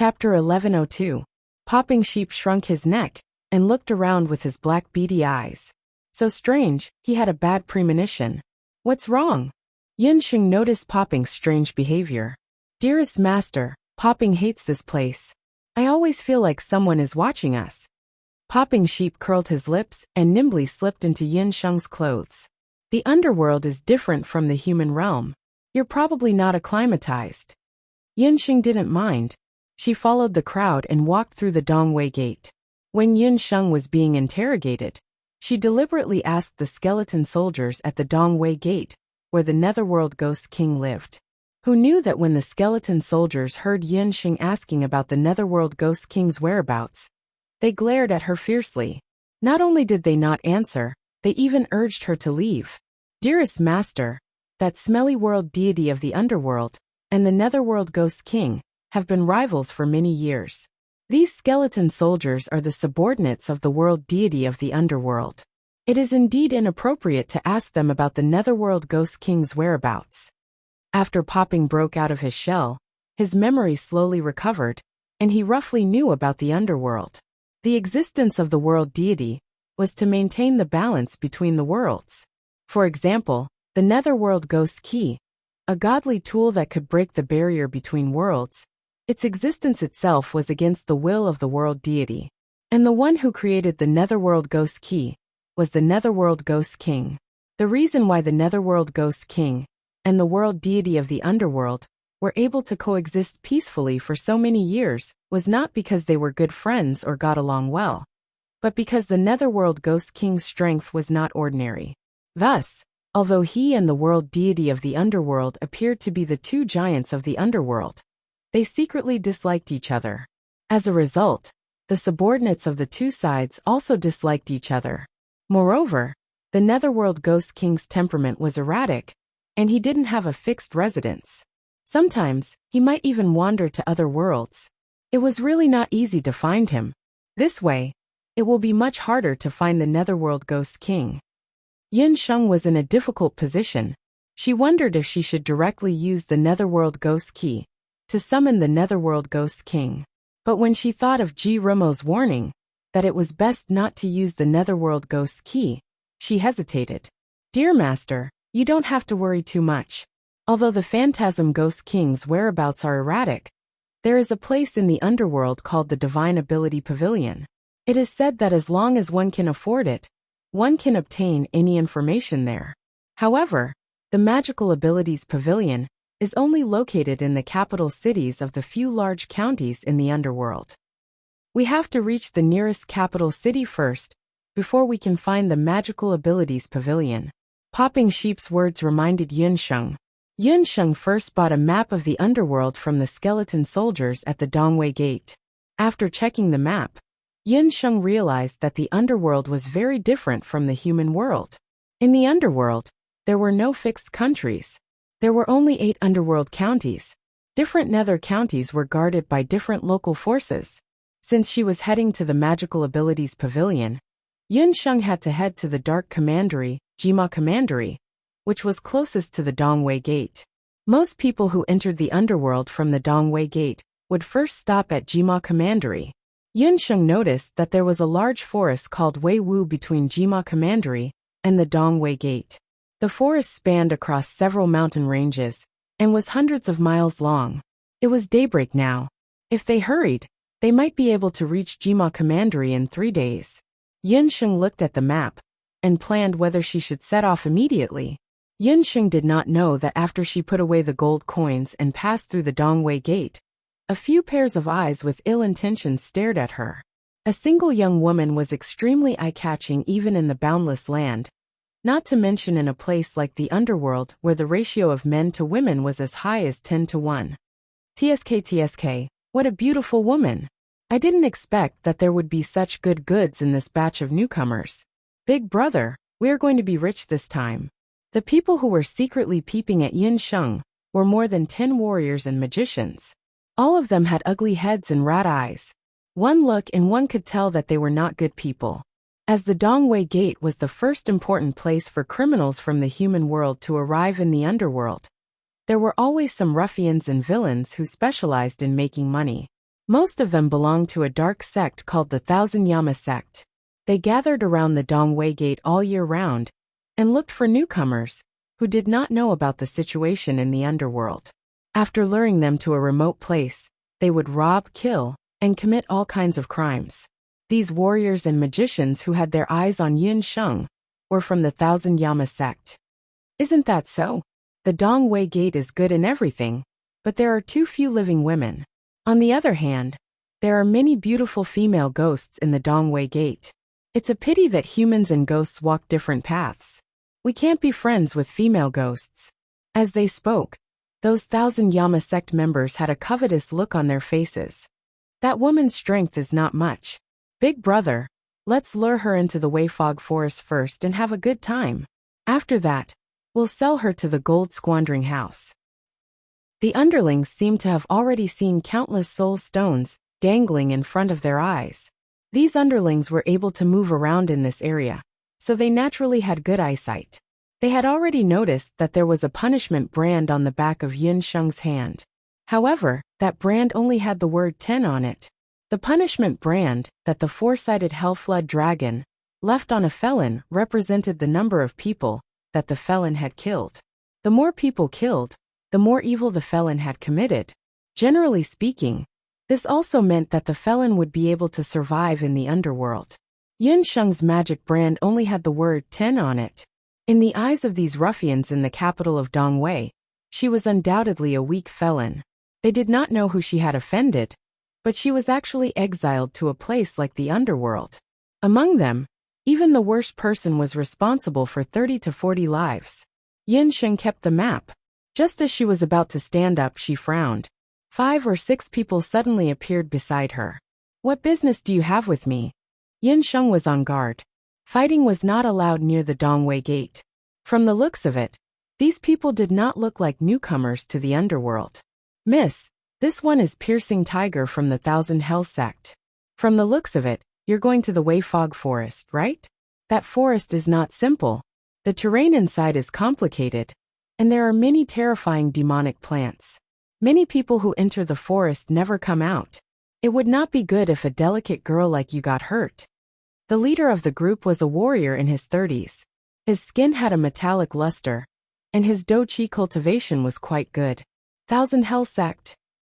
Chapter 1102. Popping Sheep shrunk his neck and looked around with his black beady eyes. So strange, he had a bad premonition. What's wrong? Yunsheng noticed Popping's strange behavior. Dearest master, Popping hates this place. I always feel like someone is watching us. Popping Sheep curled his lips and nimbly slipped into Yunsheng's clothes. The underworld is different from the human realm. You're probably not acclimatized. Yunsheng didn't mind. She followed the crowd and walked through the Dongwei Gate. When Yunsheng was being interrogated, she deliberately asked the skeleton soldiers at the Dongwei Gate, where the Netherworld Ghost King lived. Who knew that when the skeleton soldiers heard Yunsheng asking about the Netherworld Ghost King's whereabouts, they glared at her fiercely. Not only did they not answer, they even urged her to leave. Dearest master, that smelly world deity of the underworld, and the Netherworld Ghost King, have been rivals for many years. These skeleton soldiers are the subordinates of the world deity of the underworld. It is indeed inappropriate to ask them about the Netherworld Ghost King's whereabouts. After Popping broke out of his shell, his memory slowly recovered, and he roughly knew about the underworld. The existence of the world deity was to maintain the balance between the worlds. For example, the Netherworld Ghost Key, a godly tool that could break the barrier between worlds, its existence itself was against the will of the world deity. And the one who created the Netherworld Ghost Key was the Netherworld Ghost King. The reason why the Netherworld Ghost King and the world deity of the underworld were able to coexist peacefully for so many years was not because they were good friends or got along well, but because the Netherworld Ghost King's strength was not ordinary. Thus, although he and the world deity of the underworld appeared to be the two giants of the underworld, they secretly disliked each other. As a result, the subordinates of the two sides also disliked each other. Moreover, the Netherworld Ghost King's temperament was erratic, and he didn't have a fixed residence. Sometimes, he might even wander to other worlds. It was really not easy to find him. This way, it will be much harder to find the Netherworld Ghost King. Yunsheng was in a difficult position. She wondered if she should directly use the Netherworld Ghost Key to summon the Netherworld Ghost King. But when she thought of Ji Rumo's warning, that it was best not to use the Netherworld Ghost Key, she hesitated. Dear Master, you don't have to worry too much. Although the Phantasm Ghost King's whereabouts are erratic, there is a place in the underworld called the Divine Ability Pavilion. It is said that as long as one can afford it, one can obtain any information there. However, the Magical Abilities Pavilion is only located in the capital cities of the few large counties in the underworld. We have to reach the nearest capital city first, before we can find the Magical Abilities Pavilion. Popping Sheep's words reminded Yunsheng. Yunsheng first bought a map of the underworld from the skeleton soldiers at the Dongwei Gate. After checking the map, Yunsheng realized that the underworld was very different from the human world. In the underworld, there were no fixed countries. There were only 8 underworld counties. Different nether counties were guarded by different local forces. Since she was heading to the Magical Abilities Pavilion, Yunsheng had to head to the Dark Commandery, Jima Commandery, which was closest to the Dongwei Gate. Most people who entered the underworld from the Dongwei Gate would first stop at Jima Commandery. Yunsheng noticed that there was a large forest called Wei Wu between Jima Commandery and the Dongwei Gate. The forest spanned across several mountain ranges and was hundreds of miles long. It was daybreak now. If they hurried, they might be able to reach Jima Commandery in 3 days. Yunsheng looked at the map and planned whether she should set off immediately. Yunsheng did not know that after she put away the gold coins and passed through the Dongwei Gate, a few pairs of eyes with ill intentions stared at her. A single young woman was extremely eye-catching even in the boundless land, not to mention in a place like the underworld where the ratio of men to women was as high as 10 to 1. TSK, what a beautiful woman. I didn't expect that there would be such good goods in this batch of newcomers. Big brother, we are going to be rich this time. The people who were secretly peeping at Yunsheng were more than 10 warriors and magicians. All of them had ugly heads and rat eyes. One look and one could tell that they were not good people. As the Dongwei Gate was the first important place for criminals from the human world to arrive in the underworld, there were always some ruffians and villains who specialized in making money. Most of them belonged to a dark sect called the Thousand Yama sect. They gathered around the Dongwei Gate all year round and looked for newcomers who did not know about the situation in the underworld. After luring them to a remote place, they would rob, kill, and commit all kinds of crimes. These warriors and magicians who had their eyes on Yin Sheng were from the Thousand Yama sect. Isn't that so? The Dongwei Gate is good in everything, but there are too few living women. On the other hand, there are many beautiful female ghosts in the Dongwei Gate. It's a pity that humans and ghosts walk different paths. We can't be friends with female ghosts. As they spoke, those Thousand Yama sect members had a covetous look on their faces. That woman's strength is not much. Big brother, let's lure her into the Weifog forest first and have a good time. After that, we'll sell her to the gold squandering house. The underlings seemed to have already seen countless soul stones dangling in front of their eyes. These underlings were able to move around in this area, so they naturally had good eyesight. They had already noticed that there was a punishment brand on the back of Yin Sheng's hand. However, that brand only had the word 10 on it. The punishment brand that the four-sided Hellflood dragon left on a felon represented the number of people that the felon had killed. The more people killed, the more evil the felon had committed. Generally speaking, this also meant that the felon would be able to survive in the underworld. Yin Sheng's magic brand only had the word 10 on it. In the eyes of these ruffians in the capital of Dongwei, she was undoubtedly a weak felon. They did not know who she had offended, but she was actually exiled to a place like the underworld. Among them, even the worst person was responsible for 30 to 40 lives. Yin Sheng kept the map. Just as she was about to stand up, she frowned. 5 or 6 people suddenly appeared beside her. What business do you have with me? Yin Sheng was on guard. Fighting was not allowed near the Dongwei Gate. From the looks of it, these people did not look like newcomers to the underworld. Miss, this one is Piercing Tiger from the Thousand Hell sect. From the looks of it, you're going to the Weifog forest, right? That forest is not simple. The terrain inside is complicated, and there are many terrifying demonic plants. Many people who enter the forest never come out. It would not be good if a delicate girl like you got hurt. The leader of the group was a warrior in his 30s. His skin had a metallic luster, and his do-chi cultivation was quite good. Thousand Hell sect.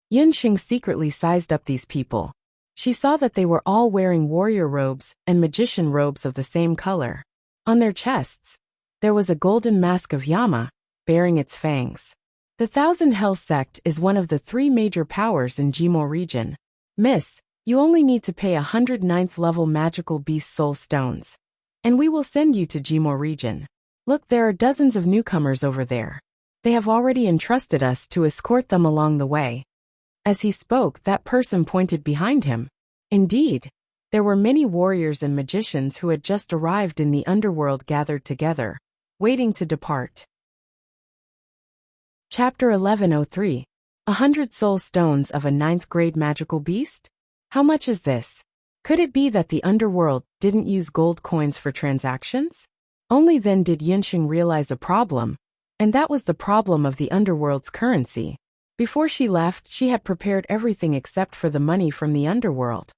Yin Sheng secretly sized up these people. She saw that they were all wearing warrior robes and magician robes of the same color. On their chests, there was a golden mask of Yama, bearing its fangs. The Thousand Hell sect is one of the 3 major powers in Jimo region. Miss, you only need to pay 109th level magical beast soul stones, and we will send you to Jimo region. Look, there are dozens of newcomers over there. They have already entrusted us to escort them along the way. As he spoke, that person pointed behind him. Indeed, there were many warriors and magicians who had just arrived in the underworld gathered together, waiting to depart. Chapter 1103. 100 soul stones of a 9th grade magical beast? How much is this? Could it be that the underworld didn't use gold coins for transactions? Only then did Yinsheng realize a problem, and that was the problem of the underworld's currency. Before she left, she had prepared everything except for the money from the underworld.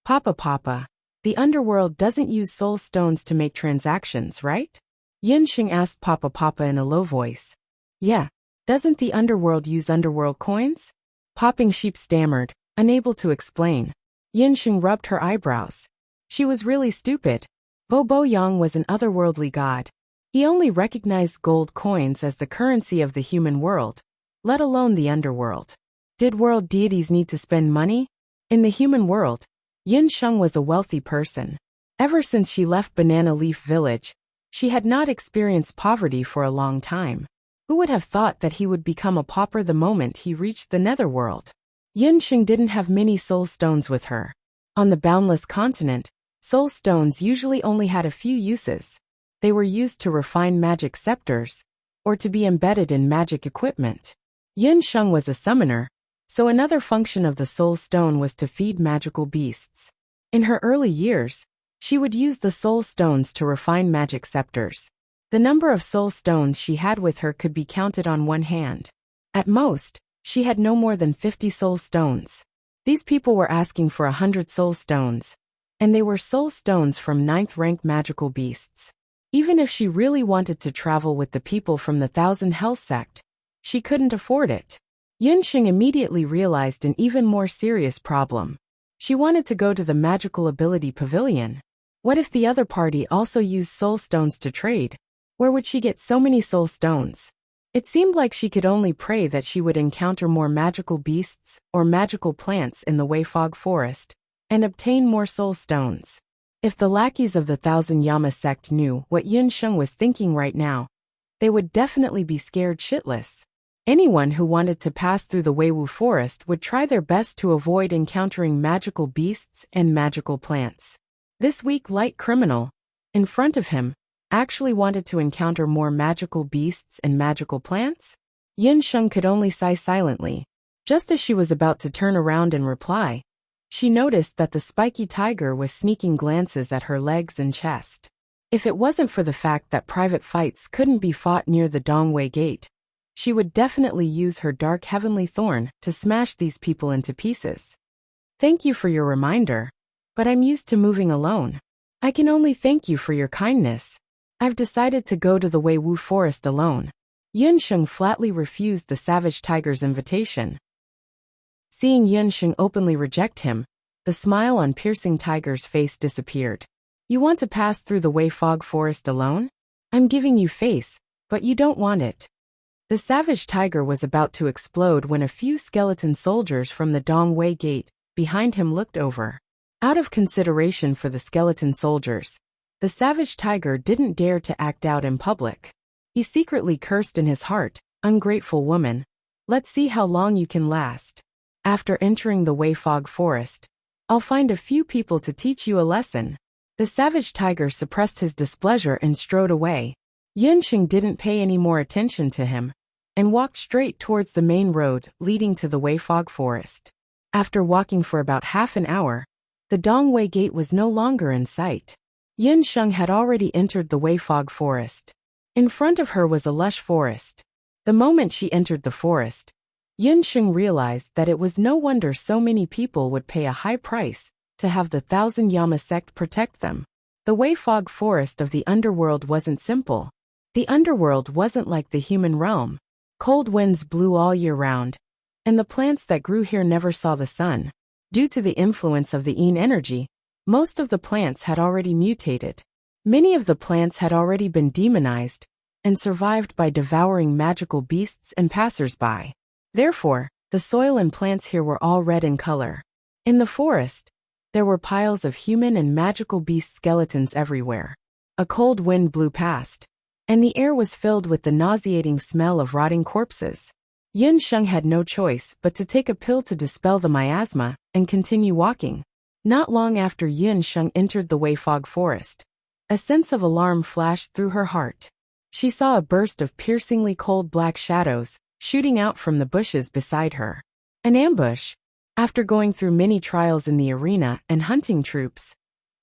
Papa, the underworld doesn't use soul stones to make transactions, right? Yinsheng asked Papa in a low voice. Yeah. Doesn't the underworld use underworld coins? Popping Sheep stammered, unable to explain. Yinsheng rubbed her eyebrows. She was really stupid. Bo Yang was an otherworldly god. He only recognized gold coins as the currency of the human world, let alone the underworld. Did world deities need to spend money? In the human world, Yinsheng was a wealthy person. Ever since she left Banana Leaf Village, she had not experienced poverty for a long time. Who would have thought that he would become a pauper the moment he reached the netherworld? Yinsheng didn't have many soul stones with her. On the boundless continent, soul stones usually only had a few uses. They were used to refine magic scepters, or to be embedded in magic equipment. Yinsheng was a summoner, so another function of the soul stone was to feed magical beasts. In her early years, she would use the soul stones to refine magic scepters. The number of soul stones she had with her could be counted on one hand. At most, she had no more than 50 soul stones. These people were asking for 100 soul stones. And they were soul stones from 9th rank magical beasts. Even if she really wanted to travel with the people from the Thousand Hells sect, she couldn't afford it. Yunxing immediately realized an even more serious problem. She wanted to go to the magical ability pavilion. What if the other party also used soul stones to trade? Where would she get so many soul stones? It seemed like she could only pray that she would encounter more magical beasts or magical plants in the Weifog Forest and obtain more soul stones. If the lackeys of the Thousand Yama sect knew what Yunsheng was thinking right now, they would definitely be scared shitless. Anyone who wanted to pass through the Weiwu Forest would try their best to avoid encountering magical beasts and magical plants. This weak light criminal, in front of him, actually wanted to encounter more magical beasts and magical plants? Yunsheng could only sigh silently. Just as she was about to turn around and reply, she noticed that the spiky tiger was sneaking glances at her legs and chest. If it wasn't for the fact that private fights couldn't be fought near the Dongwei Gate, she would definitely use her dark heavenly thorn to smash these people into pieces. Thank you for your reminder, but I'm used to moving alone. I can only thank you for your kindness. I've decided to go to the Weiwu Forest alone. Yunsheng flatly refused the savage tiger's invitation. Seeing Yunsheng openly reject him, the smile on piercing tiger's face disappeared. You want to pass through the Weifog Forest alone? I'm giving you face, but you don't want it. The savage tiger was about to explode when a few skeleton soldiers from the Dongwei Gate behind him looked over. Out of consideration for the skeleton soldiers, the savage tiger didn't dare to act out in public. He secretly cursed in his heart, ungrateful woman. Let's see how long you can last. After entering the Weifog Forest, I'll find a few people to teach you a lesson. The savage tiger suppressed his displeasure and strode away. Yunsheng didn't pay any more attention to him and walked straight towards the main road leading to the Weifog Forest. After walking for about half an hour, the Dongwei Gate was no longer in sight. Yunsheng had already entered the Weifog Forest. In front of her was a lush forest. The moment she entered the forest, Yunsheng realized that it was no wonder so many people would pay a high price to have the Thousand Yama sect protect them. The Weifog Forest of the underworld wasn't simple. The underworld wasn't like the human realm. Cold winds blew all year round, and the plants that grew here never saw the sun. Due to the influence of the Yin energy, most of the plants had already mutated. Many of the plants had already been demonized and survived by devouring magical beasts and passers-by. Therefore, the soil and plants here were all red in color. In the forest, there were piles of human and magical beast skeletons everywhere. A cold wind blew past, and the air was filled with the nauseating smell of rotting corpses. Yunsheng had no choice but to take a pill to dispel the miasma and continue walking. Not long after Yunsheng entered the Weifog Forest, a sense of alarm flashed through her heart. She saw a burst of piercingly cold black shadows shooting out from the bushes beside her. An ambush. After going through many trials in the arena and hunting troops,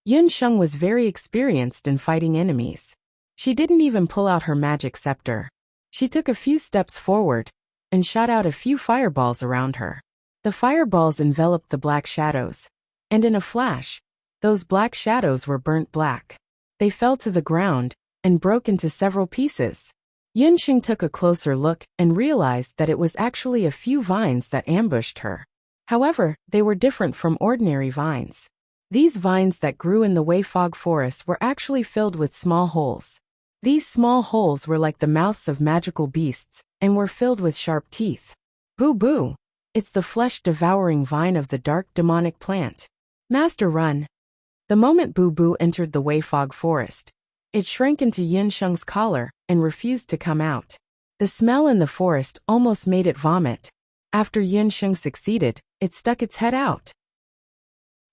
Yunsheng was very experienced in fighting enemies. She didn't even pull out her magic scepter. She took a few steps forward and shot out a few fireballs around her. The fireballs enveloped the black shadows, and in a flash, those black shadows were burnt black. They fell to the ground and broke into several pieces. Yunsheng took a closer look and realized that it was actually a few vines that ambushed her. However, they were different from ordinary vines. These vines that grew in the Weifog Forest were actually filled with small holes. These small holes were like the mouths of magical beasts and were filled with sharp teeth. Boo boo! It's the flesh-devouring vine of the dark demonic plant. Master, run! The moment Boo Boo entered the Weifog Forest, it shrank into Yunsheng's collar and refused to come out. The smell in the forest almost made it vomit. After Yunsheng succeeded, it stuck its head out.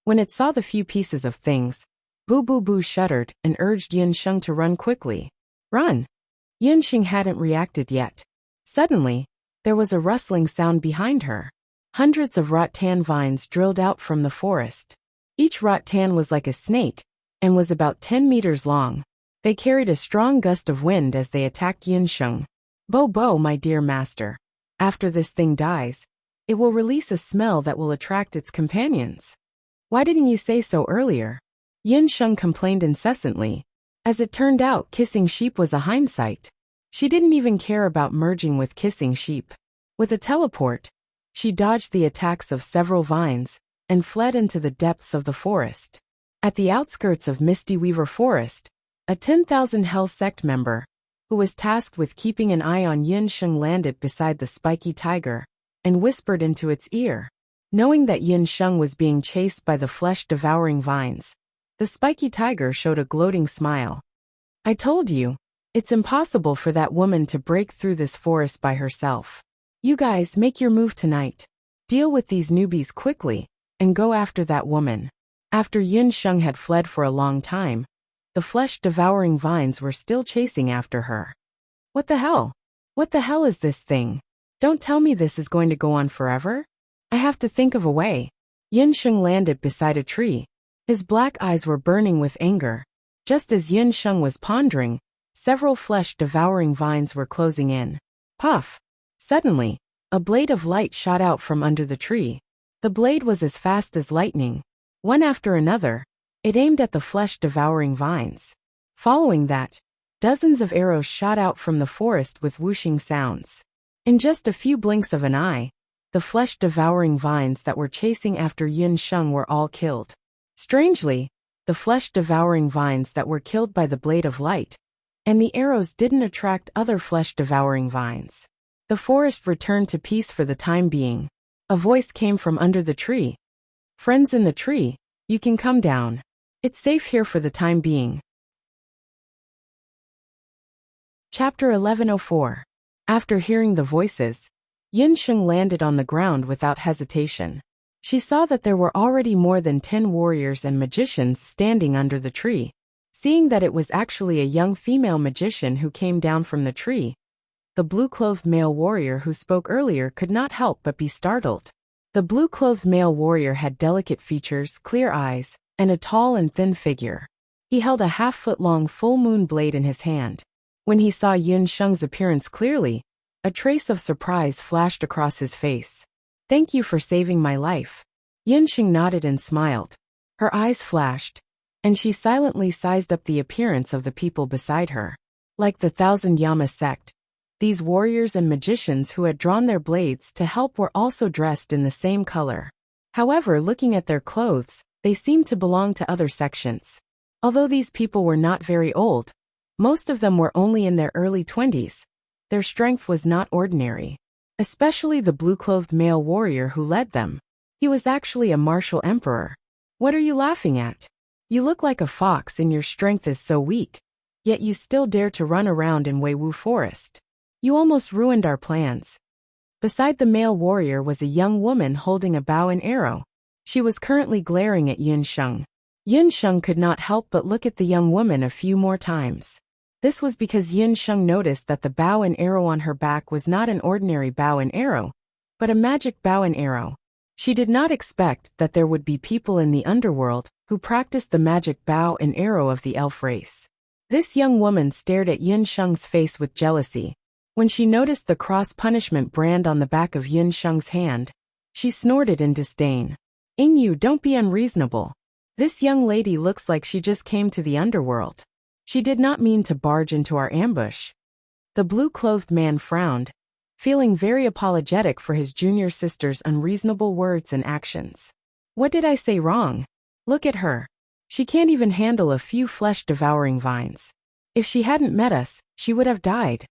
When it saw the few pieces of things, Boo Boo Boo shuddered and urged Yunsheng to run quickly. Run! Yunsheng hadn't reacted yet. Suddenly, there was a rustling sound behind her. Hundreds of rattan vines drilled out from the forest. Each rattan was like a snake and was about 10 meters long. They carried a strong gust of wind as they attacked Yunsheng. Bo, my dear master. After this thing dies, It will release a smell that will attract its companions. Why didn't you say so earlier? Yinsheng complained incessantly. As it turned out, kissing sheep was a hindsight. She didn't even care about merging with kissing sheep. With a teleport, she dodged the attacks of several vines and fled into the depths of the forest. At the outskirts of Misty Weaver Forest, a 10,000 Hell Sect member, who was tasked with keeping an eye on Yinsheng, landed beside the spiky tiger and whispered into its ear. Knowing that Yinsheng was being chased by the flesh-devouring vines, the spiky tiger showed a gloating smile. I told you, it's impossible for that woman to break through this forest by herself. You guys make your move tonight. Deal with these newbies quickly and go after that woman. After Yinsheng had fled for a long time, the flesh-devouring vines were still chasing after her. What the hell? What the hell is this thing? Don't tell me this is going to go on forever? I have to think of a way. Yinsheng landed beside a tree. His black eyes were burning with anger. Just as Yinsheng was pondering, several flesh-devouring vines were closing in. Puff! Suddenly, a blade of light shot out from under the tree. The blade was as fast as lightning. One after another, it aimed at the flesh-devouring vines. Following that, dozens of arrows shot out from the forest with whooshing sounds. In just a few blinks of an eye, the flesh-devouring vines that were chasing after Yinsheng were all killed. Strangely, the flesh-devouring vines that were killed by the blade of light and the arrows didn't attract other flesh-devouring vines. The forest returned to peace for the time being. A voice came from under the tree. Friends in the tree, you can come down. It's safe here for the time being. Chapter 1104. After hearing the voices, Yinsheng landed on the ground without hesitation. She saw that there were already more than 10 warriors and magicians standing under the tree. Seeing that it was actually a young female magician who came down from the tree, the blue-clothed male warrior who spoke earlier could not help but be startled. The blue-clothed male warrior had delicate features, clear eyes, and a tall and thin figure. He held a half-foot-long full-moon blade in his hand. When he saw Yinsheng's appearance clearly, a trace of surprise flashed across his face. Thank you for saving my life. Yinsheng nodded and smiled. Her eyes flashed, and she silently sized up the appearance of the people beside her. Like the Thousand Yama sect, these warriors and magicians who had drawn their blades to help were also dressed in the same color. However, looking at their clothes, they seemed to belong to other sections. Although these people were not very old, most of them were only in their early 20s. Their strength was not ordinary. Especially the blue-clothed male warrior who led them. He was actually a martial emperor. What are you laughing at? You look like a fox and your strength is so weak. Yet you still dare to run around in Weiwu Forest. You almost ruined our plans. Beside the male warrior was a young woman holding a bow and arrow. She was currently glaring at Yinsheng. Yinsheng could not help but look at the young woman a few more times. This was because Yinsheng noticed that the bow and arrow on her back was not an ordinary bow and arrow, but a magic bow and arrow. She did not expect that there would be people in the underworld who practiced the magic bow and arrow of the elf race. This young woman stared at Yinsheng's face with jealousy. When she noticed the cross-punishment brand on the back of Yinsheng's hand, she snorted in disdain. Ingyu, don't be unreasonable. This young lady looks like she just came to the underworld. She did not mean to barge into our ambush. The blue-clothed man frowned, feeling very apologetic for his junior sister's unreasonable words and actions. What did I say wrong? Look at her. She can't even handle a few flesh-devouring vines. If she hadn't met us, she would have died.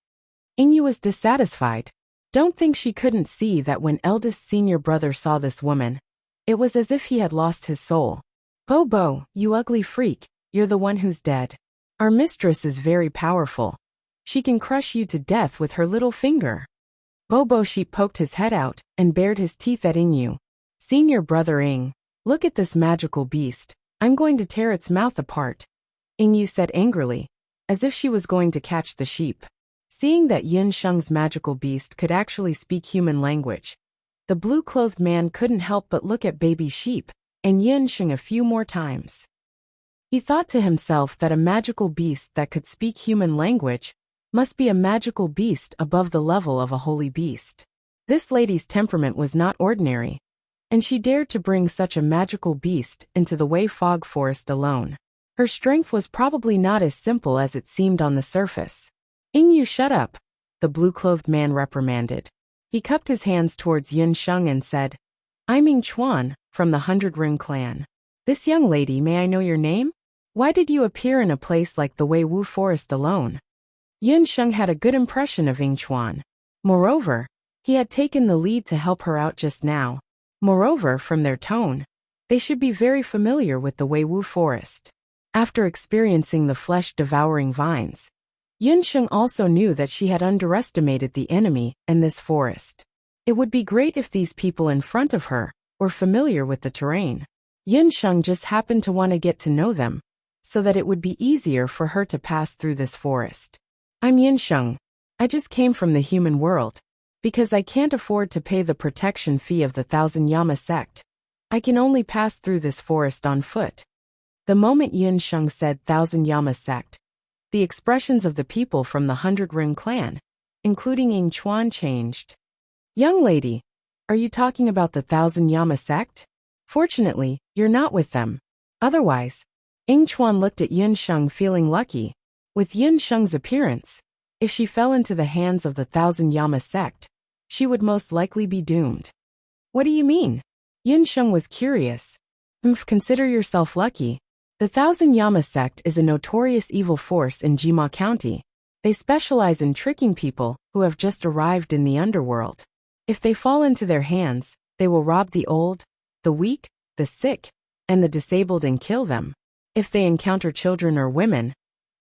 Ingyu was dissatisfied. Don't think she couldn't see that when eldest senior brother saw this woman, it was as if he had lost his soul. Bobo, you ugly freak, you're the one who's dead. Our mistress is very powerful. She can crush you to death with her little finger. Bobo Sheep poked his head out and bared his teeth at Ingyu. Senior brother Ing, look at this magical beast. I'm going to tear its mouth apart. Ingyu said angrily, as if she was going to catch the sheep. Seeing that Yinsheng's magical beast could actually speak human language, the blue-clothed man couldn't help but look at baby sheep and Yinsheng a few more times. He thought to himself that a magical beast that could speak human language must be a magical beast above the level of a holy beast. This lady's temperament was not ordinary, and she dared to bring such a magical beast into the Wei Fog Forest alone. Her strength was probably not as simple as it seemed on the surface. You shut up, the blue-clothed man reprimanded. He cupped his hands towards Yun Sheng and said, I'm Ying Chuan, from the 100 Ring clan. This young lady, may I know your name? Why did you appear in a place like the Wei Wu Forest alone? Yun Sheng had a good impression of Ying Chuan. Moreover, he had taken the lead to help her out just now. Moreover, from their tone, they should be very familiar with the Wei Wu Forest. After experiencing the flesh-devouring vines, Yun Sheng also knew that she had underestimated the enemy and this forest. It would be great if these people in front of her were familiar with the terrain. Yun Sheng just happened to want to get to know them, so that it would be easier for her to pass through this forest. I'm Yun Sheng. I just came from the human world, because I can't afford to pay the protection fee of the 1,000 Yama sect. I can only pass through this forest on foot. The moment Yun Sheng said 1,000 Yama sect, the expressions of the people from the 100 Ring clan, including Ying Chuan, changed. Young lady, are you talking about the 1,000 Yama sect? Fortunately, you're not with them. Otherwise, Ying Chuan looked at Yun Sheng feeling lucky. With Yun Sheng's appearance, if she fell into the hands of the 1,000 Yama sect, she would most likely be doomed. What do you mean? Yun Sheng was curious. Consider yourself lucky. The 1,000 Yama sect is a notorious evil force in Jima County. They specialize in tricking people who have just arrived in the underworld. If they fall into their hands, they will rob the old, the weak, the sick, and the disabled and kill them. If they encounter children or women,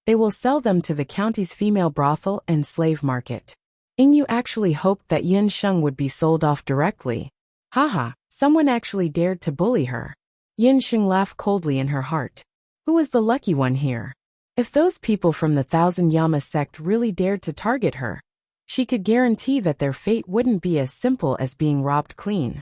they will sell them to the county's female brothel and slave market. Yingyu actually hoped that Yun Sheng would be sold off directly. Haha, someone actually dared to bully her. Yun Sheng laughed coldly in her heart. Who was the lucky one here? If those people from the 1,000 Yama sect really dared to target her, she could guarantee that their fate wouldn't be as simple as being robbed clean.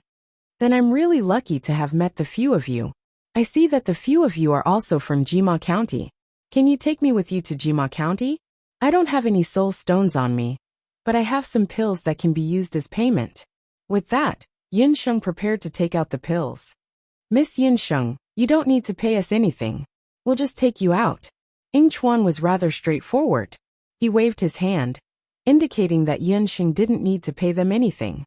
Then I'm really lucky to have met the few of you. I see that the few of you are also from Jima County. Can you take me with you to Jima County? I don't have any soul stones on me, but I have some pills that can be used as payment. With that, Yun Sheng prepared to take out the pills. Miss Yun Sheng, you don't need to pay us anything. We'll just take you out. Ying Chuan was rather straightforward. He waved his hand, indicating that Yun Sheng didn't need to pay them anything.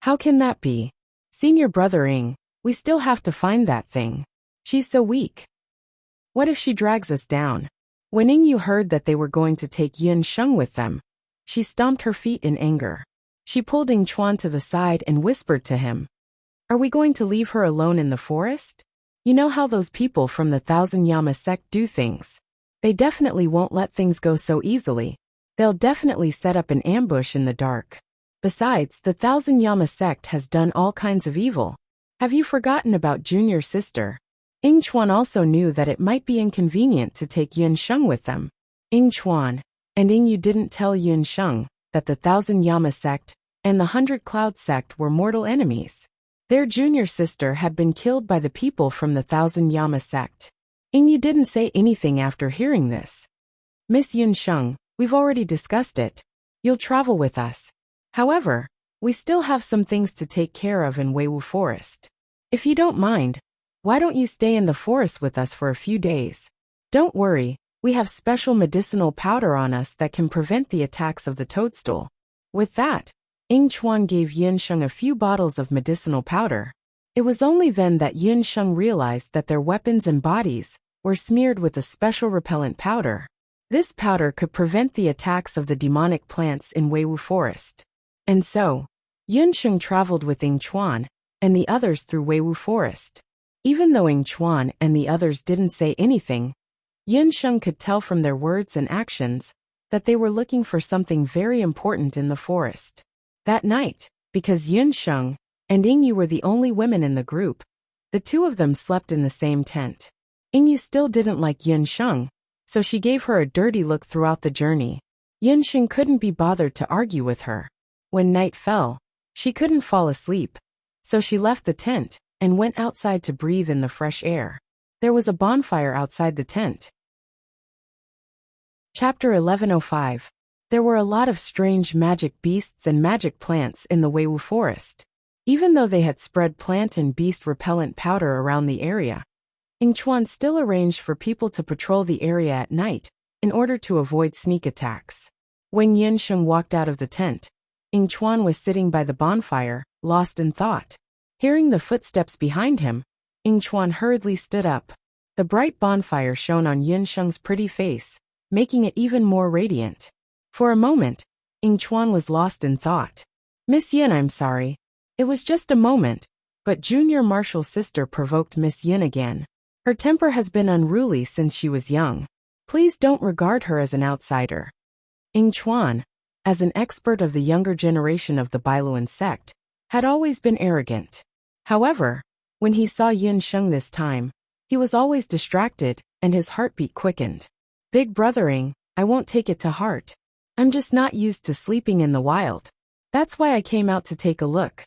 How can that be? Senior brother Ying, we still have to find that thing. She's so weak. What if she drags us down? When Yingyu heard that they were going to take Yun Sheng with them, she stomped her feet in anger. She pulled Ying Chuan to the side and whispered to him. Are we going to leave her alone in the forest? You know how those people from the 1,000 Yama sect do things. They definitely won't let things go so easily. They'll definitely set up an ambush in the dark. Besides, the 1,000 Yama sect has done all kinds of evil. Have you forgotten about junior sister? Ying Chuan also knew that it might be inconvenient to take Yun Sheng with them. Ying Chuan and Yingyu didn't tell Yun Sheng that the 1,000 Yama sect and the 100 Cloud sect were mortal enemies. Their junior sister had been killed by the people from the 1,000 Yama sect. Yingyu didn't say anything after hearing this. Miss Yun Sheng, we've already discussed it. You'll travel with us. However, we still have some things to take care of in Weiwu Forest. If you don't mind, why don't you stay in the forest with us for a few days? Don't worry, we have special medicinal powder on us that can prevent the attacks of the toadstool. With that, Ying Chuan gave Yun Sheng a few bottles of medicinal powder. It was only then that Yun Sheng realized that their weapons and bodies were smeared with a special repellent powder. This powder could prevent the attacks of the demonic plants in Weiwu Forest. And so, Yun Sheng traveled with Ying Chuan and the others through Weiwu Forest. Even though Ying Chuan and the others didn't say anything, Yun Sheng could tell from their words and actions that they were looking for something very important in the forest. That night, because Yun Sheng and Yingyu were the only women in the group, the two of them slept in the same tent. Yingyu still didn't like Yun Sheng, so she gave her a dirty look throughout the journey. Yun Sheng couldn't be bothered to argue with her. When night fell, she couldn't fall asleep, so she left the tent and went outside to breathe in the fresh air. There was a bonfire outside the tent. Chapter 1105. There were a lot of strange magic beasts and magic plants in the Weiwu forest. Even though they had spread plant and beast repellent powder around the area, Yingchuan still arranged for people to patrol the area at night in order to avoid sneak attacks. When Yinsheng walked out of the tent, Yingchuan was sitting by the bonfire, lost in thought. Hearing the footsteps behind him, Yingchuan hurriedly stood up. The bright bonfire shone on Yinsheng's pretty face, making it even more radiant. For a moment, Yingchuan was lost in thought. "Miss Yin, I'm sorry. It was just a moment," but Junior Marshall's sister provoked Miss Yin again. "Her temper has been unruly since she was young. Please don't regard her as an outsider." Yingchuan, as an expert of the younger generation of the Bailuan sect, had always been arrogant. However, when he saw Yinsheng this time, he was always distracted and his heartbeat quickened. "Big brothering, I won't take it to heart. I'm just not used to sleeping in the wild. That's why I came out to take a look."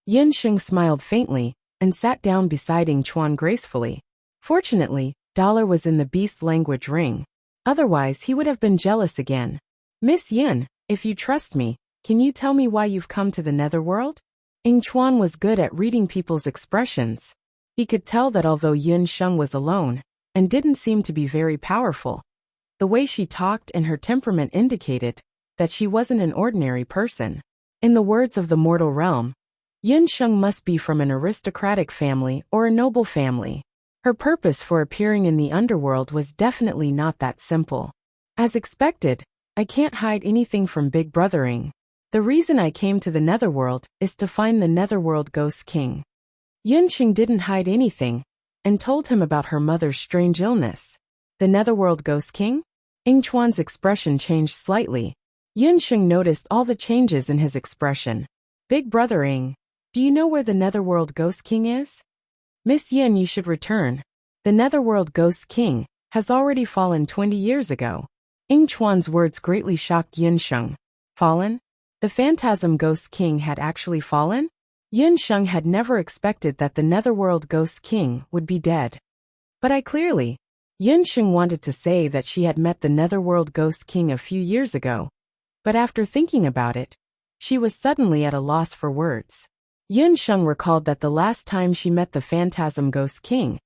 Yinsheng smiled faintly and sat down beside Yingchuan gracefully. Fortunately, Dollar was in the beast language ring. Otherwise, he would have been jealous again. "Miss Yin, if you trust me, can you tell me why you've come to the netherworld?" Yingchuan was good at reading people's expressions. He could tell that although Yinsheng was alone and didn't seem to be very powerful, the way she talked and her temperament indicated that she wasn't an ordinary person. In the words of the mortal realm, Yinsheng must be from an aristocratic family or a noble family. Her purpose for appearing in the underworld was definitely not that simple. "As expected, I can't hide anything from Big Brothering. The reason I came to the netherworld is to find the netherworld ghost king." Yinsheng didn't hide anything and told him about her mother's strange illness. "The netherworld ghost king?" Yingchuan's expression changed slightly. Yinsheng noticed all the changes in his expression. "Big Brothering, do you know where the netherworld ghost king is?" "Miss Yin, you should return. The netherworld ghost king has already fallen 20 years ago." Yingchuan's words greatly shocked Yinsheng. "Fallen? The phantasm ghost king had actually fallen?" Yinsheng had never expected that the netherworld ghost king would be dead. "But I clearly..." Yinsheng wanted to say that she had met the netherworld ghost king a few years ago, but after thinking about it, she was suddenly at a loss for words. Yinsheng recalled that the last time she met the phantasm ghost king,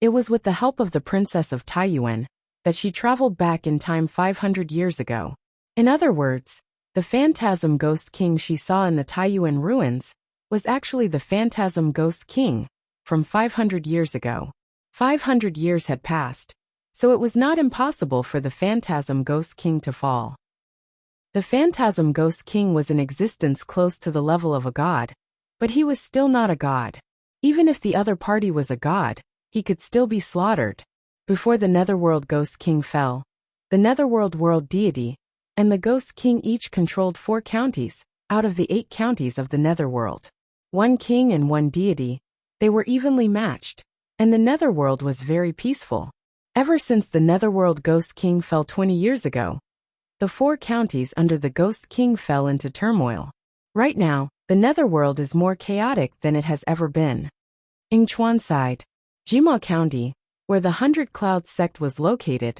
it was with the help of the princess of Taiyuan that she traveled back in time 500 years ago. In other words, the phantasm ghost king she saw in the Taiyuan ruins was actually the phantasm ghost king from 500 years ago. 500 years had passed, so it was not impossible for the phantasm ghost king to fall. The phantasm ghost king was in existence close to the level of a god, but he was still not a god. Even if the other party was a god, he could still be slaughtered. Before the netherworld ghost king fell, the netherworld world deity and the ghost king each controlled 4 counties out of the 8 counties of the netherworld. 1 king and 1 deity, they were evenly matched, and the netherworld was very peaceful. Ever since the netherworld ghost king fell 20 years ago, the 4 counties under the ghost king fell into turmoil. Right now, the netherworld is more chaotic than it has ever been. Yingchuan sighed. Jima County, where the 100 Clouds sect was located,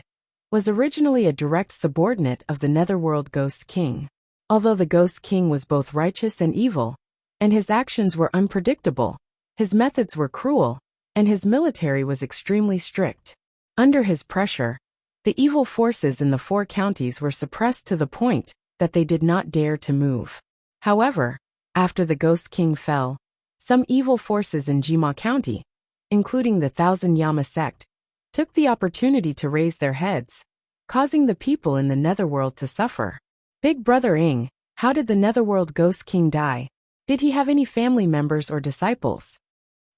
was originally a direct subordinate of the netherworld ghost king. Although the ghost king was both righteous and evil, and his actions were unpredictable, his methods were cruel, and his military was extremely strict. Under his pressure, the evil forces in the 4 counties were suppressed to the point that they did not dare to move. However, after the ghost king fell, some evil forces in Jima County, including the Thousand Yama sect, took the opportunity to raise their heads, causing the people in the netherworld to suffer. "Big Brother Ing, how did the netherworld ghost king die? Did he have any family members or disciples?"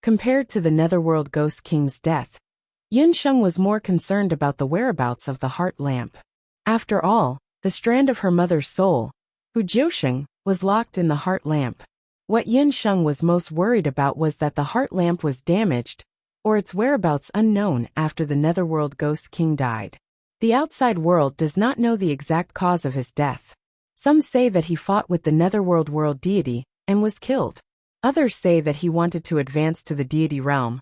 Compared to the netherworld ghost king's death, Yinsheng was more concerned about the whereabouts of the heart lamp. After all, the strand of her mother's soul, Hu Jiusheng, was locked in the heart lamp. What Yinsheng was most worried about was that the heart lamp was damaged, or its whereabouts unknown after the netherworld ghost king died. The outside world does not know the exact cause of his death. Some say that he fought with the netherworld world deity and was killed. Others say that he wanted to advance to the deity realm,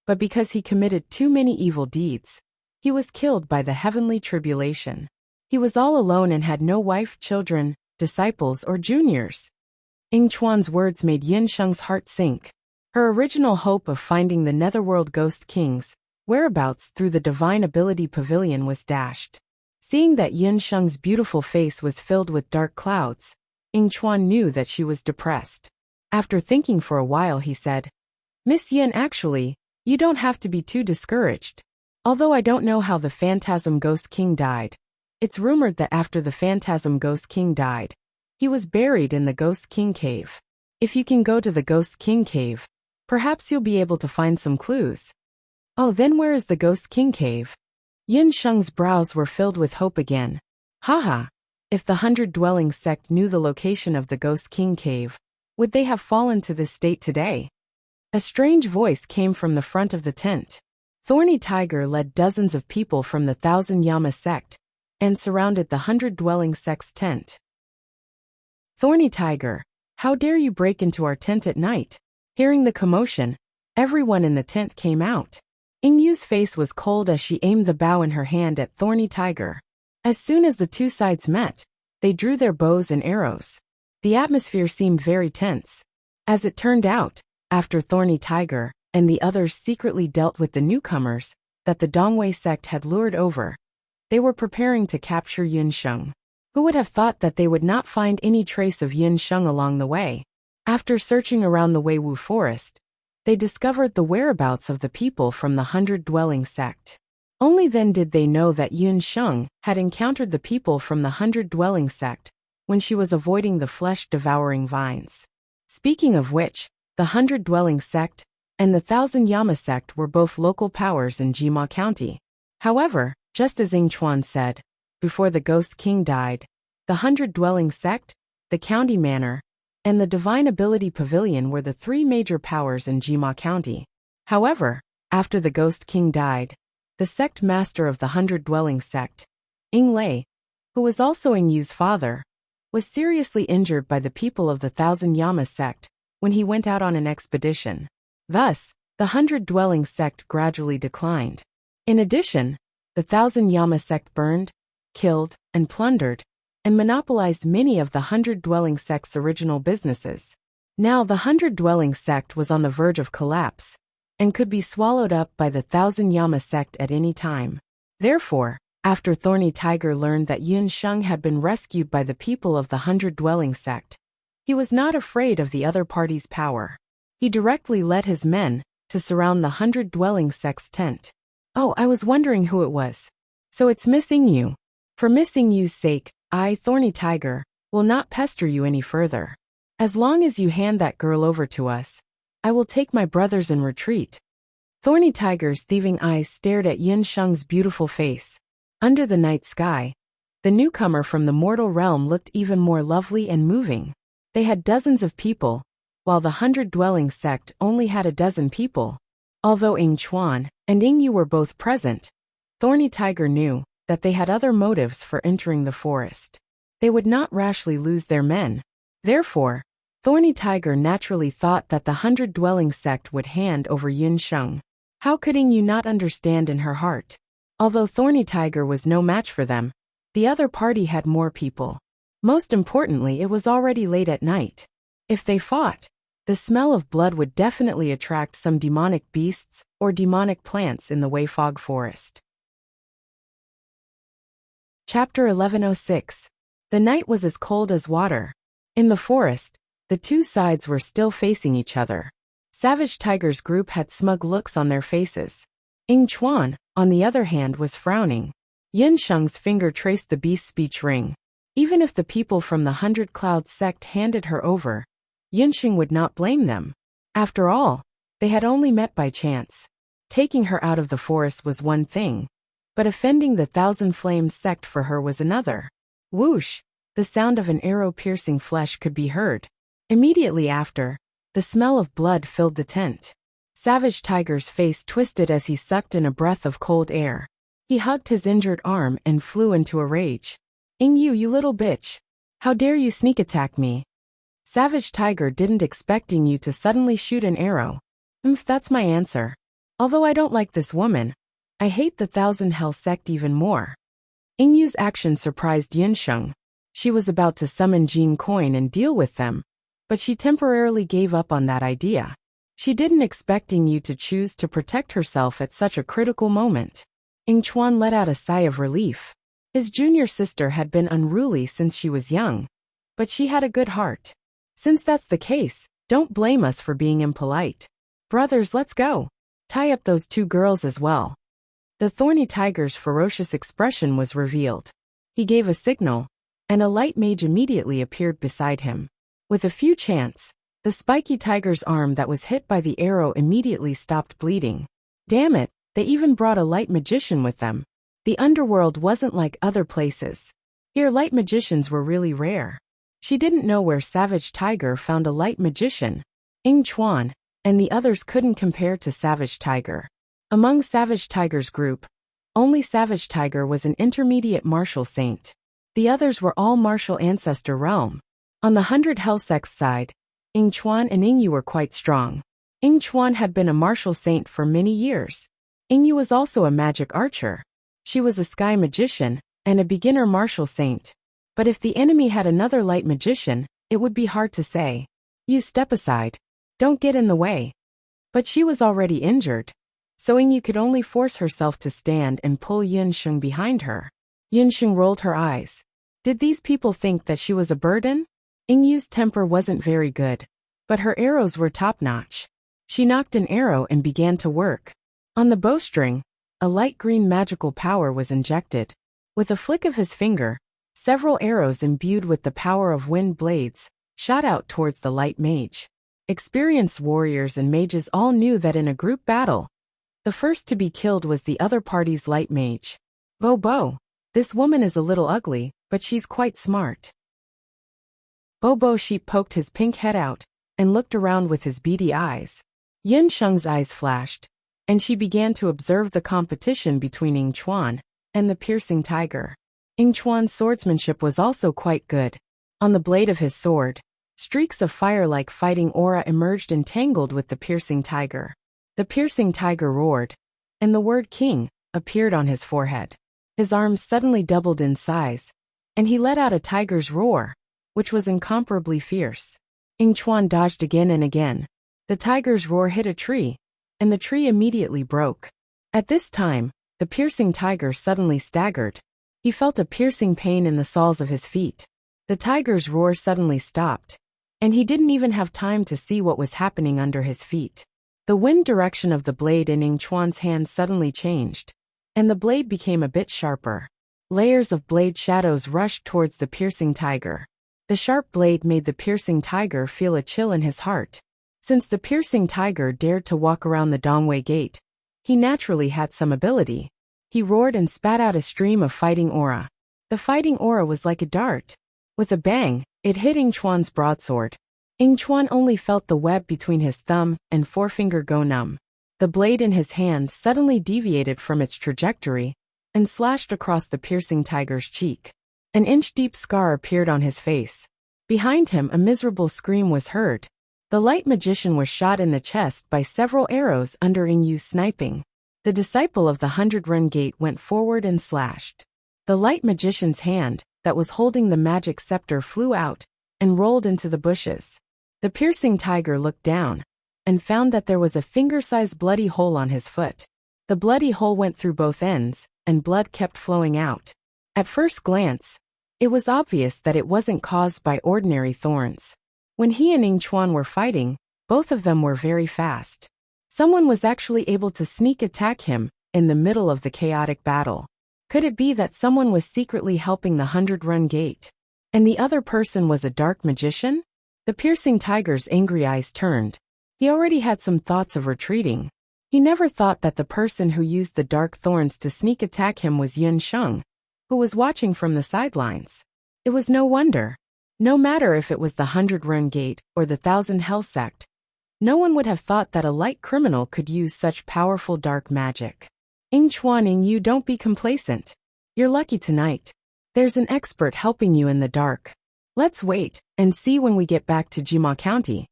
but because he committed too many evil deeds, he was killed by the heavenly tribulation. He was all alone and had no wife, children, disciples, or juniors. Ying Chuan's words made Yin Sheng's heart sink. Her original hope of finding the Netherworld Ghost King's whereabouts through the Divine Ability Pavilion was dashed. Seeing that Yin Sheng's beautiful face was filled with dark clouds, Ying Chuan knew that she was depressed. After thinking for a while, he said, "Miss Yin, actually, you don't have to be too discouraged. Although I don't know how the Phantasm Ghost King died, it's rumored that after the Phantasm Ghost King died, he was buried in the Ghost King Cave. If you can go to the Ghost King Cave, perhaps you'll be able to find some clues." "Oh, then where is the Ghost King Cave?" Yin Sheng's brows were filled with hope again. Haha, if the 100-dwelling sect knew the location of the Ghost King Cave, would they have fallen to this state today? A strange voice came from the front of the tent. Thorny Tiger led dozens of people from the 1,000 Yama sect and surrounded the 100-dwelling sect's tent. "Thorny Tiger, how dare you break into our tent at night?" Hearing the commotion, everyone in the tent came out. Ying Yu's face was cold as she aimed the bow in her hand at Thorny Tiger. As soon as the two sides met, they drew their bows and arrows. The atmosphere seemed very tense. As it turned out, after Thorny Tiger and the others secretly dealt with the newcomers that the Dongwei sect had lured over, they were preparing to capture Yin Sheng. Who would have thought that they would not find any trace of Yin Sheng along the way? After searching around the Weiwu forest, they discovered the whereabouts of the people from the 100-dwelling sect. Only then did they know that Yin Sheng had encountered the people from the 100-dwelling sect when she was avoiding the flesh-devouring vines. Speaking of which, the 100-dwelling sect and the 1,000 Yama sect were both local powers in Jima County. However, just as Ying Chuan said, before the Ghost King died, the 100-dwelling sect, the county manor, and the Divine Ability Pavilion were the three major powers in Jima County. However, after the Ghost King died, the sect master of the 100-dwelling sect, Ying Lei, who was also Ying Yu's father, was seriously injured by the people of the 1,000 Yama sect when he went out on an expedition. Thus, the 100-dwelling sect gradually declined. In addition, the 1,000 Yama sect burned, killed, and plundered, and monopolized many of the 100-dwelling sect's original businesses. Now the 100-dwelling sect was on the verge of collapse, and could be swallowed up by the 1,000 Yama sect at any time. Therefore, after Thorny Tiger learned that Yin Sheng had been rescued by the people of the 100-dwelling sect, he was not afraid of the other party's power. He directly led his men to surround the 100-dwelling sect's tent. "Oh, I was wondering who it was. So it's Miss Ying Yu. For Miss Ying Yu's sake, I, Thorny Tiger, will not pester you any further. As long as you hand that girl over to us, I will take my brothers and retreat." Thorny Tiger's thieving eyes stared at Yin Sheng's beautiful face. Under the night sky, the newcomer from the mortal realm looked even more lovely and moving. They had dozens of people, while the 100-dwelling sect only had a dozen people. Although Ying Chuan and Ying Yu were both present, Thorny Tiger knew that they had other motives for entering the forest. They would not rashly lose their men. Therefore, Thorny Tiger naturally thought that the 100-dwelling sect would hand over Yin Sheng. How could Ying Yu not understand in her heart? Although Thorny Tiger was no match for them, the other party had more people. Most importantly, it was already late at night. If they fought, the smell of blood would definitely attract some demonic beasts or demonic plants in the Weifog forest. Chapter 1106. The night was as cold as water. In the forest, the two sides were still facing each other. Savage Tiger's group had smug looks on their faces. Ying Chuan, on the other hand, was frowning. Yin Sheng's finger traced the beast's speech ring. Even if the people from the 100 Cloud sect handed her over, Yin Sheng would not blame them. After all, they had only met by chance. Taking her out of the forest was one thing, but offending the 1,000 Flames sect for her was another. Whoosh! The sound of an arrow piercing flesh could be heard. Immediately after, the smell of blood filled the tent. Savage Tiger's face twisted as he sucked in a breath of cold air. He hugged his injured arm and flew into a rage. "Ying Yu, you little bitch! How dare you sneak attack me?" Savage Tiger didn't expect Ying Yu to suddenly shoot an arrow. That's my answer. Although I don't like this woman, I hate the 1,000 Hell sect even more. Yingyu's action surprised Yinsheng. She was about to summon Jin Coin and deal with them, but she temporarily gave up on that idea. She didn't expect Yingyu to choose to protect herself at such a critical moment. Yingchuan let out a sigh of relief. His junior sister had been unruly since she was young, but she had a good heart. Since that's the case, don't blame us for being impolite. Brothers, let's go. Tie up those two girls as well. The thorny tiger's ferocious expression was revealed. He gave a signal, and a light mage immediately appeared beside him. With a few chants, the spiky tiger's arm that was hit by the arrow immediately stopped bleeding. Damn it, they even brought a light magician with them. The underworld wasn't like other places. Here light magicians were really rare. She didn't know where Savage Tiger found a light magician. Yingchuan and the others couldn't compare to Savage Tiger. Among Savage Tiger's group, only Savage Tiger was an intermediate martial saint. The others were all martial ancestor realm. On the 100 Hellsects side, Yingchuan and Yingyu were quite strong. Yingchuan had been a martial saint for many years. Yingyu was also a magic archer. She was a sky magician and a beginner martial saint. But if the enemy had another light magician, it would be hard to say. You step aside. Don't get in the way. But she was already injured, so Yingyu could only force herself to stand and pull Yunsheng behind her. Yunsheng rolled her eyes. Did these people think that she was a burden? Yingyu's temper wasn't very good, but her arrows were top-notch. She knocked an arrow and began to work. On the bowstring, a light green magical power was injected. With a flick of his finger, several arrows imbued with the power of wind blades shot out towards the light mage. Experienced warriors and mages all knew that in a group battle, the first to be killed was the other party's light mage. Bobo, this woman is a little ugly, but she's quite smart. Bobo Sheep poked his pink head out and looked around with his beady eyes. Yunsheng's eyes flashed, and she began to observe the competition between Yingchuan and the piercing tiger. Yingchuan's swordsmanship was also quite good. On the blade of his sword, streaks of fire-like fighting aura emerged entangled with the piercing tiger. The piercing tiger roared, and the word king appeared on his forehead. His arms suddenly doubled in size, and he let out a tiger's roar, which was incomparably fierce. Yingchuan dodged again and again. The tiger's roar hit a tree, and the tree immediately broke. At this time, the piercing tiger suddenly staggered. He felt a piercing pain in the soles of his feet. The tiger's roar suddenly stopped, and he didn't even have time to see what was happening under his feet. The wind direction of the blade in Yingchuan's hand suddenly changed, and the blade became a bit sharper. Layers of blade shadows rushed towards the piercing tiger. The sharp blade made the piercing tiger feel a chill in his heart. Since the piercing tiger dared to walk around the Dongwei Gate, he naturally had some ability. He roared and spat out a stream of fighting aura. The fighting aura was like a dart. With a bang, it hit Yingchuan's broadsword. Yingchuan only felt the web between his thumb and forefinger go numb. The blade in his hand suddenly deviated from its trajectory and slashed across the piercing tiger's cheek. An inch-deep scar appeared on his face. Behind him, a miserable scream was heard. The light magician was shot in the chest by several arrows under Yingyu's sniping. The disciple of the 100-run gate went forward and slashed. The light magician's hand, that was holding the magic scepter, flew out and rolled into the bushes. The piercing tiger looked down and found that there was a finger-sized bloody hole on his foot. The bloody hole went through both ends, and blood kept flowing out. At first glance, it was obvious that it wasn't caused by ordinary thorns. When he and Yingchuan were fighting, both of them were very fast. Someone was actually able to sneak attack him in the middle of the chaotic battle. Could it be that someone was secretly helping the 100-run gate, and the other person was a dark magician? The piercing tiger's angry eyes turned. He already had some thoughts of retreating. He never thought that the person who used the dark thorns to sneak attack him was Yunsheng, who was watching from the sidelines. It was no wonder. No matter if it was the 100-run gate or the 1,000 Hell sect, no one would have thought that a light criminal could use such powerful dark magic. Yingchuan, Yingyu, don't be complacent. You're lucky tonight. There's an expert helping you in the dark. Let's wait and see when we get back to Jima County.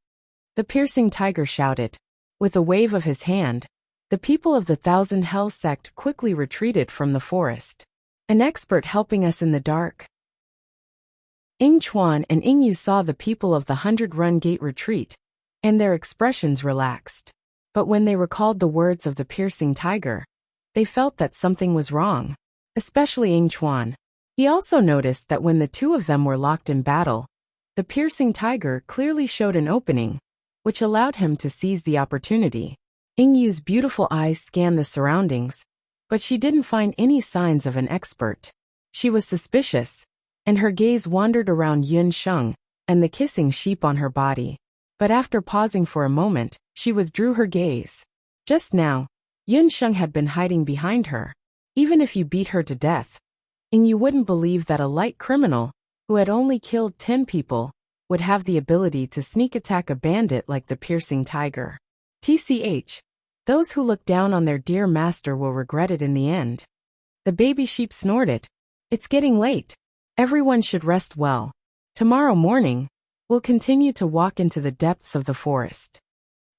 The piercing tiger shouted. With a wave of his hand, the people of the 1,000 Hell sect quickly retreated from the forest. An expert helping us in the dark. Ing Chuan and Ing Yu saw the people of the 100-run gate retreat, and their expressions relaxed. But when they recalled the words of the piercing tiger, they felt that something was wrong, especially Ing Chuan. He also noticed that when the two of them were locked in battle, the piercing tiger clearly showed an opening, which allowed him to seize the opportunity. Ing Yu's beautiful eyes scanned the surroundings, but she didn't find any signs of an expert. She was suspicious, and her gaze wandered around Yun Sheng and the kissing sheep on her body. But after pausing for a moment, she withdrew her gaze. Just now, Yun Sheng had been hiding behind her. Even if you beat her to death, and you wouldn't believe that a light criminal, who had only killed 10 people, would have the ability to sneak attack a bandit like the piercing tiger. TCH, those who look down on their dear master will regret it in the end. The baby sheep snorted. It's getting late. Everyone should rest well. Tomorrow morning, we'll continue to walk into the depths of the forest.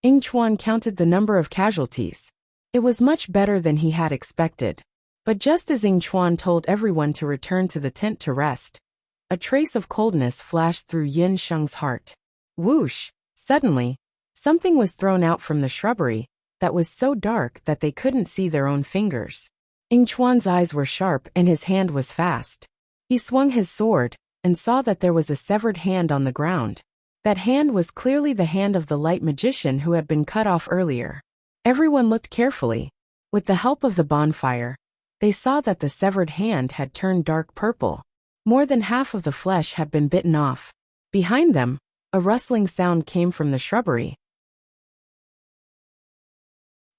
Ing Chuan counted the number of casualties. It was much better than he had expected. But just as Ing Chuan told everyone to return to the tent to rest, a trace of coldness flashed through Yun Sheng's heart. Whoosh! Suddenly, something was thrown out from the shrubbery that was so dark that they couldn't see their own fingers. Ing Chuan's eyes were sharp and his hand was fast. He swung his sword and saw that there was a severed hand on the ground. That hand was clearly the hand of the light magician who had been cut off earlier. Everyone looked carefully. With the help of the bonfire, they saw that the severed hand had turned dark purple. More than half of the flesh had been bitten off. Behind them, a rustling sound came from the shrubbery.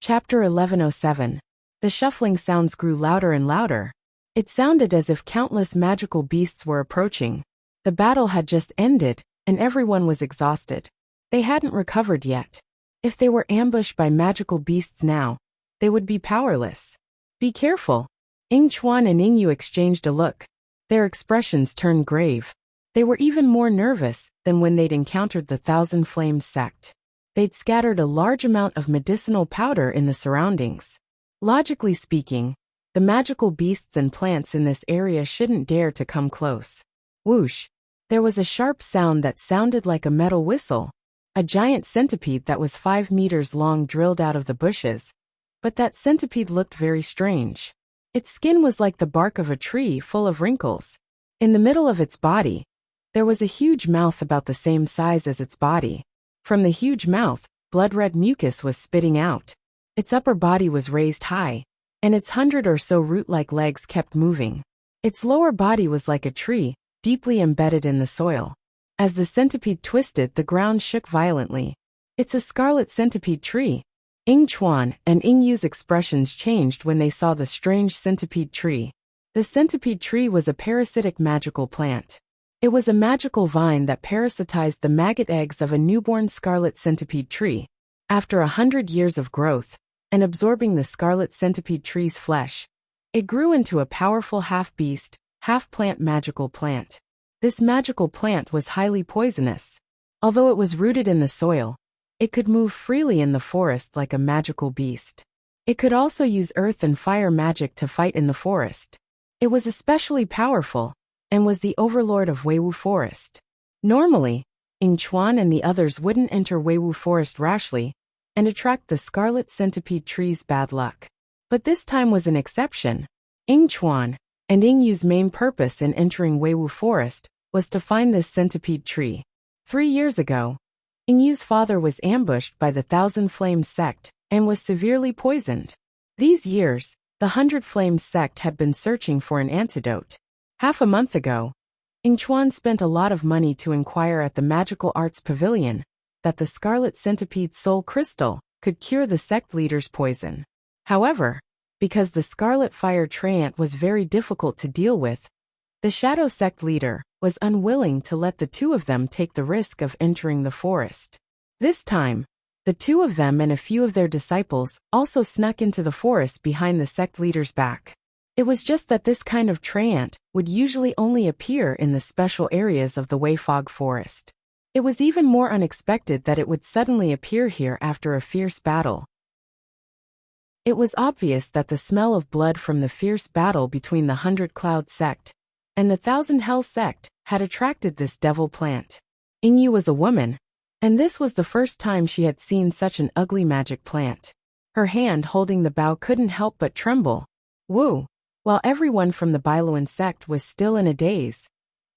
Chapter 1107. The shuffling sounds grew louder and louder. It sounded as if countless magical beasts were approaching. The battle had just ended, and everyone was exhausted. They hadn't recovered yet. If they were ambushed by magical beasts now, they would be powerless. Be careful. Ing Chuan and Ing Yu exchanged a look. Their expressions turned grave. They were even more nervous than when they'd encountered the Thousand Flames sect. They'd scattered a large amount of medicinal powder in the surroundings. Logically speaking, the magical beasts and plants in this area shouldn't dare to come close. Whoosh! There was a sharp sound that sounded like a metal whistle. A giant centipede that was 5 meters long drilled out of the bushes. But that centipede looked very strange. Its skin was like the bark of a tree full of wrinkles. In the middle of its body, there was a huge mouth about the same size as its body. From the huge mouth, blood-red mucus was spitting out. Its upper body was raised high, and its 100 or so root-like legs kept moving. Its lower body was like a tree, deeply embedded in the soil. As the centipede twisted, the ground shook violently. It's a scarlet centipede tree. Ing Chuan and Ing Yu's expressions changed when they saw the strange centipede tree. The centipede tree was a parasitic magical plant. It was a magical vine that parasitized the maggot eggs of a newborn scarlet centipede tree. After 100 years of growth, and absorbing the scarlet centipede tree's flesh, it grew into a powerful half-beast, half-plant magical plant. This magical plant was highly poisonous. Although it was rooted in the soil, it could move freely in the forest like a magical beast. It could also use earth and fire magic to fight in the forest. It was especially powerful, and was the overlord of Weiwu Forest. Normally, Ing Chuan and the others wouldn't enter Weiwu Forest rashly, and attract the scarlet centipede tree's bad luck. But this time was an exception. Ing Chuan and Ing Yu's main purpose in entering Weiwu Forest was to find this centipede tree. 3 years ago, Ing Yu's father was ambushed by the Thousand Flames sect and was severely poisoned. These years, the 100 Flames sect had been searching for an antidote. Half a month ago, Ing Chuan spent a lot of money to inquire at the Magical Arts Pavilion that the Scarlet Centipede's soul crystal could cure the sect leader's poison. However, because the Scarlet Fire Treant was very difficult to deal with, the Shadow Sect leader was unwilling to let the two of them take the risk of entering the forest. This time, the two of them and a few of their disciples also snuck into the forest behind the sect leader's back. It was just that this kind of treant would usually only appear in the special areas of the Weifog forest. It was even more unexpected that it would suddenly appear here after a fierce battle. It was obvious that the smell of blood from the fierce battle between the 100 Cloud sect and the 1,000 Hell sect had attracted this devil plant. Ingyu was a woman, and this was the first time she had seen such an ugly magic plant. Her hand holding the bough couldn't help but tremble. Woo! While everyone from the Bailuan sect was still in a daze,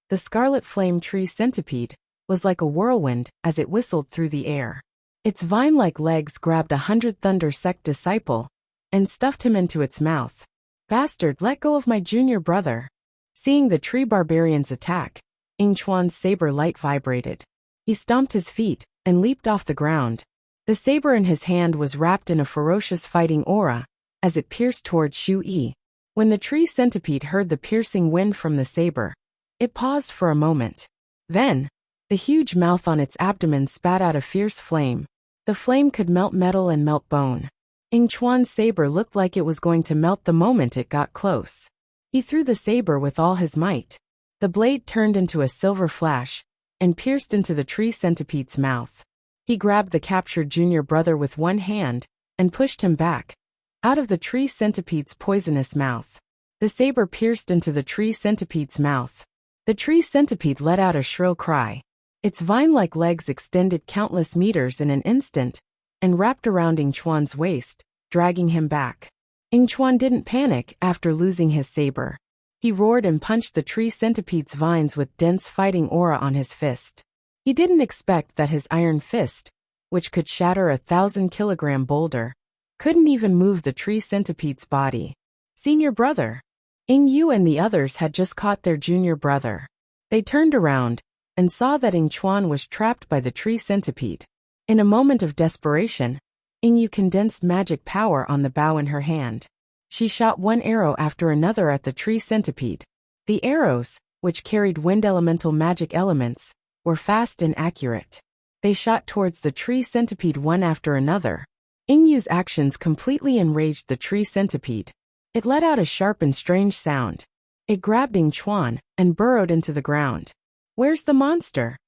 the scarlet flame tree centipede was like a whirlwind as it whistled through the air. Its vine-like legs grabbed 100 Thunder sect disciple and stuffed him into its mouth. Bastard, let go of my junior brother. Seeing the tree barbarian's attack, Ingchuan's saber light vibrated. He stomped his feet and leaped off the ground. The saber in his hand was wrapped in a ferocious fighting aura as it pierced toward Shu Yi. When the tree centipede heard the piercing wind from the saber, it paused for a moment. Then, the huge mouth on its abdomen spat out a fierce flame. The flame could melt metal and melt bone. Ingchuan's saber looked like it was going to melt the moment it got close. He threw the saber with all his might. The blade turned into a silver flash and pierced into the tree centipede's mouth. He grabbed the captured junior brother with one hand and pushed him back out of the tree centipede's poisonous mouth. The saber pierced into the tree centipede's mouth. The tree centipede let out a shrill cry. Its vine-like legs extended countless meters in an instant and wrapped around Ingchuan's waist, dragging him back. Ingchuan didn't panic after losing his saber. He roared and punched the tree centipede's vines with dense fighting aura on his fist. He didn't expect that his iron fist, which could shatter a 1,000-kilogram boulder, couldn't even move the tree centipede's body. Senior brother. Ingyu and the others had just caught their junior brother. They turned around and saw that Ingchuan was trapped by the tree centipede. In a moment of desperation, Ingyu condensed magic power on the bow in her hand. She shot one arrow after another at the tree centipede. The arrows, which carried wind elemental magic elements, were fast and accurate. They shot towards the tree centipede one after another. Ingyu's actions completely enraged the tree centipede. It let out a sharp and strange sound. It grabbed Ingchuan and burrowed into the ground. Where's the monster?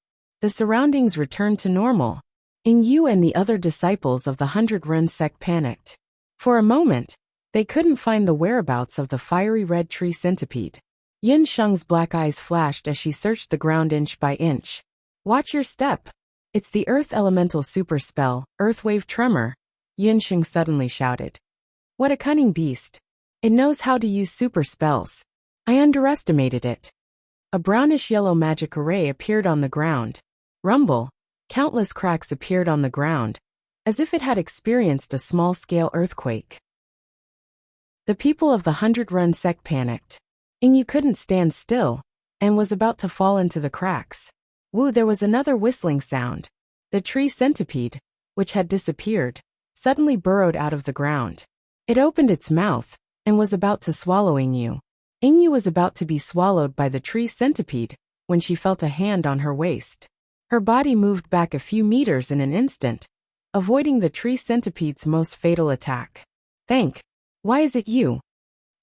The surroundings returned to normal. Ingyu and the other disciples of the 100 Run sect panicked. For a moment, they couldn't find the whereabouts of the fiery red tree centipede. Yin Sheng's black eyes flashed as she searched the ground inch by inch. Watch your step. It's the earth elemental super spell, Earthwave Tremor, Yin Sheng suddenly shouted. What a cunning beast. It knows how to use super spells. I underestimated it. A brownish-yellow magic array appeared on the ground. Rumble. Countless cracks appeared on the ground, as if it had experienced a small-scale earthquake. The people of the 100 Run sect panicked. Ingyu couldn't stand still, and was about to fall into the cracks. Woo, there was another whistling sound. The tree centipede, which had disappeared, suddenly burrowed out of the ground. It opened its mouth, and was about to swallow Ingyu. Ingyu was about to be swallowed by the tree centipede, when she felt a hand on her waist. Her body moved back a few meters in an instant, avoiding the tree centipede's most fatal attack. Why is it you?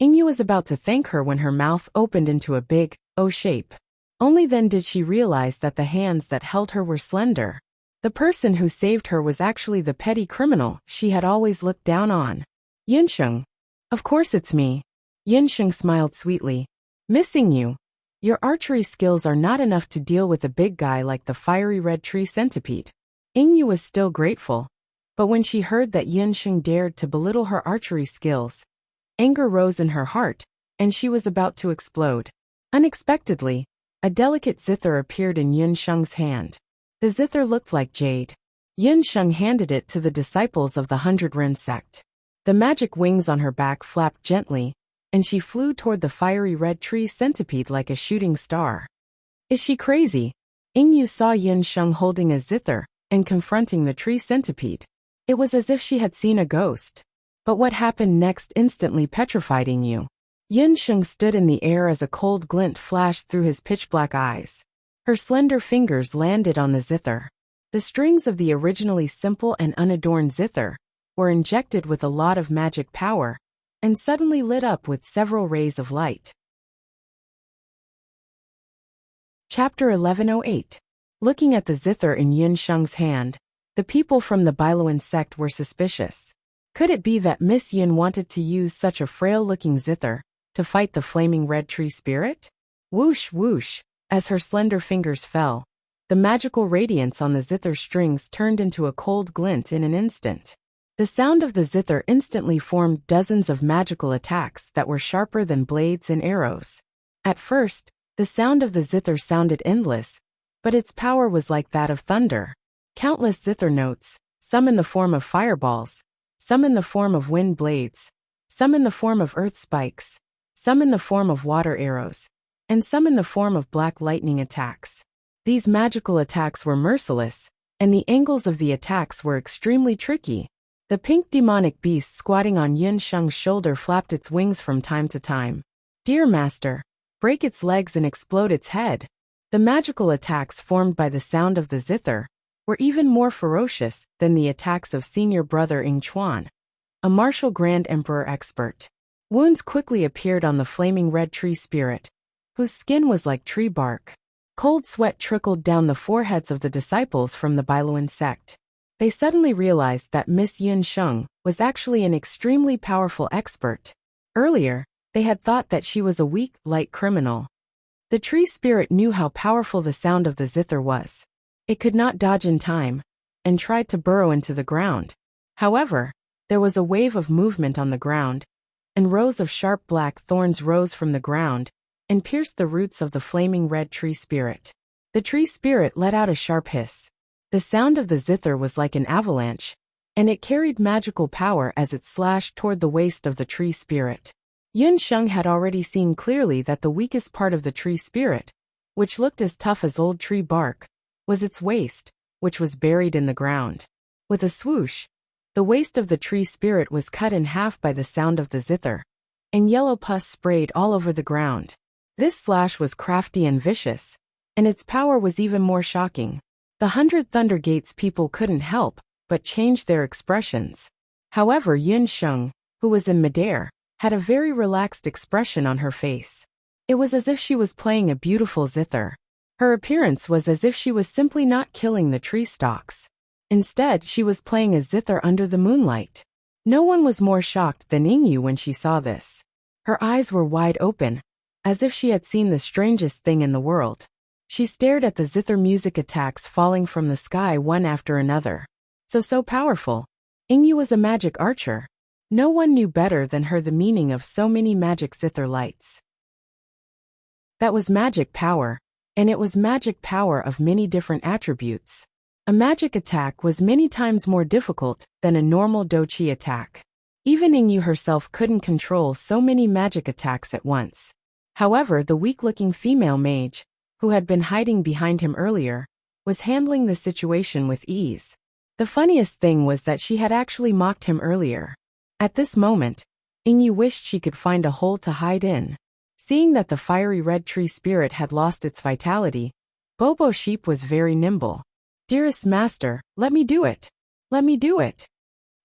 Ingyu was about to thank her when her mouth opened into a big O shape. Only then did she realize that the hands that held her were slender. The person who saved her was actually the petty criminal she had always looked down on. Yinsheng. Of course it's me. Yinsheng smiled sweetly. Missing you. Your archery skills are not enough to deal with a big guy like the fiery red tree centipede. Ingyu was still grateful, but when she heard that Yinsheng dared to belittle her archery skills, anger rose in her heart, and she was about to explode. Unexpectedly, a delicate zither appeared in Yinsheng's hand. The zither looked like jade. Yinsheng handed it to the disciples of the 100 Ren sect. The magic wings on her back flapped gently, and she flew toward the fiery red tree centipede like a shooting star. Is she crazy? Ingyu saw Yinsheng holding a zither and confronting the tree centipede. It was as if she had seen a ghost. But what happened next instantly petrified Ingyu. Yinsheng stood in the air as a cold glint flashed through his pitch-black eyes. Her slender fingers landed on the zither. The strings of the originally simple and unadorned zither were injected with a lot of magic power, and suddenly lit up with several rays of light. Chapter 1108. Looking at the zither in Yinsheng's hand, the people from the Bailuan sect were suspicious. Could it be that Miss Yin wanted to use such a frail-looking zither to fight the flaming red tree spirit? Whoosh, whoosh, as her slender fingers fell, the magical radiance on the zither strings turned into a cold glint in an instant. The sound of the zither instantly formed dozens of magical attacks that were sharper than blades and arrows. At first, the sound of the zither sounded endless, but its power was like that of thunder. Countless zither notes, some in the form of fireballs, some in the form of wind blades, some in the form of earth spikes, some in the form of water arrows, and some in the form of black lightning attacks. These magical attacks were merciless, and the angles of the attacks were extremely tricky. The pink demonic beast squatting on Yin Sheng's shoulder flapped its wings from time to time. Dear Master, break its legs and explode its head. The magical attacks formed by the sound of the zither were even more ferocious than the attacks of senior brother Ing Chuan, a martial grand emperor expert. Wounds quickly appeared on the flaming red tree spirit, whose skin was like tree bark. Cold sweat trickled down the foreheads of the disciples from the Bailuan sect. They suddenly realized that Miss Yin Sheng was actually an extremely powerful expert. Earlier, they had thought that she was a weak, light criminal. The tree spirit knew how powerful the sound of the zither was. It could not dodge in time, and tried to burrow into the ground. However, there was a wave of movement on the ground, and rows of sharp black thorns rose from the ground and pierced the roots of the flaming red tree spirit. The tree spirit let out a sharp hiss. The sound of the zither was like an avalanche, and it carried magical power as it slashed toward the waist of the tree spirit. Yin Sheng had already seen clearly that the weakest part of the tree spirit, which looked as tough as old tree bark, was its waist, which was buried in the ground. With a swoosh, the waist of the tree spirit was cut in half by the sound of the zither, and yellow pus sprayed all over the ground. This slash was crafty and vicious, and its power was even more shocking. The 100 Thunder Gates people couldn't help but change their expressions. However, Yin Sheng, who was in midair, had a very relaxed expression on her face. It was as if she was playing a beautiful zither. Her appearance was as if she was simply not killing the tree stalks. Instead, she was playing a zither under the moonlight. No one was more shocked than Yingyu when she saw this. Her eyes were wide open, as if she had seen the strangest thing in the world. She stared at the zither music attacks falling from the sky one after another. So powerful. Yingyu was a magic archer. No one knew better than her the meaning of so many magic zither lights. That was magic power, and it was magic power of many different attributes. A magic attack was many times more difficult than a normal doqi attack. Even Yingyu herself couldn't control so many magic attacks at once. However, the weak-looking female mage, who had been hiding behind him earlier, was handling the situation with ease. The funniest thing was that she had actually mocked him earlier. At this moment, Yingyu wished she could find a hole to hide in. Seeing that the fiery red tree spirit had lost its vitality, Bobo Sheep was very nimble. Dearest Master, let me do it. Let me do it.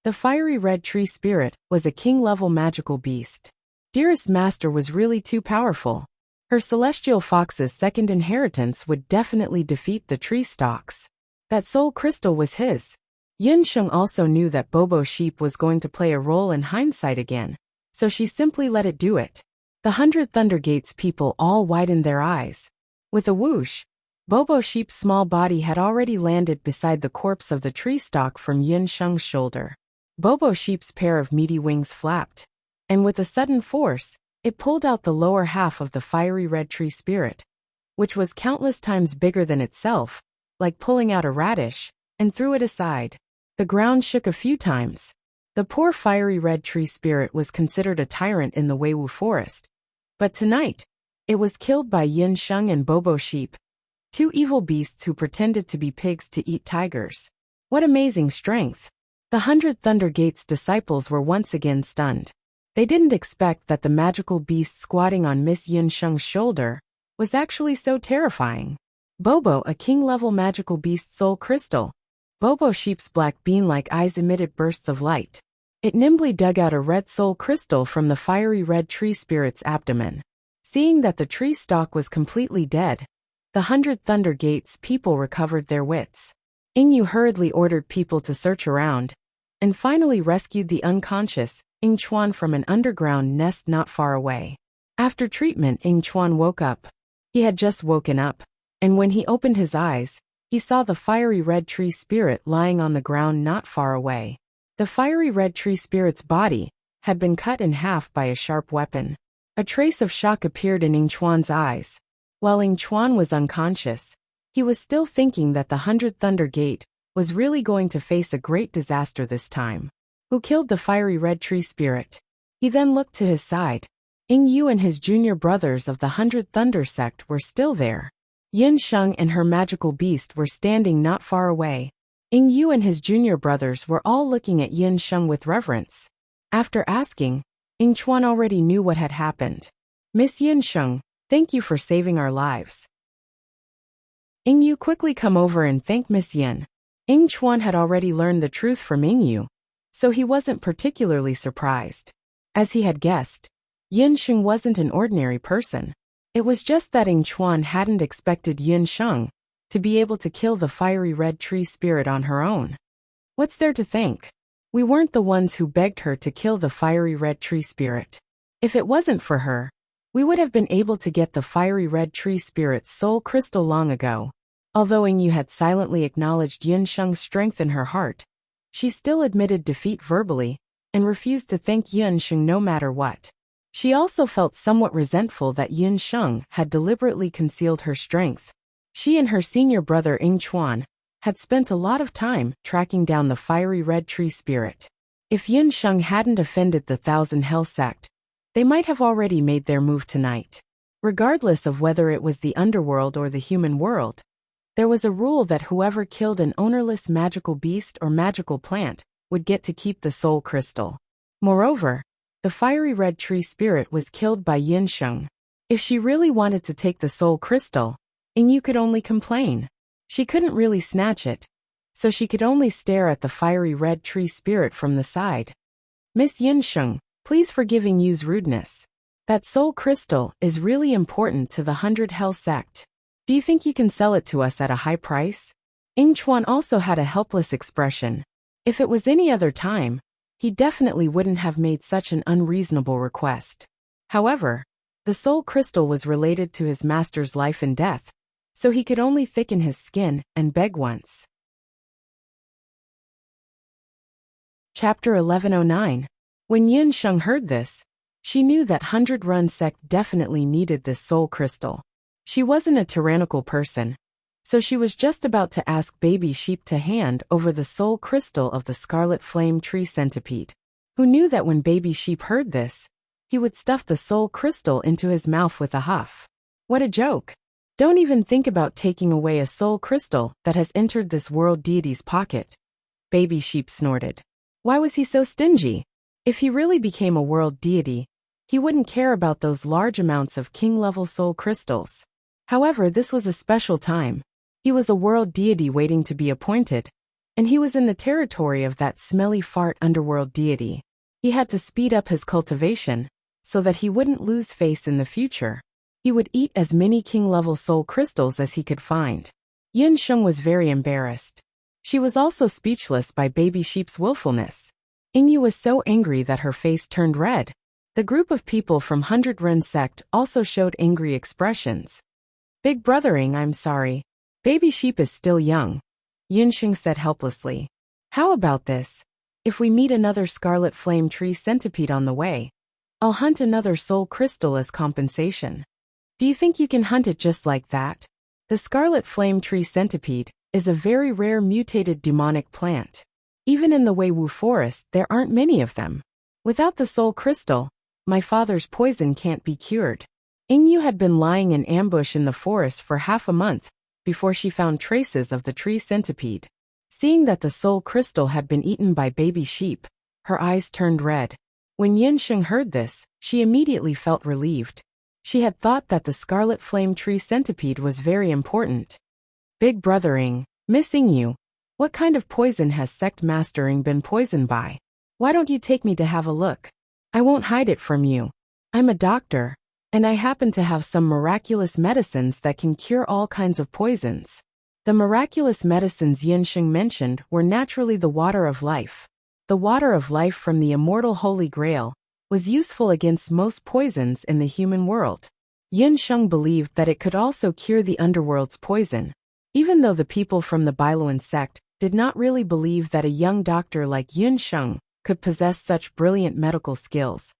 The fiery red tree spirit was a king-level magical beast. Dearest Master was really too powerful. Her celestial fox's second inheritance would definitely defeat the tree stalks. That soul crystal was his. Yin Sheng also knew that Bobo Sheep was going to play a role in hindsight again, so she simply let it do it. The 100 Thunder Gates people all widened their eyes. With a whoosh, Bobo Sheep's small body had already landed beside the corpse of the tree stalk from Yin Sheng's shoulder. Bobo Sheep's pair of meaty wings flapped, and with a sudden force, it pulled out the lower half of the fiery red tree spirit, which was countless times bigger than itself, like pulling out a radish, and threw it aside. The ground shook a few times. The poor fiery red tree spirit was considered a tyrant in the Weiwu forest. But tonight, it was killed by Yin Sheng and Bobo Sheep, two evil beasts who pretended to be pigs to eat tigers. What amazing strength! The 100 Thunder Gates disciples were once again stunned. They didn't expect that the magical beast squatting on Miss Yin Sheng's shoulder was actually so terrifying. Bobo, a king-level magical beast soul crystal. Bobo Sheep's black bean-like eyes emitted bursts of light. It nimbly dug out a red soul crystal from the fiery red tree spirit's abdomen. Seeing that the tree stalk was completely dead, the 100 Thunder Gates people recovered their wits. Yingyu hurriedly ordered people to search around, and finally rescued the unconscious Ing Chuan from an underground nest not far away. After treatment, Ing Chuan woke up. He had just woken up, and when he opened his eyes, he saw the fiery red tree spirit lying on the ground not far away. The fiery red tree spirit's body had been cut in half by a sharp weapon. A trace of shock appeared in Ing Chuan's eyes. While Ing Chuan was unconscious, he was still thinking that the 100 Thunder Gate was really going to face a great disaster this time. Who killed the fiery red tree spirit? He then looked to his side. Ing Yu and his junior brothers of the 100 Thunder sect were still there. Yin Sheng and her magical beast were standing not far away. Ing Yu and his junior brothers were all looking at Yin Sheng with reverence. After asking, Ing Chuan already knew what had happened. Miss Yin Sheng, thank you for saving our lives. Ing Yu quickly come over and thanked Miss Yin. Ing Chuan had already learned the truth from Ing Yu, so he wasn't particularly surprised. As he had guessed, Yin Sheng wasn't an ordinary person. It was just that Ing Chuan hadn't expected Yin Sheng to be able to kill the fiery red tree spirit on her own. What's there to thank? We weren't the ones who begged her to kill the fiery red tree spirit. If it wasn't for her, we would have been able to get the fiery red tree spirit's soul crystal long ago. Although Ing Yu had silently acknowledged Yin Sheng's strength in her heart, she still admitted defeat verbally and refused to thank Yin Sheng no matter what. She also felt somewhat resentful that Yin Sheng had deliberately concealed her strength. She and her senior brother Ing Chuan had spent a lot of time tracking down the fiery red tree spirit. If Yin Sheng hadn't offended the Thousand Hell sect, they might have already made their move tonight. Regardless of whether it was the underworld or the human world, there was a rule that whoever killed an ownerless magical beast or magical plant would get to keep the soul crystal. Moreover, the fiery red tree spirit was killed by Yin Sheng. If she really wanted to take the soul crystal, Ing Yu could only complain. She couldn't really snatch it, so she could only stare at the fiery red tree spirit from the side. Miss Yin Sheng, please forgive Ing Yu's rudeness. That soul crystal is really important to the 100 Hell sect. Do you think you can sell it to us at a high price? Ing Chuan also had a helpless expression. If it was any other time, he definitely wouldn't have made such an unreasonable request. However, the soul crystal was related to his master's life and death, so he could only thicken his skin and beg once. Chapter 1109. When Yin Sheng heard this, she knew that 100 Run sect definitely needed this soul crystal. She wasn't a tyrannical person, so she was just about to ask Baby Sheep to hand over the soul crystal of the Scarlet Flame Tree Centipede. Who knew that when Baby Sheep heard this, he would stuff the soul crystal into his mouth with a huff. What a joke! Don't even think about taking away a soul crystal that has entered this world deity's pocket. Baby Sheep snorted. Why was he so stingy? If he really became a world deity, he wouldn't care about those large amounts of king-level soul crystals. However, this was a special time. He was a world deity waiting to be appointed, and he was in the territory of that smelly fart underworld deity. He had to speed up his cultivation, so that he wouldn't lose face in the future. He would eat as many king-level soul crystals as he could find. Yin Sheng was very embarrassed. She was also speechless by Baby Sheep's willfulness. Ing Yu was so angry that her face turned red. The group of people from 100 Ren sect also showed angry expressions. Big brother Ing, I'm sorry. Baby Sheep is still young, Yin Sheng said helplessly. How about this? If we meet another Scarlet Flame Tree Centipede on the way, I'll hunt another soul crystal as compensation. Do you think you can hunt it just like that? The Scarlet Flame Tree Centipede is a very rare mutated demonic plant. Even in the Weiwu Forest, there aren't many of them. Without the soul crystal, my father's poison can't be cured. Ing Yu had been lying in ambush in the forest for half a month before she found traces of the tree centipede. Seeing that the soul crystal had been eaten by Baby Sheep, her eyes turned red. When Yin Sheng heard this, she immediately felt relieved. She had thought that the Scarlet Flame Tree Centipede was very important. Big brother Ing, Miss Ing Yu, what kind of poison has Sect Master Ing been poisoned by? Why don't you take me to have a look? I won't hide it from you. I'm a doctor, and I happen to have some miraculous medicines that can cure all kinds of poisons. The miraculous medicines Yin Sheng mentioned were naturally the water of life, the water of life from the immortal Holy Grail, was useful against most poisons in the human world. Yin Sheng believed that it could also cure the underworld's poison. Even though the people from the Bailuan sect did not really believe that a young doctor like Yin Sheng could possess such brilliant medical skills,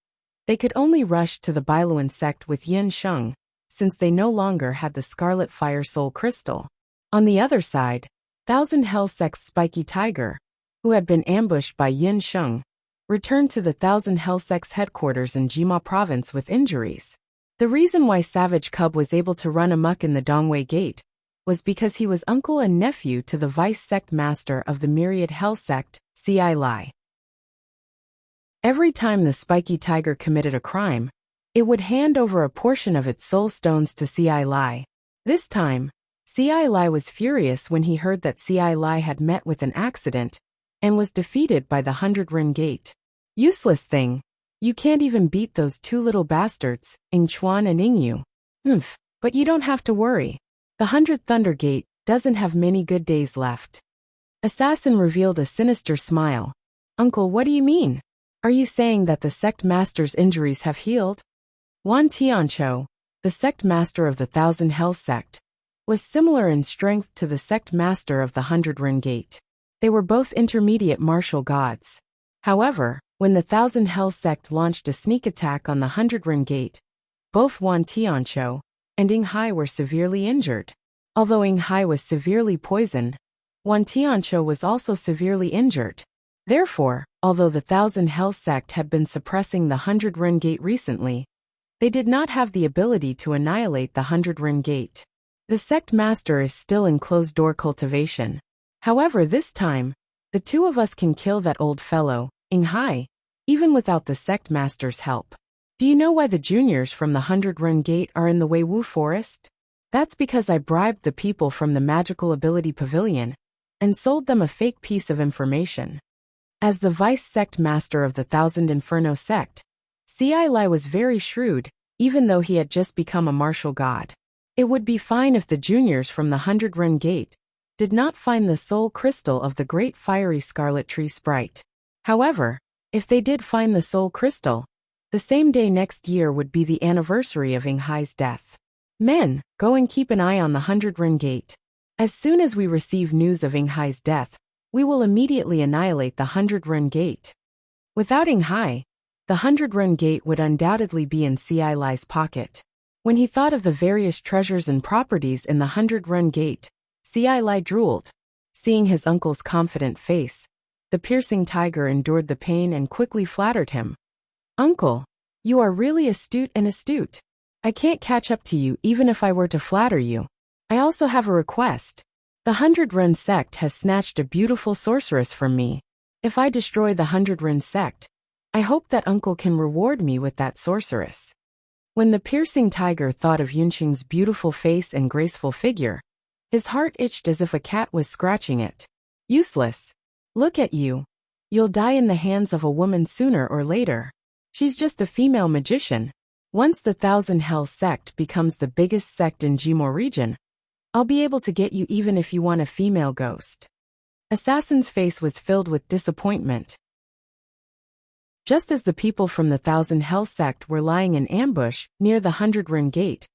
they could only rush to the Bailuan sect with Yin Sheng, since they no longer had the Scarlet Fire Soul Crystal. On the other side, Thousand Hell Sect's Spiky Tiger, who had been ambushed by Yin Sheng, returned to the Thousand Hell Sect's headquarters in Jima province with injuries. The reason why Savage Cub was able to run amok in the Dongwei Gate was because he was uncle and nephew to the vice sect master of the Myriad Hell Sect, Ci Lai. Every time the Spiky Tiger committed a crime, it would hand over a portion of its soul stones to Ci Lai. This time, Ci Lai was furious when he heard that Ci Lai had met with an accident and was defeated by the 100-Rin Gate. Useless thing. You can't even beat those two little bastards, Ing Chuan and Ing Yu. But you don't have to worry. The 100th Thunder Gate doesn't have many good days left. Assassin revealed a sinister smile. Uncle, what do you mean? Are you saying that the sect master's injuries have healed? Wan Tiancho, the sect master of the Thousand Hell Sect, was similar in strength to the sect master of the 100-Rin Gate. They were both intermediate martial gods. However, when the Thousand Hell Sect launched a sneak attack on the 100-Rin Gate, both Wan Tiancho and Ing Hai were severely injured. Although Ing Hai was severely poisoned, Wan Tiancho was also severely injured. Therefore, although the Thousand Hell Sect had been suppressing the 100-Rin Gate recently, they did not have the ability to annihilate the 100-Rin Gate. The sect master is still in closed-door cultivation. However, this time, the two of us can kill that old fellow, Ing Hai, even without the sect master's help. Do you know why the juniors from the 100-Rin Gate are in the Weiwu Forest? That's because I bribed the people from the Magical Ability Pavilion and sold them a fake piece of information. As the vice sect master of the Thousand Inferno sect, Ci Lai was very shrewd, even though he had just become a martial god. It would be fine if the juniors from the 100-Rin Gate did not find the soul crystal of the great fiery scarlet tree sprite. However, if they did find the soul crystal, the same day next year would be the anniversary of Ing Hai's death. Men, go and keep an eye on the 100-Rin Gate. As soon as we receive news of Ing Hai's death, we will immediately annihilate the 100-Rin Gate. Without Ing Hai, the 100-Rin Gate would undoubtedly be in Ci Lai's pocket. When he thought of the various treasures and properties in the 100-Rin Gate, Ci Lai drooled. Seeing his uncle's confident face, the piercing tiger endured the pain and quickly flattered him. Uncle, you are really astute. I can't catch up to you even if I were to flatter you. I also have a request. The 100-Rin sect has snatched a beautiful sorceress from me. If I destroy the 100-Rin sect, I hope that uncle can reward me with that sorceress. When the piercing tiger thought of Yunqing's beautiful face and graceful figure, his heart itched as if a cat was scratching it. Useless. Look at you. You'll die in the hands of a woman sooner or later. She's just a female magician. Once the Thousand Hell Sect becomes the biggest sect in Jimo region, I'll be able to get you even if you want a female ghost. Assassin's face was filled with disappointment. Just as the people from the Thousand Hell Sect were lying in ambush near the 100-Rin Gate,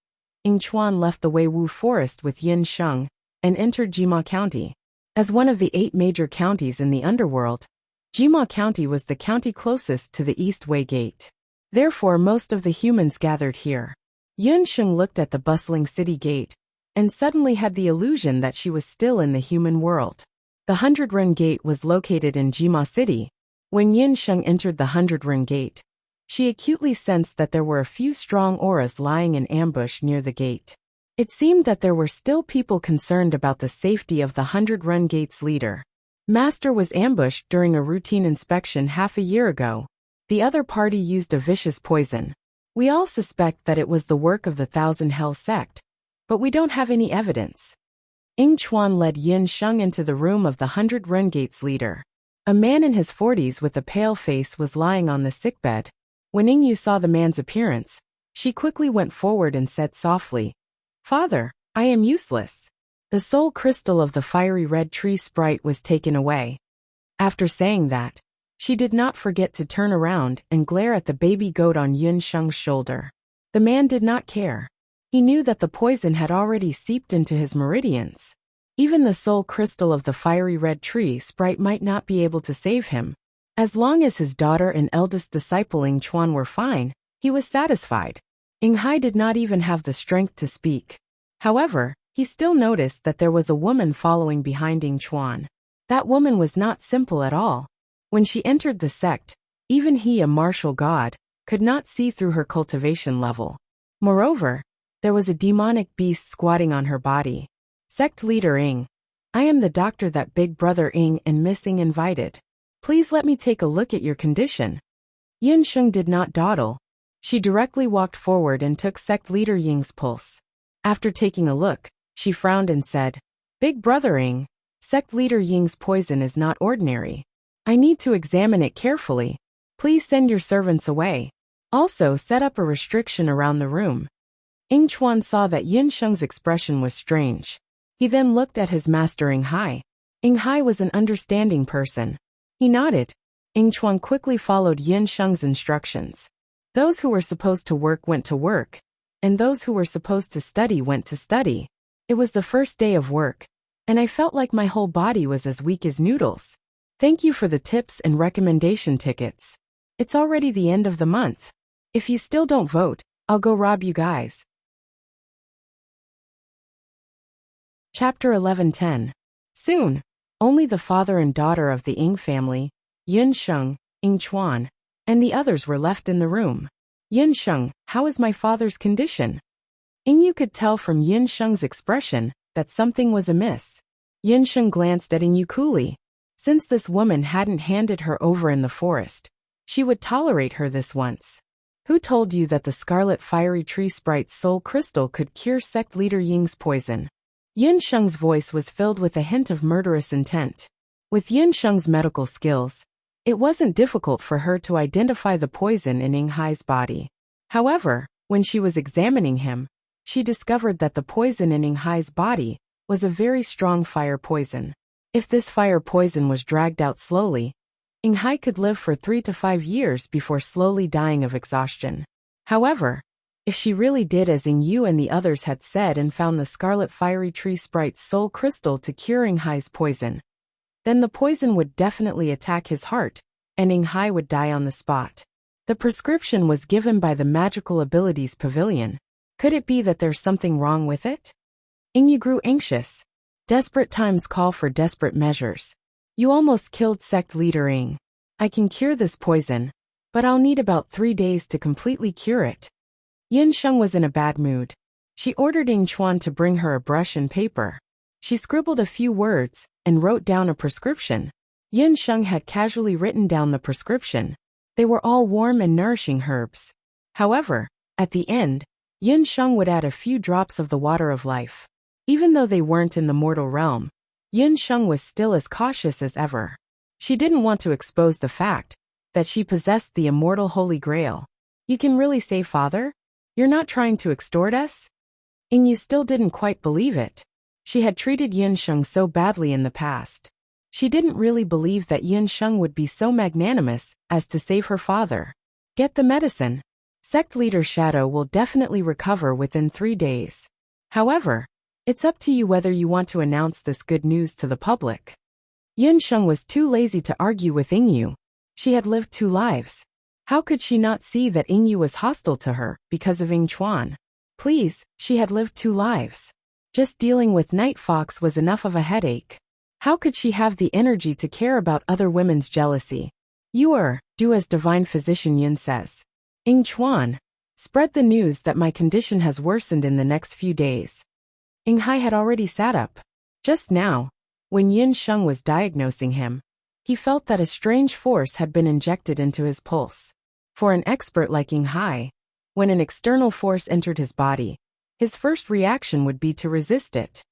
Ing Chuan left the Weiwu Forest with Yin Sheng and entered Jima County. As one of the 8 major counties in the underworld, Jima County was the county closest to the East Wei Gate. Therefore, most of the humans gathered here. Yin Sheng looked at the bustling city gate and suddenly had the illusion that she was still in the human world. The 100-Rin Gate was located in Jima City. When Yin Sheng entered the 100-Rin Gate, she acutely sensed that there were a few strong auras lying in ambush near the gate. It seemed that there were still people concerned about the safety of the 100-Rin Gate's leader. Master was ambushed during a routine inspection half a year ago. The other party used a vicious poison. We all suspect that it was the work of the Thousand Hell Sect, but we don't have any evidence. Ing Chuan led Yin Sheng into the room of the 100-Rin Gate's leader. A man in his 40s with a pale face was lying on the sickbed. When Ing Yu saw the man's appearance, she quickly went forward and said softly, "Father, I am useless." The soul crystal of the fiery red tree sprite was taken away. After saying that, She did not forget to turn around and glare at the baby goat on Yunsheng's shoulder. The man did not care. He knew that the poison had already seeped into his meridians. Even the soul crystal of the fiery red tree sprite might not be able to save him. As long as his daughter and eldest disciple Yingchuan were fine, he was satisfied. Yinghai did not even have the strength to speak. However, he still noticed that there was a woman following behind Yingchuan. That woman was not simple at all. When she entered the sect, even he, a martial god, could not see through her cultivation level. Moreover, there was a demonic beast squatting on her body. Sect leader Ing. I am the doctor that big brother Ing and Miss Ing invited. Please let me take a look at your condition. Yunsheng did not dawdle. She directly walked forward and took sect leader Ying's pulse. After taking a look, she frowned and said, Big brother Ing, sect leader Ying's poison is not ordinary. I need to examine it carefully. Please send your servants away. Also set up a restriction around the room. Yingchuan saw that Yunsheng's expression was strange. He then looked at his master Yinghai. Yinghai was an understanding person. He nodded. Yingchuan quickly followed Yunsheng's instructions. Those who were supposed to work went to work, and those who were supposed to study went to study. It was the first day of work, and I felt like my whole body was as weak as noodles. Thank you for the tips and recommendation tickets. It's already the end of the month. If you still don't vote, I'll go rob you guys. Chapter 11:10. Soon, only the father and daughter of the Ying family, Yunsheng, Yingchuan, and the others were left in the room. Yunsheng, how is my father's condition? Yingyu could tell from Yunsheng's expression that something was amiss. Yunsheng glanced at Yingyu coolly. Since this woman hadn't handed her over in the forest, she would tolerate her this once. Who told you that the scarlet fiery tree sprite's soul crystal could cure sect leader Ying's poison? Yunsheng's voice was filled with a hint of murderous intent. With Yunsheng's medical skills, it wasn't difficult for her to identify the poison in Yinghai's body. However, when she was examining him, she discovered that the poison in Yinghai's body was a very strong fire poison. If this fire poison was dragged out slowly, Yinghai could live for 3 to 5 years before slowly dying of exhaustion. However, if she really did as Yingyu and the others had said and found the scarlet fiery tree sprite's soul crystal to cure Yinghai's poison, then the poison would definitely attack his heart, and Yinghai would die on the spot. The prescription was given by the Magical Abilities Pavilion. Could it be that there's something wrong with it? Yingyu grew anxious. Desperate times call for desperate measures. You almost killed sect leader Ying. I can cure this poison, but I'll need about 3 days to completely cure it. Yunsheng was in a bad mood. She ordered Yingchuan to bring her a brush and paper. She scribbled a few words and wrote down a prescription. Yunsheng had casually written down the prescription. They were all warm and nourishing herbs. However, at the end, Yunsheng would add a few drops of the water of life. Even though they weren't in the mortal realm, Yunsheng was still as cautious as ever. She didn't want to expose the fact that she possessed the immortal Holy Grail. You can really say, Father? You're not trying to extort us? Yingyu still didn't quite believe it. She had treated Yunsheng so badly in the past. She didn't really believe that Yunsheng would be so magnanimous as to save her father. Get the medicine. Sect leader Shadow will definitely recover within 3 days. However, it's up to you whether you want to announce this good news to the public. Yunsheng was too lazy to argue with Yingyu. She had lived 2 lives. How could she not see that Yingyu was hostile to her because of Yingchuan? Please, she had lived 2 lives. Just dealing with Night Fox was enough of a headache. How could she have the energy to care about other women's jealousy? Do as divine physician Yun says. Yingchuan, spread the news that my condition has worsened in the next few days. Yinghai had already sat up. Just now, when Yunsheng was diagnosing him, he felt that a strange force had been injected into his pulse. For an expert like Yinghai, when an external force entered his body, his first reaction would be to resist it.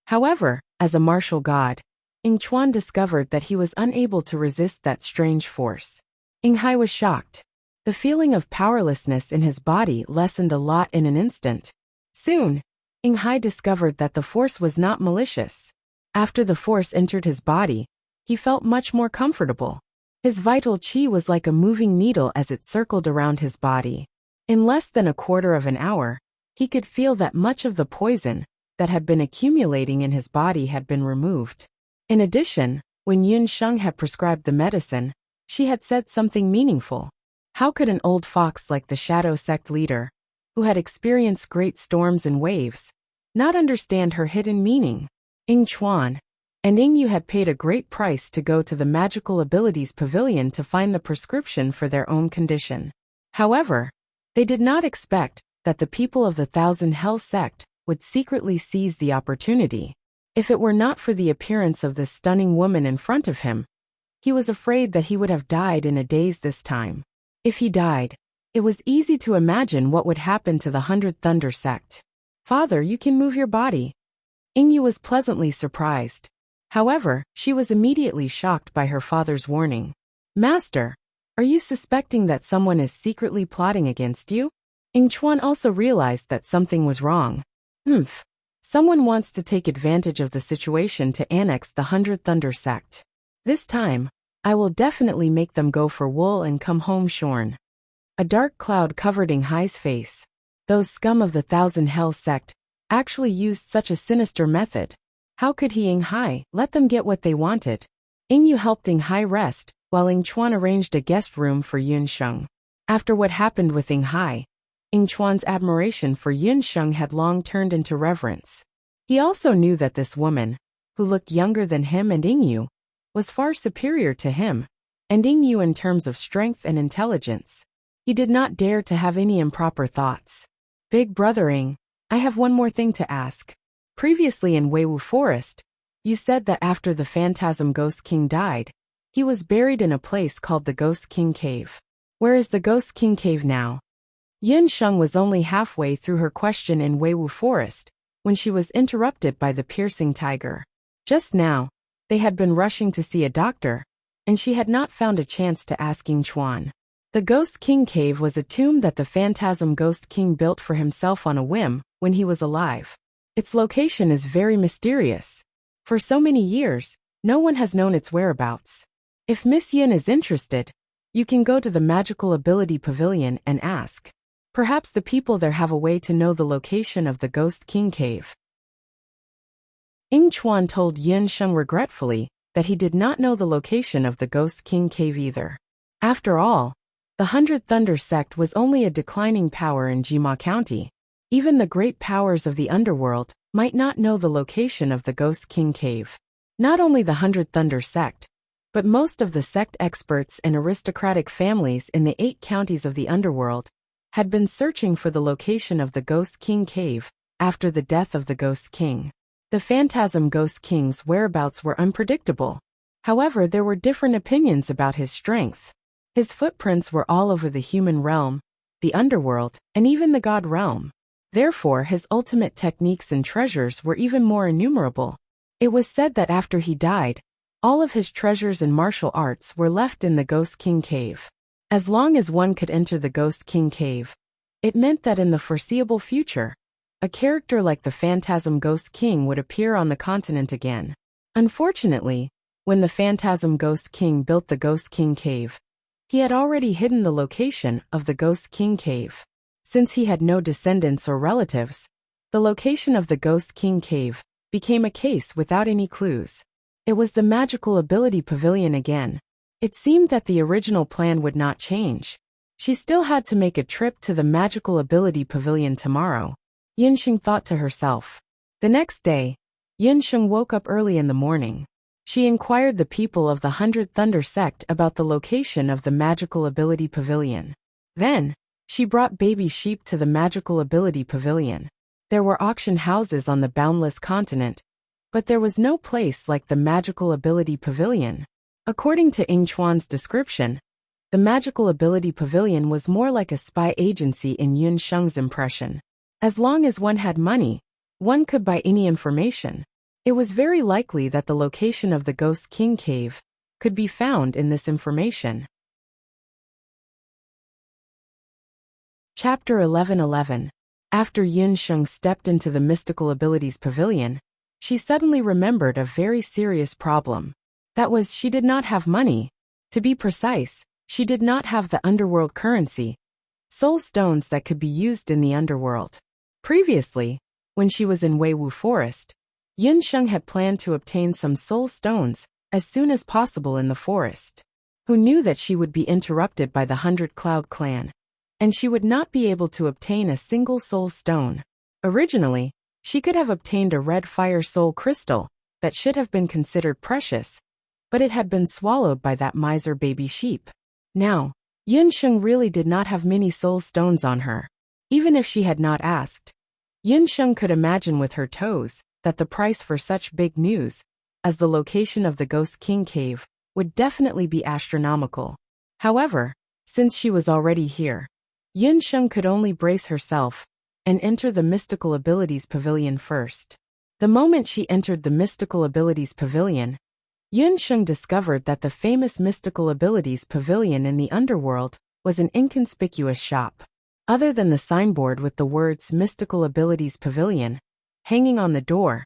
However, as a martial god, Yingchuan discovered that he was unable to resist that strange force. Yinghai was shocked. The feeling of powerlessness in his body lessened a lot in an instant. Soon, Yinghai discovered that the force was not malicious. After the force entered his body, he felt much more comfortable. His vital qi was like a moving needle as it circled around his body. In less than a quarter of an hour, he could feel that much of the poison that had been accumulating in his body had been removed. In addition, when Yun Sheng had prescribed the medicine, she had said something meaningful. How could an old fox like the Shadow Sect leader, who had experienced great storms and waves, not understand her hidden meaning? Ying Chuan and Ying Yu had paid a great price to go to the Magical Abilities Pavilion to find the prescription for their own condition. However, they did not expect that the people of the Thousand Hells sect would secretly seize the opportunity. If it were not for the appearance of this stunning woman in front of him, he was afraid that he would have died in a daze this time. If he died, it was easy to imagine what would happen to the Hundred Thunder sect. "Father, you can move your body." Ying Yu was pleasantly surprised. However, she was immediately shocked by her father's warning. "Master, are you suspecting that someone is secretly plotting against you?" Ying Chuan also realized that something was wrong. Someone wants to take advantage of the situation to annex the Hundred Thunder sect. This time, I will definitely make them go for wool and come home shorn. A dark cloud covered Ying Hai's face. Those scum of the Thousand Hells sect actually used such a sinister method. How could Ying Hai let them get what they wanted? Ying Yu helped Ying Hai rest, while Ying Chuan arranged a guest room for Yun Sheng. After what happened with Ying Hai, Ying Chuan's admiration for Yun Sheng had long turned into reverence. He also knew that this woman, who looked younger than him and Ying Yu, was far superior to him, and Ying Yu in terms of strength and intelligence. He did not dare to have any improper thoughts. "Big brother Ying, I have one more thing to ask. Previously in Weiwu Forest, you said that after the Phantasm Ghost King died, he was buried in a place called the Ghost King Cave. Where is the Ghost King Cave now?" Yun Sheng was only halfway through her question in Weiwu Forest when she was interrupted by the piercing tiger. Just now, they had been rushing to see a doctor, and she had not found a chance to ask Ying Chuan. The Ghost King Cave was a tomb that the Phantasm Ghost King built for himself on a whim when he was alive. Its location is very mysterious. For so many years, no one has known its whereabouts. If Miss Yin is interested, you can go to the Magical Ability Pavilion and ask. Perhaps the people there have a way to know the location of the Ghost King Cave. Ying Chuan told Yun Sheng regretfully that he did not know the location of the Ghost King Cave either. After all, the Hundred Thunder sect was only a declining power in Jima County. Even the great powers of the underworld might not know the location of the Ghost King Cave. Not only the Hundred Thunder sect, but most of the sect experts and aristocratic families in the 8 counties of the underworld had been searching for the location of the Ghost King Cave after the death of the Ghost King. The Phantasm Ghost King's whereabouts were unpredictable. However, there were different opinions about his strength. His footprints were all over the human realm, the underworld, and even the god realm. Therefore, his ultimate techniques and treasures were even more innumerable. It was said that after he died, all of his treasures and martial arts were left in the Ghost King Cave. As long as one could enter the Ghost King Cave, it meant that in the foreseeable future, a character like the Phantasm Ghost King would appear on the continent again. Unfortunately, when the Phantasm Ghost King built the Ghost King Cave, he had already hidden the location of the Ghost King Cave. Since he had no descendants or relatives, the location of the Ghost King Cave became a case without any clues. It was the Magical Ability Pavilion again. It seemed that the original plan would not change. She still had to make a trip to the Magical Ability Pavilion tomorrow. Yun Sheng thought to herself. The next day, Yun Sheng woke up early in the morning. She inquired the people of the Hundred Thunder sect about the location of the Magical Ability Pavilion. Then, she brought baby sheep to the Magical Ability Pavilion. There were auction houses on the Boundless Continent, but there was no place like the Magical Ability Pavilion. According to Ying Chuan's description, the Magical Ability Pavilion was more like a spy agency in Yun Sheng's impression. As long as one had money, one could buy any information. It was very likely that the location of the Ghost King Cave could be found in this information. Chapter 11:11. After Yun Sheng stepped into the Mystical Abilities Pavilion, she suddenly remembered a very serious problem. That was, she did not have money. To be precise, she did not have the underworld currency, soul stones that could be used in the underworld. Previously, when she was in Weiwu Forest, Yunsheng had planned to obtain some soul stones as soon as possible in the forest. Who knew that she would be interrupted by the 100 Cloud clan, and she would not be able to obtain a single soul stone. Originally, she could have obtained a red fire soul crystal that should have been considered precious, but it had been swallowed by that miser baby sheep. Now, Yunsheng really did not have many soul stones on her. Even if she had not asked, Yunsheng could imagine with her toes that the price for such big news as the location of the Ghost King Cave would definitely be astronomical. However, since she was already here, Yunsheng could only brace herself and enter the Mystical Abilities Pavilion first. The moment she entered the Mystical Abilities Pavilion, Yunsheng discovered that the famous Mystical Abilities Pavilion in the underworld was an inconspicuous shop. Other than the signboard with the words Mystical Abilities Pavilion hanging on the door,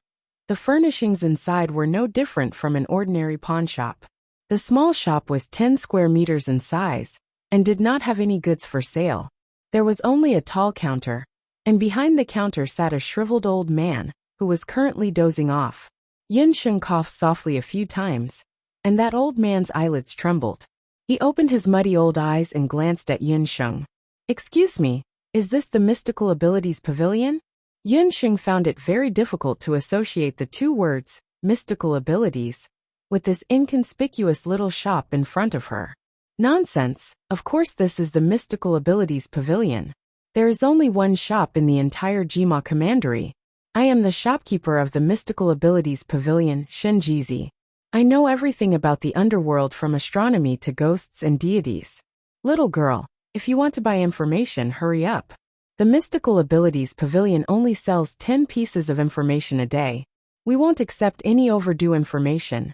the furnishings inside were no different from an ordinary pawn shop. The small shop was 10 square meters in size and did not have any goods for sale. There was only a tall counter, and behind the counter sat a shriveled old man who was currently dozing off. Yunsheng coughed softly a few times, and that old man's eyelids trembled. He opened his muddy old eyes and glanced at Yunsheng. "Excuse me, is this the Mystical Abilities Pavilion?" Yunsheng found it very difficult to associate the two words, mystical abilities, with this inconspicuous little shop in front of her. Nonsense, of course this is the Mystical Abilities Pavilion. There is only one shop in the entire Jima Commandery. I am the shopkeeper of the Mystical Abilities Pavilion, Shenjizi. I know everything about the underworld from astronomy to ghosts and deities. Little girl, if you want to buy information, hurry up. The Mystical Abilities Pavilion only sells 10 pieces of information a day. We won't accept any overdue information.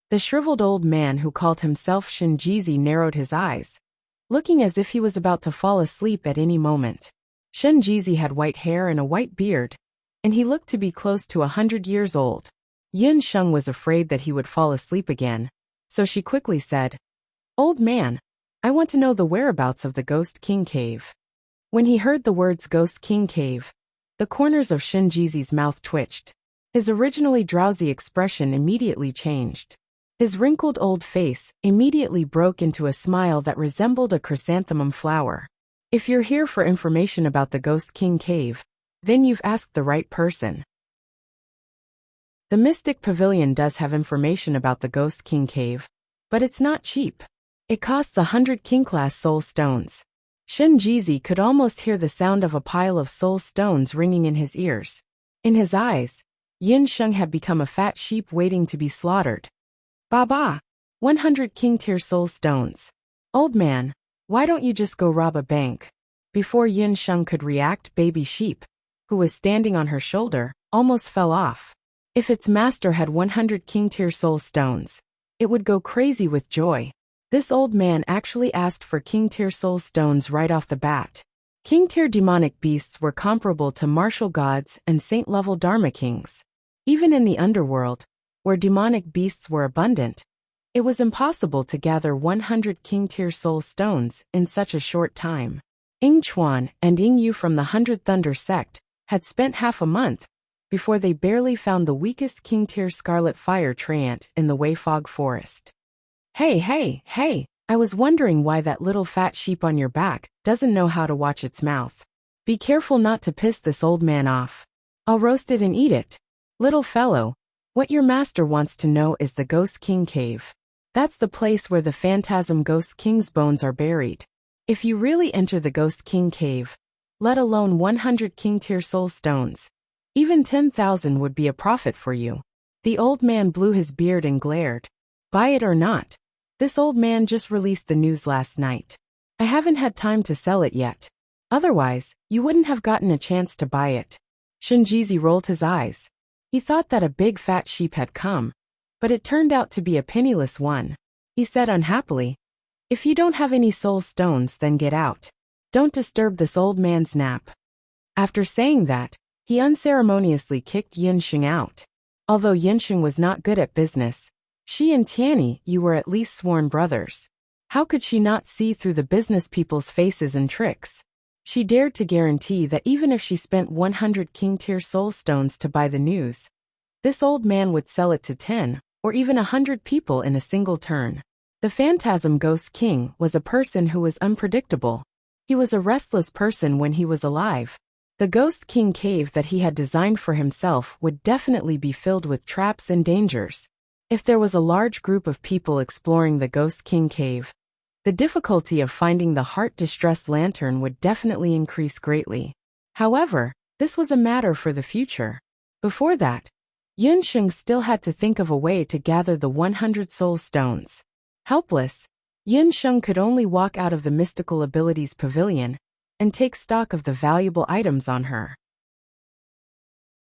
The shriveled old man who called himself Shenjizi narrowed his eyes, looking as if he was about to fall asleep at any moment. Shenjizi had white hair and a white beard, and he looked to be close to 100 years old. Yunsheng was afraid that he would fall asleep again, so she quickly said, "Old man, I want to know the whereabouts of the Ghost King Cave." When he heard the words Ghost King Cave, the corners of Shenjizi's mouth twitched. His originally drowsy expression immediately changed. His wrinkled old face immediately broke into a smile that resembled a chrysanthemum flower. "If you're here for information about the Ghost King Cave, then you've asked the right person. The Mystic Pavilion does have information about the Ghost King Cave, but it's not cheap. It costs 100 King-class soul stones." Shenjizi could almost hear the sound of a pile of soul stones ringing in his ears. In his eyes, Yunsheng had become a fat sheep waiting to be slaughtered. "Baba, 100 king-tier soul stones. Old man, why don't you just go rob a bank?" Before Yunsheng could react, baby sheep, who was standing on her shoulder, almost fell off. If its master had 100 king-tier soul stones, it would go crazy with joy. This old man actually asked for king-tier soul stones right off the bat. King-tier demonic beasts were comparable to martial gods and saint-level Dharma kings. Even in the underworld, where demonic beasts were abundant, it was impossible to gather 100 king-tier soul stones in such a short time. Ying Chuan and Ying Yu from the 100 Thunder sect had spent half a month before they barely found the weakest king-tier scarlet fire treant in the Weifog forest. Hey, I was wondering why that little fat sheep on your back doesn't know how to watch its mouth. Be careful not to piss this old man off. I'll roast it and eat it. Little fellow, what your master wants to know is the Ghost King Cave. That's the place where the phantasm Ghost King's bones are buried. If you really enter the Ghost King Cave, let alone 100 king-tier soul stones, even 10,000 would be a profit for you. The old man blew his beard and glared. Buy it or not? This old man just released the news last night. I haven't had time to sell it yet. Otherwise, you wouldn't have gotten a chance to buy it. Shenjizi rolled his eyes. He thought that a big fat sheep had come, but it turned out to be a penniless one. He said unhappily, "If you don't have any soul stones, then get out. Don't disturb this old man's nap." After saying that, he unceremoniously kicked Yunsheng out. Although Yunsheng was not good at business, She and Tianyi, you were at least sworn brothers. How could she not see through the business people's faces and tricks? She dared to guarantee that even if she spent 100 king-tier soul stones to buy the news, this old man would sell it to 10, or even 100 people in a single turn. The Phantasm Ghost King was a person who was unpredictable. He was a restless person when he was alive. The Ghost King cave that he had designed for himself would definitely be filled with traps and dangers. If there was a large group of people exploring the Ghost King cave, the difficulty of finding the heart-distressed lantern would definitely increase greatly. However, this was a matter for the future. Before that, Yunsheng still had to think of a way to gather the 100 soul stones. Helpless, Yunsheng could only walk out of the mystical abilities pavilion and take stock of the valuable items on her.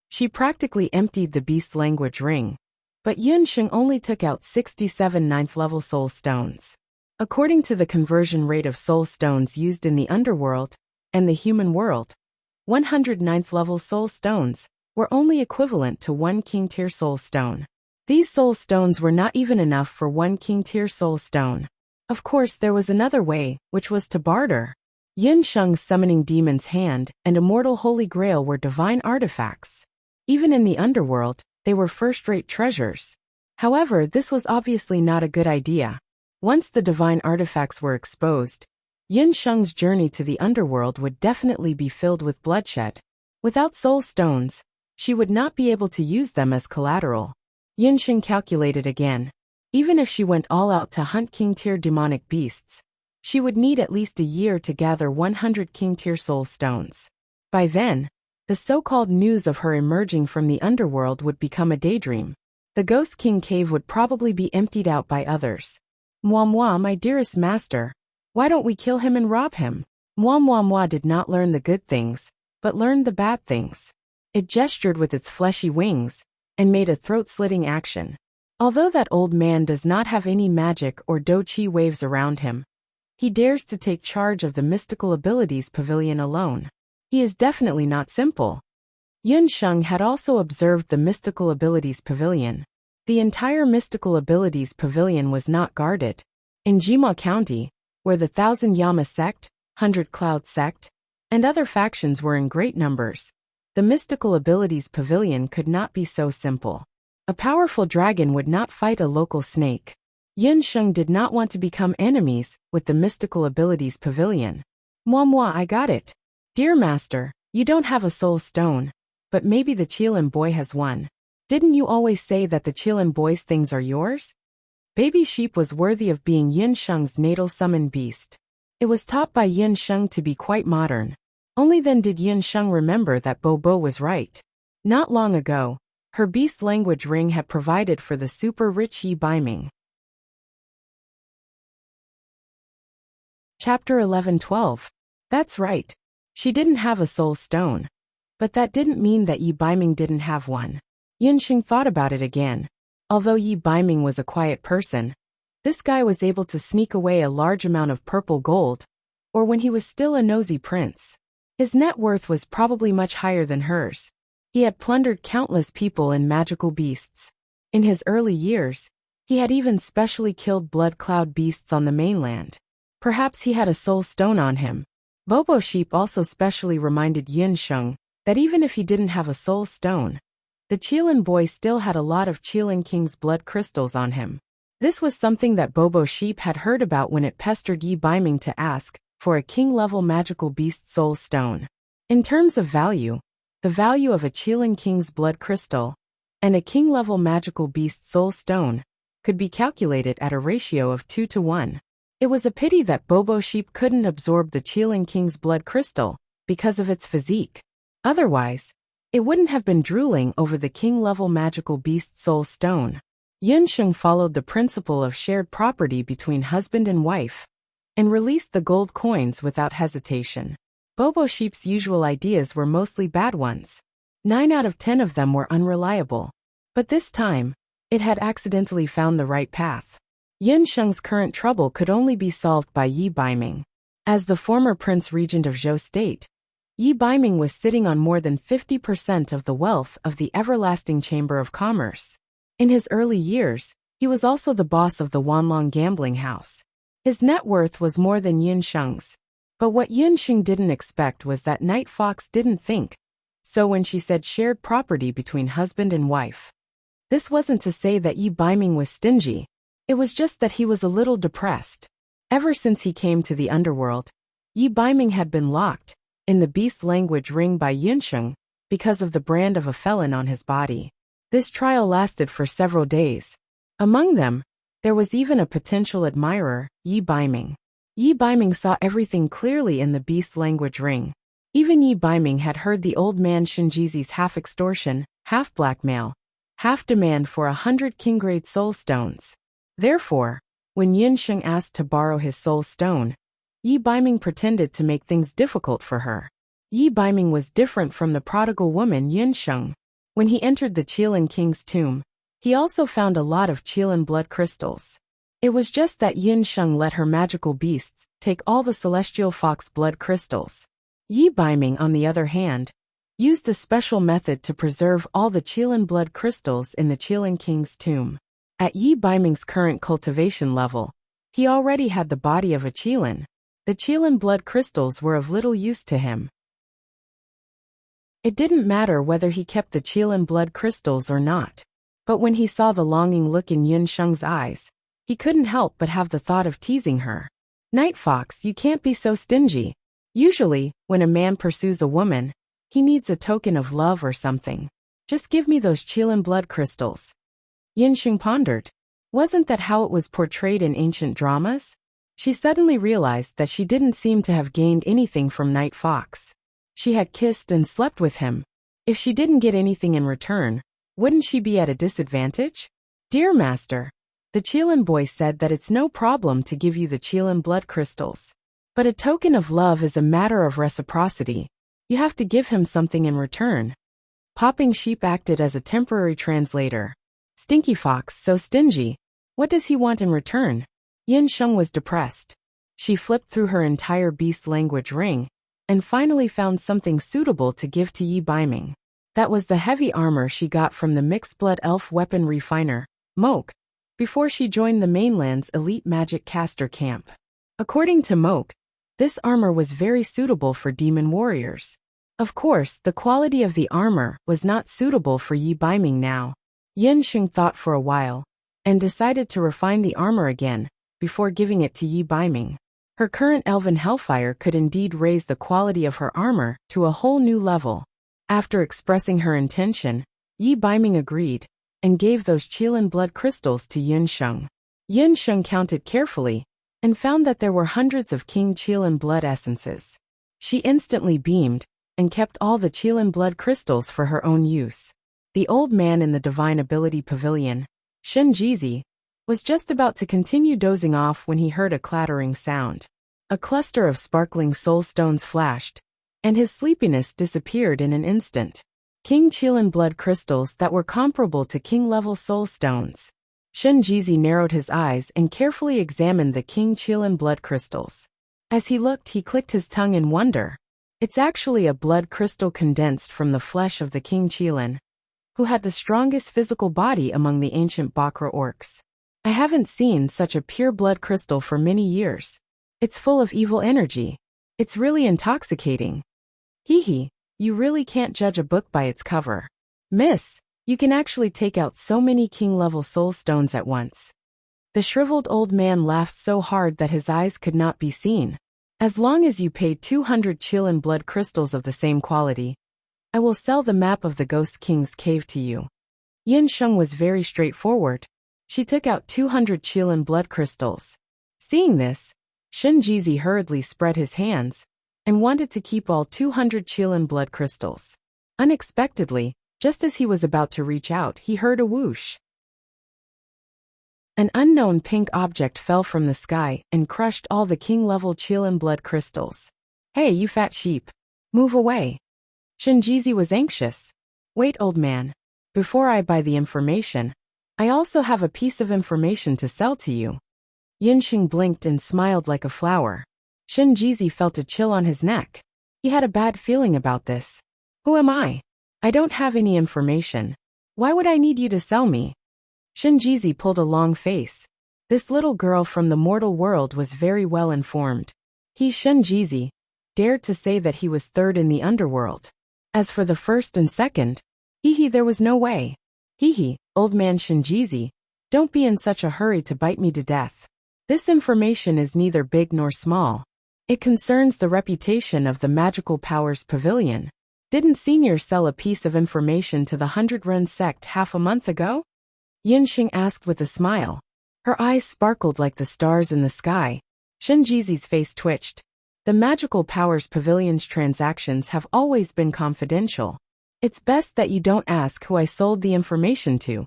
She practically emptied the beast language ring, but Yunsheng only took out 67 9th-level soul stones. According to the conversion rate of soul stones used in the underworld and the human world, 100 9th-level soul stones were only equivalent to 1 king-tier soul stone. These soul stones were not even enough for 1 king-tier soul stone. Of course, there was another way, which was to barter. Yunsheng's summoning demon's hand and immortal holy grail were divine artifacts. Even in the underworld, they were first-rate treasures. However, this was obviously not a good idea. Once the divine artifacts were exposed, Yunsheng's journey to the underworld would definitely be filled with bloodshed. Without soul stones, she would not be able to use them as collateral. Yunsheng calculated again. Even if she went all out to hunt king-tier demonic beasts, she would need at least a year to gather 100 king-tier soul stones. By then, the so-called news of her emerging from the underworld would become a daydream. The Ghost King cave would probably be emptied out by others. Moi, my dearest master, why don't we kill him and rob him? Moi did not learn the good things, but learned the bad things. It gestured with its fleshy wings and made a throat-slitting action. Although that old man does not have any magic or do-chi waves around him, he dares to take charge of the mystical abilities pavilion alone. He is definitely not simple. Yunsheng had also observed the mystical abilities pavilion. The entire mystical abilities pavilion was not guarded. In Jima County, where the Thousand Yama sect, 100 Cloud sect, and other factions were in great numbers, the mystical abilities pavilion could not be so simple. A powerful dragon would not fight a local snake. Yunsheng did not want to become enemies with the mystical abilities pavilion. Moi, I got it. Dear master, you don't have a soul stone, but maybe the Qilin boy has one. Didn't you always say that the Qilin boy's things are yours? Baby sheep was worthy of being Yunsheng's natal summon beast. It was taught by Yunsheng to be quite modern. Only then did Yunsheng remember that Bobo was right. Not long ago, her beast language ring had provided for the super rich Yi Baiming. Chapter 11-12. That's right. She didn't have a soul stone. But that didn't mean that Yi Baiming didn't have one. Yunsheng thought about it again. Although Yi Baiming was a quiet person, this guy was able to sneak away a large amount of purple gold, or when he was still a nosy prince. His net worth was probably much higher than hers. He had plundered countless people and magical beasts. In his early years, he had even specially killed blood cloud beasts on the mainland. Perhaps he had a soul stone on him. Bobo Sheep also specially reminded Yunsheng that even if he didn't have a soul stone, the Qilin boy still had a lot of Qilin King's blood crystals on him. This was something that Bobo Sheep had heard about when it pestered Yi Baiming to ask for a king-level magical beast soul stone. In terms of value, the value of a Qilin King's blood crystal and a king-level magical beast soul stone could be calculated at a ratio of 2 to 1. It was a pity that Bobo Sheep couldn't absorb the Qilin King's blood crystal because of its physique. Otherwise, it wouldn't have been drooling over the king-level magical beast soul stone. Yunsheng followed the principle of shared property between husband and wife and released the gold coins without hesitation. Bobo Sheep's usual ideas were mostly bad ones. 9 out of 10 of them were unreliable. But this time, it had accidentally found the right path. Yunsheng's current trouble could only be solved by Yi Baiming. As the former Prince Regent of Zhou State, Yi Baiming was sitting on more than 50% of the wealth of the everlasting Chamber of Commerce. In his early years, He was also the boss of the Wanlong gambling house. His net worth was more than Yunsheng's. But what Yunsheng didn't expect was that Night Fox didn't think so when she said shared property between husband and wife. This wasn't to say that Yi Baiming was stingy. It was just that he was a little depressed. Ever since he came to the underworld, Yi Baiming had been locked in the beast language ring by Yunsheng because of the brand of a felon on his body. This trial lasted for several days. Among them, there was even a potential admirer, Yi Baiming. Yi Baiming saw everything clearly in the beast language ring. Even Yi Baiming had heard the old man Shinjizi's half extortion, half blackmail, half demand for 100 king-grade soul stones. Therefore, when Yunsheng asked to borrow his soul stone, Yi Baiming pretended to make things difficult for her. Yi Baiming was different from the prodigal woman Yunsheng. When he entered the Qilin King's tomb, he also found a lot of Qilin blood crystals. It was just that Yunsheng let her magical beasts take all the celestial fox blood crystals. Yi Baiming, on the other hand, used a special method to preserve all the Qilin blood crystals in the Qilin King's tomb. At Yi Baiming's current cultivation level, he already had the body of a Qilin. The Qilin blood crystals were of little use to him. It didn't matter whether he kept the Qilin blood crystals or not. But when he saw the longing look in Yunsheng's eyes, he couldn't help but have the thought of teasing her. Night Fox, you can't be so stingy. Usually, when a man pursues a woman, he needs a token of love or something. Just give me those Qilin blood crystals. Yunsheng pondered. Wasn't that how it was portrayed in ancient dramas? She suddenly realized that she didn't seem to have gained anything from Night Fox. She had kissed and slept with him. If she didn't get anything in return, wouldn't she be at a disadvantage? Dear Master, the Qilin boy said that it's no problem to give you the Qilin blood crystals. But a token of love is a matter of reciprocity. You have to give him something in return. Popping Sheep acted as a temporary translator. Stinky Fox, so stingy. What does he want in return? Yunsheng was depressed. She flipped through her entire beast language ring, and finally found something suitable to give to Yi Baiming. That was the heavy armor she got from the mixed-blood elf weapon refiner, Moke, before she joined the mainland's elite magic caster camp. According to Moke, this armor was very suitable for demon warriors. Of course, the quality of the armor was not suitable for Yi Baiming now. Yunsheng thought for a while, and decided to refine the armor again, before giving it to Yi Baiming. Her current elven hellfire could indeed raise the quality of her armor to a whole new level. After expressing her intention, Yi Baiming agreed, and gave those Qilin blood crystals to Yunsheng. Yunsheng counted carefully, and found that there were hundreds of King Qilin blood essences. She instantly beamed, and kept all the Qilin blood crystals for her own use. The old man in the Divine Ability Pavilion, Shinjizi, was just about to continue dozing off when he heard a clattering sound. A cluster of sparkling soul stones flashed, and his sleepiness disappeared in an instant. King Qilin blood crystals that were comparable to king-level soul stones. Shinjizi narrowed his eyes and carefully examined the King Qilin blood crystals. As he looked, he clicked his tongue in wonder. It's actually a blood crystal condensed from the flesh of the King Qilin, who had the strongest physical body among the ancient Bakra orcs. I haven't seen such a pure blood crystal for many years. It's full of evil energy. It's really intoxicating. Hee, you really can't judge a book by its cover. Miss, you can actually take out so many king-level soul stones at once. The shriveled old man laughed so hard that his eyes could not be seen. As long as you pay 200 Qilin blood crystals of the same quality, I will sell the map of the Ghost King's cave to you. Yunsheng was very straightforward. She took out 200 Qilin blood crystals. Seeing this, Shinjizi hurriedly spread his hands, and wanted to keep all 200 Qilin blood crystals. Unexpectedly, just as he was about to reach out, he heard a whoosh. An unknown pink object fell from the sky and crushed all the king-level Qilin blood crystals. Hey, you fat sheep. Move away. Shinjizi was anxious. Wait, old man. Before I buy the information, I also have a piece of information to sell to you. Yunsheng blinked and smiled like a flower. Shinjizi felt a chill on his neck. He had a bad feeling about this. Who am I? I don't have any information. Why would I need you to sell me? Shinjizi pulled a long face. This little girl from the mortal world was very well informed. He, Shinjizi, dared to say that he was third in the underworld. As for the first and second, there was no way. Old man Shinjizi, don't be in such a hurry to bite me to death. This information is neither big nor small. It concerns the reputation of the Magical Powers Pavilion. Didn't Senior sell a piece of information to the 100 Ren sect half a month ago? Yunxing asked with a smile. Her eyes sparkled like the stars in the sky. Shinjizi's face twitched. The Magical Powers Pavilion's transactions have always been confidential. It's best that you don't ask who I sold the information to.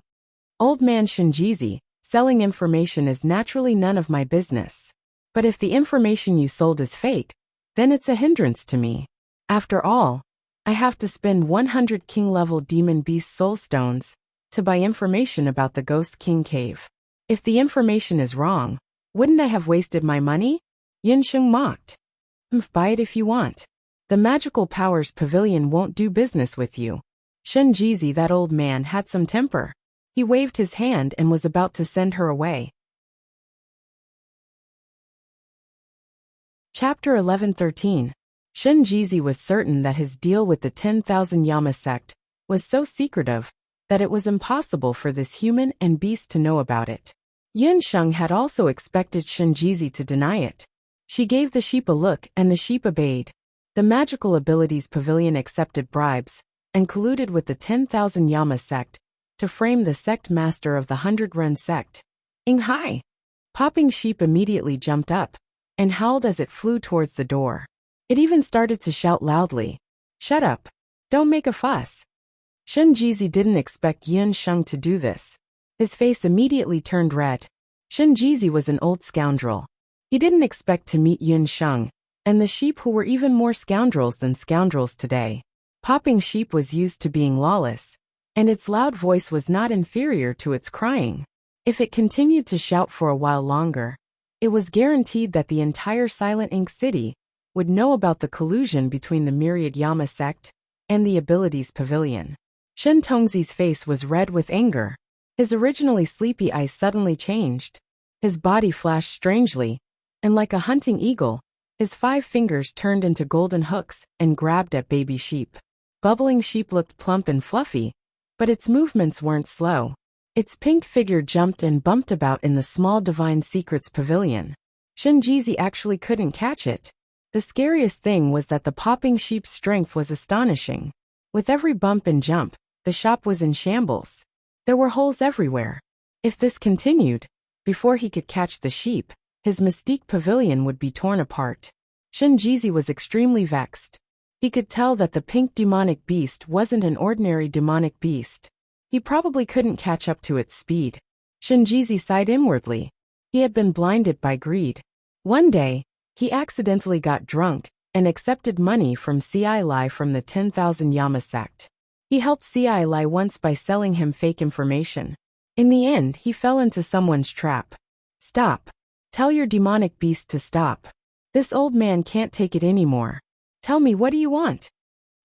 Old man Shinjizi, selling information is naturally none of my business. But if the information you sold is fake, then it's a hindrance to me. After all, I have to spend 100 king-level demon beast soul stones to buy information about the Ghost King Cave. If the information is wrong, wouldn't I have wasted my money? Yunxing mocked. Buy it if you want. The Magical Powers Pavilion won't do business with you. Shinjizi, that old man, had some temper. He waved his hand and was about to send her away. Chapter 11:13. Shinjizi was certain that his deal with the 10,000 Yama sect was so secretive that it was impossible for this human and beast to know about it. Yunsheng had also expected Shinjizi to deny it. She gave the sheep a look and the sheep obeyed. The Magical Abilities Pavilion accepted bribes and colluded with the 10,000 Yama sect to frame the sect master of the 100 Ren sect. Hai! Popping Sheep immediately jumped up and howled as it flew towards the door. It even started to shout loudly. Shut up! Don't make a fuss! Shinjizi didn't expect Yunsheng to do this. His face immediately turned red. Shinjizi was an old scoundrel. He didn't expect to meet Yunsheng and the sheep, who were even more scoundrels than scoundrels today. Popping Sheep was used to being lawless, and its loud voice was not inferior to its crying. If it continued to shout for a while longer, it was guaranteed that the entire Silent Ink City would know about the collusion between the Myriad Yama sect and the Abilities Pavilion. Shen Tongzi's face was red with anger. His originally sleepy eyes suddenly changed. His body flashed strangely, and like a hunting eagle, his 5 fingers turned into golden hooks and grabbed at baby sheep. Bubbling Sheep looked plump and fluffy, but its movements weren't slow. Its pink figure jumped and bumped about in the small Divine Secrets Pavilion. Shinjizi actually couldn't catch it. The scariest thing was that the Popping Sheep's strength was astonishing. With every bump and jump, the shop was in shambles. There were holes everywhere. If this continued, before he could catch the sheep, his Mystique Pavilion would be torn apart. Shinjizi was extremely vexed. He could tell that the pink demonic beast wasn't an ordinary demonic beast. He probably couldn't catch up to its speed. Shinjizi sighed inwardly. He had been blinded by greed. One day, he accidentally got drunk and accepted money from C.I. Lai from the 10,000 Yama sect. He helped C.I. Lai once by selling him fake information. In the end, he fell into someone's trap. Stop. Tell your demonic beast to stop. This old man can't take it anymore. Tell me, what do you want?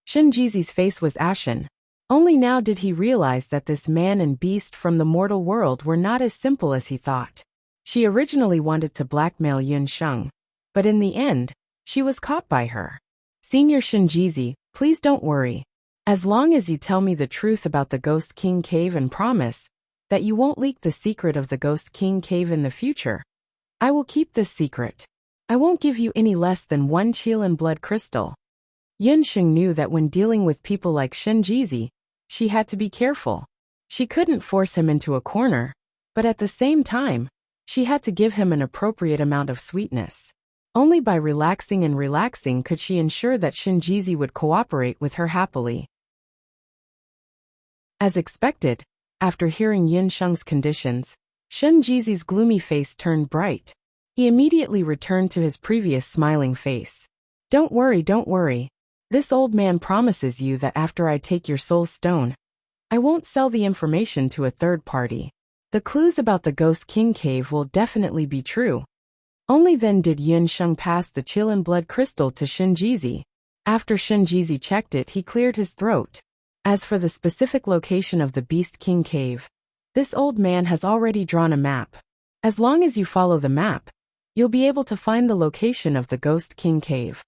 Shinjizi's face was ashen. Only now did he realize that this man and beast from the mortal world were not as simple as he thought. She originally wanted to blackmail Yunsheng, but in the end, she was caught by her. Senior Shinjizi, please don't worry. As long as you tell me the truth about the Ghost King Cave and promise that you won't leak the secret of the Ghost King Cave in the future, I will keep this secret. I won't give you any less than 1 Qilin blood crystal. Yunsheng knew that when dealing with people like Shinjizi, she had to be careful. She couldn't force him into a corner, but at the same time, she had to give him an appropriate amount of sweetness. Only by relaxing and relaxing could she ensure that Shinjizi would cooperate with her happily. As expected, after hearing Yunsheng's conditions, Shinjizi's gloomy face turned bright. He immediately returned to his previous smiling face. Don't worry. This old man promises you that after I take your soul stone, I won't sell the information to a third party. The clues about the Ghost King Cave will definitely be true. Only then did Yunsheng pass the Qilin blood crystal to Shinjizi. After Shinjizi checked it, he cleared his throat. As for the specific location of the Beast King Cave, This old man has already drawn a map. As long as you follow the map, you'll be able to find the location of the Ghost King Cave.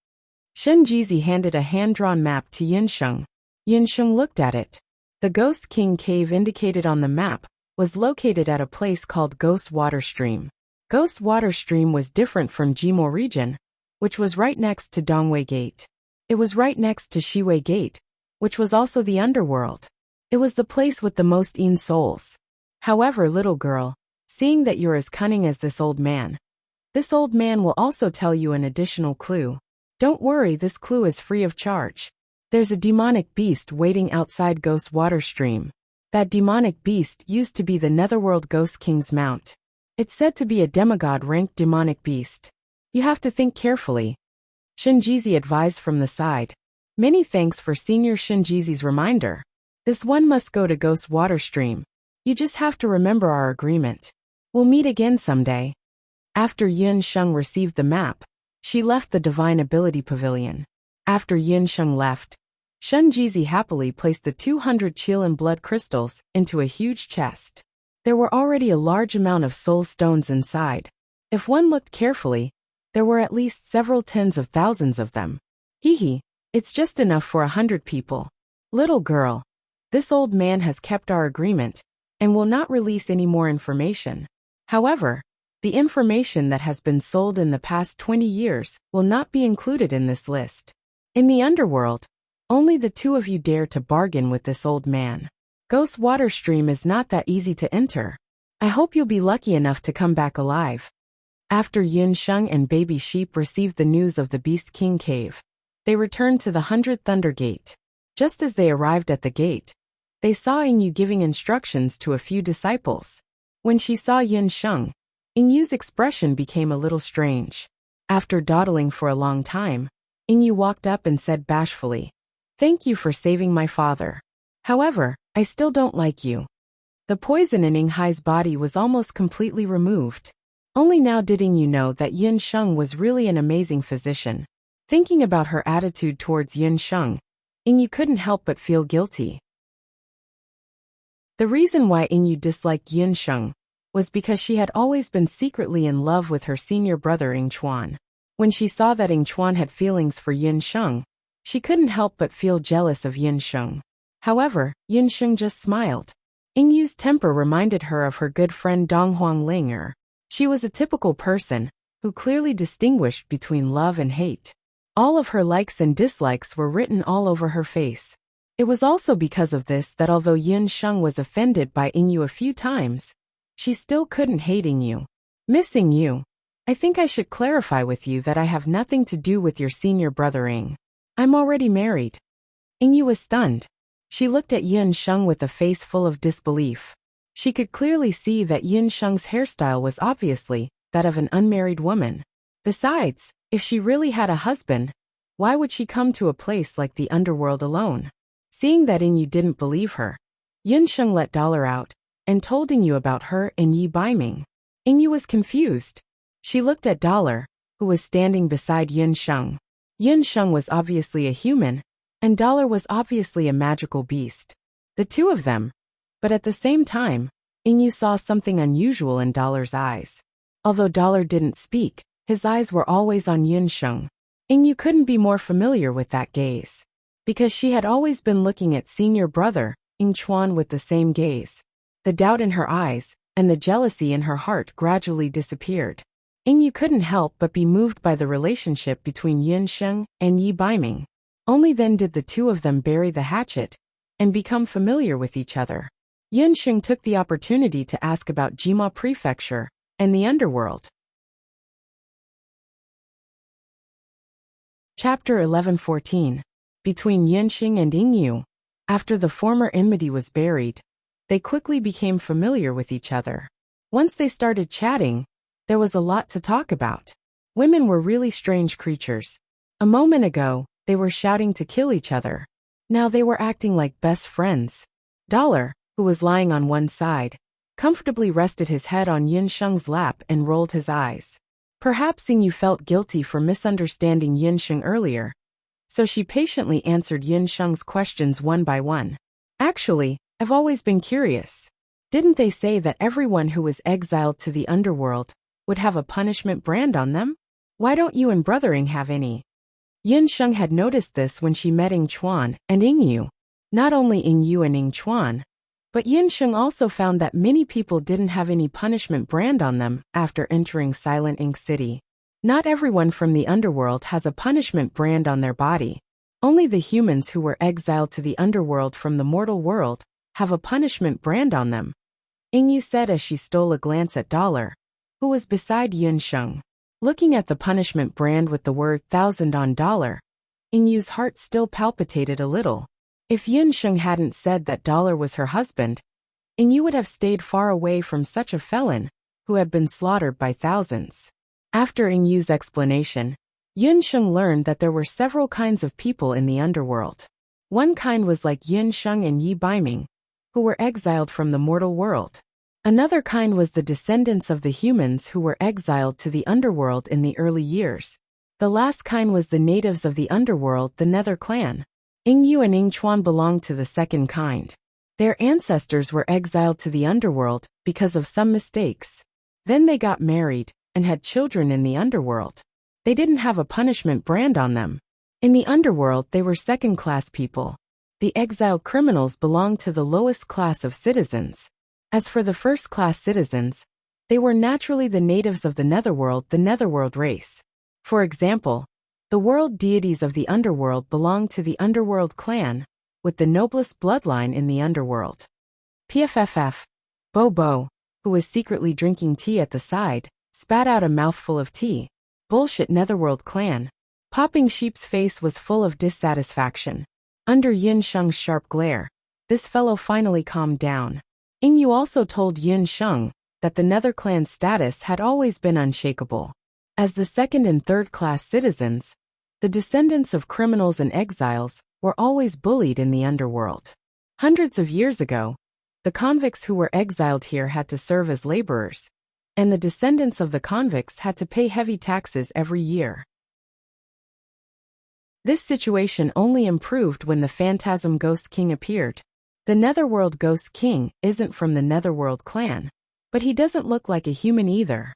Shen Jizi handed a hand-drawn map to Yinsheng. Yinsheng looked at it. The Ghost King Cave indicated on the map was located at a place called Ghost Water Stream. Ghost Water Stream was different from Jimo region, which was right next to Dongwei Gate. It was right next to Shiwei Gate, which was also the underworld. It was the place with the most Yin souls. However, little girl, seeing that you're as cunning as this old man will also tell you an additional clue. Don't worry, this clue is free of charge. There's a demonic beast waiting outside Ghost Water Stream. That demonic beast used to be the Netherworld Ghost King's mount. It's said to be a demigod-ranked demonic beast. You have to think carefully. Shinjizi advised from the side. Many thanks for Senior Shinjizi's reminder. This one must go to Ghost Water Stream. You just have to remember our agreement. We'll meet again someday. After Yinsheng received the map, she left the Divine Ability Pavilion. After Yinsheng left, Shinjizi happily placed the 200 Qilin blood crystals into a huge chest. There were already a large amount of soul stones inside. If one looked carefully, there were at least several tens of thousands of them. Hee, it's just enough for 100 people. Little girl, this old man has kept our agreement and will not release any more information. However, the information that has been sold in the past 20 years will not be included in this list. In the underworld, only the two of you dare to bargain with this old man. Ghost Water Stream is not that easy to enter. I hope you'll be lucky enough to come back alive. After Yinsheng and Baby Sheep received the news of the Beast King Cave, they returned to the 100 Thunder Gate. Just as they arrived at the gate, they saw Yingyu giving instructions to a few disciples. When she saw Yinsheng, Yingyu's expression became a little strange. After dawdling for a long time, Yingyu walked up and said bashfully, "Thank you for saving my father. However, I still don't like you." The poison in Yinghai's body was almost completely removed. Only now did Yingyu know that Yinsheng was really an amazing physician. Thinking about her attitude towards Yinsheng, Yingyu couldn't help but feel guilty. The reason why Yingyu disliked Yinsheng was because she had always been secretly in love with her senior brother Yingchuan. When she saw that Yingchuan had feelings for Yinsheng, she couldn't help but feel jealous of Yinsheng. However, Yinsheng just smiled. Yingyu's temper reminded her of her good friend Donghuang Linger. She was a typical person who clearly distinguished between love and hate. All of her likes and dislikes were written all over her face. It was also because of this that although Yinsheng was offended by Yingyu a few times, she still couldn't hate Yingyu. Miss Yingyu, I think I should clarify with you that I have nothing to do with your senior brother Ying. I'm already married. Yingyu was stunned. She looked at Yinsheng with a face full of disbelief. She could clearly see that Yinsheng's hairstyle was obviously that of an unmarried woman. Besides, if she really had a husband, why would she come to a place like the underworld alone? Seeing that Yingyu didn't believe her, Yinsheng let Dollar out and told Yingyu about her and Yi Baiming. Yingyu was confused. She looked at Dollar, who was standing beside Yinsheng. Yinsheng was obviously a human, and Dollar was obviously a magical beast. The two of them. But at the same time, Yingyu saw something unusual in Dollar's eyes. Although Dollar didn't speak, his eyes were always on Yinsheng. Yingyu couldn't be more familiar with that gaze. Because she had always been looking at senior brother, Yingchuan, with the same gaze. The doubt in her eyes and the jealousy in her heart gradually disappeared. Yingyu couldn't help but be moved by the relationship between Yinsheng and Yi Baiming. Only then did the two of them bury the hatchet and become familiar with each other. Yinsheng took the opportunity to ask about Jima Prefecture and the underworld. Chapter 11:14. Between Yinsheng and Yingyu. After the former enmity was buried, they quickly became familiar with each other. Once they started chatting, there was a lot to talk about. Women were really strange creatures. A moment ago, they were shouting to kill each other. Now they were acting like best friends. Dollar, who was lying on one side, comfortably rested his head on Yinsheng's lap and rolled his eyes. Perhaps Yingyu felt guilty for misunderstanding Yinsheng earlier, so she patiently answered Yinsheng's questions one by one. Actually, I've always been curious. Didn't they say that everyone who was exiled to the underworld would have a punishment brand on them? Why don't you and Brothering have any? Yunsheng had noticed this when she met Ing Chuan and Ing Yu. Not only Ing Yu and Ing Chuan, but Yunsheng also found that many people didn't have any punishment brand on them after entering Silent Ink City. Not everyone from the underworld has a punishment brand on their body. Only the humans who were exiled to the underworld from the mortal world have a punishment brand on them, Ing Yu said as she stole a glance at Dollar, who was beside Yunsheng. Looking at the punishment brand with the word 1,000 on Dollar, Ing Yu's heart still palpitated a little. If Yunsheng hadn't said that Dollar was her husband, Ing Yu would have stayed far away from such a felon who had been slaughtered by thousands. After Ing Yu's explanation, Yunsheng learned that there were several kinds of people in the underworld. One kind was like Yunsheng and Yi Baiming, who were exiled from the mortal world. Another kind was the descendants of the humans who were exiled to the underworld in the early years. The last kind was the natives of the underworld, the Nether clan. Ing Yu and Ing Chuan belonged to the second kind. Their ancestors were exiled to the underworld because of some mistakes. Then they got married and had children in the underworld. They didn't have a punishment brand on them. In the underworld, they were second-class people. The exiled criminals belonged to the lowest class of citizens. As for the first-class citizens, they were naturally the natives of the netherworld race. For example, the world deities of the underworld belonged to the underworld clan, with the noblest bloodline in the underworld. PFFF, Bo, who was secretly drinking tea at the side, spat out a mouthful of tea. Bullshit netherworld clan. Popping Sheep's face was full of dissatisfaction. Under Yunsheng's sharp glare, this fellow finally calmed down. Ing Yu also told Yunsheng that the Nether clan's status had always been unshakable. As the second and third class citizens, the descendants of criminals and exiles were always bullied in the underworld. Hundreds of years ago, the convicts who were exiled here had to serve as laborers, and the descendants of the convicts had to pay heavy taxes every year. This situation only improved when the Phantasm Ghost King appeared. The Netherworld Ghost King isn't from the Netherworld clan, but he doesn't look like a human either.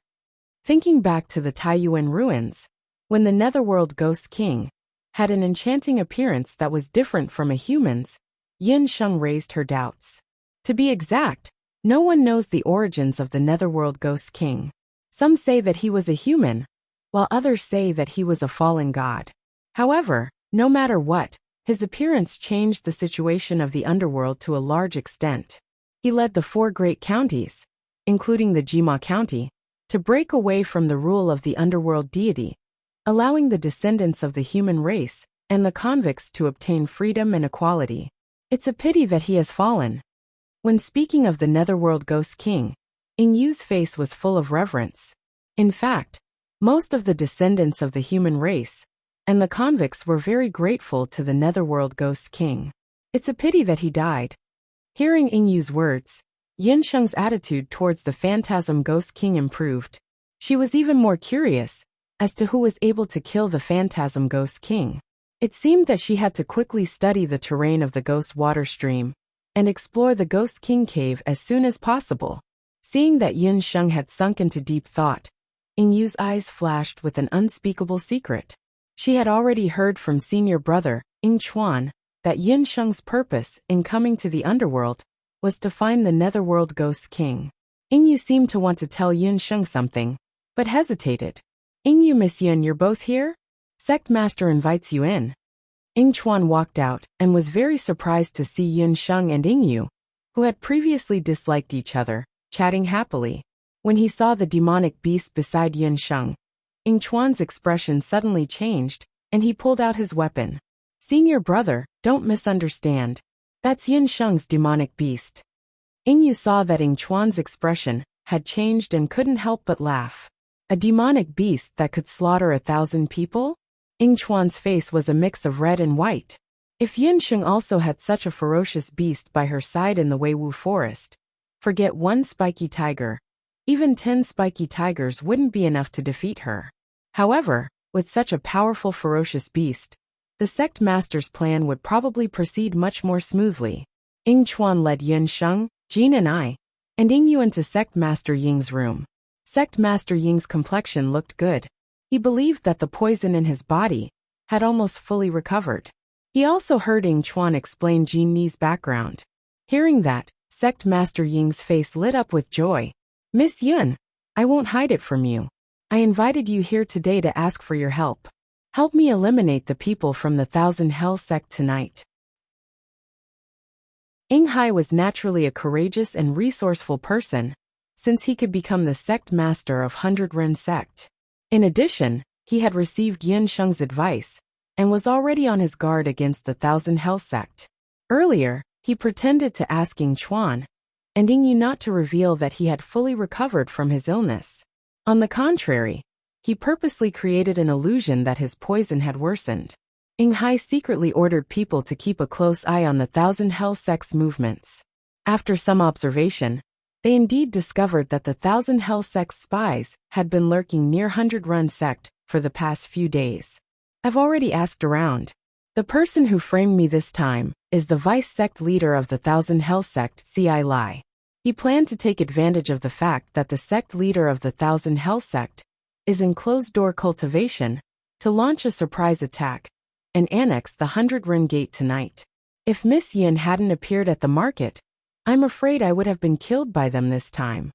Thinking back to the Taiyuan ruins, when the Netherworld Ghost King had an enchanting appearance that was different from a human's, Yunsheng raised her doubts. To be exact, no one knows the origins of the Netherworld Ghost King. Some say that he was a human, while others say that he was a fallen god. However, no matter what, his appearance changed the situation of the underworld to a large extent. He led the 4 great counties, including the Jima County, to break away from the rule of the underworld deity, allowing the descendants of the human race and the convicts to obtain freedom and equality. It's a pity that he has fallen. When speaking of the Netherworld Ghost King, Ing Yu's face was full of reverence. In fact, most of the descendants of the human race and the convicts were very grateful to the Netherworld Ghost King. It's a pity that he died. Hearing Ing Yu's words, Yunsheng's attitude towards the Phantasm Ghost King improved. She was even more curious as to who was able to kill the Phantasm Ghost King. It seemed that she had to quickly study the terrain of the Ghost Water Stream and explore the Ghost King Cave as soon as possible. Seeing that Yunsheng had sunk into deep thought, Ing Yu's eyes flashed with an unspeakable secret. She had already heard from senior brother, Ing Chuan, that Yunsheng's purpose in coming to the underworld was to find the Netherworld Ghost King. Ing Yu seemed to want to tell Yunsheng something, but hesitated. Ing Yu, Miss Yun, you're both here? Sect Master invites you in. Ing Chuan walked out and was very surprised to see Yunsheng and Ing Yu, who had previously disliked each other, chatting happily. When he saw the demonic beast beside Yunsheng, Ing Chuan's expression suddenly changed, and he pulled out his weapon. Senior brother, don't misunderstand. That's Yunsheng's demonic beast. Ing Yu saw that Ing Chuan's expression had changed and couldn't help but laugh. A demonic beast that could slaughter 1,000 people? Ing Chuan's face was a mix of red and white. If Yunsheng also had such a ferocious beast by her side in the Weiwu forest, forget 1 spiky tiger. Even 10 spiky tigers wouldn't be enough to defeat her. However, with such a powerful ferocious beast, the sect master's plan would probably proceed much more smoothly. Ing Chuan led Yunsheng, Jin and I and Yingyu into Sect Master Ying's room. Sect Master Ying's complexion looked good. He believed that the poison in his body had almost fully recovered. He also heard Ying Chuan explain Jin Ni's background. Hearing that, Sect Master Ying's face lit up with joy. Miss Yun, I won't hide it from you. I invited you here today to ask for your help. Help me eliminate the people from the Thousand Hell sect tonight. Ying Hai was naturally a courageous and resourceful person, since he could become the sect master of 100 Ren sect. In addition, he had received Yin Sheng's advice, and was already on his guard against the Thousand Hell sect. Earlier, he pretended to ask Ying Chuan and Yingyu not to reveal that he had fully recovered from his illness. On the contrary, he purposely created an illusion that his poison had worsened. Ying Hai secretly ordered people to keep a close eye on the Thousand Hell sect's movements. After some observation, they indeed discovered that the Thousand Hell sect's spies had been lurking near 100 Run sect for the past few days. I've already asked around. The person who framed me this time is the vice sect leader of the Thousand Hell sect, Ci Lai. He planned to take advantage of the fact that the sect leader of the Thousand Hell sect is in closed-door cultivation to launch a surprise attack and annex the 100 Ren gate tonight. If Miss Yin hadn't appeared at the market, I'm afraid I would have been killed by them this time.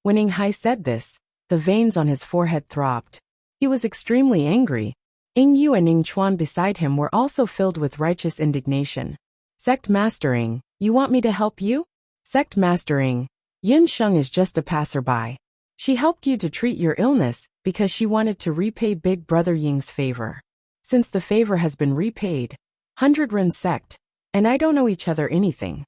When Ying Hai said this, the veins on his forehead throbbed. He was extremely angry. Yingyu and Ying Chuan beside him were also filled with righteous indignation. Sect Master Ying, you want me to help you? Sect Master Ying, Yin Sheng is just a passerby. She helped you to treat your illness because she wanted to repay Big Brother Ying's favor. Since the favor has been repaid, 100 Ren sect, and I don't owe each other anything.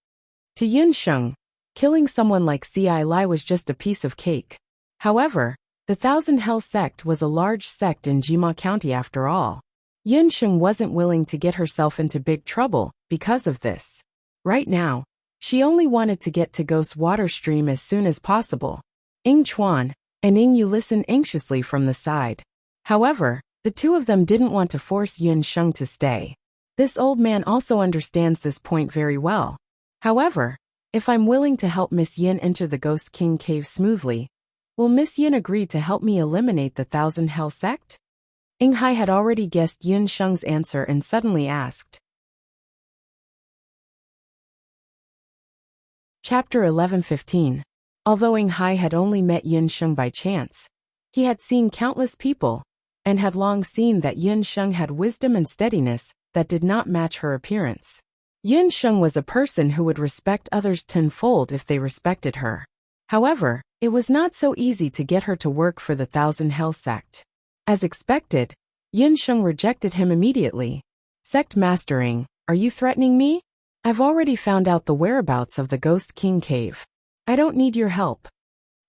To Yin Sheng, killing someone like Ci Lai was just a piece of cake. However, the Thousand Hell sect was a large sect in Jima County after all. Yin Sheng wasn't willing to get herself into big trouble because of this. Right now, she only wanted to get to Ghost Water Stream as soon as possible. Ying Chuan and Yingyu listened anxiously from the side. However, the two of them didn't want to force Yin Sheng to stay. This old man also understands this point very well. However, if I'm willing to help Miss Yin enter the Ghost King cave smoothly, will Miss Yin agree to help me eliminate the Thousand Hell sect? Ying Hai had already guessed Yin Sheng's answer and suddenly asked. Chapter 11:15. Although Ying Hai had only met Yin Sheng by chance, he had seen countless people, and had long seen that Yin Sheng had wisdom and steadiness that did not match her appearance. Yin Sheng was a person who would respect others tenfold if they respected her. However, it was not so easy to get her to work for the Thousand Hell sect. As expected, Yin Sheng rejected him immediately. Sect Master Ying, are you threatening me? I've already found out the whereabouts of the Ghost King cave. I don't need your help.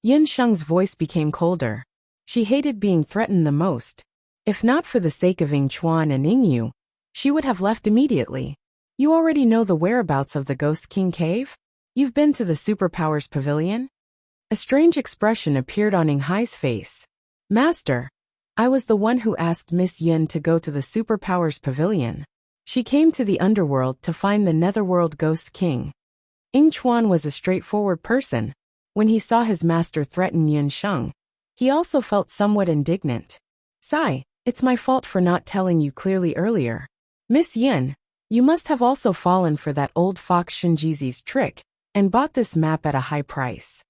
Yin Sheng's voice became colder. She hated being threatened the most. If not for the sake of Ying Chuan and Yingyu, she would have left immediately. You already know the whereabouts of the Ghost King cave? You've been to the Superpowers Pavilion? A strange expression appeared on Ying Hai's face. Master, I was the one who asked Miss Yin to go to the Superpowers Pavilion. She came to the underworld to find the Netherworld Ghost King. Ying Chuan was a straightforward person. When he saw his master threaten Yin Sheng, he also felt somewhat indignant. Sigh, it's my fault for not telling you clearly earlier. Miss Yin, you must have also fallen for that old fox Shinjizi's trick, and bought this map at a high price.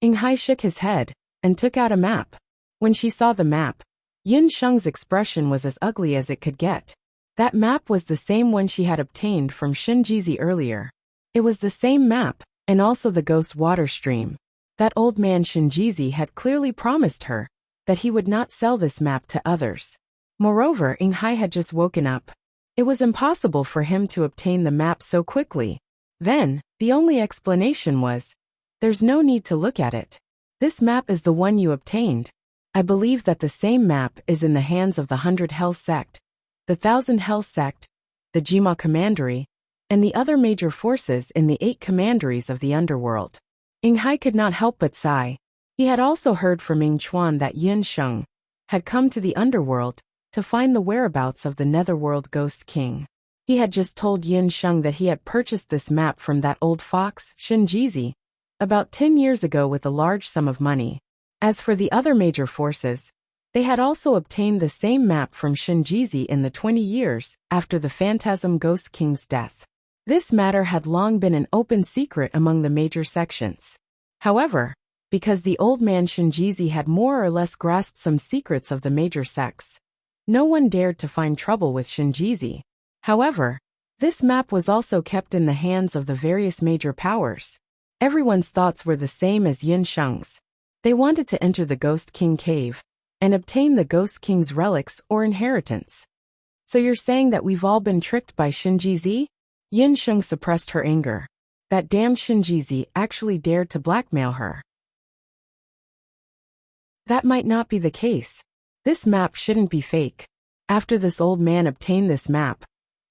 Ying Hai shook his head, and took out a map. When she saw the map, Yin Sheng's expression was as ugly as it could get. That map was the same one she had obtained from Shinjizi earlier. It was the same map, and also the Ghost Water Stream. That old man Shinjizi had clearly promised her that he would not sell this map to others. Moreover, Ying Hai had just woken up. It was impossible for him to obtain the map so quickly. Then, the only explanation was, there's no need to look at it. This map is the one you obtained. I believe that the same map is in the hands of the 100 Hell sect, the 1000 Hell sect, the Jima Commandery, and the other major forces in the 8 commanderies of the underworld. Ying Hai could not help but sigh. He had also heard from Ying Chuan that Yin Sheng had come to the underworld to find the whereabouts of the Netherworld Ghost King. He had just told Yin Sheng that he had purchased this map from that old fox, Shinjizi, about 10 years ago with a large sum of money. As for the other major forces, they had also obtained the same map from Shinjizi in the 20 years after the Phantasm Ghost King's death. This matter had long been an open secret among the major sections. However, because the old man Shinjizi had more or less grasped some secrets of the major sects, no one dared to find trouble with Shinjizi. However, this map was also kept in the hands of the various major powers. Everyone's thoughts were the same as Yin Sheng's. They wanted to enter the Ghost King cave and obtain the Ghost King's relics or inheritance. So you're saying that we've all been tricked by Shinjizi? Yin Sheng suppressed her anger. That damned Shinjizi actually dared to blackmail her. That might not be the case. This map shouldn't be fake. After this old man obtained this map,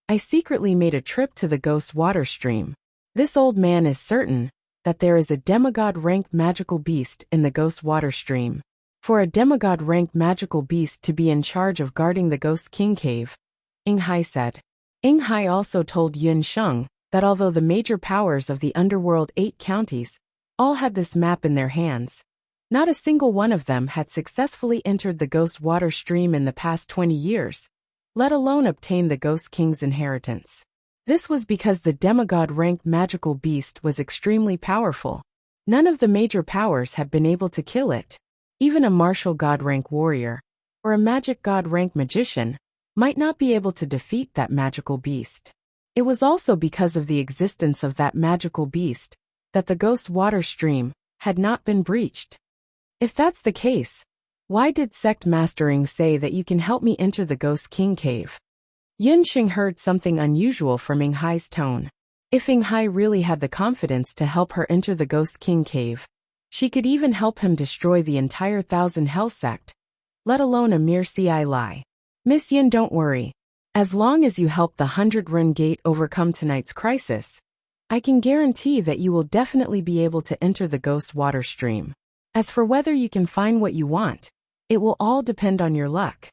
I secretly made a trip to the ghost water stream. This old man is certain that there is a demigod-ranked magical beast in the ghost water stream. For a demigod-ranked magical beast to be in charge of guarding the Ghost King cave, Ing Hai said. Ing Hai also told Yun Sheng that although the major powers of the underworld 8 counties all had this map in their hands, not a single one of them had successfully entered the ghost water stream in the past 20 years, let alone obtain the Ghost King's inheritance. This was because the demigod-ranked magical beast was extremely powerful. None of the major powers had been able to kill it. Even a martial god-rank warrior, or a magic god-rank magician, might not be able to defeat that magical beast. It was also because of the existence of that magical beast that the ghost water stream had not been breached. If that's the case, why did Sect Master Ing say that you can help me enter the Ghost King cave? Yun Xing heard something unusual from Ing Hai's tone. If Ing Hai really had the confidence to help her enter the Ghost King cave, she could even help him destroy the entire Thousand Hell sect, let alone a mere Ci Lai. Miss Yin, don't worry. As long as you help the 100-run gate overcome tonight's crisis, I can guarantee that you will definitely be able to enter the ghost water stream. As for whether you can find what you want, it will all depend on your luck.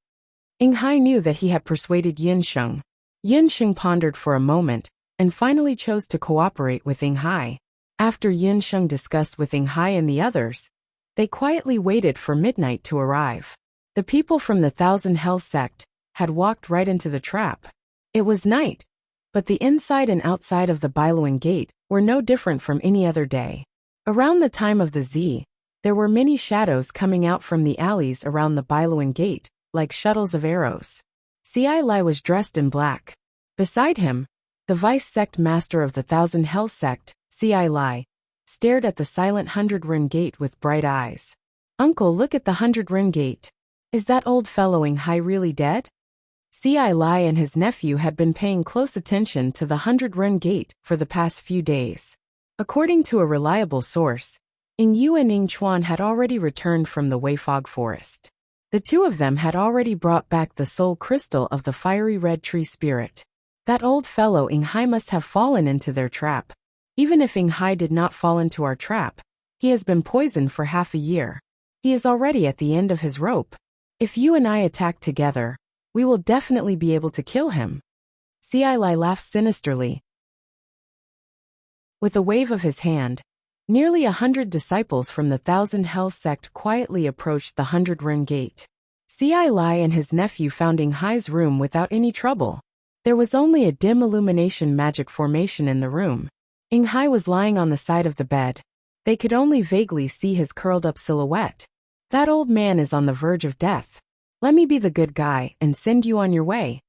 Ing Hai knew that he had persuaded Yin Sheng. Yin Sheng pondered for a moment and finally chose to cooperate with Ing Hai. After Yin Sheng discussed with Ing Hai and the others, they quietly waited for midnight to arrive. The people from the Thousand Hell sect had walked right into the trap. It was night, but the inside and outside of the billowing gate were no different from any other day. Around the time of the Z, there were many shadows coming out from the alleys around the billowing gate, like shuttles of arrows. Ci Lai was dressed in black. Beside him, the vice sect master of the Thousand Hell sect, Ci Lai, stared at the silent 100-run gate with bright eyes. Uncle, look at the 100-run gate. Is that old fellow Ing Hai really dead? Ci Lai and his nephew had been paying close attention to the 100-run gate for the past few days. According to a reliable source, Ing Yu and Ing Chuan had already returned from the Wei Fog forest. The two of them had already brought back the soul crystal of the fiery red tree spirit. That old fellow Ing Hai must have fallen into their trap. Even if Ing Hai did not fall into our trap, he has been poisoned for half a year. He is already at the end of his rope. If you and I attack together, we will definitely be able to kill him. Ci Lai laughed sinisterly. With a wave of his hand, nearly 100 disciples from the Thousand Hell sect quietly approached the 100-run gate. Ci Lai and his nephew found Ing Hai's room without any trouble. There was only a dim illumination magic formation in the room. Ing Hai was lying on the side of the bed. They could only vaguely see his curled-up silhouette. That old man is on the verge of death. Let me be the good guy and send you on your way.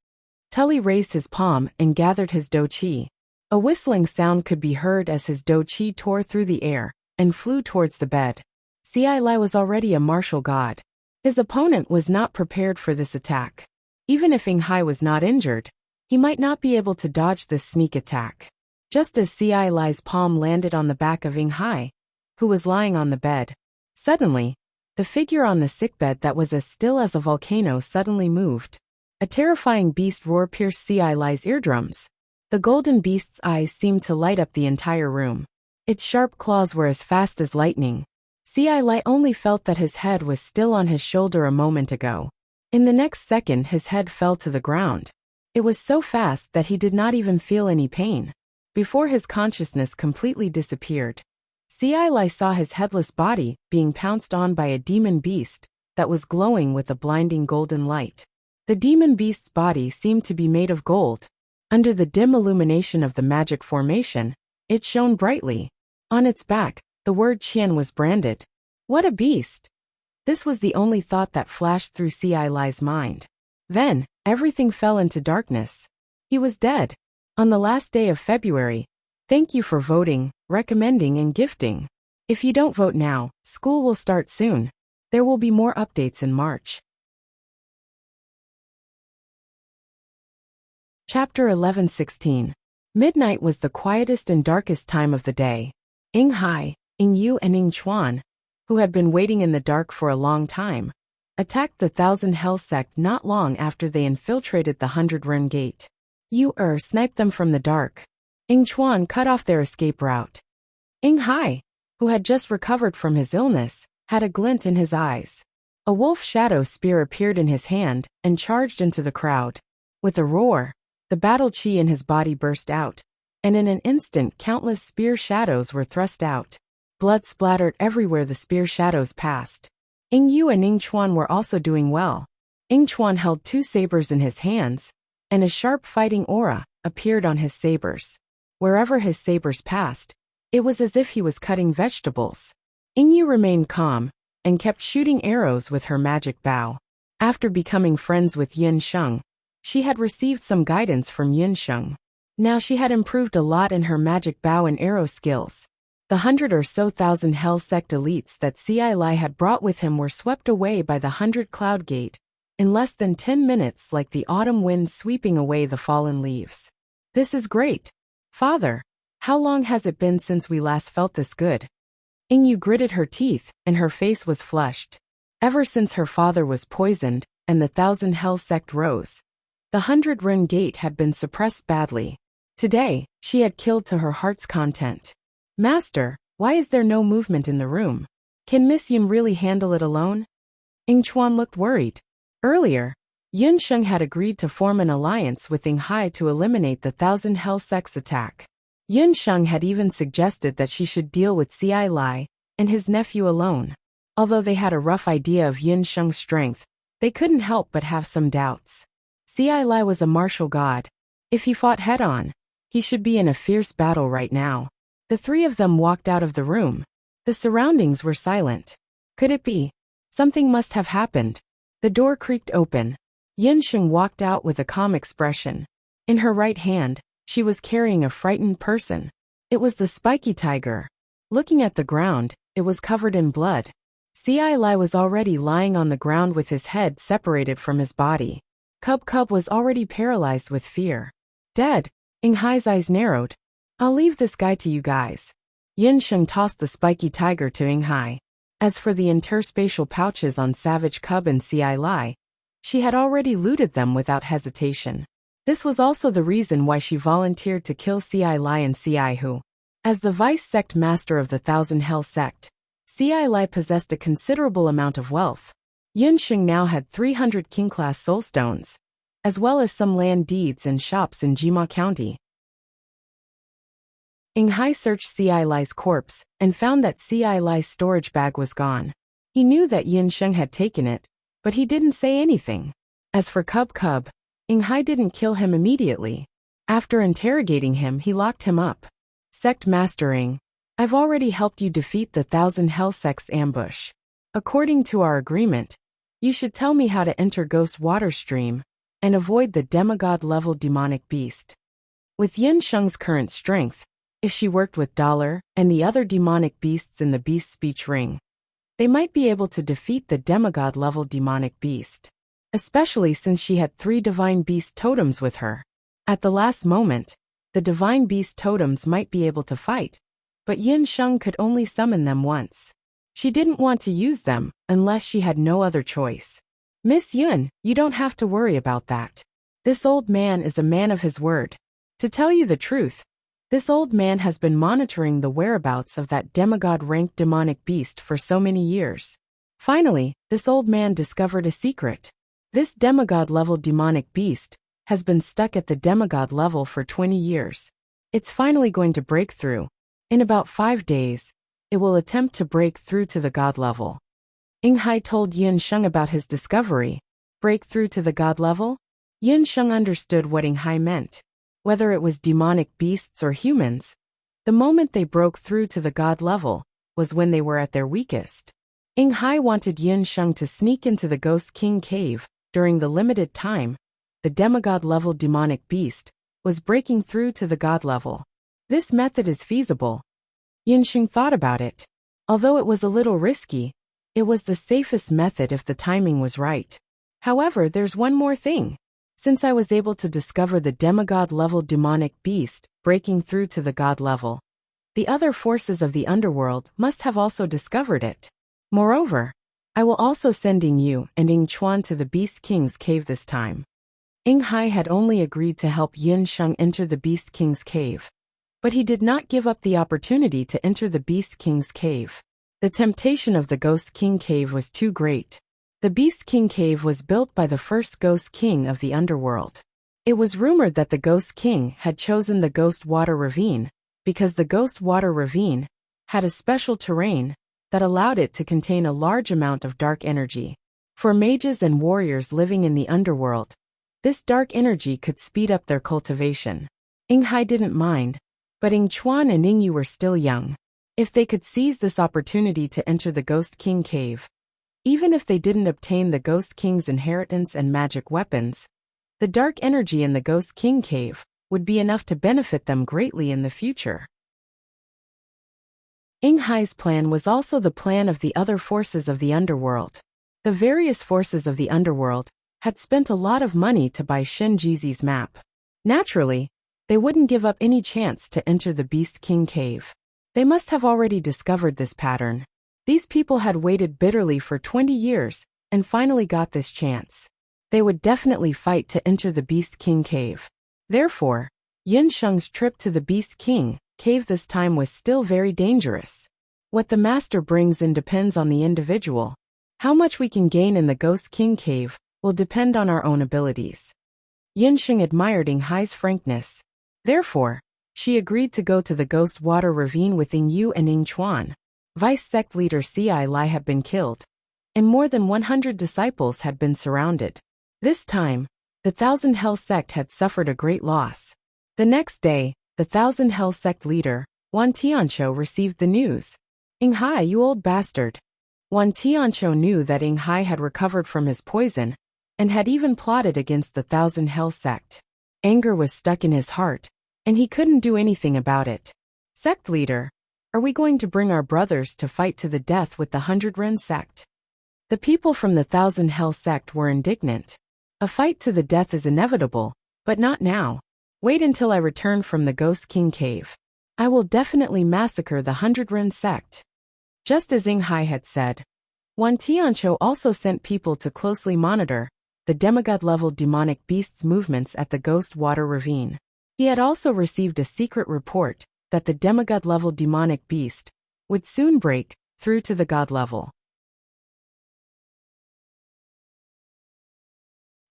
Tully raised his palm and gathered his do chi. A whistling sound could be heard as his do chi tore through the air and flew towards the bed. Ci Lai was already a martial god. His opponent was not prepared for this attack. Even if Ing Hai was not injured, he might not be able to dodge this sneak attack. Just as Ci Lai's palm landed on the back of Ing Hai, who was lying on the bed, suddenly, the figure on the sickbed that was as still as a volcano suddenly moved. A terrifying beast roar pierced Ci Lai's eardrums. The golden beast's eyes seemed to light up the entire room. Its sharp claws were as fast as lightning. Ci Lai only felt that his head was still on his shoulder a moment ago. In the next second his head fell to the ground. It was so fast that he did not even feel any pain. Before his consciousness completely disappeared, Lai saw his headless body being pounced on by a demon beast that was glowing with a blinding golden light. The demon beast's body seemed to be made of gold. Under the dim illumination of the magic formation, it shone brightly. On its back, the word Qian was branded. What a beast! This was the only thought that flashed through Lai's mind. Then, everything fell into darkness. He was dead. On the last day of February. Thank you for voting, recommending and gifting. If you don't vote now, school will start soon. There will be more updates in March. Chapter 11:16. Midnight was the quietest and darkest time of the day. Hai, Yu and Chuan, who had been waiting in the dark for a long time, attacked the Thousand Hell sect not long after they infiltrated the 100 Gate. Yu sniped them from the dark. Chuan cut off their escape route. Hai, who had just recovered from his illness, had a glint in his eyes. A wolf shadow spear appeared in his hand and charged into the crowd. With a roar, the battle chi in his body burst out, and in an instant countless spear shadows were thrust out. Blood splattered everywhere the spear shadows passed. Yu and Chuan were also doing well. Chuan held 2 sabers in his hands, and a sharp fighting aura appeared on his sabers. Wherever his sabers passed, it was as if he was cutting vegetables. Yu remained calm, and kept shooting arrows with her magic bow. After becoming friends with Yin Sheng, she had received some guidance from Yin Sheng. Now she had improved a lot in her magic bow and arrow skills. The 100 or so thousand Hell sect elites that Lai had brought with him were swept away by the 100 Cloud Gate in less than 10 minutes, like the autumn wind sweeping away the fallen leaves. This is great. Father, how long has it been since we last felt this good? Yu gritted her teeth, and her face was flushed. Ever since her father was poisoned, and the Thousand Hell sect rose, the 100 Gate had been suppressed badly. Today, she had killed to her heart's content. Master, why is there no movement in the room? Can Miss Yun really handle it alone? Chuan looked worried. Earlier, Yin Sheng had agreed to form an alliance with Hai to eliminate the Thousand Hell sect's attack. Yin Sheng had even suggested that she should deal with Lai and his nephew alone. Although they had a rough idea of Yin Sheng's strength, they couldn't help but have some doubts. Lai was a martial god. If he fought head-on, he should be in a fierce battle right now. The 3 of them walked out of the room. The surroundings were silent. Could it be? Something must have happened. The door creaked open. Yin Sheng walked out with a calm expression. In her right hand, she was carrying a frightened person. It was the spiky tiger. Looking at the ground, it was covered in blood. Lai was already lying on the ground with his head separated from his body. Cub was already paralyzed with fear. Dead. Hai's eyes narrowed. I'll leave this guy to you guys. Yin Sheng tossed the spiky tiger to Hai. As for the interspatial pouches on Savage Cub and Lai, she had already looted them without hesitation. This was also the reason why she volunteered to kill Lai and Hu. As the vice sect master of the Thousand Hell sect, Lai possessed a considerable amount of wealth. Yin Sheng now had 300 king-class soulstones, as well as some land deeds and shops in Jima County. Hai searched Lai's corpse and found that Lai's storage bag was gone. He knew that Yin Sheng had taken it, but he didn't say anything. As for Cub, Hai didn't kill him immediately. After interrogating him, he locked him up. Sect Master I've already helped you defeat the Thousand Hell sect's ambush. According to our agreement, you should tell me how to enter Ghost Water Stream and avoid the demigod-level demonic beast. With Yin Sheng's current strength, if she worked with Dollar and the other demonic beasts in the Beast Speech Ring, they might be able to defeat the demigod-level demonic beast. Especially since she had 3 divine beast totems with her. At the last moment, the divine beast totems might be able to fight, but Yin Sheng could only summon them once. She didn't want to use them unless she had no other choice. Miss Yun, you don't have to worry about that. This old man is a man of his word. To tell you the truth, this old man has been monitoring the whereabouts of that demigod-ranked demonic beast for so many years. Finally, this old man discovered a secret. This demigod-level demonic beast has been stuck at the demigod level for 20 years. It's finally going to break through. In about 5 days, it will attempt to break through to the god level. Hai told Sheng about his discovery. Break through to the god level? Sheng understood what Hai meant. Whether it was demonic beasts or humans, the moment they broke through to the god level was when they were at their weakest. Hai wanted Sheng to sneak into the Ghost King cave during the limited time the demigod-level demonic beast was breaking through to the god level. This method is feasible. Sheng thought about it. Although it was a little risky, it was the safest method if the timing was right. However, there's one more thing. Since I was able to discover the demigod-level demonic beast breaking through to the god level, the other forces of the underworld must have also discovered it. Moreover, I will also send Yu and Chuan to the Beast King's cave this time. Hai had only agreed to help Sheng enter the Beast King's cave, but he did not give up the opportunity to enter the Beast King's cave. The temptation of the Ghost King cave was too great. The Beast King cave was built by the first Ghost King of the underworld. It was rumored that the Ghost King had chosen the Ghost Water Ravine because the Ghost Water Ravine had a special terrain that allowed it to contain a large amount of dark energy. For mages and warriors living in the underworld, this dark energy could speed up their cultivation. Hai didn't mind, but Chuan and Yu were still young. If they could seize this opportunity to enter the Ghost King cave, even if they didn't obtain the Ghost King's inheritance and magic weapons, the dark energy in the Ghost King cave would be enough to benefit them greatly in the future. Hai's plan was also the plan of the other forces of the underworld. The various forces of the underworld had spent a lot of money to buy Shenjizi's map. Naturally, they wouldn't give up any chance to enter the Beast King cave. They must have already discovered this pattern. These people had waited bitterly for 20 years and finally got this chance. They would definitely fight to enter the Beast King cave. Therefore, Sheng's trip to the Beast King cave this time was still very dangerous. What the master brings in depends on the individual. How much we can gain in the Ghost King cave will depend on our own abilities. Sheng admired Hai's frankness. Therefore, she agreed to go to the Ghost Water Ravine with Yu and Chuan. Vice sect leader Ci Lai had been killed, and more than 100 disciples had been surrounded. This time, the Thousand Hell sect had suffered a great loss. The next day, the Thousand Hell sect leader, Wan Tianqiu, received the news. Hai, you old bastard. Wan Tianqiu knew that Hai had recovered from his poison, and had even plotted against the Thousand Hell sect. Anger was stuck in his heart, and he couldn't do anything about it. Sect leader, are we going to bring our brothers to fight to the death with the 100 Ren sect? The people from the Thousand Hell sect were indignant. A fight to the death is inevitable, but not now. Wait until I return from the Ghost King cave. I will definitely massacre the 100 Ren sect. Just as Hai had said, Wan Tianqiu also sent people to closely monitor the demigod-level demonic beast's movements at the Ghost Water Ravine. He had also received a secret report that the demigod-level demonic beast would soon break through to the god level.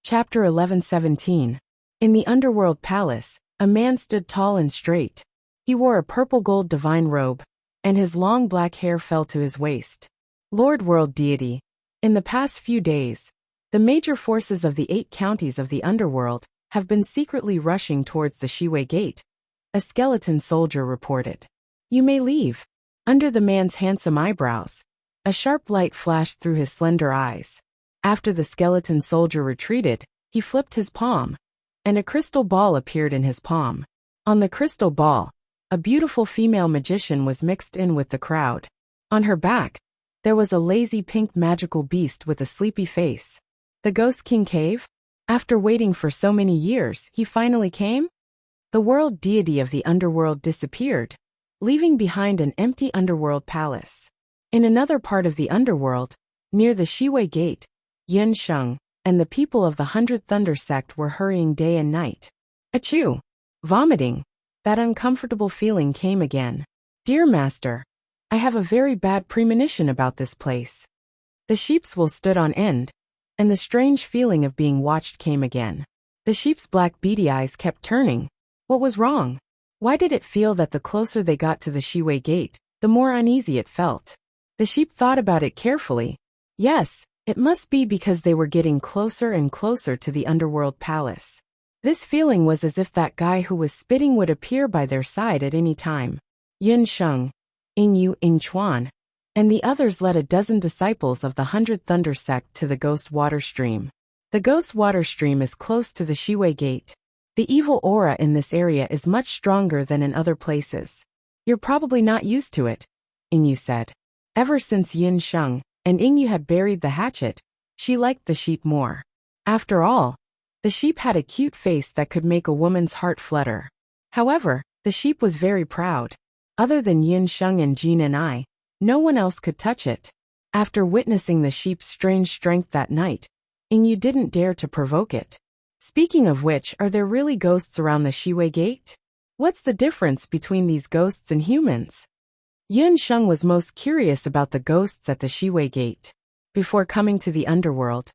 Chapter 11:17. In the underworld palace, a man stood tall and straight. He wore a purple-gold divine robe, and his long black hair fell to his waist. Lord World Deity, in the past few days, the major forces of the 8 counties of the underworld have been secretly rushing towards the Shiwei Gate, a skeleton soldier reported. You may leave. Under the man's handsome eyebrows, a sharp light flashed through his slender eyes. After the skeleton soldier retreated, he flipped his palm, and a crystal ball appeared in his palm. On the crystal ball, a beautiful female magician was mixed in with the crowd. On her back, there was a lazy pink magical beast with a sleepy face. The Ghost King cave? After waiting for so many years, he finally came? The world deity of the underworld disappeared, leaving behind an empty underworld palace. In another part of the underworld, near the Shiwei Gate, Sheng and the people of the 100 Thunder sect were hurrying day and night. Achoo! Vomiting. That uncomfortable feeling came again. Dear Master, I have a very bad premonition about this place. The sheep's wool stood on end, and the strange feeling of being watched came again. The sheep's black beady eyes kept turning. What was wrong? Why did it feel that the closer they got to the Shiwei Gate, the more uneasy it felt. The sheep thought about it carefully. Yes, it must be because they were getting closer and closer to the underworld palace. This feeling was as if that guy who was spitting would appear by their side at any time. Yun Sheng, Yu Chuan, and the others led a dozen disciples of the 100 Thunder sect to the Ghost Water Stream. The Ghost Water Stream is close to the Shiwei Gate. The evil aura in this area is much stronger than in other places. You're probably not used to it, Yu said. Ever since Yun Sheng and Yu had buried the hatchet, she liked the sheep more. After all, the sheep had a cute face that could make a woman's heart flutter. However, the sheep was very proud. Other than Yun Sheng and Jean and I, no one else could touch it. After witnessing the sheep's strange strength that night, Yu didn't dare to provoke it. Speaking of which, are there really ghosts around the Shiwei Gate? What's the difference between these ghosts and humans? Yun Sheng was most curious about the ghosts at the Shiwei Gate. Before coming to the underworld,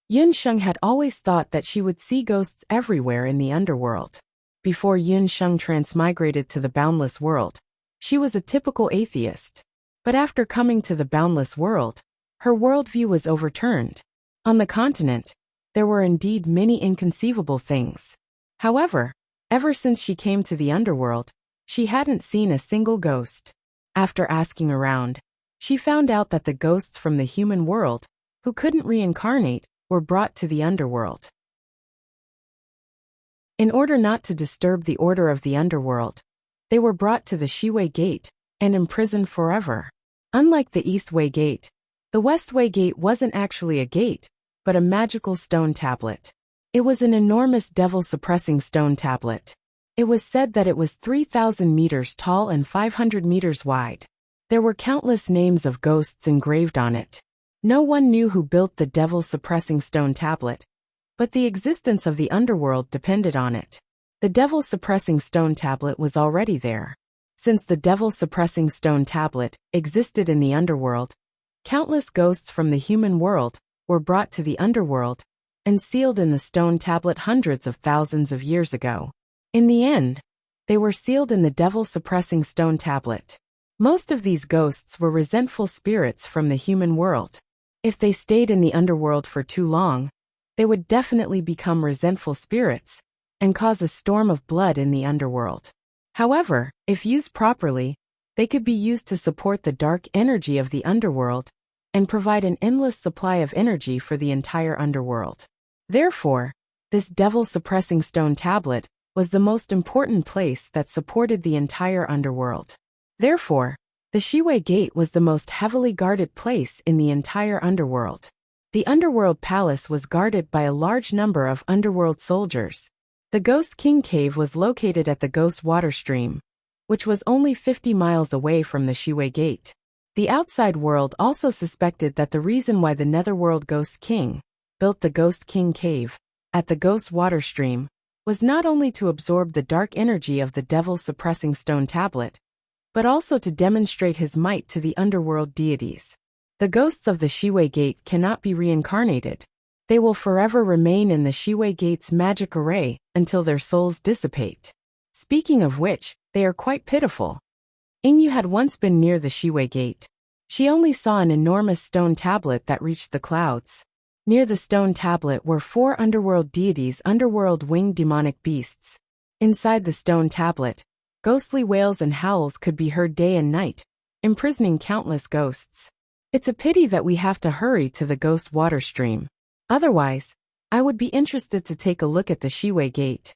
Yun Sheng had always thought that she would see ghosts everywhere in the underworld. Before Yun Sheng transmigrated to the boundless world, she was a typical atheist. But after coming to the boundless world, her worldview was overturned. On the continent, there were indeed many inconceivable things. However, ever since she came to the underworld, she hadn't seen a single ghost. After asking around, she found out that the ghosts from the human world, who couldn't reincarnate, were brought to the underworld. In order not to disturb the order of the underworld, they were brought to the Shiwei Gate and imprisoned forever. Unlike the Eastway Gate, the Westway Gate wasn't actually a gate, but a magical stone tablet. It was an enormous devil-suppressing stone tablet. It was said that it was 3,000 meters tall and 500 meters wide. There were countless names of ghosts engraved on it. No one knew who built the devil-suppressing stone tablet, but the existence of the underworld depended on it. The devil-suppressing stone tablet was already there. Since the devil-suppressing stone tablet existed in the underworld, countless ghosts from the human world were brought to the underworld and sealed in the stone tablet hundreds of thousands of years ago. In the end, they were sealed in the devil-suppressing stone tablet. Most of these ghosts were resentful spirits from the human world. If they stayed in the underworld for too long, they would definitely become resentful spirits and cause a storm of blood in the underworld. However, if used properly, they could be used to support the dark energy of the underworld and provide an endless supply of energy for the entire underworld. Therefore, this devil-suppressing stone tablet was the most important place that supported the entire underworld. Therefore, the Shiwei Gate was the most heavily guarded place in the entire underworld. The underworld palace was guarded by a large number of underworld soldiers. The Ghost King Cave was located at the Ghost Water Stream, which was only 50 miles away from the Shiwei Gate. The outside world also suspected that the reason why the Netherworld Ghost King built the Ghost King Cave at the Ghost Water Stream was not only to absorb the dark energy of the devil-suppressing stone tablet, but also to demonstrate his might to the underworld deities. The ghosts of the Shiwei Gate cannot be reincarnated. They will forever remain in the Shiwei Gate's magic array until their souls dissipate. Speaking of which, they are quite pitiful. Yu had once been near the Shiwei Gate. She only saw an enormous stone tablet that reached the clouds. Near the stone tablet were 4 underworld deities, underworld winged demonic beasts. Inside the stone tablet, ghostly wails and howls could be heard day and night, imprisoning countless ghosts. It's a pity that we have to hurry to the Ghost Water Stream. Otherwise, I would be interested to take a look at the Shiwei Gate.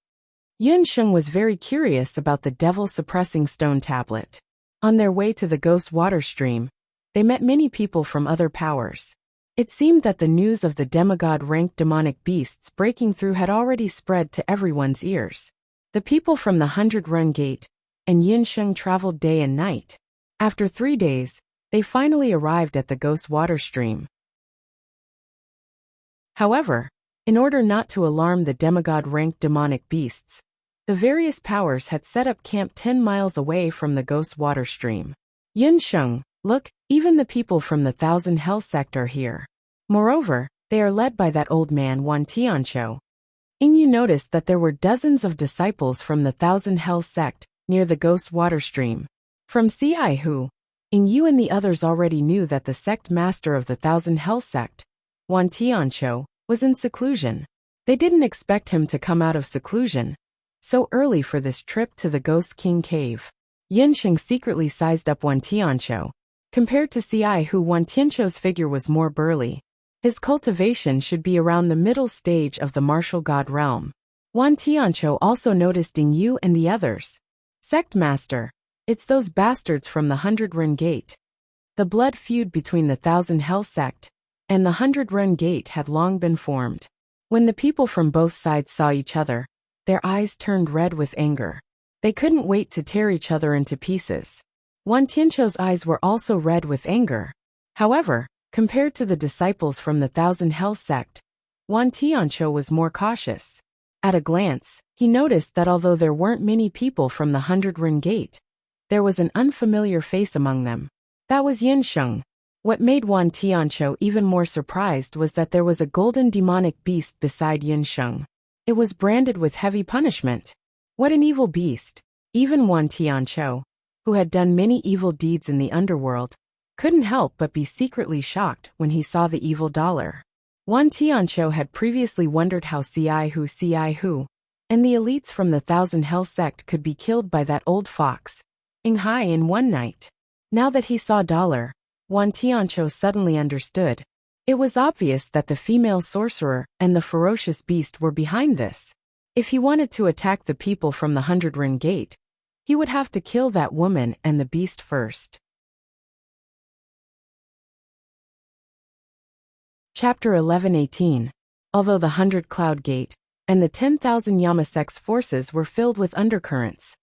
Yun Sheng was very curious about the devil-suppressing stone tablet. On their way to the Ghost Water Stream, they met many people from other powers. It seemed that the news of the demigod-ranked demonic beasts breaking through had already spread to everyone's ears. The people from the 100-Run Gate and Yun Sheng traveled day and night. After 3 days, they finally arrived at the Ghost Water Stream. However, in order not to alarm the demigod-ranked demonic beasts, the various powers had set up camp 10 miles away from the Ghost Water Stream. Yun Sheng, look, even the people from the Thousand Hell sect are here. Moreover, they are led by that old man Wan Tianqiu. Yu noticed that there were dozens of disciples from the Thousand Hell sect near the Ghost Water Stream. From Cihu, Ing Yu and the others already knew that the sect master of the Thousand Hell sect, Wan Tianqiu, was in seclusion. They didn't expect him to come out of seclusion so early for this trip to the Ghost King Cave. Yinsheng secretly sized up Wan Tianqiu. Compared to Xiaihu, Wan Tianqiu's figure was more burly. His cultivation should be around the middle stage of the martial god realm. Wan Tianqiu also noticed Ing Yu and the others. Sect master, it's those bastards from the 100 Ren Gate. The blood feud between the Thousand Hell sect and the 100 Ren Gate had long been formed. When the people from both sides saw each other, their eyes turned red with anger. They couldn't wait to tear each other into pieces. Wan Tianqiu's eyes were also red with anger. However, compared to the disciples from the Thousand Hell sect, Wan Tianqiu was more cautious. At a glance, he noticed that although there weren't many people from the 100 Ren Gate, there was an unfamiliar face among them. That was Yinsheng. What made Wan Tianqiu even more surprised was that there was a golden demonic beast beside Yinsheng. It was branded with heavy punishment. What an evil beast! Even Wan Tianqiu, who had done many evil deeds in the underworld, couldn't help but be secretly shocked when he saw the evil dollar. Wan Tianqiu had previously wondered how Xiaihu, and the elites from the Thousand Hell sect could be killed by that old fox, Ing Hai, in one night. Now that he saw dollar, Wan Tianqiu suddenly understood. It was obvious that the female sorcerer and the ferocious beast were behind this. If he wanted to attack the people from the 100 Ren Gate, he would have to kill that woman and the beast first. Chapter 11:18. Although the 100 Cloud Gate and the 10,000 Yamasek's forces were filled with undercurrents,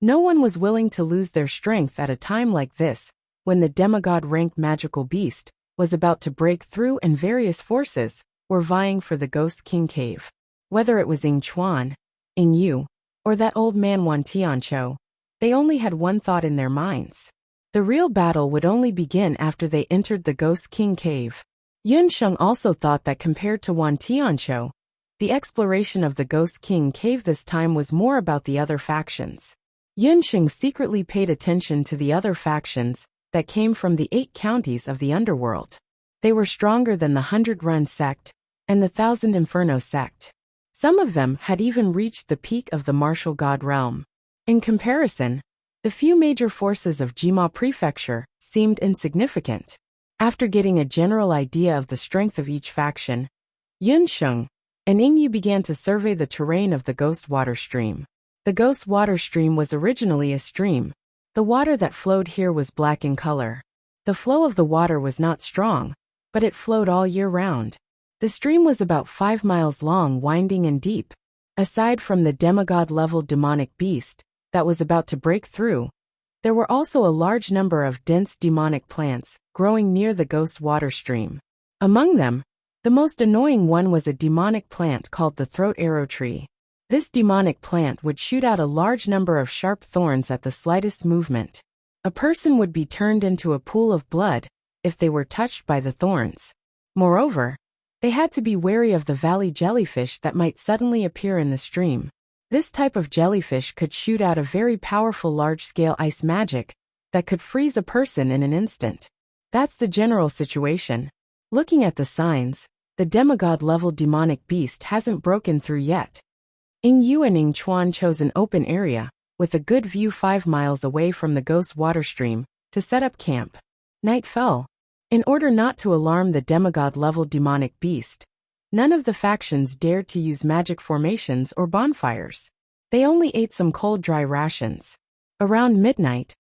no one was willing to lose their strength at a time like this, when the demigod-ranked magical beast was about to break through and various forces were vying for the Ghost King Cave. Whether it was Ing Chuan, Ing Yu, or that old man Wan Tianqiu, they only had one thought in their minds. The real battle would only begin after they entered the Ghost King Cave. Yunsheng also thought that compared to Wan Tianqiu, the exploration of the Ghost King Cave this time was more about the other factions. Yunsheng secretly paid attention to the other factions that came from the 8 counties of the underworld. They were stronger than the 100 Run sect and the 1000 Inferno sect. Some of them had even reached the peak of the martial god realm. In comparison, the few major forces of Jima Prefecture seemed insignificant. After getting a general idea of the strength of each faction, Yunsheng and Ing Yu began to survey the terrain of the Ghost Water Stream. The Ghost Water Stream was originally a stream. The water that flowed here was black in color. The flow of the water was not strong, but it flowed all year round. The stream was about 5 miles long, winding and deep. Aside from the demigod-level demonic beast that was about to break through, there were also a large number of dense demonic plants growing near the Ghost Water Stream. Among them, the most annoying one was a demonic plant called the Throat Arrow Tree. This demonic plant would shoot out a large number of sharp thorns at the slightest movement. A person would be turned into a pool of blood if they were touched by the thorns. Moreover, they had to be wary of the valley jellyfish that might suddenly appear in the stream. This type of jellyfish could shoot out a very powerful large-scale ice magic that could freeze a person in an instant. That's the general situation. Looking at the signs, the demigod-level demonic beast hasn't broken through yet. Ing Yu and Ing Chuan chose an open area, with a good view 5 miles away from the Ghost Water Stream, to set up camp. Night fell. In order not to alarm the demigod-level demonic beast, none of the factions dared to use magic formations or bonfires. They only ate some cold dry rations. Around midnight,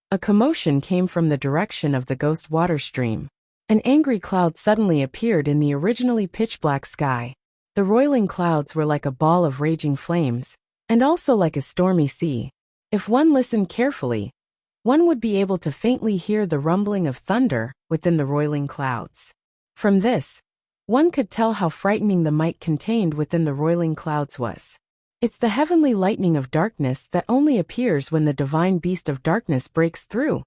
a commotion came from the direction of the Ghost Water Stream. An angry cloud suddenly appeared in the originally pitch-black sky. The roiling clouds were like a ball of raging flames, and also like a stormy sea. If one listened carefully, one would be able to faintly hear the rumbling of thunder within the roiling clouds. From this, one could tell how frightening the might contained within the roiling clouds was. It's the heavenly lightning of darkness that only appears when the divine beast of darkness breaks through.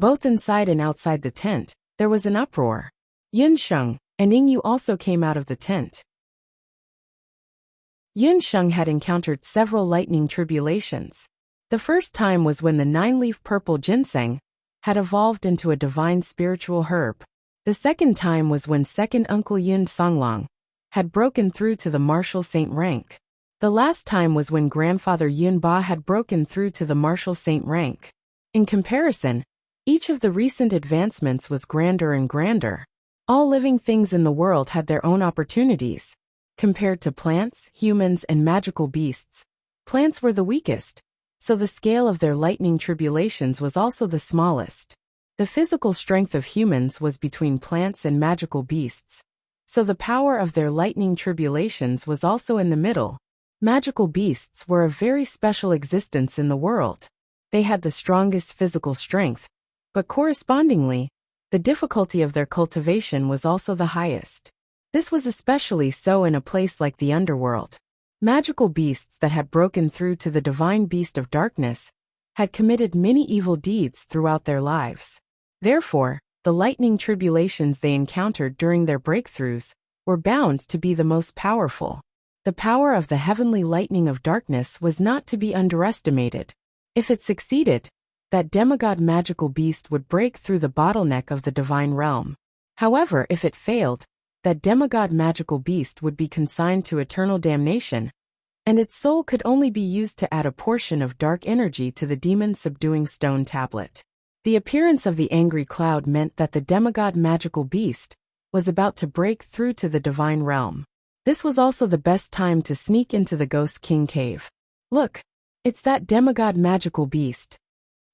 Both inside and outside the tent, there was an uproar. Yunsheng and Ing Yu also came out of the tent. Yunsheng had encountered several lightning tribulations. The first time was when the 9-leaf purple ginseng had evolved into a divine spiritual herb. The second time was when second uncle Yun Songlong had broken through to the martial saint rank. The last time was when grandfather Yun Ba had broken through to the martial saint rank. In comparison, each of the recent advancements was grander and grander. All living things in the world had their own opportunities. Compared to plants, humans, and magical beasts, plants were the weakest, so the scale of their lightning tribulations was also the smallest. The physical strength of humans was between plants and magical beasts, so the power of their lightning tribulations was also in the middle. Magical beasts were a very special existence in the world. They had the strongest physical strength, but correspondingly, the difficulty of their cultivation was also the highest. This was especially so in a place like the underworld. Magical beasts that had broken through to the divine beast of darkness had committed many evil deeds throughout their lives. Therefore, the lightning tribulations they encountered during their breakthroughs were bound to be the most powerful. The power of the heavenly lightning of darkness was not to be underestimated. If it succeeded, that demigod magical beast would break through the bottleneck of the divine realm. However, if it failed, that demigod magical beast would be consigned to eternal damnation, and its soul could only be used to add a portion of dark energy to the demon-subduing stone tablet. The appearance of the angry cloud meant that the demigod magical beast was about to break through to the divine realm. This was also the best time to sneak into the Ghost King cave. "Look, it's that demigod magical beast,"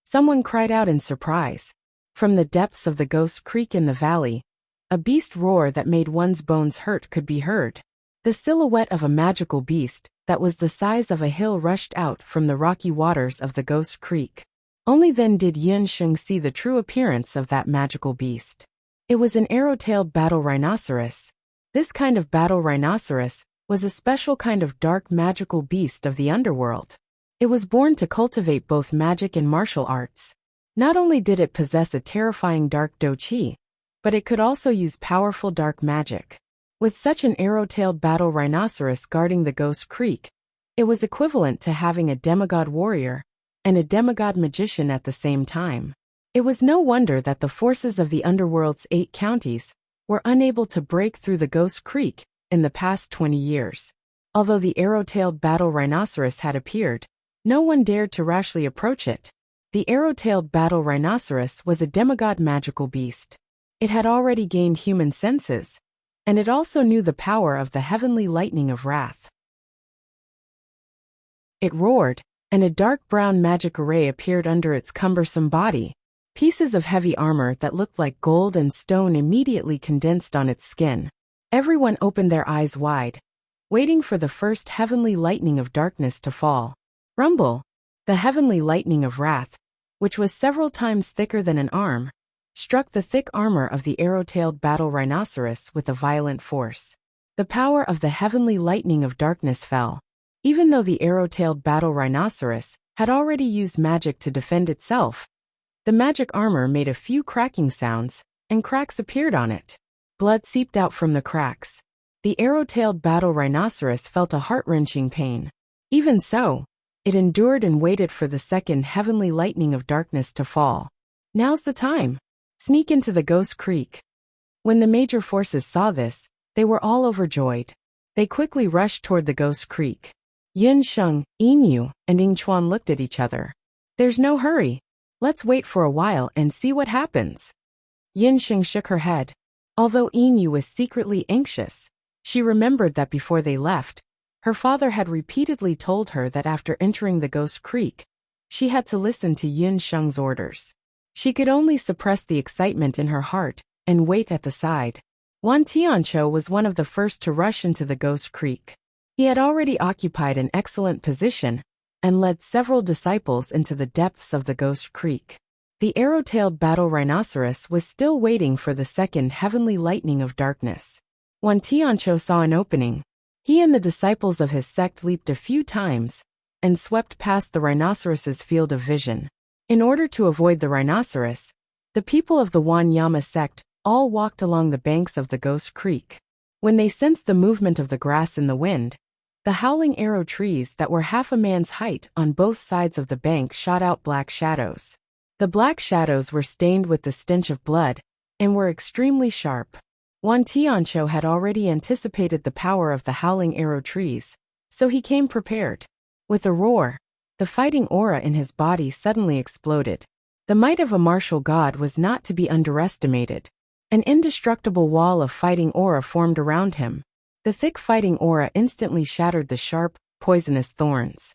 someone cried out in surprise. From the depths of the Ghost Creek in the valley, a beast roar that made one's bones hurt could be heard. The silhouette of a magical beast that was the size of a hill rushed out from the rocky waters of the Ghost Creek. Only then did Yun Sheng see the true appearance of that magical beast. It was an arrow-tailed battle rhinoceros. This kind of battle rhinoceros was a special kind of dark magical beast of the underworld. It was born to cultivate both magic and martial arts. Not only did it possess a terrifying dark do qi, but it could also use powerful dark magic. With such an arrow-tailed battle rhinoceros guarding the Ghost Creek, it was equivalent to having a demigod warrior and a demigod magician at the same time. It was no wonder that the forces of the underworld's 8 counties were unable to break through the Ghost Creek in the past 20 years. Although the arrow-tailed battle rhinoceros had appeared, no one dared to rashly approach it. The arrow-tailed battle rhinoceros was a demigod magical beast. It had already gained human senses, and it also knew the power of the heavenly lightning of wrath. It roared, and a dark brown magic array appeared under its cumbersome body. Pieces of heavy armor that looked like gold and stone immediately condensed on its skin. Everyone opened their eyes wide, waiting for the first heavenly lightning of darkness to fall. Rumble! The heavenly lightning of wrath, which was several times thicker than an arm, struck the thick armor of the arrow-tailed battle rhinoceros with a violent force. The power of the heavenly lightning of darkness fell. Even though the arrow-tailed battle rhinoceros had already used magic to defend itself, the magic armor made a few cracking sounds, and cracks appeared on it. Blood seeped out from the cracks. The arrow-tailed battle rhinoceros felt a heart-wrenching pain. Even so, it endured and waited for the second heavenly lightning of darkness to fall. Now's the time. Sneak into the Ghost Creek. When the major forces saw this, they were all overjoyed. They quickly rushed toward the Ghost Creek. Yun Sheng, Yin and Ying Chuan looked at each other. "There's no hurry. Let's wait for a while and see what happens." Yun Sheng shook her head. Although Yin was secretly anxious, she remembered that before they left, her father had repeatedly told her that after entering the Ghost Creek, she had to listen to Yun Sheng's orders. She could only suppress the excitement in her heart and wait at the side. Wan Tianqiu was one of the first to rush into the Ghost Creek. He had already occupied an excellent position and led several disciples into the depths of the Ghost Creek. The arrow-tailed battle rhinoceros was still waiting for the second heavenly lightning of darkness. Wan Tianqiu saw an opening. He and the disciples of his sect leaped a few times and swept past the rhinoceros's field of vision. In order to avoid the rhinoceros, the people of the Wanyama sect all walked along the banks of the Ghost Creek. When they sensed the movement of the grass in the wind, the howling arrow trees that were half a man's height on both sides of the bank shot out black shadows. The black shadows were stained with the stench of blood and were extremely sharp. Wan Tianqiu had already anticipated the power of the howling arrow trees, so he came prepared. With a roar, the fighting aura in his body suddenly exploded. The might of a martial god was not to be underestimated. An indestructible wall of fighting aura formed around him. The thick fighting aura instantly shattered the sharp, poisonous thorns.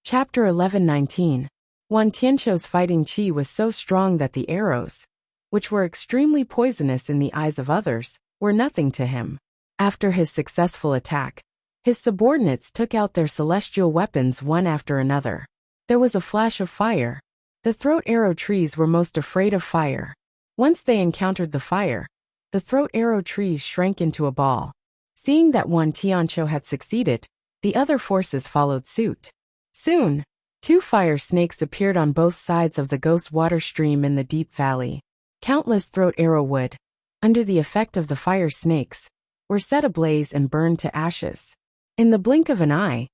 Chapter 11:19. Wan Tianqiu's fighting qi was so strong that the arrows, which were extremely poisonous in the eyes of others, were nothing to him. After his successful attack, his subordinates took out their celestial weapons one after another. There was a flash of fire. The throat arrow trees were most afraid of fire. Once they encountered the fire, the throat arrow trees shrank into a ball. Seeing that Wan Tianqiu had succeeded, the other forces followed suit. Soon, 2 fire snakes appeared on both sides of the ghost water stream in the deep valley. Countless throat arrow wood, under the effect of the fire snakes, were set ablaze and burned to ashes. In the blink of an eye,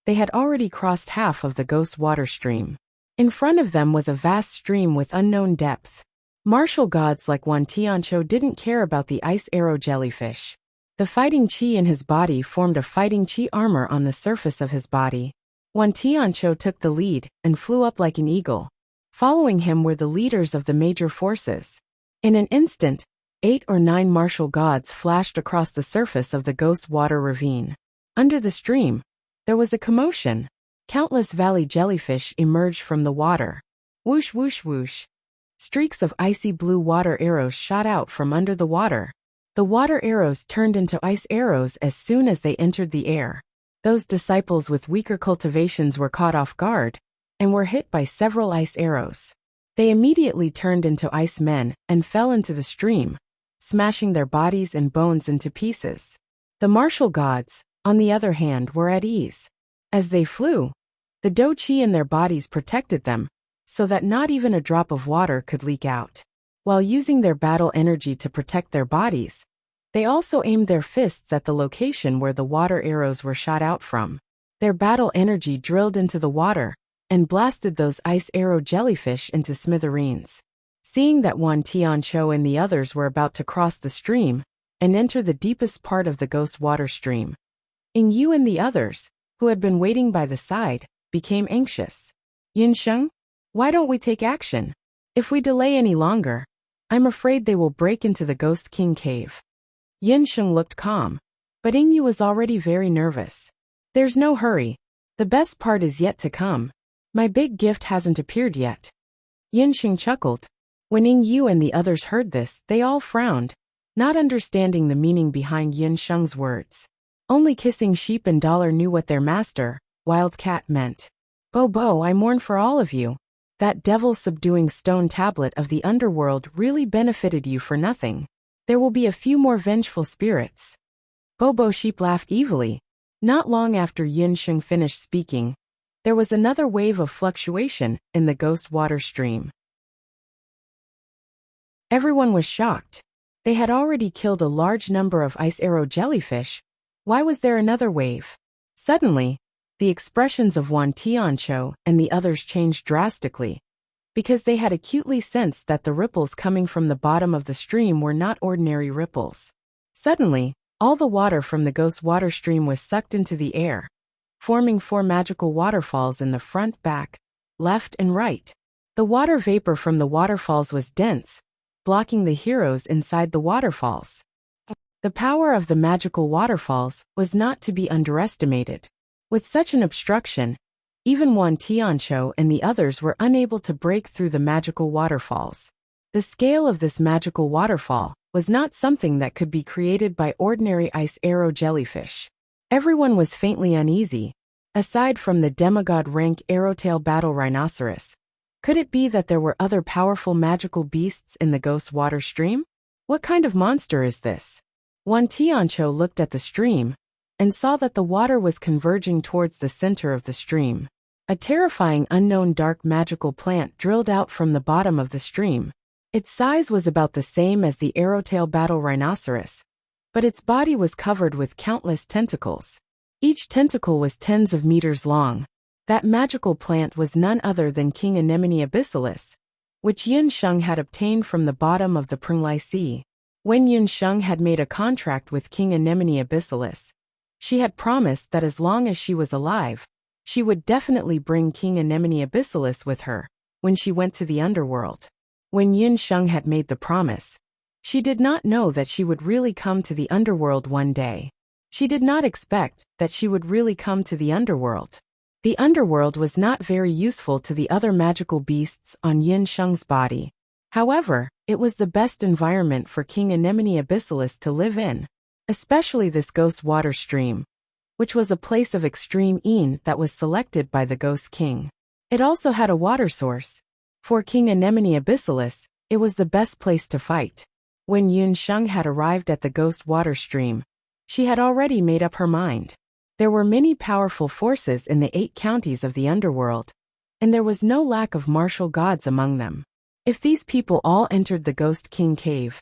they had already crossed half of the ghost water stream. In front of them was a vast stream with unknown depth. Martial gods like Wan Tianqiu didn't care about the ice arrow jellyfish. The fighting qi in his body formed a fighting qi armor on the surface of his body. Wan Tianqiu took the lead and flew up like an eagle. Following him were the leaders of the major forces. In an instant, 8 or 9 martial gods flashed across the surface of the ghost water ravine. Under the stream, there was a commotion. Countless valley jellyfish emerged from the water. Whoosh whoosh whoosh. Streaks of icy blue water arrows shot out from under the water. The water arrows turned into ice arrows as soon as they entered the air. Those disciples with weaker cultivations were caught off guard and were hit by several ice arrows. They immediately turned into ice men and fell into the stream, smashing their bodies and bones into pieces. The martial gods, on the other hand, were at ease. As they flew, the dou qi in their bodies protected them, so that not even a drop of water could leak out. While using their battle energy to protect their bodies, they also aimed their fists at the location where the water arrows were shot out from. Their battle energy drilled into the water and blasted those ice arrow jellyfish into smithereens. Seeing that Wan Tianqiu and the others were about to cross the stream and enter the deepest part of the ghost water stream, Yu and the others, who had been waiting by the side, became anxious. Yinsheng, why don't we take action? If we delay any longer, I'm afraid they will break into the Ghost King cave. Yinsheng looked calm, but Yu was already very nervous. There's no hurry. The best part is yet to come. My big gift hasn't appeared yet. Yinsheng chuckled. When Yu and the others heard this, they all frowned, not understanding the meaning behind Yinsheng's words. Only Kissing Sheep and Dollar knew what their master, Wildcat, meant. Bo, I mourn for all of you. That devil-subduing stone tablet of the underworld really benefited you for nothing. There will be a few more vengeful spirits. Bobo Sheep laughed evilly. Not long after Yinsheng finished speaking, there was another wave of fluctuation in the ghost water stream. Everyone was shocked. They had already killed a large number of ice arrow jellyfish. Why was there another wave? Suddenly, the expressions of Wan Tianqiu and the others changed drastically, because they had acutely sensed that the ripples coming from the bottom of the stream were not ordinary ripples. Suddenly, all the water from the ghost water stream was sucked into the air, forming 4 magical waterfalls in the front, back, left, and right. The water vapor from the waterfalls was dense, blocking the heroes inside the waterfalls. The power of the magical waterfalls was not to be underestimated. With such an obstruction, even Wan Tianqiu and the others were unable to break through the magical waterfalls. The scale of this magical waterfall was not something that could be created by ordinary ice arrow jellyfish. Everyone was faintly uneasy. Aside from the demigod-rank arrowtail battle rhinoceros, could it be that there were other powerful magical beasts in the ghost water stream? What kind of monster is this? Wan Tianqiu looked at the stream and saw that the water was converging towards the center of the stream. A terrifying unknown dark magical plant drilled out from the bottom of the stream. Its size was about the same as the arrowtail battle rhinoceros, but its body was covered with countless tentacles. Each tentacle was tens of meters long. That magical plant was none other than King Anemone Abyssalis, which Yin Sheng had obtained from the bottom of the Prenglai Sea. When Yin Sheng had made a contract with King Anemone Abyssalis, she had promised that as long as she was alive, she would definitely bring King Anemone Abyssalis with her when she went to the underworld. When Yin Sheng had made the promise, she did not know that she would really come to the underworld one day. She did not expect that she would really come to the underworld. The underworld was not very useful to the other magical beasts on Yin Sheng's body. However, it was the best environment for King Anemone Abyssalis to live in, especially this ghost water stream, which was a place of extreme ease that was selected by the Ghost King. It also had a water source. For King Anemone Abyssalis, it was the best place to fight. When Yin Sheng had arrived at the ghost water stream, she had already made up her mind. There were many powerful forces in the 8 counties of the underworld, and there was no lack of martial gods among them. If these people all entered the Ghost King cave,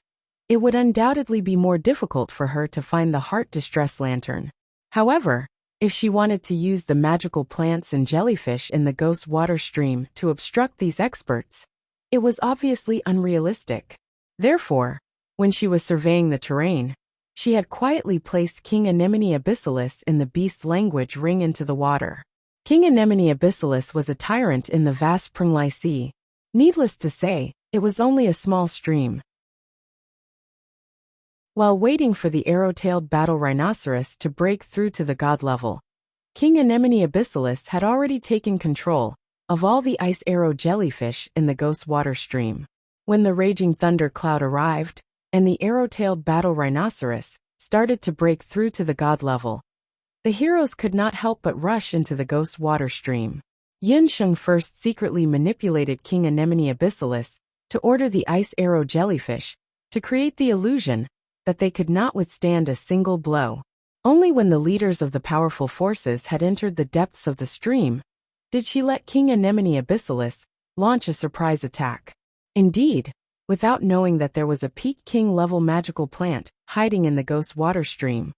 it would undoubtedly be more difficult for her to find the Heart Distress Lantern. However, if she wanted to use the magical plants and jellyfish in the ghost water stream to obstruct these experts, it was obviously unrealistic. Therefore, when she was surveying the terrain, she had quietly placed King Anemone Abyssalis in the beast language ring into the water. King Anemone Abyssalis was a tyrant in the vast Prenglai Sea. Needless to say, it was only a small stream. While waiting for the arrow-tailed battle rhinoceros to break through to the god level, King Anemone Abyssalis had already taken control of all the ice arrow jellyfish in the ghost water stream. When the raging thunder cloud arrived, and the arrow-tailed battle rhinoceros started to break through to the god level, the heroes could not help but rush into the ghost water stream. Yin Sheng first secretly manipulated King Anemone Abyssalis to order the ice arrow jellyfish to create the illusion that they could not withstand a single blow. Only when the leaders of the powerful forces had entered the depths of the stream did she let King Anemone Abyssalis launch a surprise attack. Indeed, without knowing that there was a Peak King-level magical plant hiding in the ghost water stream,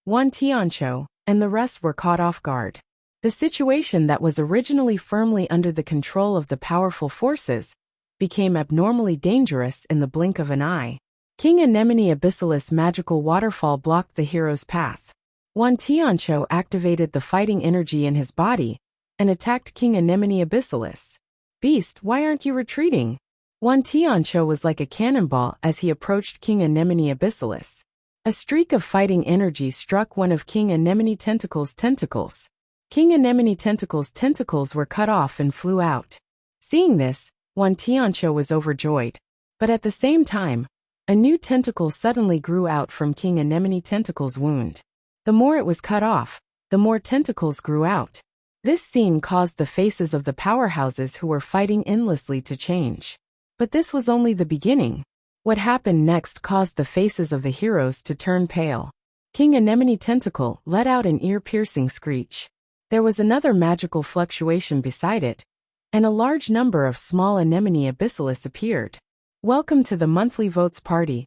Wan Tianqiu and the rest were caught off guard. The situation that was originally firmly under the control of the powerful forces became abnormally dangerous in the blink of an eye. King Anemone Abyssalis' magical waterfall blocked the hero's path. Wan Tianqiu activated the fighting energy in his body and attacked King Anemone Abyssalis. "Beast, why aren't you retreating?" Wan Tianqiu was like a cannonball as he approached King Anemone Abyssalis. A streak of fighting energy struck one of King Anemone Tentacle's tentacles. King Anemone Tentacle's tentacles were cut off and flew out. Seeing this, Wan Tianqiu was overjoyed. But at the same time, a new tentacle suddenly grew out from King Anemone Tentacle's wound. The more it was cut off, the more tentacles grew out. This scene caused the faces of the powerhouses who were fighting endlessly to change. But this was only the beginning. What happened next caused the faces of the heroes to turn pale. King Anemone Tentacle let out an ear-piercing screech. There was another magical fluctuation beside it, and a large number of small Anemone Abyssalis appeared. Welcome to the monthly votes party.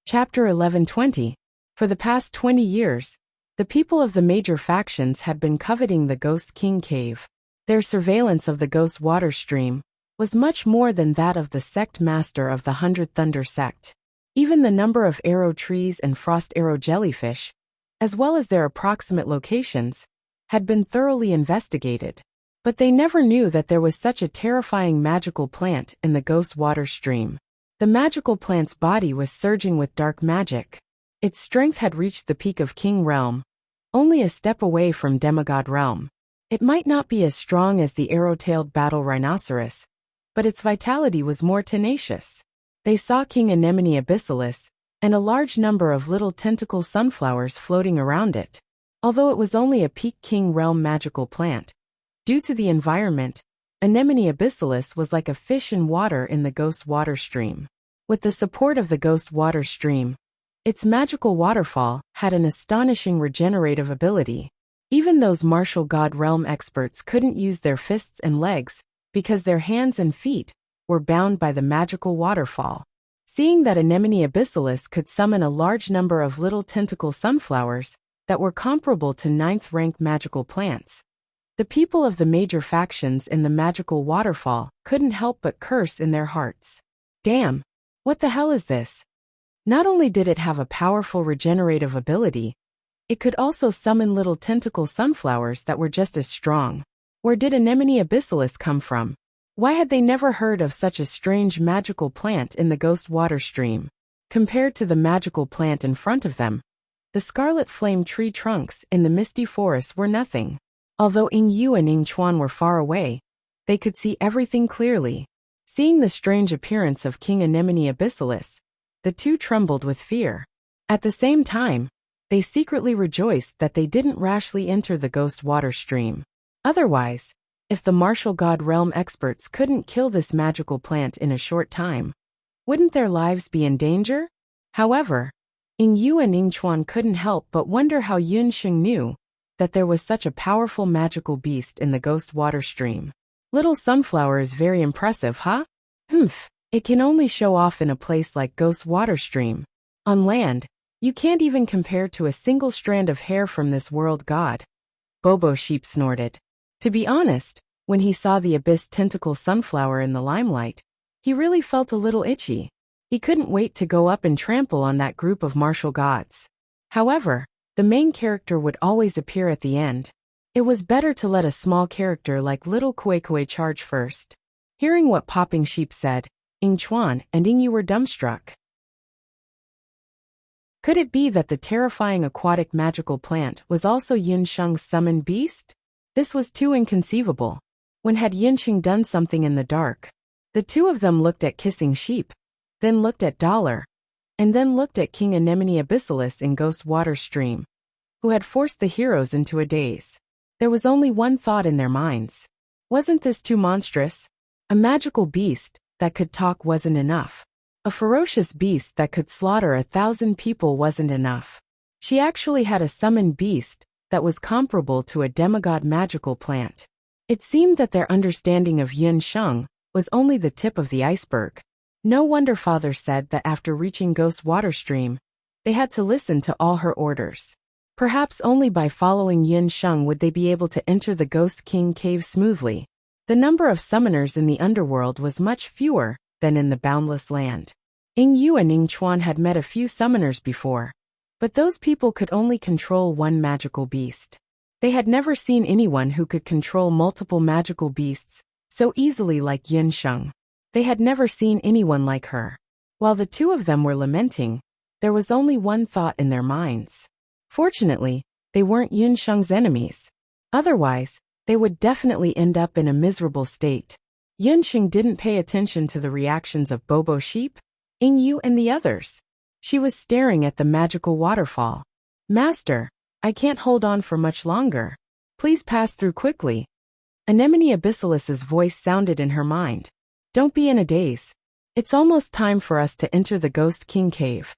Chapter 1120. For the past 20 years, the people of the major factions had been coveting the Ghost King cave. Their surveillance of the Ghost Water Stream was much more than that of the sect master of the 100 Thunder sect. Even the number of arrow trees and frost arrow jellyfish, as well as their approximate locations, had been thoroughly investigated. But they never knew that there was such a terrifying magical plant in the Ghost Water Stream. The magical plant's body was surging with dark magic. Its strength had reached the peak of King Realm, only a step away from Demigod Realm. It might not be as strong as the arrow-tailed battle rhinoceros, but its vitality was more tenacious. They saw King Anemone Abyssalis, and a large number of little tentacle sunflowers floating around it. Although it was only a Peak King Realm magical plant, due to the environment, Anemone Abyssalis was like a fish in water in the Ghost Water Stream. With the support of the Ghost Water Stream, its magical waterfall had an astonishing regenerative ability. Even those martial god realm experts couldn't use their fists and legs because their hands and feet were bound by the magical waterfall. Seeing that Anemone Abyssalis could summon a large number of little tentacle sunflowers, that were comparable to ninth-rank magical plants. The people of the major factions in the magical waterfall couldn't help but curse in their hearts. Damn! What the hell is this? Not only did it have a powerful regenerative ability, it could also summon little tentacle sunflowers that were just as strong. Where did Anemone abyssalis come from? Why had they never heard of such a strange magical plant in the ghost water stream? Compared to the magical plant in front of them, the scarlet flame tree trunks in the misty forest were nothing. Although Ying Yu and Ying Chuan were far away, they could see everything clearly. Seeing the strange appearance of King Anemone abyssalis, the two trembled with fear. At the same time, they secretly rejoiced that they didn't rashly enter the ghost water stream. Otherwise, if the martial god realm experts couldn't kill this magical plant in a short time, wouldn't their lives be in danger? However, Ying Yu and Ying Chuan couldn't help but wonder how Yun Xing knew that there was such a powerful magical beast in the ghost water stream. Little sunflower is very impressive, huh? Humph, it can only show off in a place like ghost water stream. On land, you can't even compare to a single strand of hair from this world god. Bobo Sheep snorted. To be honest, when he saw the abyss tentacle sunflower in the limelight, he really felt a little itchy. He couldn't wait to go up and trample on that group of martial gods. However, the main character would always appear at the end. It was better to let a small character like Little Kue Kue charge first. Hearing what Popping Sheep said, Ying Chuan and Ying Yu were dumbstruck. Could it be that the terrifying aquatic magical plant was also Yun Sheng's summoned beast? This was too inconceivable. When had Yun Sheng done something in the dark? The two of them looked at Kissing Sheep, then looked at Dollar, and then looked at King Anemone abyssalis in Ghost Water Stream, who had forced the heroes into a daze. There was only one thought in their minds. Wasn't this too monstrous? A magical beast that could talk wasn't enough. A ferocious beast that could slaughter 1,000 people wasn't enough. She actually had a summoned beast that was comparable to a demigod magical plant. It seemed that their understanding of Yun Sheng was only the tip of the iceberg. No wonder Father said that after reaching Ghost Water Stream, they had to listen to all her orders. Perhaps only by following Yun Sheng would they be able to enter the Ghost King cave smoothly. The number of summoners in the underworld was much fewer than in the boundless land. Ying Yu and Ying Chuan had met a few summoners before, but those people could only control one magical beast. They had never seen anyone who could control multiple magical beasts so easily like Yun Sheng. They had never seen anyone like her. While the two of them were lamenting, there was only one thought in their minds. Fortunately, they weren't Yun Sheng's enemies. Otherwise, they would definitely end up in a miserable state. Yun Sheng didn't pay attention to the reactions of Bobo Sheep, Ying Yu and the others. She was staring at the magical waterfall. Master, I can't hold on for much longer. Please pass through quickly. Anemone abyssalis's voice sounded in her mind. Don't be in a daze. It's almost time for us to enter the Ghost King cave.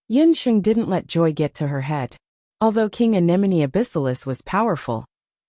Yun Sheng didn't let joy get to her head. Although King Anemone abyssalis was powerful,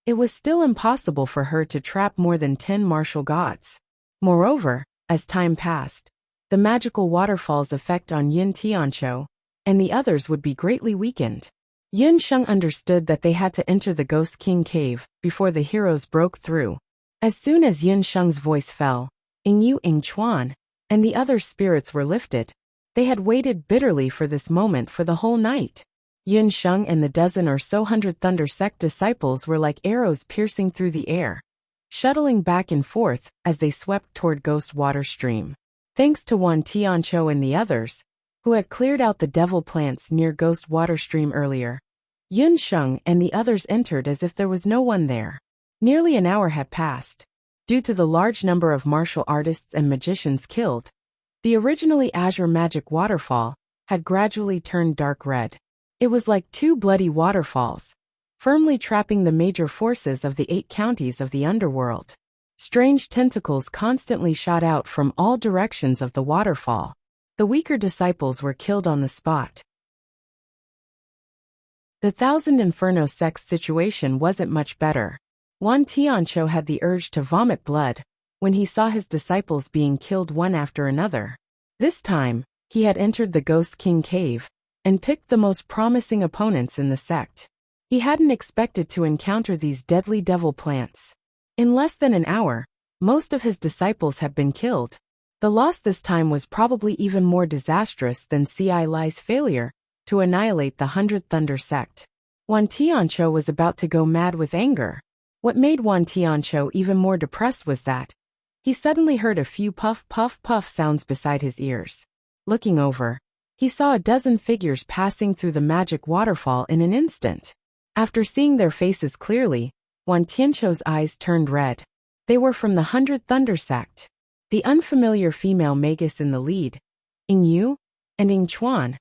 it was still impossible for her to trap more than 10 martial gods. Moreover, as time passed, the magical waterfall's effect on Yin Tianqiu and the others would be greatly weakened. Yun Sheng understood that they had to enter the Ghost King cave before the heroes broke through. As soon as Yun Sheng's voice fell, Ying Yu, Ying Chuan, and the other spirits were lifted. They had waited bitterly for this moment for the whole night. Yun Sheng and the dozen or so hundred Thunder Sect disciples were like arrows piercing through the air, shuttling back and forth as they swept toward Ghost Water Stream. Thanks to Wan Tianqiu and the others, who had cleared out the devil plants near Ghost Water Stream earlier, Yun Sheng and the others entered as if there was no one there. Nearly an hour had passed. Due to the large number of martial artists and magicians killed, the originally azure magic waterfall had gradually turned dark red. It was like two bloody waterfalls, firmly trapping the major forces of the 8 counties of the underworld. Strange tentacles constantly shot out from all directions of the waterfall. The weaker disciples were killed on the spot. The Thousand Inferno Sect's situation wasn't much better. Wan Tianqiu had the urge to vomit blood when he saw his disciples being killed one after another. This time, he had entered the Ghost King cave and picked the most promising opponents in the sect. He hadn't expected to encounter these deadly devil plants. In less than an hour, most of his disciples had been killed. The loss this time was probably even more disastrous than C.I. Lai's failure to annihilate the 100 Thunder sect. Wan Tianqiu was about to go mad with anger. What made Wan Tianqiu even more depressed was that he suddenly heard a few puff puff puff sounds beside his ears. Looking over, he saw a dozen figures passing through the magic waterfall in an instant. After seeing their faces clearly, Wan Tianqiu's eyes turned red. They were from the 100 Thunder sect. The unfamiliar female magus in the lead, Ying Yu and Ying Chuan,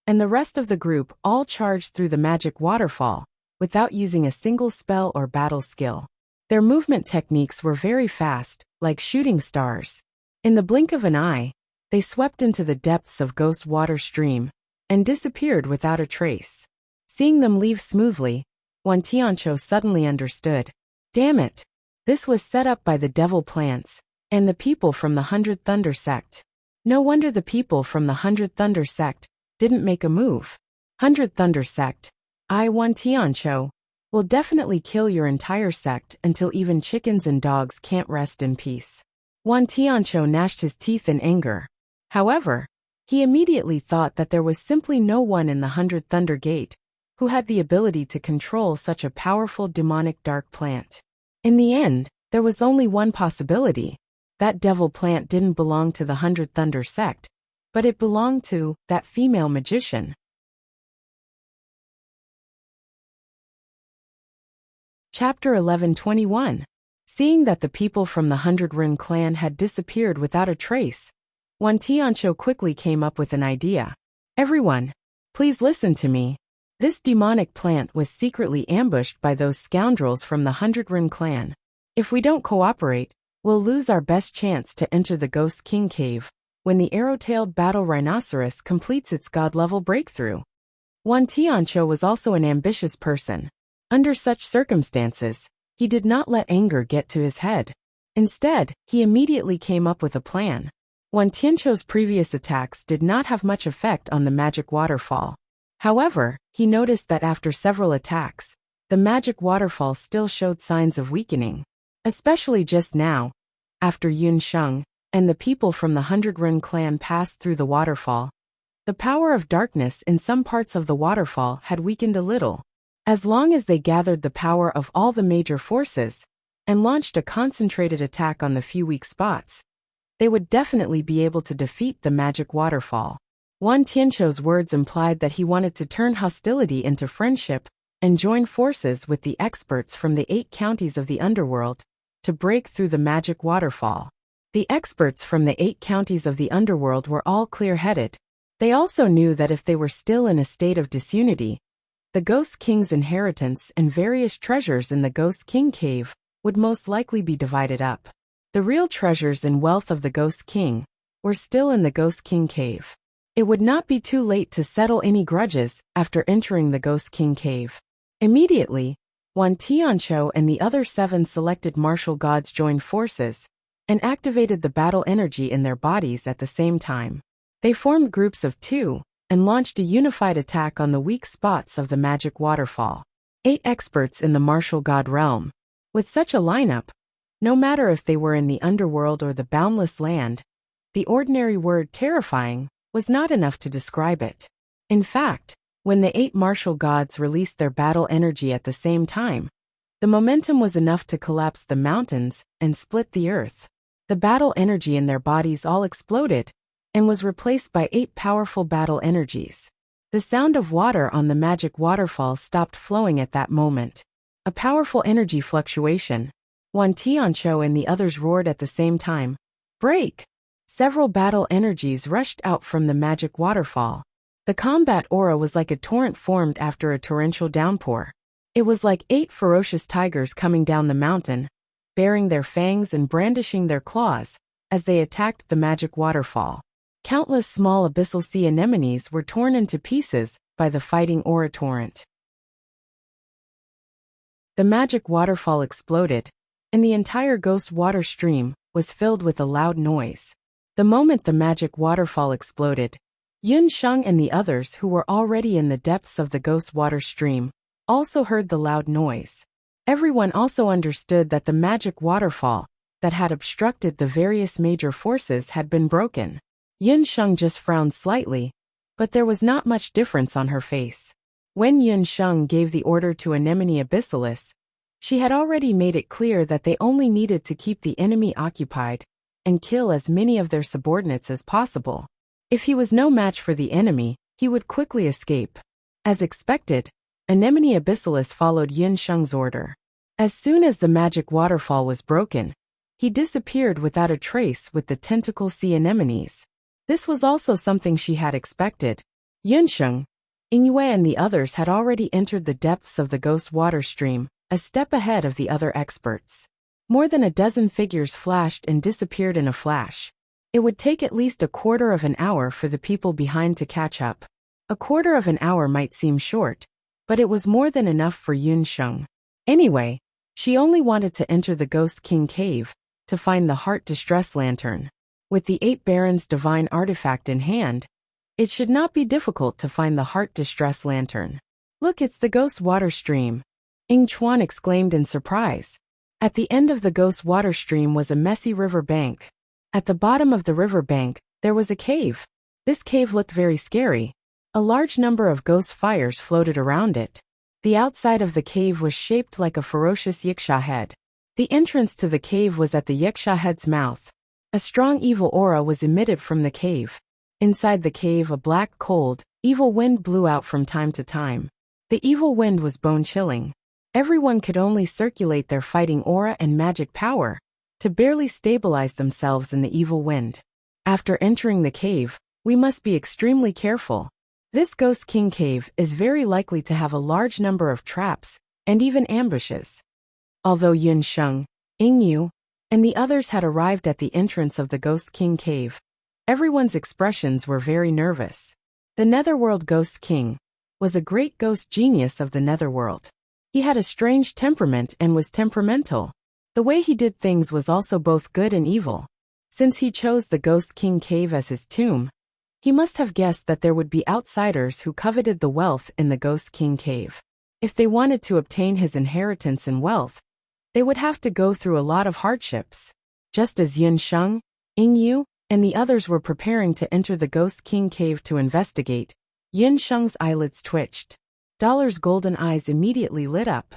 and the rest of the group all charged through the magic waterfall without using a single spell or battle skill. Their movement techniques were very fast, like shooting stars. In the blink of an eye, they swept into the depths of Ghost Water Stream and disappeared without a trace. Seeing them leave smoothly, Wan Tianqiu suddenly understood. Damn it! This was set up by the devil plants and the people from the 100 Thunder sect. No wonder the people from the 100 Thunder sect didn't make a move. 100 Thunder sect, I, Wan Tianqiu, will definitely kill your entire sect until even chickens and dogs can't rest in peace. Wan Tianqiu gnashed his teeth in anger. However, he immediately thought that there was simply no one in the 100 Thunder Gate who had the ability to control such a powerful demonic dark plant. In the end, there was only one possibility. That devil plant didn't belong to the 100 Thunder sect, but it belonged to that female magician. Chapter 11:21. Seeing that the people from the 100 Ren clan had disappeared without a trace, Wan Tianqiu quickly came up with an idea. Everyone, please listen to me. This demonic plant was secretly ambushed by those scoundrels from the 100 Ren clan. If we don't cooperate, we'll lose our best chance to enter the Ghost King Cave when the arrow-tailed battle rhinoceros completes its god-level breakthrough. Wan Tianqiu was also an ambitious person. Under such circumstances, he did not let anger get to his head. Instead, he immediately came up with a plan. Wan Tianqiu's previous attacks did not have much effect on the magic waterfall. However, he noticed that after several attacks, the magic waterfall still showed signs of weakening. Especially just now, after Yun Sheng and the people from the 100 Ren clan passed through the waterfall, the power of darkness in some parts of the waterfall had weakened a little. As long as they gathered the power of all the major forces and launched a concentrated attack on the few weak spots, they would definitely be able to defeat the magic waterfall. Wan Tianqiu's words implied that he wanted to turn hostility into friendship and join forces with the experts from the 8 counties of the underworld to break through the magic waterfall. The experts from the 8 counties of the underworld were all clear-headed. They also knew that if they were still in a state of disunity, the Ghost King's inheritance and various treasures in the Ghost King Cave would most likely be divided up. The real treasures and wealth of the Ghost King were still in the Ghost King Cave. It would not be too late to settle any grudges after entering the Ghost King Cave. Immediately, Wan Tianqiu and the other 7 selected martial gods joined forces and activated the battle energy in their bodies at the same time. They formed groups of 2 and launched a unified attack on the weak spots of the magic waterfall. 8 experts in the martial god realm. With such a lineup, no matter if they were in the underworld or the boundless land, the ordinary word terrifying was not enough to describe it. In fact, when the 8 martial gods released their battle energy at the same time, the momentum was enough to collapse the mountains and split the earth. The battle energy in their bodies all exploded and was replaced by 8 powerful battle energies. The sound of water on the magic waterfall stopped flowing at that moment. A powerful energy fluctuation. Wan Tianqiu and the others roared at the same time. Break! Several battle energies rushed out from the magic waterfall. The combat aura was like a torrent formed after a torrential downpour. It was like 8 ferocious tigers coming down the mountain, baring their fangs and brandishing their claws as they attacked the magic waterfall. Countless small abyssal sea anemones were torn into pieces by the fighting aura torrent. The magic waterfall exploded, and the entire ghost water stream was filled with a loud noise. The moment the magic waterfall exploded, Yun Sheng and the others who were already in the depths of the ghost water stream also heard the loud noise. Everyone also understood that the magic waterfall that had obstructed the various major forces had been broken. Yunsheng just frowned slightly, but there was not much difference on her face. When Yunsheng gave the order to Anemone Abyssalis, she had already made it clear that they only needed to keep the enemy occupied and kill as many of their subordinates as possible. If he was no match for the enemy, he would quickly escape. As expected, Anemone Abyssalis followed Yunsheng's order. As soon as the magic waterfall was broken, he disappeared without a trace with the tentacle sea anemones. This was also something she had expected. Yunsheng, Yingyue and the others had already entered the depths of the ghost water stream, a step ahead of the other experts. More than a dozen figures flashed and disappeared in a flash. It would take at least a quarter of an hour for the people behind to catch up. A quarter of an hour might seem short, but it was more than enough for Yunsheng. Anyway, she only wanted to enter the Ghost King cave to find the Heart Distress Lantern. With the 8 Barons' divine artifact in hand, it should not be difficult to find the Heart Distress Lantern. Look, it's the ghost water stream, Ying Chuan exclaimed in surprise. At the end of the ghost water stream was a messy river bank. At the bottom of the river bank, there was a cave. This cave looked very scary. A large number of ghost fires floated around it. The outside of the cave was shaped like a ferocious yiksha head. The entrance to the cave was at the yiksha head's mouth. A strong evil aura was emitted from the cave. Inside the cave, a black, cold, evil wind blew out from time to time. The evil wind was bone-chilling. Everyone could only circulate their fighting aura and magic power to barely stabilize themselves in the evil wind. After entering the cave, we must be extremely careful. This Ghost King cave is very likely to have a large number of traps and even ambushes. Although Yunsheng, Yingyu, and the others had arrived at the entrance of the Ghost King cave, everyone's expressions were very nervous. The Netherworld Ghost King was a great ghost genius of the Netherworld. He had a strange temperament and was temperamental. The way he did things was also both good and evil. Since he chose the Ghost King cave as his tomb, he must have guessed that there would be outsiders who coveted the wealth in the Ghost King cave. If they wanted to obtain his inheritance and wealth, they would have to go through a lot of hardships. Just as Yunsheng, Yingyu, and the others were preparing to enter the Ghost King cave to investigate, Yunsheng's eyelids twitched. Dollar's golden eyes immediately lit up.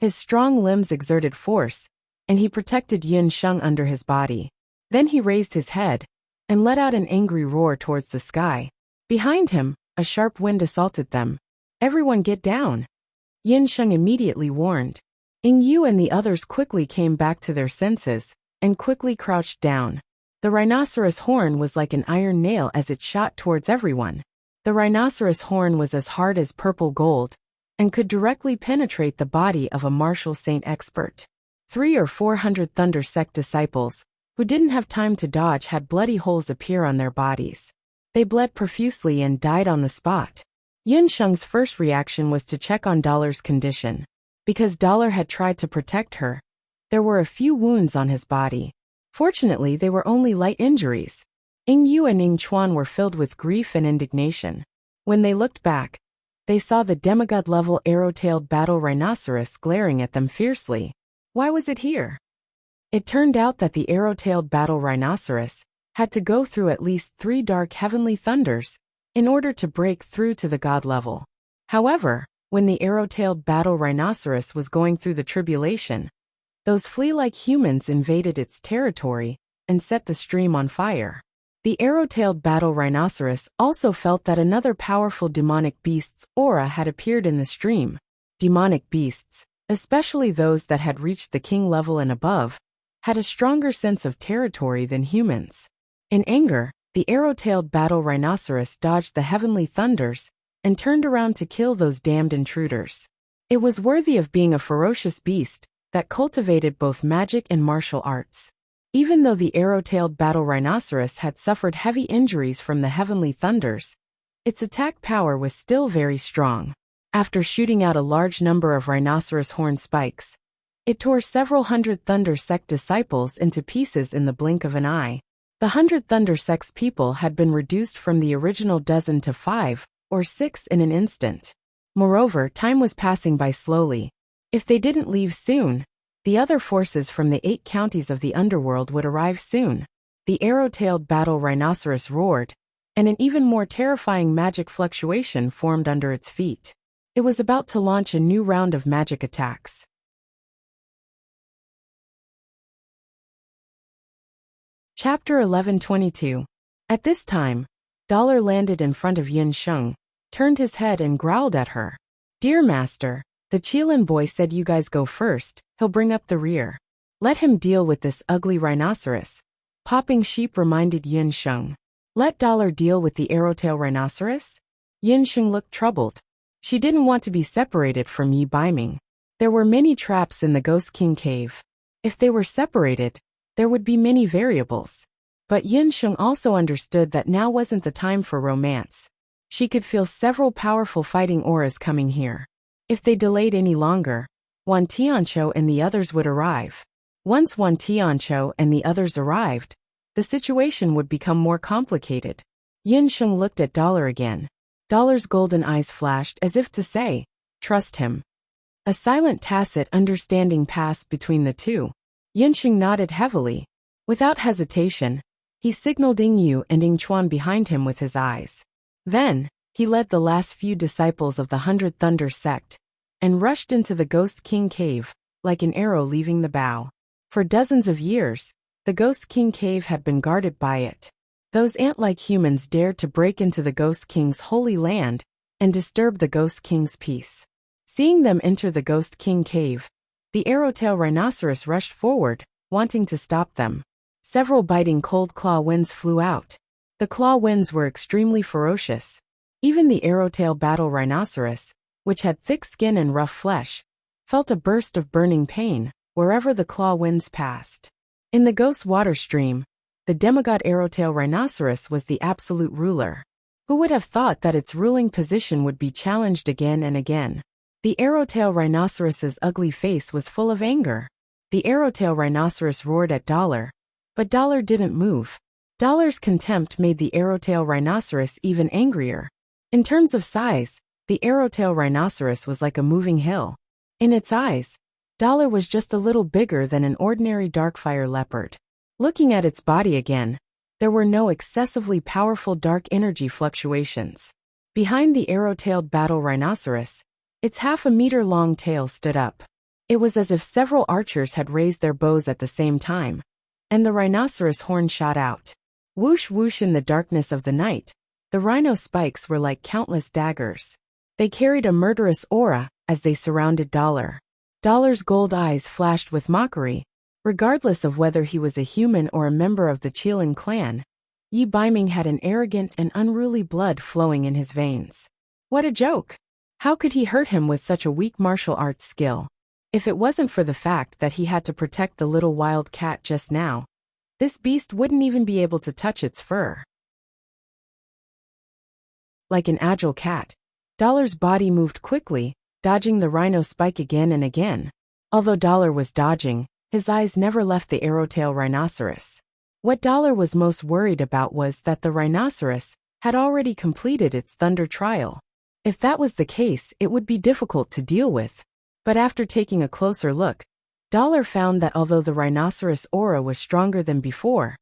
His strong limbs exerted force, and he protected Yunsheng under his body. Then he raised his head and let out an angry roar towards the sky. Behind him, a sharp wind assaulted them. Everyone get down! Yunsheng immediately warned. Yingyu and the others quickly came back to their senses and quickly crouched down. The rhinoceros horn was like an iron nail as it shot towards everyone. The rhinoceros horn was as hard as purple gold and could directly penetrate the body of a martial saint expert. 300 or 400 Thunder Sect disciples, who didn't have time to dodge, had bloody holes appear on their bodies. They bled profusely and died on the spot. Yunsheng's first reaction was to check on Dollar's condition. Because Dollar had tried to protect her, there were a few wounds on his body. Fortunately, they were only light injuries. Yingyu and Ying Chuan were filled with grief and indignation. When they looked back, they saw the demigod-level arrow-tailed battle rhinoceros glaring at them fiercely. Why was it here? It turned out that the arrow-tailed battle rhinoceros had to go through at least 3 dark heavenly thunders in order to break through to the god level. However, when the arrow-tailed battle rhinoceros was going through the tribulation, those flea-like humans invaded its territory and set the stream on fire. The arrow-tailed battle rhinoceros also felt that another powerful demonic beast's aura had appeared in the stream. Demonic beasts, especially those that had reached the king level and above, had a stronger sense of territory than humans. In anger, the arrow-tailed battle rhinoceros dodged the heavenly thunders and turned around to kill those damned intruders. It was worthy of being a ferocious beast that cultivated both magic and martial arts. Even though the arrow-tailed battle rhinoceros had suffered heavy injuries from the heavenly thunders, its attack power was still very strong. After shooting out a large number of rhinoceros horn spikes, it tore several hundred Thunder Sect disciples into pieces in the blink of an eye. The 100 Thunder Sect's people had been reduced from the original dozen to 5 or 6 in an instant. Moreover, time was passing by slowly. If they didn't leave soon, the other forces from the 8 counties of the underworld would arrive soon. The arrow-tailed battle rhinoceros roared, and an even more terrifying magic fluctuation formed under its feet. It was about to launch a new round of magic attacks. Chapter 1122. At this time, Dollar landed in front of Yun Sheng, turned his head and growled at her. "Dear master, the Qilin boy said you guys go first, he'll bring up the rear. Let him deal with this ugly rhinoceros." Popping Sheep reminded Yun Sheng. "Let Dollar deal with the arrowtail rhinoceros?" Yun Sheng looked troubled. She didn't want to be separated from Yi Baiming. There were many traps in the Ghost King cave. If they were separated, there would be many variables. But Yun Sheng also understood that now wasn't the time for romance. She could feel several powerful fighting auras coming here. If they delayed any longer, Wan Tianqiu and the others would arrive. Once Wan Tianqiu and the others arrived, the situation would become more complicated. Yun Sheng looked at Dollar again. Dollar's golden eyes flashed as if to say, "Trust him." A silent tacit understanding passed between the two. Yun Sheng nodded heavily. Without hesitation, he signaled Ying Yu and Ying Chuan behind him with his eyes. Then, he led the last few disciples of the 100 Thunder sect, and rushed into the Ghost King cave, like an arrow leaving the bow. For dozens of years, the Ghost King cave had been guarded by it. Those ant-like humans dared to break into the Ghost King's holy land, and disturb the Ghost King's peace. Seeing them enter the Ghost King cave, the arrowtail rhinoceros rushed forward, wanting to stop them. Several biting cold claw winds flew out. The claw winds were extremely ferocious. Even the arrowtail battle rhinoceros, which had thick skin and rough flesh, felt a burst of burning pain wherever the claw winds passed. In the ghost water stream, the demigod arrowtail rhinoceros was the absolute ruler. Who would have thought that its ruling position would be challenged again and again? The arrowtail rhinoceros's ugly face was full of anger. The arrowtail rhinoceros roared at Dollar, but Dollar didn't move. Dollar's contempt made the arrowtail rhinoceros even angrier. In terms of size, the arrowtail rhinoceros was like a moving hill. In its eyes, Dollar was just a little bigger than an ordinary darkfire leopard. Looking at its body again, there were no excessively powerful dark energy fluctuations. Behind the arrow-tailed battle rhinoceros, its half-a-meter-long tail stood up. It was as if several archers had raised their bows at the same time, and the rhinoceros horn shot out. Whoosh whoosh in the darkness of the night, the rhino spikes were like countless daggers. They carried a murderous aura as they surrounded Dollar. Dollar's gold eyes flashed with mockery. Regardless of whether he was a human or a member of the Qilin clan, Yi Baiming had an arrogant and unruly blood flowing in his veins. What a joke! How could he hurt him with such a weak martial arts skill? If it wasn't for the fact that he had to protect the little wild cat just now, this beast wouldn't even be able to touch its fur. Like an agile cat, Dollar's body moved quickly, dodging the rhino spike again and again. Although Dollar was dodging, his eyes never left the arrowtail rhinoceros. What Dollar was most worried about was that the rhinoceros had already completed its thunder trial. If that was the case, it would be difficult to deal with. But after taking a closer look, Dollar found that although the rhinoceros aura was stronger than before,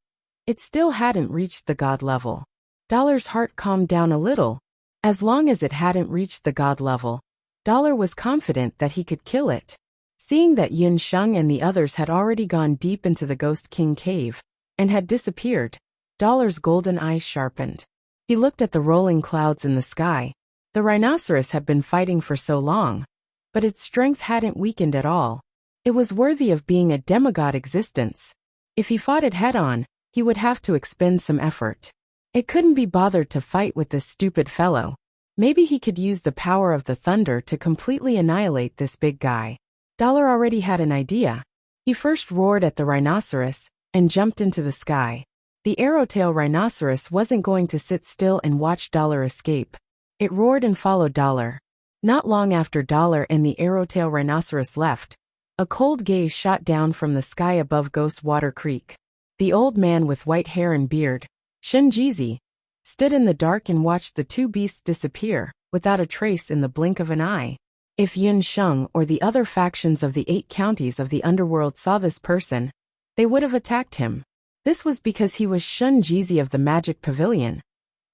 it still hadn't reached the god level. Dollar's heart calmed down a little. As long as it hadn't reached the god level, Dollar was confident that he could kill it. Seeing that Yun Sheng and the others had already gone deep into the Ghost King cave and had disappeared, Dollar's golden eyes sharpened. He looked at the rolling clouds in the sky. The rhinoceros had been fighting for so long, but its strength hadn't weakened at all. It was worthy of being a demigod existence. If he fought it head-on, he would have to expend some effort. It couldn't be bothered to fight with this stupid fellow. Maybe he could use the power of the thunder to completely annihilate this big guy. Dollar already had an idea. He first roared at the rhinoceros and jumped into the sky. The arrowtail rhinoceros wasn't going to sit still and watch Dollar escape. It roared and followed Dollar. Not long after Dollar and the arrowtail rhinoceros left, a cold gaze shot down from the sky above Ghost Water Creek. The old man with white hair and beard, Shen Jizi, stood in the dark and watched the two beasts disappear, without a trace in the blink of an eye. If Yunsheng or the other factions of the 8 counties of the underworld saw this person, they would have attacked him. This was because he was Shun Jizi of the Magic Pavilion,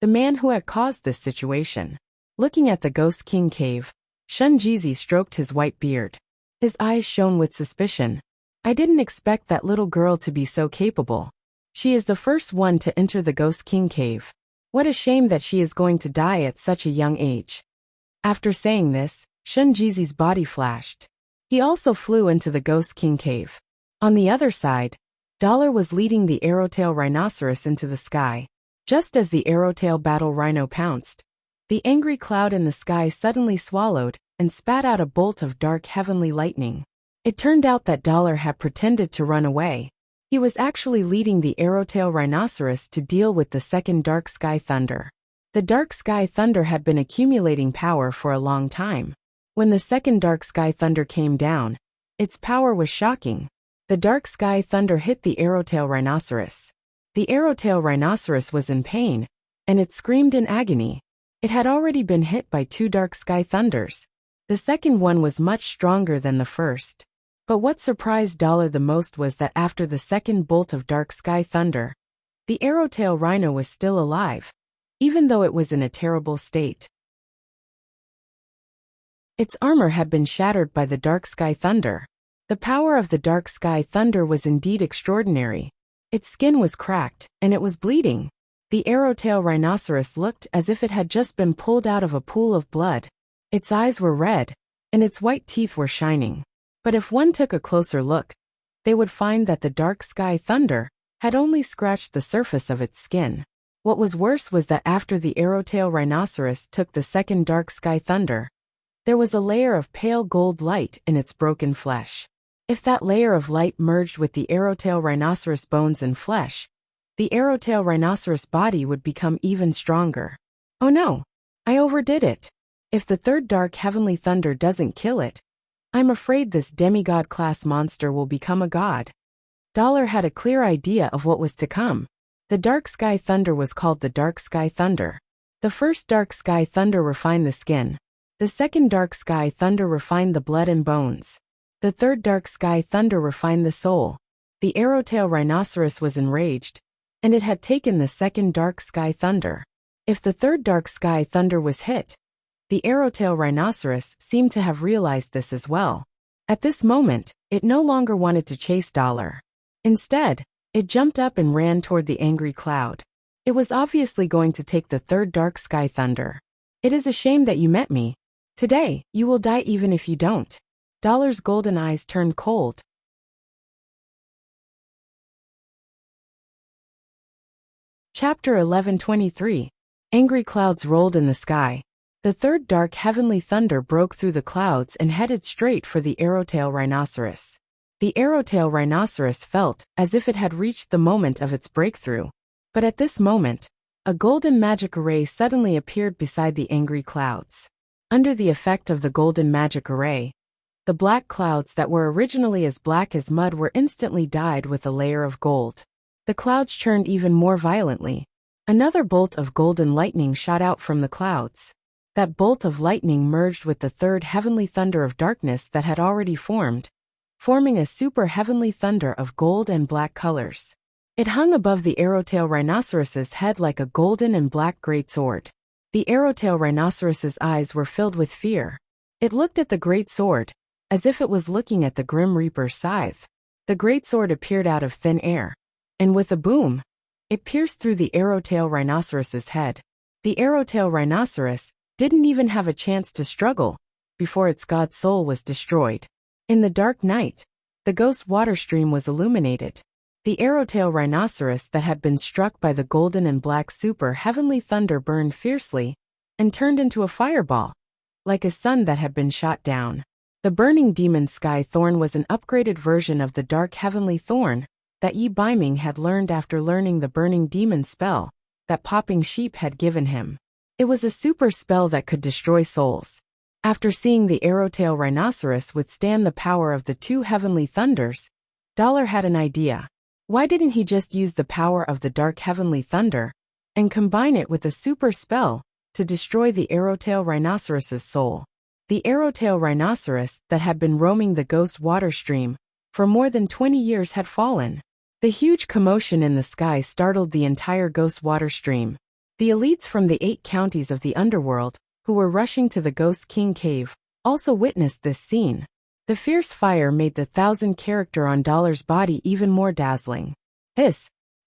the man who had caused this situation. Looking at the Ghost King cave, Shun Jizi stroked his white beard. His eyes shone with suspicion. I didn't expect that little girl to be so capable. She is the first one to enter the Ghost King cave. What a shame that she is going to die at such a young age. After saying this, Shun Jizi's body flashed. He also flew into the Ghost King cave. On the other side, Dollar was leading the Arrowtail Rhinoceros into the sky. Just as the Arrowtail Battle Rhino pounced, the angry cloud in the sky suddenly swallowed and spat out a bolt of dark heavenly lightning. It turned out that Dollar had pretended to run away. He was actually leading the Arrowtail Rhinoceros to deal with the second Dark Sky Thunder. The Dark Sky Thunder had been accumulating power for a long time. When the second Dark Sky Thunder came down, its power was shocking. The Dark Sky Thunder hit the Arrowtail Rhinoceros. The Arrowtail Rhinoceros was in pain, and it screamed in agony. It had already been hit by 2 Dark Sky Thunders. The second one was much stronger than the first. But what surprised Dollar the most was that after the second bolt of Dark Sky Thunder, the Arrowtail Rhino was still alive, even though it was in a terrible state. Its armor had been shattered by the Dark Sky Thunder. The power of the Dark Sky Thunder was indeed extraordinary. Its skin was cracked, and it was bleeding. The Arrowtail Rhinoceros looked as if it had just been pulled out of a pool of blood. Its eyes were red, and its white teeth were shining. But if one took a closer look, they would find that the Dark Sky Thunder had only scratched the surface of its skin. What was worse was that after the Arrowtail Rhinoceros took the second Dark Sky Thunder, there was a layer of pale gold light in its broken flesh. If that layer of light merged with the Arrowtail Rhinoceros bones and flesh, the Arrowtail Rhinoceros body would become even stronger. Oh no, I overdid it. If the third Dark Heavenly Thunder doesn't kill it, I'm afraid this demigod-class monster will become a god. Dollar had a clear idea of what was to come. The Dark Sky Thunder was called the Dark Sky Thunder. The first Dark Sky Thunder refined the skin. The second Dark Sky Thunder refined the blood and bones. The third Dark Sky Thunder refined the soul. The Arrowtail Rhinoceros was enraged, and it had taken the second Dark Sky Thunder. If the third Dark Sky Thunder was hit, the Arrowtail Rhinoceros seemed to have realized this as well. At this moment, it no longer wanted to chase Dollar. Instead, it jumped up and ran toward the angry cloud. It was obviously going to take the third Dark Sky Thunder. It is a shame that you met me. Today, you will die even if you don't. Dollar's golden eyes turned cold. Chapter 1123. Angry clouds rolled in the sky. The third Dark Heavenly Thunder broke through the clouds and headed straight for the Arrowtail Rhinoceros. The Arrowtail Rhinoceros felt as if it had reached the moment of its breakthrough. But at this moment, a golden magic array suddenly appeared beside the angry clouds. Under the effect of the golden magic array, the black clouds that were originally as black as mud were instantly dyed with a layer of gold. The clouds churned even more violently. Another bolt of golden lightning shot out from the clouds. That bolt of lightning merged with the third heavenly thunder of darkness that had already formed, forming a super heavenly thunder of gold and black colors. It hung above the Arrowtail Rhinoceros's head like a golden and black great sword. The Arrowtail Rhinoceros's eyes were filled with fear. It looked at the great sword, as if it was looking at the Grim Reaper's scythe. The great sword appeared out of thin air, and with a boom, it pierced through the Arrowtail Rhinoceros's head. The Arrowtail Rhinoceros didn't even have a chance to struggle before its god soul was destroyed. In the dark night, the ghost water stream was illuminated. The Arrowtail Rhinoceros that had been struck by the golden and black super heavenly thunder burned fiercely and turned into a fireball, like a sun that had been shot down. The burning demon sky thorn was an upgraded version of the dark heavenly thorn that Yi Baiming had learned after learning the burning demon spell that Popping Sheep had given him. It was a super spell that could destroy souls. After seeing the Arrowtail Rhinoceros withstand the power of the two heavenly thunders, Dollar had an idea. Why didn't he just use the power of the dark heavenly thunder and combine it with a super spell to destroy the arrowtail rhinoceros's soul. The arrowtail rhinoceros that had been roaming the ghost water stream for more than 20 years had fallen. The huge commotion in the sky startled the entire ghost water stream. The elites from the 8 counties of the underworld, who were rushing to the Ghost King cave, also witnessed this scene. The fierce fire made the 1,000 character on Dollar's body even more dazzling.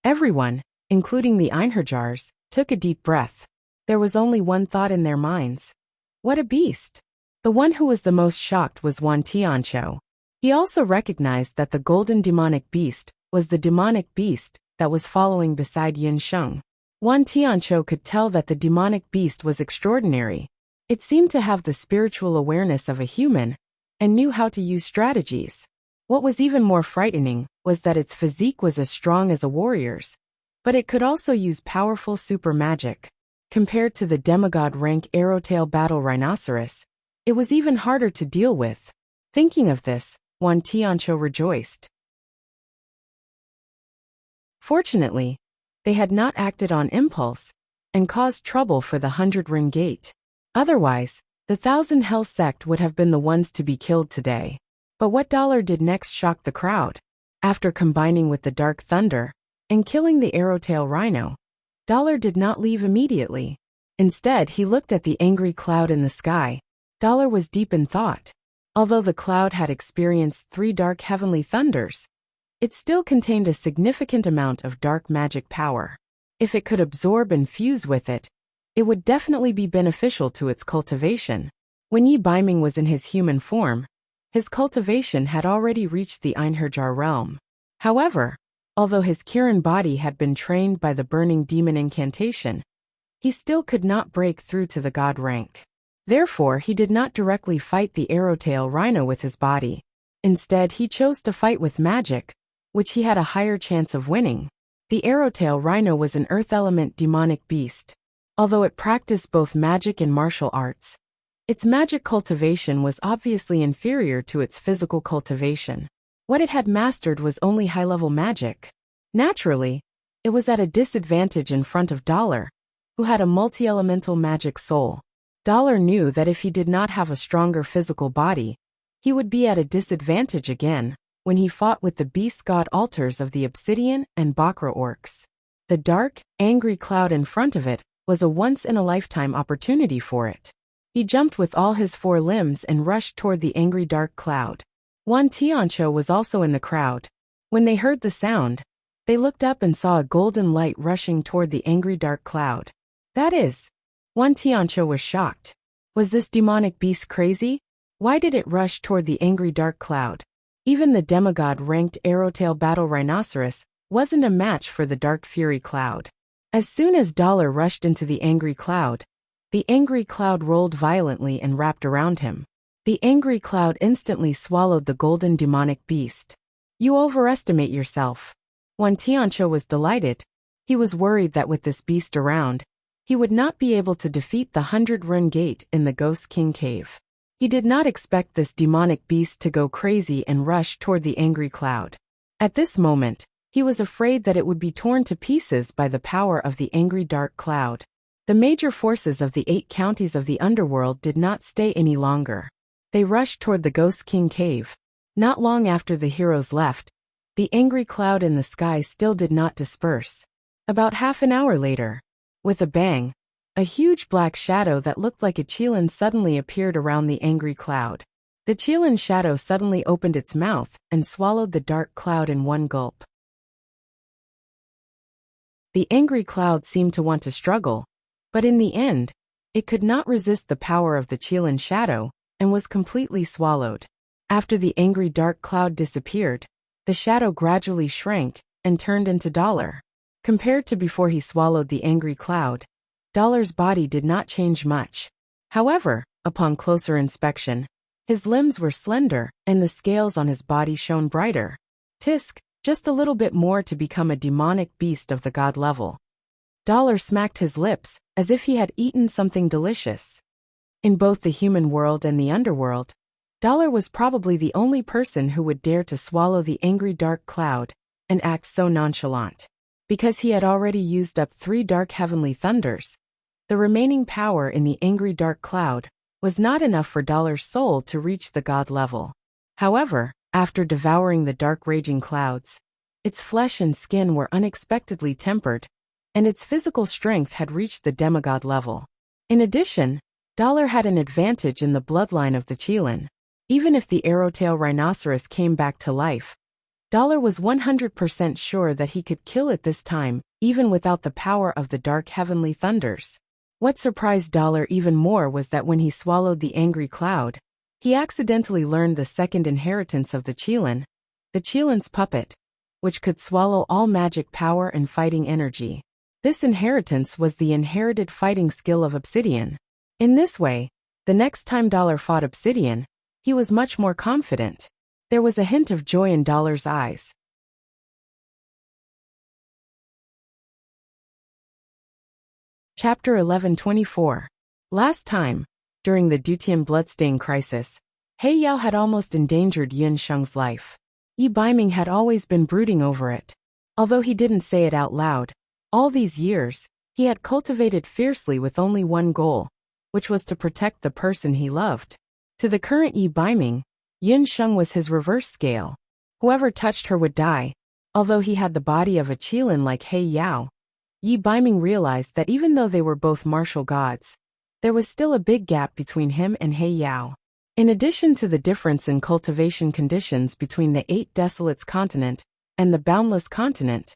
Everyone, including the Einherjars, took a deep breath. There was only one thought in their minds. What a beast! The one who was the most shocked was Wan Tianqiu. He also recognized that the golden demonic beast was the demonic beast that was following beside Yunsheng. Wan Tianqiu could tell that the demonic beast was extraordinary. It seemed to have the spiritual awareness of a human and knew how to use strategies. What was even more frightening was that its physique was as strong as a warrior's, but it could also use powerful super magic. Compared to the demigod rank arrowtail battle rhinoceros, it was even harder to deal with. Thinking of this, Wan Tianqiu rejoiced. Fortunately, they had not acted on impulse and caused trouble for the 100-ring gate. Otherwise, the 1,000 Hell sect would have been the ones to be killed today. But what Dollar did next shocked the crowd. After combining with the Dark Thunder and killing the arrowtail rhino, Dollar did not leave immediately. Instead, he looked at the angry cloud in the sky. Dollar was deep in thought. Although the cloud had experienced 3 dark heavenly thunders, it still contained a significant amount of dark magic power. If it could absorb and fuse with it, it would definitely be beneficial to its cultivation. When Yi Baiming was in his human form, his cultivation had already reached the Einherjar realm. However, although his Kirin body had been trained by the burning demon incantation, he still could not break through to the god rank. Therefore, he did not directly fight the arrowtail rhino with his body. Instead, he chose to fight with magic, which he had a higher chance of winning. The arrowtail rhino was an earth element demonic beast. Although it practiced both magic and martial arts, its magic cultivation was obviously inferior to its physical cultivation. What it had mastered was only high-level magic. Naturally, it was at a disadvantage in front of Dollar, who had a multi-elemental magic soul. Dollar knew that if he did not have a stronger physical body, he would be at a disadvantage again when he fought with the beast god altars of the Obsidian and Bakra orcs. The dark, angry cloud in front of it was a once-in-a-lifetime opportunity for it. He jumped with all his 4 limbs and rushed toward the angry dark cloud. Wan Tianqiu was also in the crowd. When they heard the sound, they looked up and saw a golden light rushing toward the angry dark cloud. That is, Wan Tianqiu was shocked. Was this demonic beast crazy? Why did it rush toward the angry dark cloud? Even the demigod-ranked arrowtail battle rhinoceros wasn't a match for the dark fury cloud. As soon as Dollar rushed into the angry cloud rolled violently and wrapped around him. The angry cloud instantly swallowed the golden demonic beast. You overestimate yourself. Wan Tianqiu was delighted. He was worried that with this beast around, he would not be able to defeat the 100-run gate in the Ghost King cave. He did not expect this demonic beast to go crazy and rush toward the angry cloud. At this moment, he was afraid that it would be torn to pieces by the power of the angry dark cloud. The major forces of the 8 counties of the underworld did not stay any longer. They rushed toward the Ghost King cave. Not long after the heroes left, the angry cloud in the sky still did not disperse. About half an hour later, with a bang, a huge black shadow that looked like a Qilin suddenly appeared around the angry cloud. The Qilin shadow suddenly opened its mouth and swallowed the dark cloud in one gulp. The angry cloud seemed to want to struggle, but in the end, it could not resist the power of the Qilin shadow and was completely swallowed. After the angry dark cloud disappeared, the shadow gradually shrank and turned into Dollar. Compared to before he swallowed the angry cloud, Dollar's body did not change much. However, upon closer inspection, his limbs were slender and the scales on his body shone brighter. Tisk, just a little bit more to become a demonic beast of the god level. Dollar smacked his lips as if he had eaten something delicious. In both the human world and the underworld, Dollar was probably the only person who would dare to swallow the angry dark cloud and act so nonchalant. Because he had already used up 3 dark heavenly thunders, The remaining power in the angry dark cloud was not enough for Dollar's soul to reach the god level. However, after devouring the dark raging clouds, its flesh and skin were unexpectedly tempered, and its physical strength had reached the demigod level. In addition, Dollar had an advantage in the bloodline of the Qilin. Even if the arrowtail rhinoceros came back to life, Dollar was 100% sure that he could kill it this time, even without the power of the dark heavenly thunders. What surprised Dollar even more was that when he swallowed the angry cloud, he accidentally learned the second inheritance of the Qilin's puppet, which could swallow all magic power and fighting energy. This inheritance was the inherited fighting skill of Obsidian. In this way, the next time Dollar fought Obsidian, he was much more confident. There was a hint of joy in Dollar's eyes. Chapter 1124. Last time, during the Dutian bloodstain crisis, He Yao had almost endangered Yun Sheng's life. Yi Baiming had always been brooding over it. Although he didn't say it out loud, all these years, he had cultivated fiercely with only one goal, which was to protect the person he loved. To the current Yi Baiming, Yun Sheng was his reverse scale. Whoever touched her would die. Although he had the body of a Qilin like He Yao, Yi Baiming realized that even though they were both martial gods, there was still a big gap between him and He Yao. In addition to the difference in cultivation conditions between the 8 Desolates continent and the Boundless continent,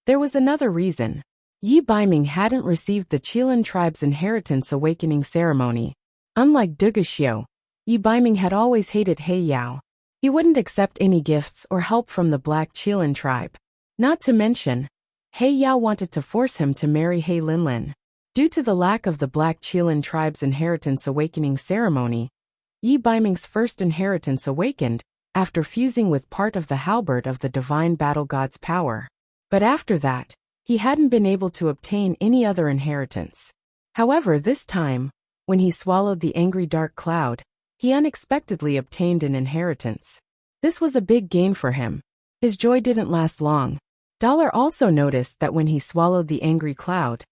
there was another reason. Yi Baiming hadn't received the Qilin tribe's inheritance awakening ceremony. Unlike Duguxiu, Yi Baiming had always hated He Yao. He wouldn't accept any gifts or help from the Black Qilin tribe. Not to mention, He Yao wanted to force him to marry He Linlin. Due to the lack of the Black Qilin tribe's inheritance awakening ceremony, Yi Baiming's first inheritance awakened after fusing with part of the halberd of the divine battle god's power. But after that, he hadn't been able to obtain any other inheritance. However, this time, when he swallowed the angry dark cloud, he unexpectedly obtained an inheritance. This was a big gain for him. His joy didn't last long. Dollar also noticed that when he swallowed the angry cloud,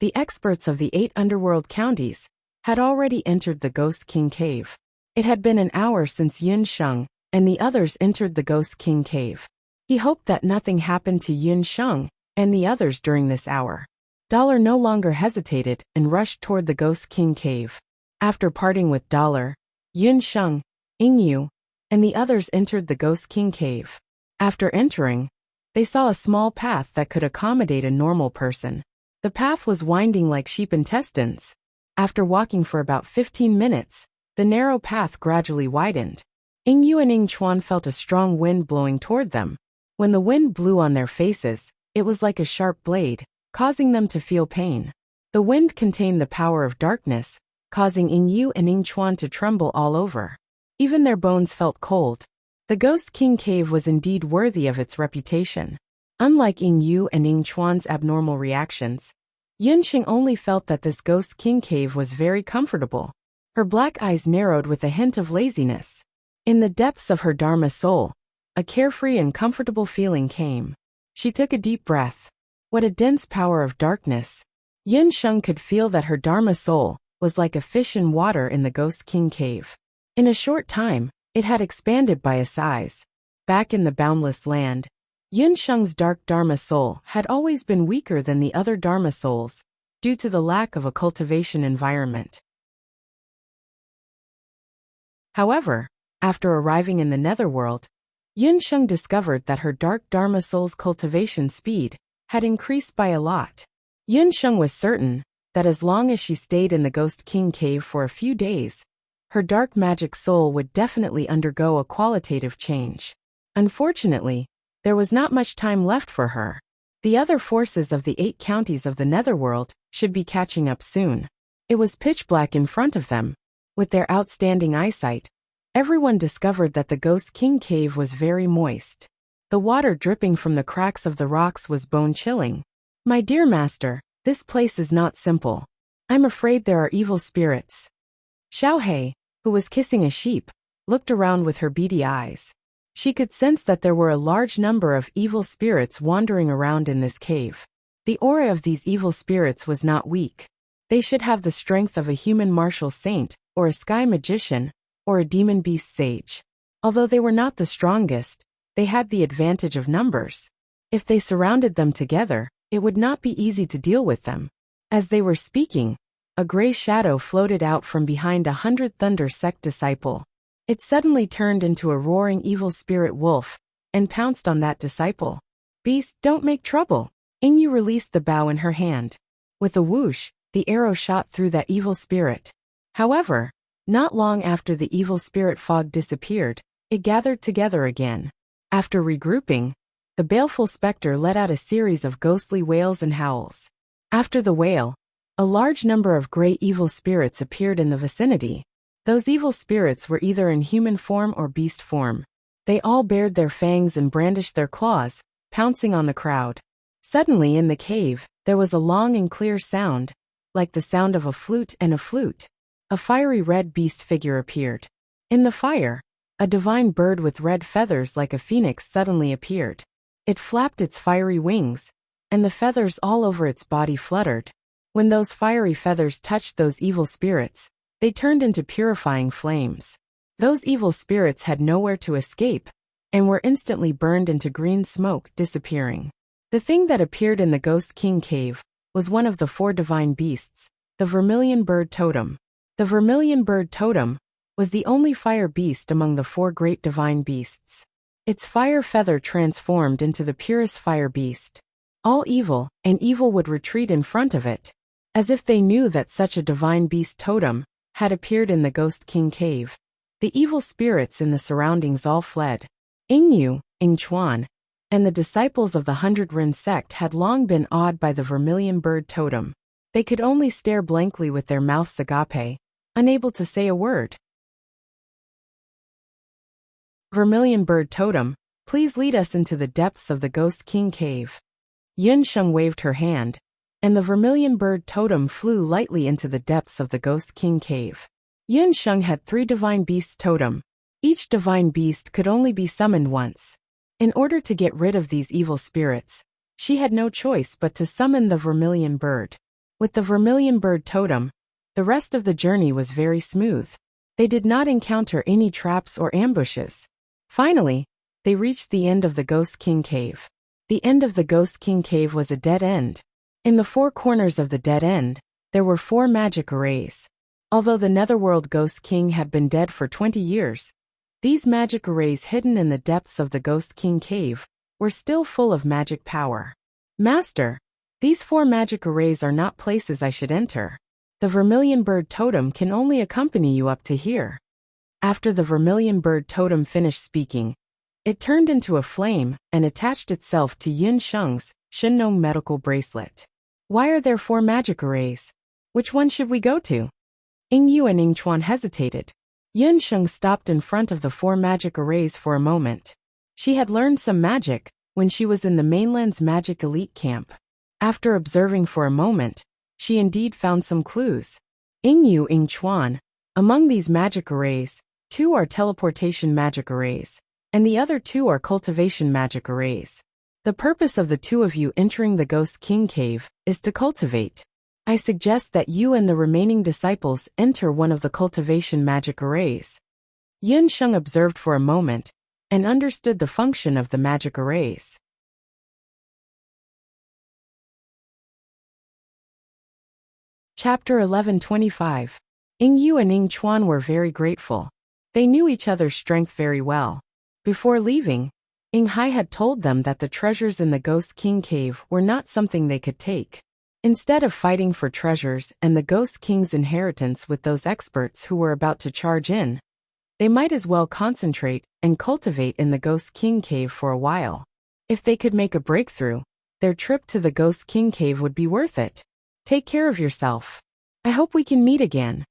the experts of the 8 underworld counties had already entered the Ghost King Cave. It had been an hour since Yun Sheng and the others entered the Ghost King Cave. He hoped that nothing happened to Yun Sheng and the others during this hour. Dollar no longer hesitated and rushed toward the Ghost King Cave. After parting with Dollar, Yun Sheng, Yingyu, and the others entered the Ghost King Cave. After entering, they saw a small path that could accommodate a normal person. The path was winding like sheep intestines. After walking for about 15 minutes, the narrow path gradually widened. Yingyu and Yingchuan felt a strong wind blowing toward them. When the wind blew on their faces, it was like a sharp blade, causing them to feel pain. The wind contained the power of darkness, causing Yingyu and Yingchuan to tremble all over. Even their bones felt cold. The Ghost King Cave was indeed worthy of its reputation. Unlike Yingyu and Yingchuan's abnormal reactions, Yunxing only felt that this Ghost King Cave was very comfortable. Her black eyes narrowed with a hint of laziness. In the depths of her Dharma soul, a carefree and comfortable feeling came. She took a deep breath. What a dense power of darkness. Yun Sheng could feel that her Dharma soul was like a fish in water in the Ghost King Cave. In a short time, it had expanded by a size. Back in the boundless land, Yun Sheng's dark Dharma soul had always been weaker than the other Dharma souls, due to the lack of a cultivation environment. However, after arriving in the netherworld, Yun Sheng discovered that her dark Dharma soul's cultivation speed had increased by a lot. Yun Sheng was certain that as long as she stayed in the Ghost King Cave for a few days, her dark magic soul would definitely undergo a qualitative change. Unfortunately, there was not much time left for her. The other forces of the 8 counties of the netherworld should be catching up soon. It was pitch black in front of them. With their outstanding eyesight, everyone discovered that the Ghost King Cave was very moist. The water dripping from the cracks of the rocks was bone-chilling. My dear master, this place is not simple. I'm afraid there are evil spirits. Xiaohei, who was kissing a sheep, looked around with her beady eyes. She could sense that there were a large number of evil spirits wandering around in this cave. The aura of these evil spirits was not weak. They should have the strength of a human martial saint, or a sky magician, or a demon beast sage. Although they were not the strongest, they had the advantage of numbers. If they surrounded them together, it would not be easy to deal with them. As they were speaking, a gray shadow floated out from behind 100 Thunder Sect disciple. It suddenly turned into a roaring evil spirit wolf, and pounced on that disciple. Beast, don't make trouble. Ingyu released the bow in her hand. With a whoosh, the arrow shot through that evil spirit. However, not long after the evil spirit fog disappeared, it gathered together again. After regrouping, the baleful specter let out a series of ghostly wails and howls. After the wail, a large number of gray evil spirits appeared in the vicinity. Those evil spirits were either in human form or beast form. They all bared their fangs and brandished their claws, pouncing on the crowd. Suddenly in the cave, there was a long and clear sound, like the sound of a flute and a flute. A fiery red beast figure appeared. In the fire, a divine bird with red feathers like a phoenix suddenly appeared. It flapped its fiery wings, and the feathers all over its body fluttered. When those fiery feathers touched those evil spirits, they turned into purifying flames. Those evil spirits had nowhere to escape, and were instantly burned into green smoke, disappearing. The thing that appeared in the Ghost King cave was one of the 4 divine beasts, the Vermilion Bird Totem. The Vermilion Bird Totem was the only fire beast among the 4 great divine beasts. Its fire feather transformed into the purest fire beast. All evil and evil would retreat in front of it, as if they knew that such a divine beast totem had appeared in the Ghost King cave. The evil spirits in the surroundings all fled. Ingyu, Ingchuan, and the disciples of the 100 Rin sect had long been awed by the Vermilion Bird Totem. They could only stare blankly with their mouths agape, unable to say a word. Vermilion Bird Totem, please lead us into the depths of the Ghost King cave. Yunsheng waved her hand, and the Vermilion Bird Totem flew lightly into the depths of the Ghost King cave. Yunsheng had 3 divine beasts totem. Each divine beast could only be summoned once. In order to get rid of these evil spirits, she had no choice but to summon the Vermilion Bird. With the Vermilion Bird Totem, the rest of the journey was very smooth. They did not encounter any traps or ambushes. Finally, they reached the end of the Ghost King cave. The end of the Ghost King cave was a dead end. In the 4 corners of the dead end, there were 4 magic arrays. Although the Netherworld Ghost King had been dead for 20 years, these magic arrays hidden in the depths of the Ghost King cave were still full of magic power. Master, these 4 magic arrays are not places I should enter. The Vermilion Bird Totem can only accompany you up to here. After the Vermilion Bird Totem finished speaking, it turned into a flame and attached itself to Yun Sheng's Shinong medical bracelet. Why are there 4 magic arrays? Which one should we go to? Ingyu and Ingchuan hesitated. Yun Sheng stopped in front of the 4 magic arrays for a moment. She had learned some magic when she was in the mainland's magic elite camp. After observing for a moment, she indeed found some clues. Ingyu, Ingchuan, among these magic arrays, 2 are teleportation magic arrays, and the other 2 are cultivation magic arrays. The purpose of the 2 of you entering the Ghost King cave is to cultivate. I suggest that you and the remaining disciples enter one of the cultivation magic arrays. Yun Sheng observed for a moment and understood the function of the magic arrays. Chapter 11:25. Ingyu and Ingchuan were very grateful. They knew each other's strength very well. Before leaving, Inghai had told them that the treasures in the Ghost King cave were not something they could take. Instead of fighting for treasures and the Ghost King's inheritance with those experts who were about to charge in, they might as well concentrate and cultivate in the Ghost King cave for a while. If they could make a breakthrough, their trip to the Ghost King cave would be worth it. Take care of yourself. I hope we can meet again.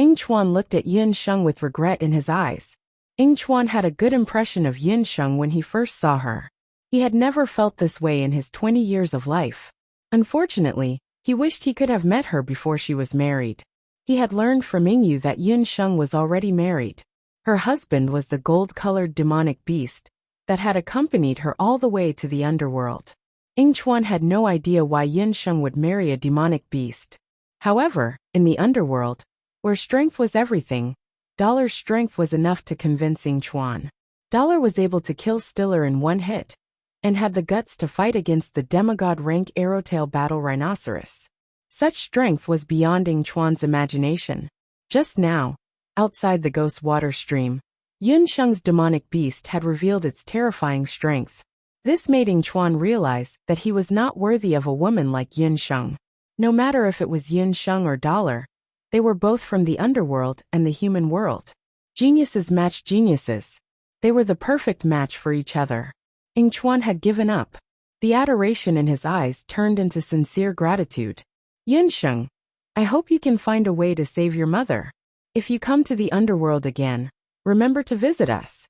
Ingchuan looked at Yun Sheng with regret in his eyes. Ingchuan had a good impression of Yun Sheng when he first saw her. He had never felt this way in his 20 years of life. Unfortunately, he wished he could have met her before she was married. He had learned from Ingyu that Yun Sheng was already married. Her husband was the gold-colored demonic beast that had accompanied her all the way to the underworld. Ingchuan had no idea why Yun Sheng would marry a demonic beast. However, in the underworld, where strength was everything, Dollar's strength was enough to convince Ying Chuan. Dollar was able to kill Stiller in one hit, and had the guts to fight against the demigod-rank Arrowtail battle rhinoceros. Such strength was beyond Ying Chuan's imagination. Just now, outside the ghost water stream, Yun Sheng's demonic beast had revealed its terrifying strength. This made Ying Chuan realize that he was not worthy of a woman like Yun Sheng. No matter if it was Yun Sheng or Dollar, they were both from the underworld and the human world. Geniuses matched geniuses. They were the perfect match for each other. Ying Chuan had given up. The adoration in his eyes turned into sincere gratitude. Yun Sheng, I hope you can find a way to save your mother. If you come to the underworld again, remember to visit us.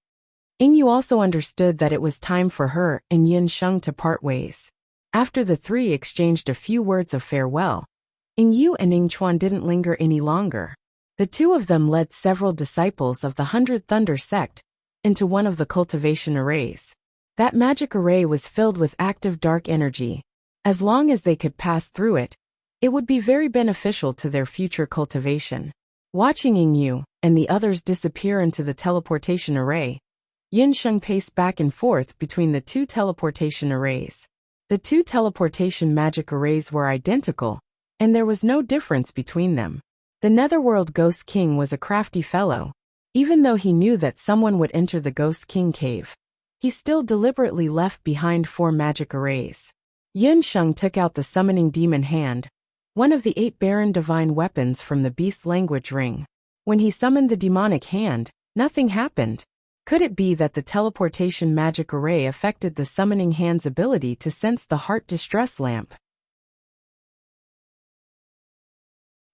Ying Yu also understood that it was time for her and Yun Sheng to part ways. After the three exchanged a few words of farewell, Ying Yu and Ying Chuan didn't linger any longer. The two of them led several disciples of the 100 Thunder sect into one of the cultivation arrays. That magic array was filled with active dark energy. As long as they could pass through it, it would be very beneficial to their future cultivation. Watching Ying Yu and the others disappear into the teleportation array, Yun Sheng paced back and forth between the two teleportation arrays. The two teleportation magic arrays were identical, and there was no difference between them. The Netherworld Ghost King was a crafty fellow. Even though he knew that someone would enter the Ghost King cave, he still deliberately left behind 4 magic arrays. Yun Sheng took out the summoning demon hand, one of the 8 barren divine weapons from the beast language ring. When he summoned the demonic hand, nothing happened. Could it be that the teleportation magic array affected the summoning hand's ability to sense the heart distress lamp?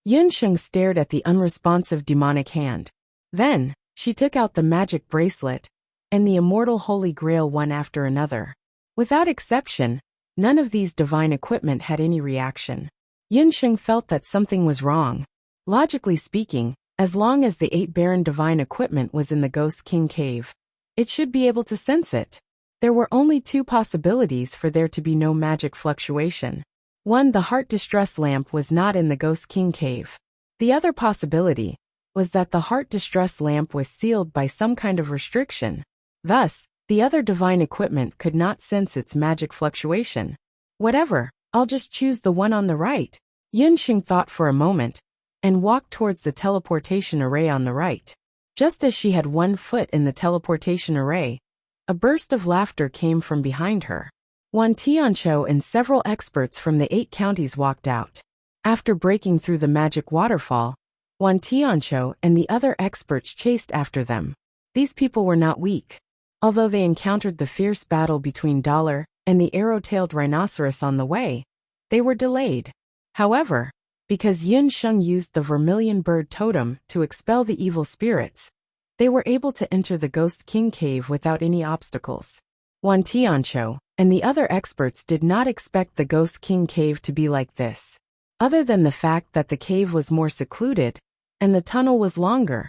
Yun Sheng stared at the unresponsive demonic hand. Then, she took out the magic bracelet and the immortal holy grail one after another. Without exception, none of these divine equipment had any reaction. Yun Sheng felt that something was wrong. Logically speaking, as long as the 8 barren divine equipment was in the Ghost King cave, it should be able to sense it. There were only 2 possibilities for there to be no magic fluctuation. One, the heart distress lamp was not in the Ghost King cave. The other possibility was that the heart distress lamp was sealed by some kind of restriction. Thus, the other divine equipment could not sense its magic fluctuation. Whatever, I'll just choose the one on the right. Yun Sheng thought for a moment, and walked towards the teleportation array on the right. Just as she had one foot in the teleportation array, a burst of laughter came from behind her. Wan Tianqiu and several experts from the 8 counties walked out. After breaking through the magic waterfall, Wan Tianqiu and the other experts chased after them. These people were not weak. Although they encountered the fierce battle between Dollar and the arrow-tailed rhinoceros on the way, they were delayed. However, because Yun Sheng used the vermilion bird totem to expel the evil spirits, they were able to enter the Ghost King cave without any obstacles. Wan Tianqiu and the other experts did not expect the Ghost King cave to be like this. Other than the fact that the cave was more secluded and the tunnel was longer,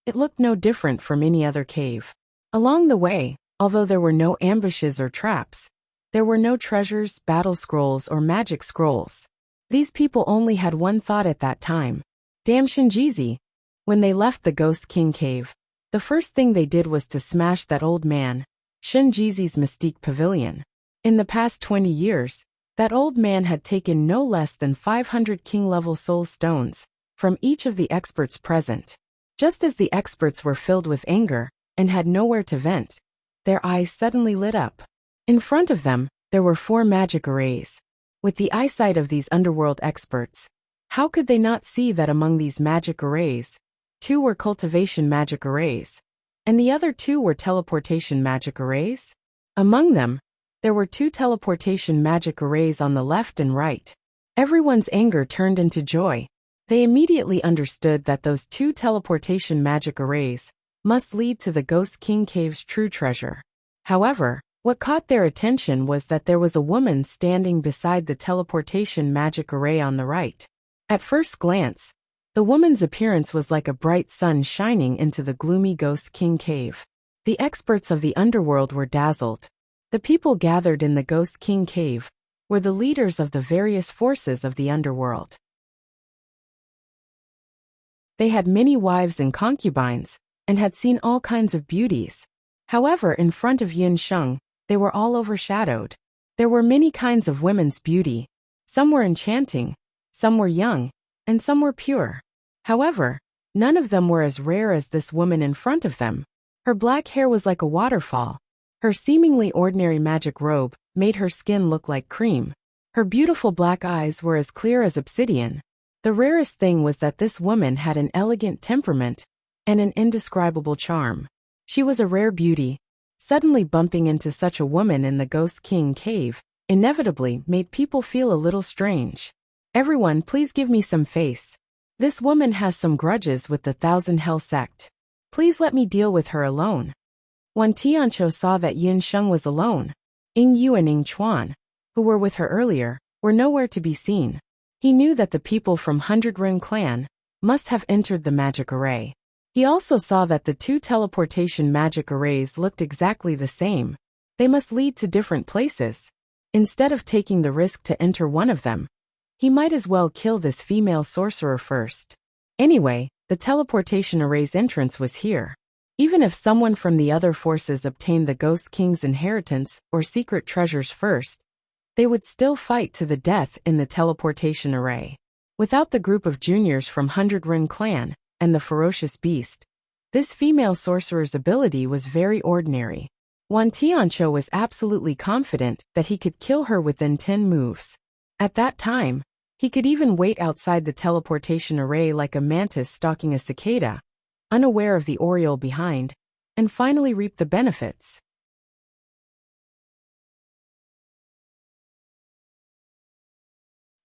it looked no different from any other cave. Along the way, although there were no ambushes or traps, there were no treasures, battle scrolls, or magic scrolls. These people only had one thought at that time. Damn Shinjizi. When they left the Ghost King cave, the first thing they did was to smash that old man, Shinjizi's Mystique Pavilion. In the past 20 years, that old man had taken no less than 500 king-level soul stones from each of the experts present. Just as the experts were filled with anger and had nowhere to vent, their eyes suddenly lit up. In front of them, there were 4 magic arrays. With the eyesight of these underworld experts, how could they not see that among these magic arrays, 2 were cultivation magic arrays, and the other 2 were teleportation magic arrays? Among them, there were 2 teleportation magic arrays on the left and right. Everyone's anger turned into joy. They immediately understood that those 2 teleportation magic arrays must lead to the Ghost King cave's true treasure. However, what caught their attention was that there was a woman standing beside the teleportation magic array on the right. At first glance, the woman's appearance was like a bright sun shining into the gloomy Ghost King cave. The experts of the underworld were dazzled. The people gathered in the Ghost King cave were the leaders of the various forces of the underworld. They had many wives and concubines, and had seen all kinds of beauties. However, in front of Yunsheng, they were all overshadowed. There were many kinds of women's beauty. Some were enchanting, some were young, and some were pure. However, none of them were as rare as this woman in front of them. Her black hair was like a waterfall. Her seemingly ordinary magic robe made her skin look like cream. Her beautiful black eyes were as clear as obsidian. The rarest thing was that this woman had an elegant temperament and an indescribable charm. She was a rare beauty. Suddenly bumping into such a woman in the Ghost King cave inevitably made people feel a little strange. Everyone, please give me some face. This woman has some grudges with the Thousand Hell sect. Please let me deal with her alone. When Tianqiu saw that Yunsheng was alone, Ying Yu and Ying Chuan, who were with her earlier, were nowhere to be seen. He knew that the people from Hundred Rune Clan must have entered the magic array. He also saw that the two teleportation magic arrays looked exactly the same. They must lead to different places. Instead of taking the risk to enter one of them, he might as well kill this female sorcerer first. Anyway, the teleportation array's entrance was here. Even if someone from the other forces obtained the Ghost King's inheritance or secret treasures first, they would still fight to the death in the teleportation array. Without the group of juniors from Hundred Rune Clan and the ferocious beast, this female sorcerer's ability was very ordinary. Wan Tianqiu was absolutely confident that he could kill her within 10 moves. At that time, he could even wait outside the teleportation array like a mantis stalking a cicada, unaware of the oriole behind, and finally reap the benefits.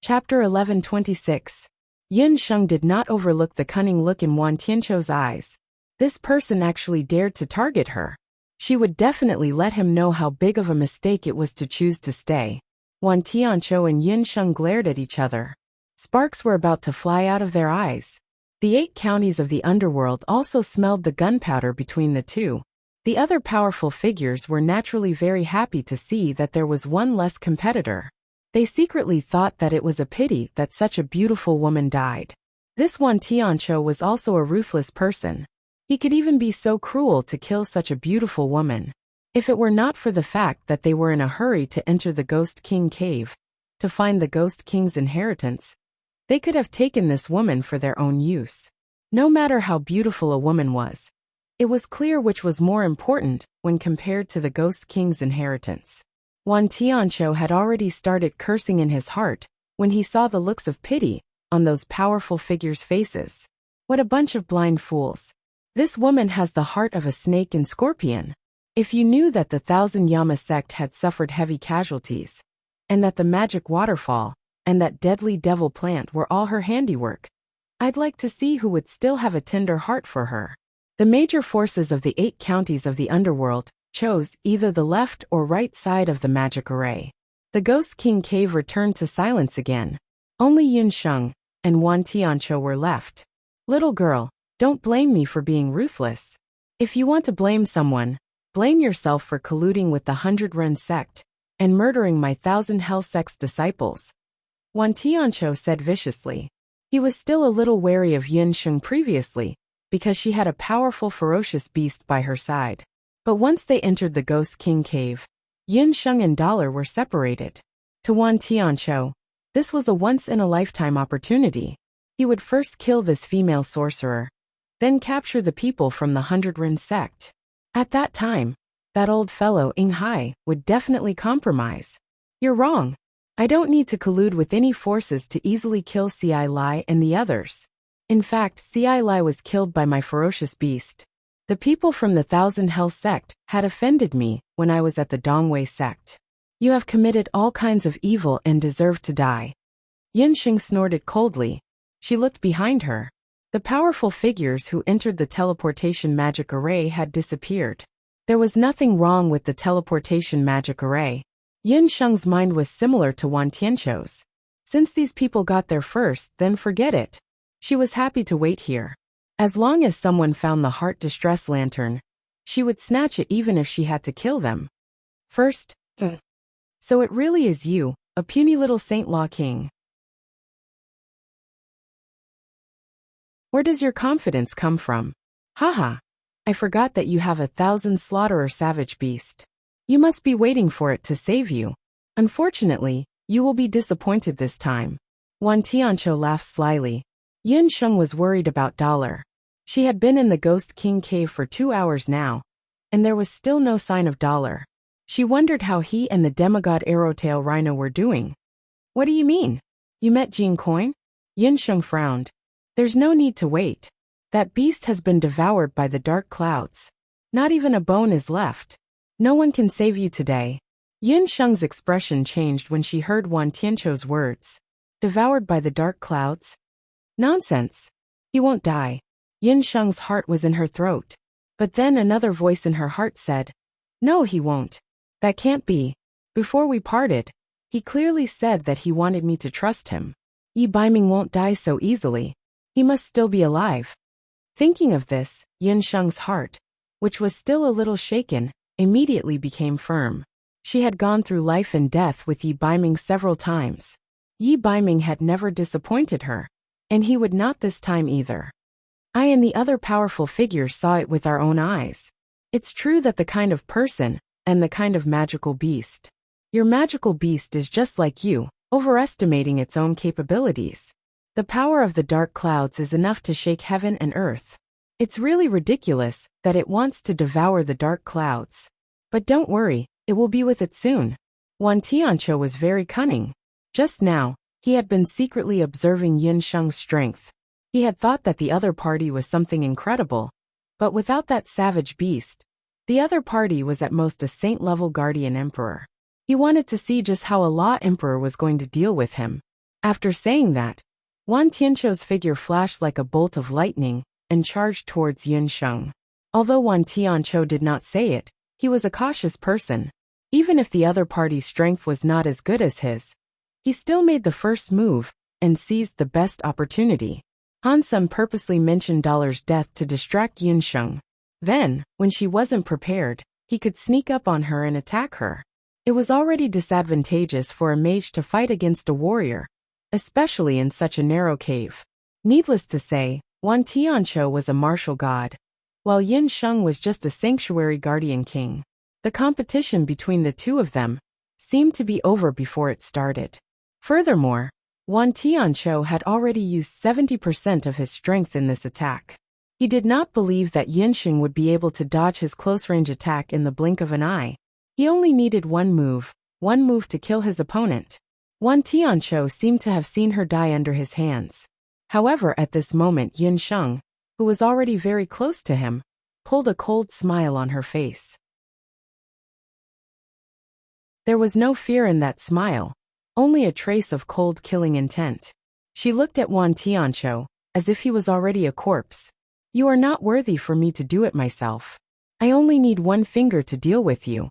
Chapter 11:26. Yunsheng did not overlook the cunning look in Wan Tianqiu's eyes. This person actually dared to target her. She would definitely let him know how big of a mistake it was to choose to stay. Wan Tianqiu and Yunsheng glared at each other. Sparks were about to fly out of their eyes. The 8 counties of the underworld also smelled the gunpowder between the two. The other powerful figures were naturally very happy to see that there was one less competitor. They secretly thought that it was a pity that such a beautiful woman died. This Wan Tianqiu was also a ruthless person. He could even be so cruel to kill such a beautiful woman. If it were not for the fact that they were in a hurry to enter the Ghost King cave, to find the Ghost King's inheritance, they could have taken this woman for their own use. No matter how beautiful a woman was, it was clear which was more important when compared to the Ghost King's inheritance. Wan Tianqiu had already started cursing in his heart when he saw the looks of pity on those powerful figures' faces. What a bunch of blind fools. This woman has the heart of a snake and scorpion. If you knew that the Thousand Yama sect had suffered heavy casualties, and that the magic waterfall and that deadly devil plant were all her handiwork, I'd like to see who would still have a tender heart for her. The major forces of the 8 counties of the underworld chose either the left or right side of the magic array. The Ghost King cave returned to silence again. Only Yunsheng and Wan Tianqiu were left. Little girl, don't blame me for being ruthless. If you want to blame someone, blame yourself for colluding with the Hundred Rune sect and murdering my Thousand Hell sect's disciples. Wan Tianqiu said viciously. He was still a little wary of Yunsheng previously, because she had a powerful ferocious beast by her side. But once they entered the Ghost King cave, Yunsheng and Dollar were separated. To Wan Tianqiu, this was a once-in-a-lifetime opportunity. He would first kill this female sorcerer, then capture the people from the Hundred Rune sect. At that time, that old fellow Ying Hai would definitely compromise. You're wrong. I don't need to collude with any forces to easily kill Ci Lai and the others. In fact, Ci Lai was killed by my ferocious beast. The people from the Thousand Hell sect had offended me when I was at the Dongwei sect. You have committed all kinds of evil and deserve to die. Yunsheng snorted coldly. She looked behind her. The powerful figures who entered the teleportation magic array had disappeared. There was nothing wrong with the teleportation magic array. Yunsheng's mind was similar to Wan Tianqiu's. Since these people got there first, then forget it. She was happy to wait here. As long as someone found the heart distress lantern, she would snatch it even if she had to kill them. First, so it really is you, a puny little Saint Law King. Where does your confidence come from? Haha. I forgot that you have 1,000 slaughterer savage beast. You must be waiting for it to save you. Unfortunately, you will be disappointed this time. Wan Tianqiu laughed slyly. Yin Sheng was worried about Dollar. She had been in the Ghost King cave for 2 hours now, and there was still no sign of Dollar. She wondered how he and the demigod Arrowtail Rhino were doing. What do you mean? You met Jean Coin? Yin Sheng frowned. There's no need to wait. That beast has been devoured by the dark clouds. Not even a bone is left. No one can save you today. Yin Sheng's expression changed when she heard Wan Tianqiu's words. Devoured by the dark clouds? Nonsense. He won't die. Yin Sheng's heart was in her throat. But then another voice in her heart said, No, he won't. That can't be. Before we parted, he clearly said that he wanted me to trust him. Yi Baiming won't die so easily. He must still be alive. Thinking of this, Yin Sheng's heart, which was still a little shaken, immediately became firm. She had gone through life and death with Yi Baiming several times. Yi Baiming had never disappointed her, and he would not this time either. I and the other powerful figures saw it with our own eyes. It's true that the kind of person, and the kind of magical beast. Your magical beast is just like you, overestimating its own capabilities. The power of the dark clouds is enough to shake heaven and earth. It's really ridiculous that it wants to devour the dark clouds. But don't worry, it will be with it soon. Wan Tianqiu was very cunning. Just now, he had been secretly observing Yin Sheng's strength. He had thought that the other party was something incredible. But without that savage beast, the other party was at most a saint-level guardian emperor. He wanted to see just how a law emperor was going to deal with him. After saying that, Wan Tianqiu's figure flashed like a bolt of lightning and charged towards Yin Sheng. Although Wan Tianqiu did not say it, he was a cautious person. Even if the other party's strength was not as good as his, he still made the first move and seized the best opportunity. Han Sung purposely mentioned Dollar's death to distract Yin Sheng. Then, when she wasn't prepared, he could sneak up on her and attack her. It was already disadvantageous for a mage to fight against a warrior, especially in such a narrow cave. Needless to say, Wan Tianqiu was a martial god, while Yin Sheng was just a sanctuary guardian king. The competition between the two of them seemed to be over before it started. Furthermore, Wan Tianqiu had already used 70% of his strength in this attack. He did not believe that Yin Sheng would be able to dodge his close-range attack in the blink of an eye. He only needed one move to kill his opponent. Wan Tianqiu seemed to have seen her die under his hands. However, at this moment Yin Sheng, who was already very close to him, pulled a cold smile on her face. There was no fear in that smile, only a trace of cold killing intent. She looked at Wan Tianqiu, as if he was already a corpse. You are not worthy for me to do it myself. I only need one finger to deal with you.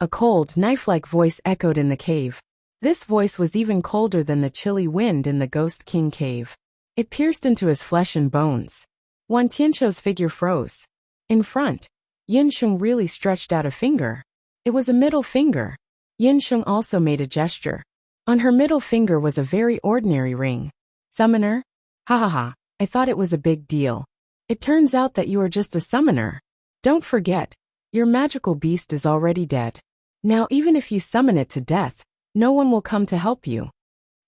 A cold, knife-like voice echoed in the cave. This voice was even colder than the chilly wind in the Ghost King cave. It pierced into his flesh and bones. Wan Tianqiu's figure froze. In front, Yin Sheng really stretched out a finger. It was a middle finger. Yin Sheng also made a gesture. On her middle finger was a very ordinary ring. Summoner? Ha ha ha, I thought it was a big deal. It turns out that you are just a summoner. Don't forget, your magical beast is already dead. Now even if you summon it to death, no one will come to help you.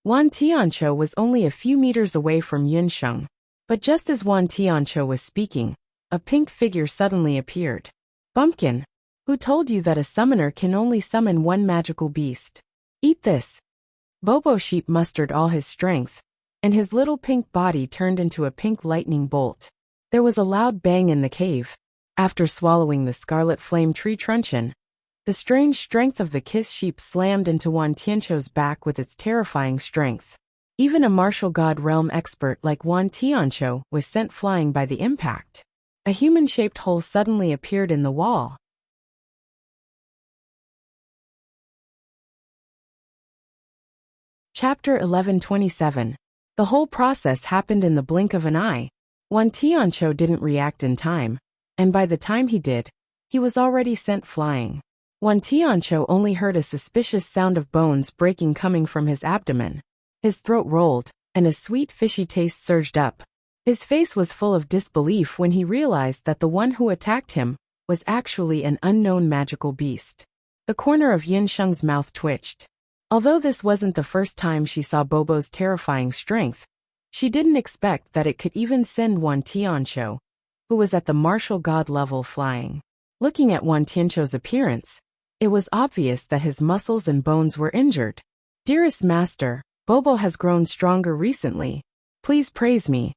Wan Tianqiu was only a few meters away from Yin Sheng. But just as Wan Tianqiu was speaking, a pink figure suddenly appeared. Bumpkin, who told you that a summoner can only summon one magical beast? Eat this. Bobo Sheep mustered all his strength, and his little pink body turned into a pink lightning bolt. There was a loud bang in the cave. After swallowing the scarlet flame tree truncheon, the strange strength of the kiss sheep slammed into Wan Tianqiu's back with its terrifying strength. Even a martial god realm expert like Wan Tianqiu was sent flying by the impact. A human-shaped hole suddenly appeared in the wall. Chapter 1127. The whole process happened in the blink of an eye. Wan Tianqiu didn't react in time, and by the time he did, he was already sent flying. Wan Tianqiu only heard a suspicious sound of bones breaking coming from his abdomen. His throat rolled, and a sweet fishy taste surged up. His face was full of disbelief when he realized that the one who attacked him was actually an unknown magical beast. The corner of Yinsheng's mouth twitched. Although this wasn't the first time she saw Bobo's terrifying strength, she didn't expect that it could even send Wan Tianqiu, who was at the martial god level, flying. Looking at Wan Tianqiu's appearance, it was obvious that his muscles and bones were injured. "Dearest master, Bobo has grown stronger recently. Please praise me."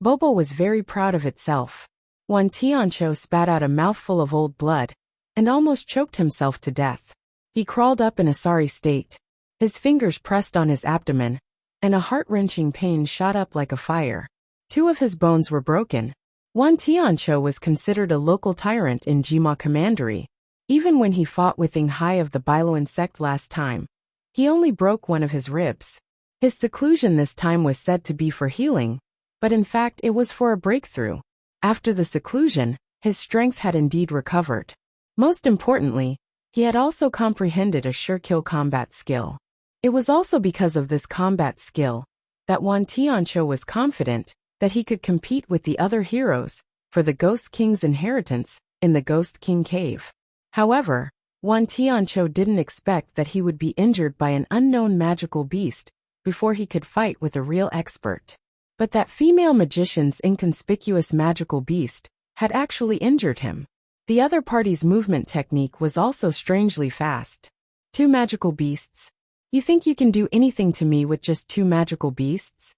Bobo was very proud of itself. Wan Tianqiu spat out a mouthful of old blood and almost choked himself to death. He crawled up in a sorry state. His fingers pressed on his abdomen, and a heart-wrenching pain shot up like a fire. 2 of his bones were broken. Wan Tianqiu was considered a local tyrant in Jima Commandery. Even when he fought with Ing Hai of the Bailuan sect last time, he only broke one of his ribs. His seclusion this time was said to be for healing, but in fact it was for a breakthrough. After the seclusion, his strength had indeed recovered. Most importantly, he had also comprehended a sure-kill combat skill. It was also because of this combat skill that Wan Tianqiu was confident that he could compete with the other heroes for the Ghost King's inheritance in the Ghost King Cave. However, Wan Tianqiu didn't expect that he would be injured by an unknown magical beast before he could fight with a real expert. But that female magician's inconspicuous magical beast had actually injured him. The other party's movement technique was also strangely fast. 2 magical beasts? You think you can do anything to me with just 2 magical beasts?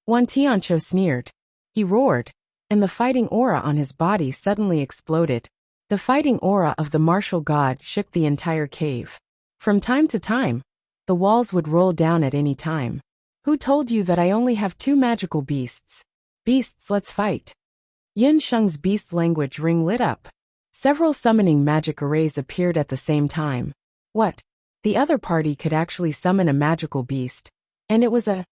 Wan Tianqiu sneered. He roared, and the fighting aura on his body suddenly exploded. The fighting aura of the martial god shook the entire cave. From time to time, the walls would roll down at any time. "Who told you that I only have 2 magical beasts? Beasts, let's fight." Yinsheng's beast language ring lit up. Several summoning magic arrays appeared at the same time. What? The other party could actually summon a magical beast, and it was a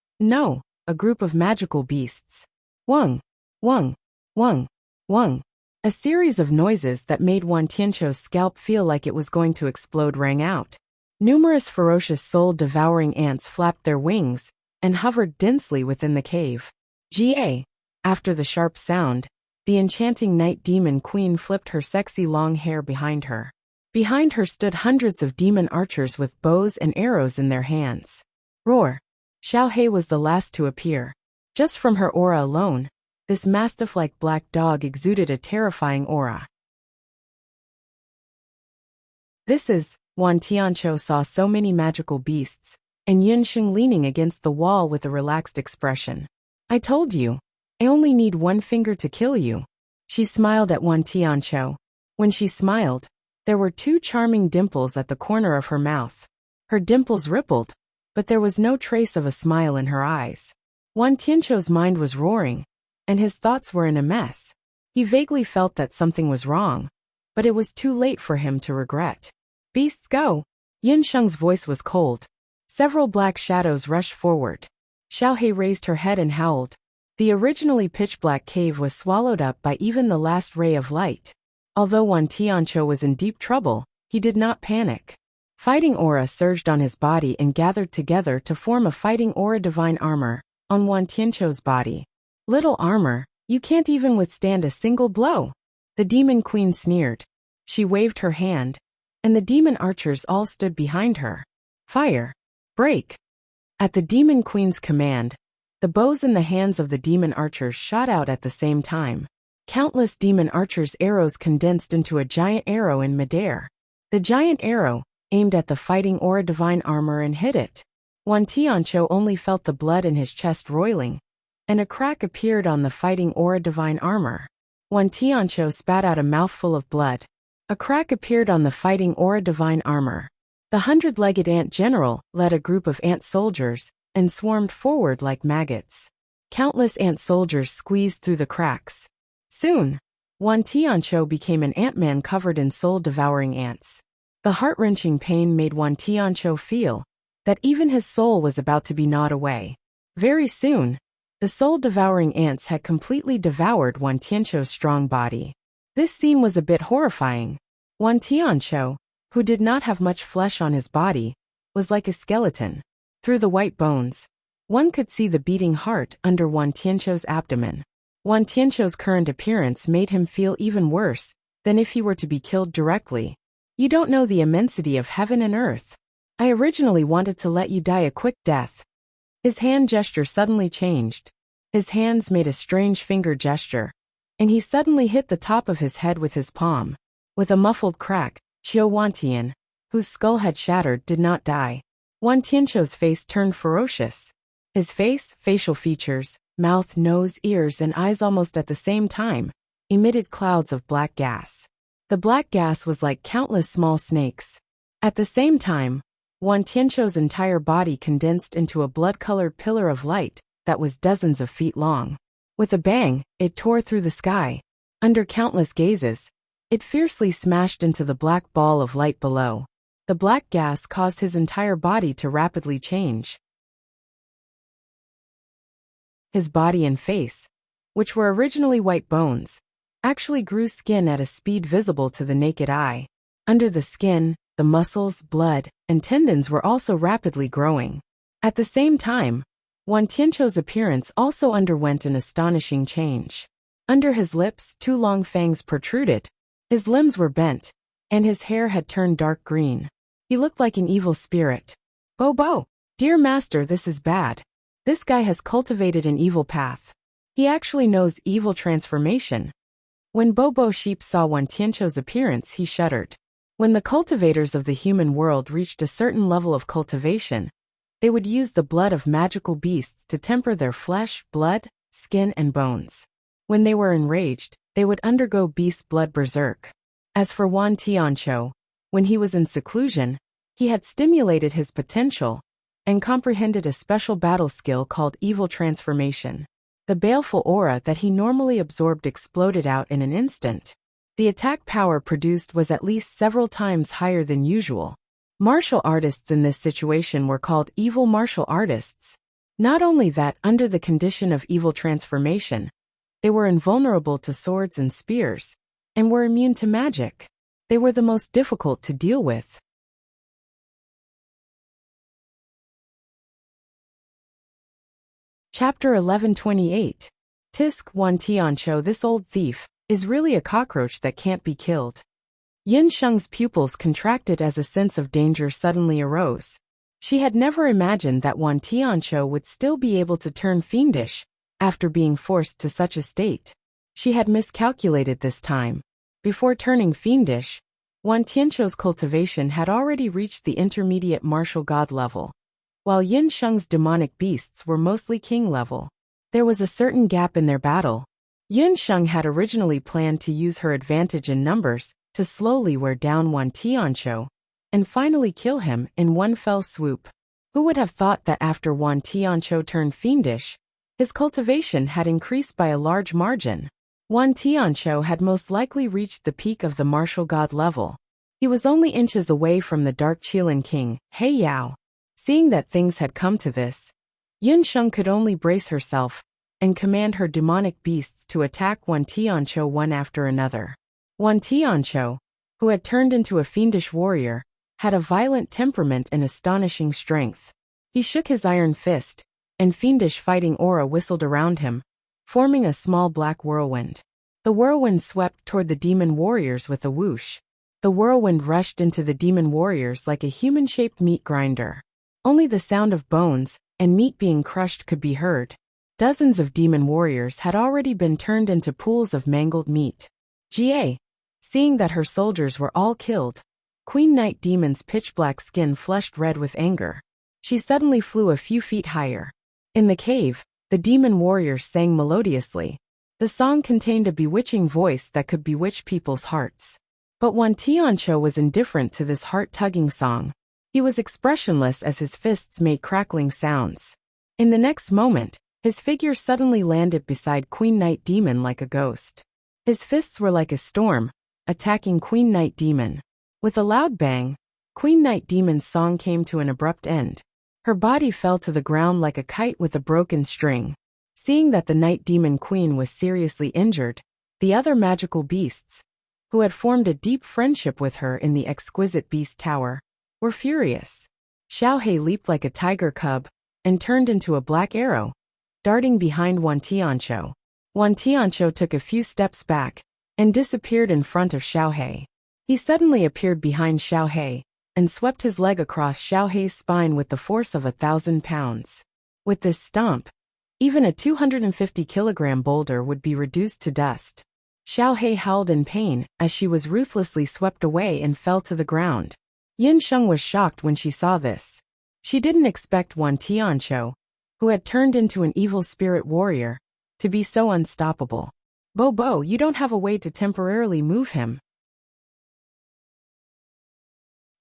group of magical beasts. Wung, wung, wung, wung. A series of noises that made Wan Tianqiu's scalp feel like it was going to explode rang out. Numerous ferocious soul-devouring ants flapped their wings and hovered densely within the cave. Ga. After the sharp sound, the enchanting night demon queen flipped her sexy long hair behind her. Behind her stood hundreds of demon archers with bows and arrows in their hands. Roar! Xiao Hei was the last to appear. Just from her aura alone, this mastiff-like black dog exuded a terrifying aura. Wan Tianqiu saw so many magical beasts, and Yinsheng leaning against the wall with a relaxed expression. "I told you, I only need 1 finger to kill you." She smiled at Wan Tianqiu. When she smiled, there were 2 charming dimples at the corner of her mouth. Her dimples rippled, but there was no trace of a smile in her eyes. Wan Tianqiu's mind was roaring, and his thoughts were in a mess. He vaguely felt that something was wrong, but it was too late for him to regret. "Beasts, go!" Yinsheng's voice was cold. Several black shadows rushed forward. Xiao Hei raised her head and howled. The originally pitch-black cave was swallowed up by even the last ray of light. Although Wan Tianqiu was in deep trouble, he did not panic. Fighting aura surged on his body and gathered together to form a fighting aura divine armor on Wan Tianqiu's body. "Little armor, you can't even withstand a single blow." The demon queen sneered. She waved her hand, and the demon archers all stood behind her. "Fire! Break!" At the demon queen's command, the bows in the hands of the demon archers shot out at the same time. Countless demon archers' arrows condensed into a giant arrow in midair. The giant arrow aimed at the fighting aura divine armor and hit it. Wan Tianqiu only felt the blood in his chest roiling, and a crack appeared on the fighting aura divine armor. Wan Tianqiu spat out a mouthful of blood. A crack appeared on the fighting aura divine armor. The 100-legged ant general led a group of ant soldiers and swarmed forward like maggots. Countless ant soldiers squeezed through the cracks. Soon, Wan Tianqiu became an ant-man covered in soul-devouring ants. The heart-wrenching pain made Wan Tianqiu feel that even his soul was about to be gnawed away. Very soon, the soul-devouring ants had completely devoured Wan Tianqiu's strong body. This scene was a bit horrifying. Wan Tianqiu, who did not have much flesh on his body, was like a skeleton. Through the white bones, one could see the beating heart under Wan Tianqiu's abdomen. Wan Tianqiu's current appearance made him feel even worse than if he were to be killed directly. You don't know the immensity of heaven and earth. I originally wanted to let you die a quick death. His hand gesture suddenly changed. His hands made a strange finger gesture, and he suddenly hit the top of his head with his palm. With a muffled crack, Qiu Wantian, whose skull had shattered, did not die. Wan Tianqiu's face turned ferocious. His face, facial features, mouth, nose, ears, and eyes almost at the same time emitted clouds of black gas. The black gas was like countless small snakes. At the same time, Wan Tianqiu's entire body condensed into a blood-colored pillar of light that was dozens of feet long. With a bang, it tore through the sky. Under countless gazes, it fiercely smashed into the black ball of light below. The black gas caused his entire body to rapidly change. His body and face, which were originally white bones, actually grew skin at a speed visible to the naked eye. Under the skin, the muscles, blood, and tendons were also rapidly growing. At the same time, Wan Tianqiu's appearance also underwent an astonishing change. Under his lips, 2 long fangs protruded, his limbs were bent, and his hair had turned dark green. He looked like an evil spirit. Bo, dear master, this is bad. This guy has cultivated an evil path. He actually knows evil transformation. When Bobo Sheep saw Wan Tianqiu's appearance, he shuddered. When the cultivators of the human world reached a certain level of cultivation, they would use the blood of magical beasts to temper their flesh, blood, skin, and bones. When they were enraged, they would undergo beast blood berserk. As for Wan Tianqiu, when he was in seclusion, he had stimulated his potential and comprehended a special battle skill called evil transformation. The baleful aura that he normally absorbed exploded out in an instant. The attack power produced was at least several times higher than usual. Martial artists in this situation were called evil martial artists. Not only that, under the condition of evil transformation, they were invulnerable to swords and spears, and were immune to magic. They were the most difficult to deal with. Chapter 1128. Tisk. Wan Tianqiu, this old thief, is really a cockroach that can't be killed. Yin Sheng's pupils contracted as a sense of danger suddenly arose. She had never imagined that Wan Tianqiu would still be able to turn fiendish after being forced to such a state. She had miscalculated this time. Before turning fiendish, Wan Tianqiu's cultivation had already reached the intermediate martial god level, while Yin Sheng's demonic beasts were mostly king level. There was a certain gap in their battle. Yin Sheng had originally planned to use her advantage in numbers to slowly wear down Wan Tianqiu and finally kill him in one fell swoop. Who would have thought that after Wan Tianqiu turned fiendish, his cultivation had increased by a large margin? Wan Tianqiu had most likely reached the peak of the martial god level. He was only inches away from the Dark Qilin King, He Yao. Seeing that things had come to this, Yin Sheng could only brace herself and command her demonic beasts to attack Wan Tianqiu one after another. Wan Tianqiu, who had turned into a fiendish warrior, had a violent temperament and astonishing strength. He shook his iron fist, and fiendish fighting aura whistled around him, forming a small black whirlwind. The whirlwind swept toward the demon warriors with a whoosh. The whirlwind rushed into the demon warriors like a human-shaped meat grinder. Only the sound of bones and meat being crushed could be heard. Dozens of demon warriors had already been turned into pools of mangled meat. Jie, seeing that her soldiers were all killed, Queen Night Demon's pitch-black skin flushed red with anger. She suddenly flew a few feet higher. In the cave, the demon warriors sang melodiously. The song contained a bewitching voice that could bewitch people's hearts. But Wan Tianqiu was indifferent to this heart-tugging song. He was expressionless as his fists made crackling sounds. In the next moment, his figure suddenly landed beside Queen Night Demon like a ghost. His fists were like a storm, attacking Queen Night Demon. With a loud bang, Queen Night Demon's song came to an abrupt end. Her body fell to the ground like a kite with a broken string. Seeing that the Night Demon Queen was seriously injured, the other magical beasts, who had formed a deep friendship with her in the exquisite beast tower, were furious. Xiaohe leaped like a tiger cub and turned into a black arrow, darting behind Wan Tianqiu. Wan Tianqiu took a few steps back and disappeared in front of Xiaohei. He suddenly appeared behind Xiaohei and swept his leg across Xiaohei's spine with the force of 1,000 pounds. With this stomp, even a 250-kilogram boulder would be reduced to dust. Xiaohei howled in pain as she was ruthlessly swept away and fell to the ground. Yinsheng was shocked when she saw this. She didn't expect Wan Tianqiu, who had turned into an evil spirit warrior, to be so unstoppable. Bo, you don't have a way to temporarily move him.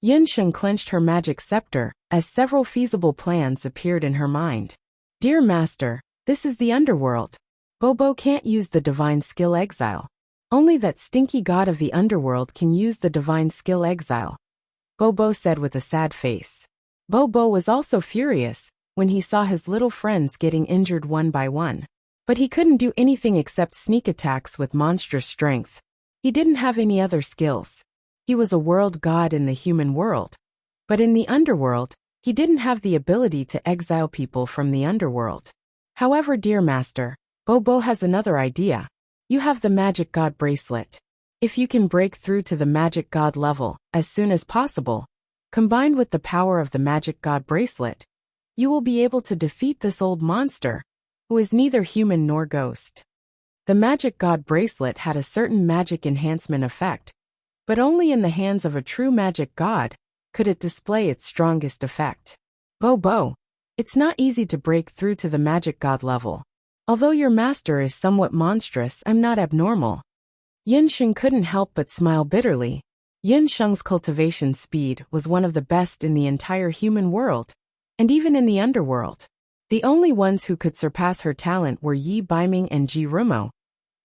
Yinsheng clenched her magic scepter as several feasible plans appeared in her mind. Dear Master, this is the underworld. Bo can't use the divine skill exile. Only that stinky god of the underworld can use the divine skill exile, Bo said with a sad face. Bo was also furious when he saw his little friends getting injured one by one. But he couldn't do anything except sneak attacks with monstrous strength. He didn't have any other skills. He was a world god in the human world. But in the underworld, he didn't have the ability to exile people from the underworld. However, dear Master, Bo has another idea. You have the magic god bracelet. If you can break through to the magic god level as soon as possible, combined with the power of the magic god bracelet, you will be able to defeat this old monster, who is neither human nor ghost. The magic god bracelet had a certain magic enhancement effect, but only in the hands of a true magic god could it display its strongest effect. Bo, it's not easy to break through to the magic god level. Although your master is somewhat monstrous, I'm not abnormal. Yinsheng couldn't help but smile bitterly. Yinsheng's cultivation speed was one of the best in the entire human world, and even in the underworld. The only ones who could surpass her talent were Yi Baiming and Ji Rumo,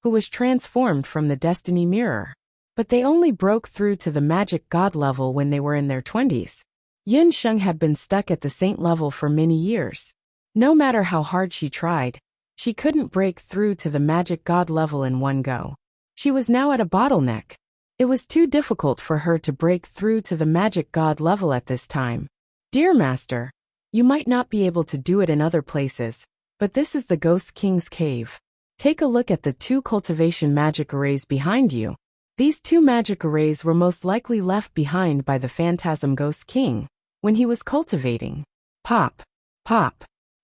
who was transformed from the Destiny Mirror. But they only broke through to the magic god level when they were in their 20s. Yinsheng had been stuck at the saint level for many years. No matter how hard she tried, she couldn't break through to the magic god level in one go. She was now at a bottleneck. It was too difficult for her to break through to the magic god level at this time. Dear Master, you might not be able to do it in other places, but this is the Ghost King's cave. Take a look at the 2 cultivation magic arrays behind you. These 2 magic arrays were most likely left behind by the Phantasm Ghost King when he was cultivating. Pop.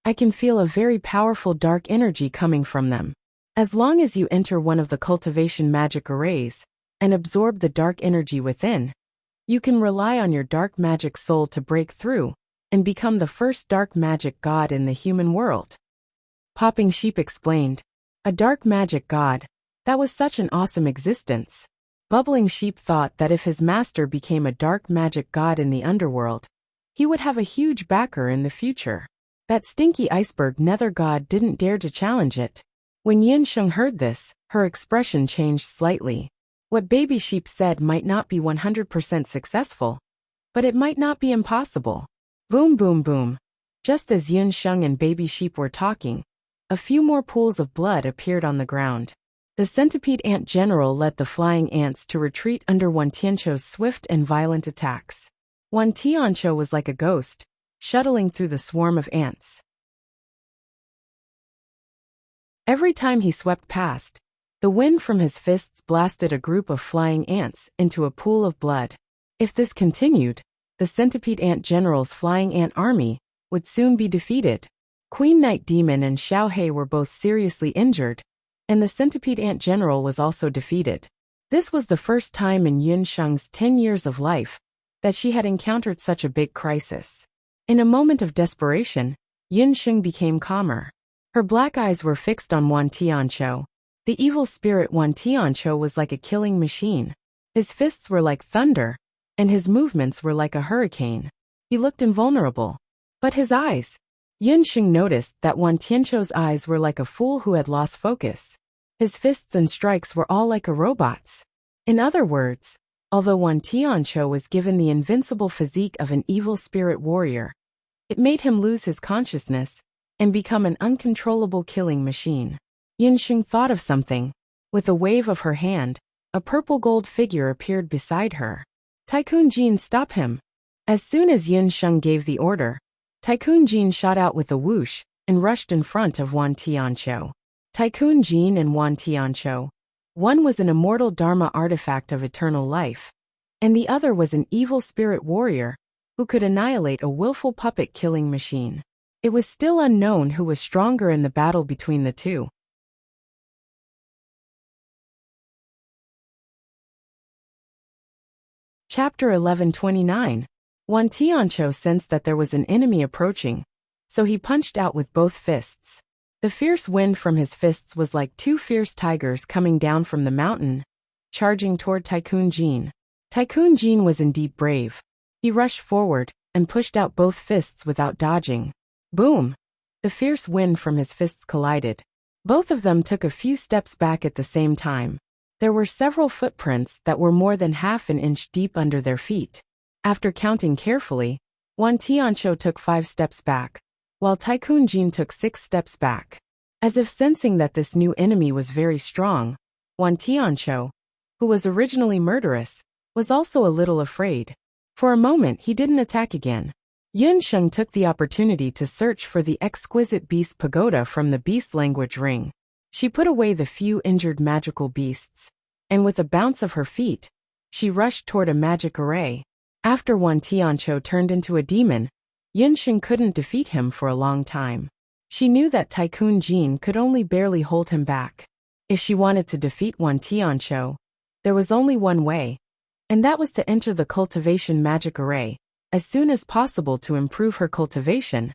I can feel a very powerful dark energy coming from them. As long as you enter one of the cultivation magic arrays and absorb the dark energy within, you can rely on your dark magic soul to break through and become the first dark magic god in the human world. Popping Sheep explained. A dark magic god? That was such an awesome existence. Bubbling Sheep thought that if his master became a dark magic god in the underworld, he would have a huge backer in the future. That stinky iceberg nether god didn't dare to challenge it. When Yinsheng heard this, her expression changed slightly. What Baby Sheep said might not be 100% successful, but it might not be impossible. Boom. Just as Yinsheng and Baby Sheep were talking, a few more pools of blood appeared on the ground. The centipede ant general led the flying ants to retreat under Wan Tianqiu's swift and violent attacks. Wan Tianqiu was like a ghost, shuttling through the swarm of ants. Every time he swept past, the wind from his fists blasted a group of flying ants into a pool of blood. If this continued, the centipede ant general's flying ant army would soon be defeated. Queen Night Demon and Xiaohei were both seriously injured, and the centipede ant general was also defeated. This was the first time in Yinsheng's 10 years of life that she had encountered such a big crisis. In a moment of desperation, Yinsheng became calmer. Her black eyes were fixed on Wan Tianqiu. The evil spirit Wan Tianqiu was like a killing machine. His fists were like thunder, and his movements were like a hurricane. He looked invulnerable. But his eyes. Yinsheng noticed that Wan Tianqiu's eyes were like a fool who had lost focus. His fists and strikes were all like a robot's. In other words, although Wan Tianqiu was given the invincible physique of an evil spirit warrior, it made him lose his consciousness and become an uncontrollable killing machine. Yinsheng thought of something. With a wave of her hand, a purple gold figure appeared beside her. Tycoon Jean, stop him. As soon as Yinsheng gave the order, Tycoon Jean shot out with a whoosh and rushed in front of Wan Tianqiu. Tycoon Jean and Wan Tianqiu. One was an immortal Dharma artifact of eternal life, and the other was an evil spirit warrior who could annihilate a willful puppet-killing machine. It was still unknown who was stronger in the battle between the two. Chapter 1129. Wan Tianqiu sensed that there was an enemy approaching, so he punched out with both fists. The fierce wind from his fists was like two fierce tigers coming down from the mountain, charging toward Tycoon Jean. Tycoon Jean was indeed brave. He rushed forward and pushed out both fists without dodging. Boom! The fierce wind from his fists collided. Both of them took a few steps back at the same time. There were several footprints that were more than half an inch deep under their feet. After counting carefully, Wan Tianqiu took 5 steps back, while Tycoon Jean took 6 steps back. As if sensing that this new enemy was very strong, Wan Tianqiu, who was originally murderous, was also a little afraid. For a moment he didn't attack again. Yunsheng took the opportunity to search for the exquisite beast pagoda from the beast language ring. She put away the few injured magical beasts, and with a bounce of her feet, she rushed toward a magic array. After Wan Tianqiu turned into a demon, Yunsheng couldn't defeat him for a long time. She knew that Tycoon Jean could only barely hold him back. If she wanted to defeat Wan Tianqiu, there was only one way, and that was to enter the cultivation magic array as soon as possible to improve her cultivation,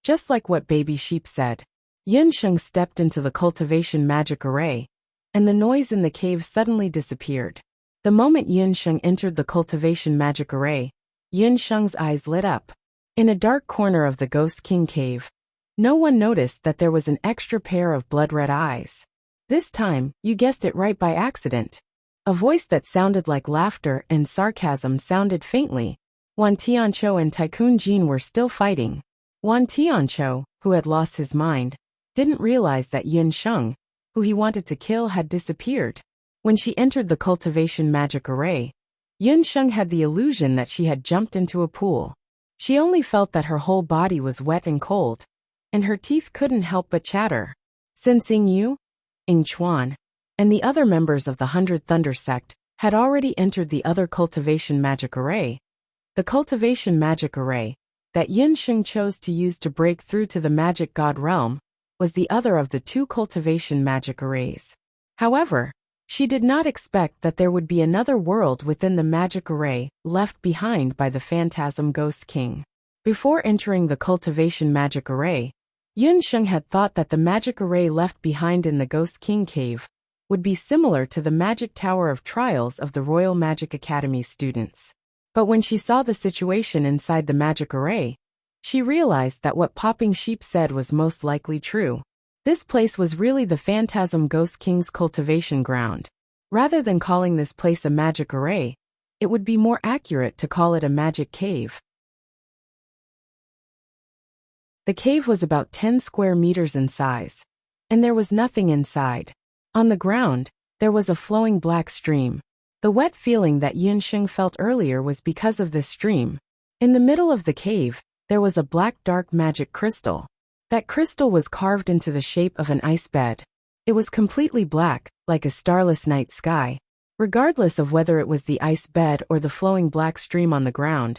just like what Baby Sheep said. Yunsheng stepped into the cultivation magic array, and the noise in the cave suddenly disappeared. The moment Yunsheng entered the cultivation magic array, Yunsheng's eyes lit up. In a dark corner of the Ghost King cave, no one noticed that there was an extra pair of blood-red eyes. This time, you guessed it right by accident. A voice that sounded like laughter and sarcasm sounded faintly. Wan Tianqiu and Tycoon Jean were still fighting. Wan Tianqiu, who had lost his mind, didn't realize that Yunsheng, who he wanted to kill, had disappeared. When she entered the cultivation magic array, Yunsheng had the illusion that she had jumped into a pool. She only felt that her whole body was wet and cold, and her teeth couldn't help but chatter. Sensing Yu, Ing Chuan, and the other members of the 100 Thunder sect had already entered the other cultivation magic array. The cultivation magic array that Yunsheng chose to use to break through to the magic god realm was the other of the 2 cultivation magic arrays. However, she did not expect that there would be another world within the magic array left behind by the phantasm Ghost King. Before entering the cultivation magic array, Yunsheng had thought that the magic array left behind in the Ghost King cave would be similar to the magic tower of trials of the Royal Magic Academy students. But when she saw the situation inside the magic array, she realized that what Popping Sheep said was most likely true. This place was really the Phantasm Ghost King's cultivation ground. Rather than calling this place a magic array, it would be more accurate to call it a magic cave. The cave was about 10 square meters in size, and there was nothing inside. On the ground, there was a flowing black stream. The wet feeling that Yunsheng felt earlier was because of this stream. In the middle of the cave, there was a black dark magic crystal. That crystal was carved into the shape of an ice bed. It was completely black, like a starless night sky. Regardless of whether it was the ice bed or the flowing black stream on the ground,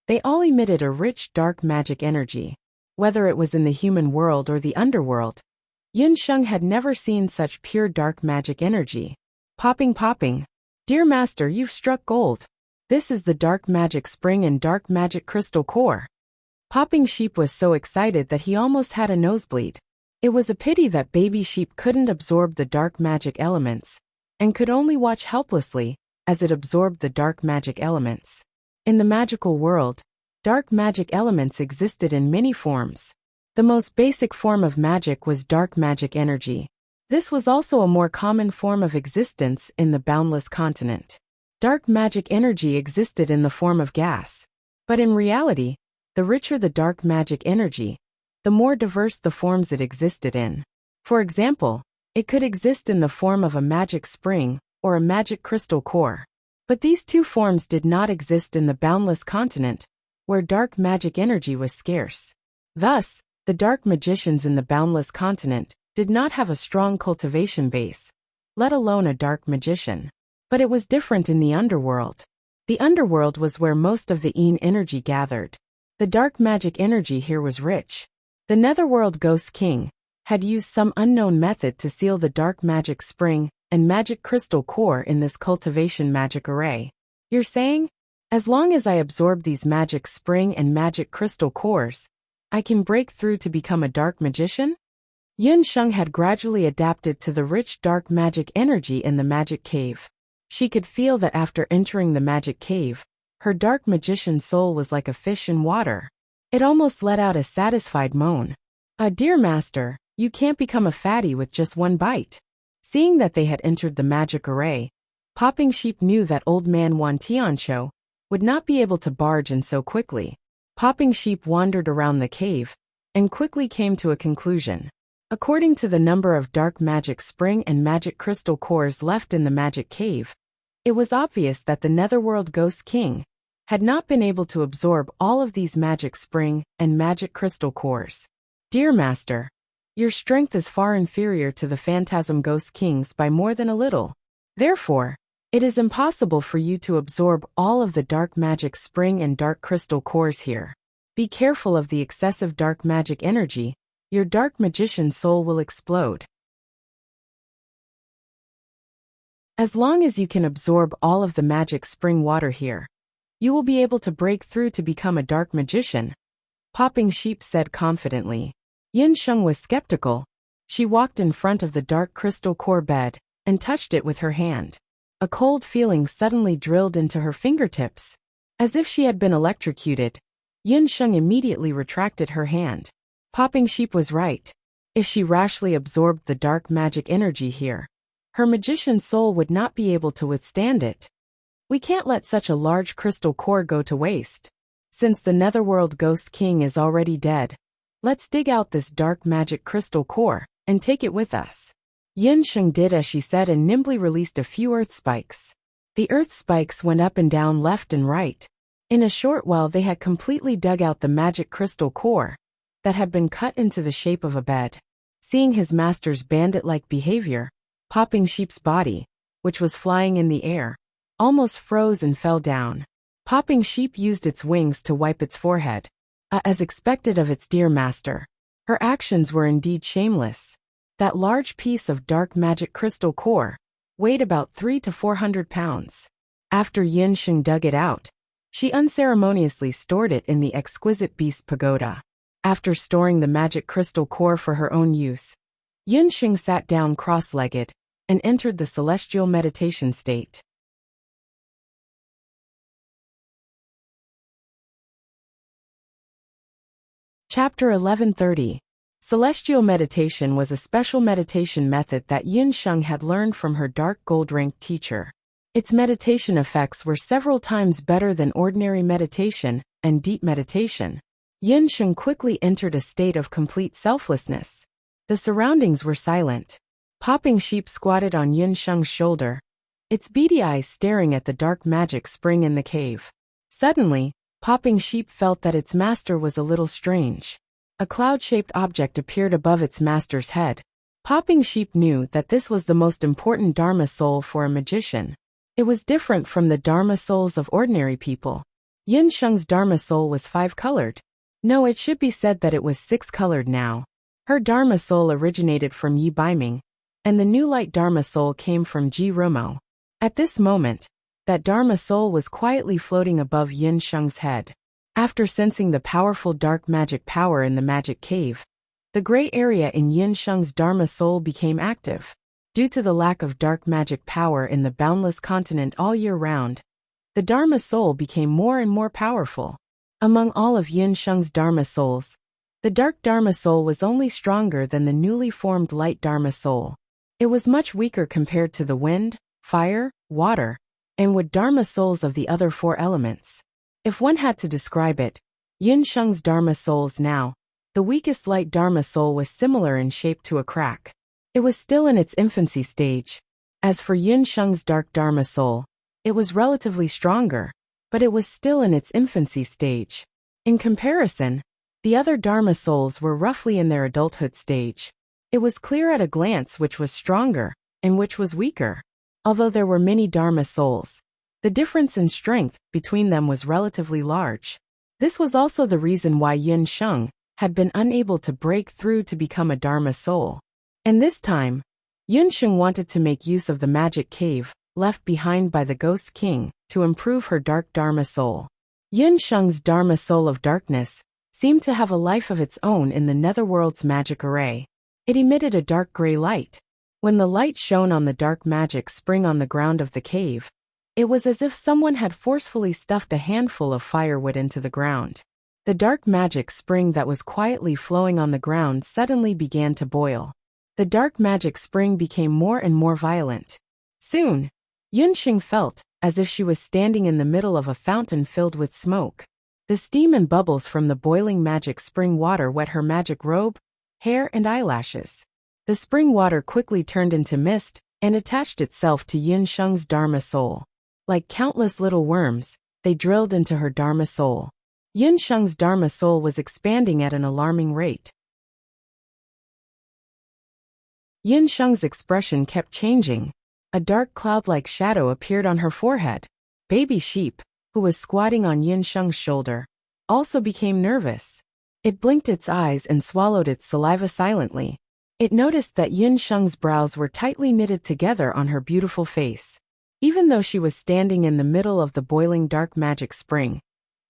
they all emitted a rich dark magic energy. Whether it was in the human world or the underworld, Yunsheng had never seen such pure dark magic energy. Popping. Dear Master, you've struck gold. This is the dark magic spring and dark magic crystal core. Popping Sheep was so excited that he almost had a nosebleed. It was a pity that Baby Sheep couldn't absorb the dark magic elements, and could only watch helplessly as it absorbed the dark magic elements. In the magical world, dark magic elements existed in many forms. The most basic form of magic was dark magic energy. This was also a more common form of existence in the boundless continent. Dark magic energy existed in the form of gas. But in reality, the richer the dark magic energy, the more diverse the forms it existed in. For example, it could exist in the form of a magic spring or a magic crystal core. But these two forms did not exist in the boundless continent, where dark magic energy was scarce. Thus, the dark magicians in the boundless continent did not have a strong cultivation base, let alone a dark magician. But it was different in the underworld. The underworld was where most of the energy gathered. The dark magic energy here was rich. The Netherworld Ghost King had used some unknown method to seal the dark magic spring and magic crystal core in this cultivation magic array. You're saying? As long as I absorb these magic spring and magic crystal cores, I can break through to become a dark magician? Yunsheng had gradually adapted to the rich dark magic energy in the magic cave. She could feel that after entering the magic cave, her dark magician soul was like a fish in water. It almost let out a satisfied moan. Dear master, you can't become a fatty with just one bite. Seeing that they had entered the magic array, Popping Sheep knew that old man Wan Tiancho would not be able to barge in so quickly. Popping Sheep wandered around the cave and quickly came to a conclusion. According to the number of dark magic spring and magic crystal cores left in the magic cave, it was obvious that the Netherworld Ghost King had not been able to absorb all of these magic spring and magic crystal cores. Dear master, your strength is far inferior to the Phantasm Ghost King's by more than a little. Therefore, it is impossible for you to absorb all of the dark magic spring and dark crystal cores here. Be careful of the excessive dark magic energy. Your dark magician soul will explode. As long as you can absorb all of the magic spring water here, you will be able to break through to become a dark magician, Popping Sheep said confidently. Yunsheng was skeptical. She walked in front of the dark crystal core bed and touched it with her hand. A cold feeling suddenly drilled into her fingertips. As if she had been electrocuted, Yunsheng immediately retracted her hand. Popping Sheep was right. If she rashly absorbed the dark magic energy here, her magician soul would not be able to withstand it. We can't let such a large crystal core go to waste. Since the Netherworld Ghost King is already dead, let's dig out this dark magic crystal core and take it with us. Yunsheng did as she said and nimbly released a few earth spikes. The earth spikes went up and down, left and right. In a short while they had completely dug out the magic crystal core that had been cut into the shape of a bed. Seeing his master's bandit-like behavior, Popping Sheep's body, which was flying in the air, almost froze and fell down. Popping Sheep used its wings to wipe its forehead. As expected of its dear master, her actions were indeed shameless. That large piece of dark magic crystal core weighed about 300 to 400 pounds. After Yunsheng dug it out, she unceremoniously stored it in the exquisite beast pagoda. After storing the magic crystal core for her own use, Yunsheng sat down cross-legged and entered the celestial meditation state. Chapter 1130. Celestial meditation was a special meditation method that Yunsheng had learned from her dark gold-ranked teacher. Its meditation effects were several times better than ordinary meditation and deep meditation. Yunsheng quickly entered a state of complete selflessness. The surroundings were silent. Popping Sheep squatted on Yunsheng's shoulder, its beady eyes staring at the dark magic spring in the cave. Suddenly, Popping Sheep felt that its master was a little strange. A cloud-shaped object appeared above its master's head. Popping Sheep knew that this was the most important Dharma soul for a magician. It was different from the Dharma souls of ordinary people. Yunsheng's Dharma soul was 5-colored. No, it should be said that it was 6-colored now. Her Dharma soul originated from Yi Baiming, and the new light Dharma soul came from Ji Rumo. At this moment, that Dharma soul was quietly floating above Yunsheng's head. After sensing the powerful dark magic power in the magic cave, the gray area in Yunsheng's Dharma soul became active. Due to the lack of dark magic power in the boundless continent all year round, the Dharma soul became more and more powerful. Among all of Yunsheng's Dharma souls, the dark Dharma soul was only stronger than the newly formed light Dharma soul. It was much weaker compared to the wind, fire, water, and wood Dharma souls of the other 4 elements. If one had to describe it, Yunsheng's Dharma souls now, the weakest light Dharma soul was similar in shape to a crack. It was still in its infancy stage. As for Yunsheng's dark Dharma soul, it was relatively stronger, but it was still in its infancy stage. In comparison, the other Dharma souls were roughly in their adulthood stage. It was clear at a glance which was stronger and which was weaker. Although there were many Dharma souls, the difference in strength between them was relatively large. This was also the reason why Yin Sheng had been unable to break through to become a Dharma soul. And this time, Yin Sheng wanted to make use of the magic cave left behind by the Ghost King to improve her dark Dharma soul. Yin Sheng's Dharma soul of darkness seemed to have a life of its own in the netherworld's magic array. It emitted a dark gray light. When the light shone on the dark magic spring on the ground of the cave, it was as if someone had forcefully stuffed a handful of firewood into the ground. The dark magic spring that was quietly flowing on the ground suddenly began to boil. The dark magic spring became more and more violent. Soon, Yunxing felt as if she was standing in the middle of a fountain filled with smoke. The steam and bubbles from the boiling magic spring water wet her magic robe, hair and eyelashes. The spring water quickly turned into mist and attached itself to Yin Sheng's Dharma soul. Like countless little worms, they drilled into her Dharma soul. Yin Sheng's Dharma soul was expanding at an alarming rate. Yin Sheng's expression kept changing. A dark cloud-like shadow appeared on her forehead. Baby Sheep, who was squatting on Yin Sheng's shoulder, also became nervous. It blinked its eyes and swallowed its saliva silently. It noticed that Yin Sheng's brows were tightly knitted together on her beautiful face. Even though she was standing in the middle of the boiling dark magic spring,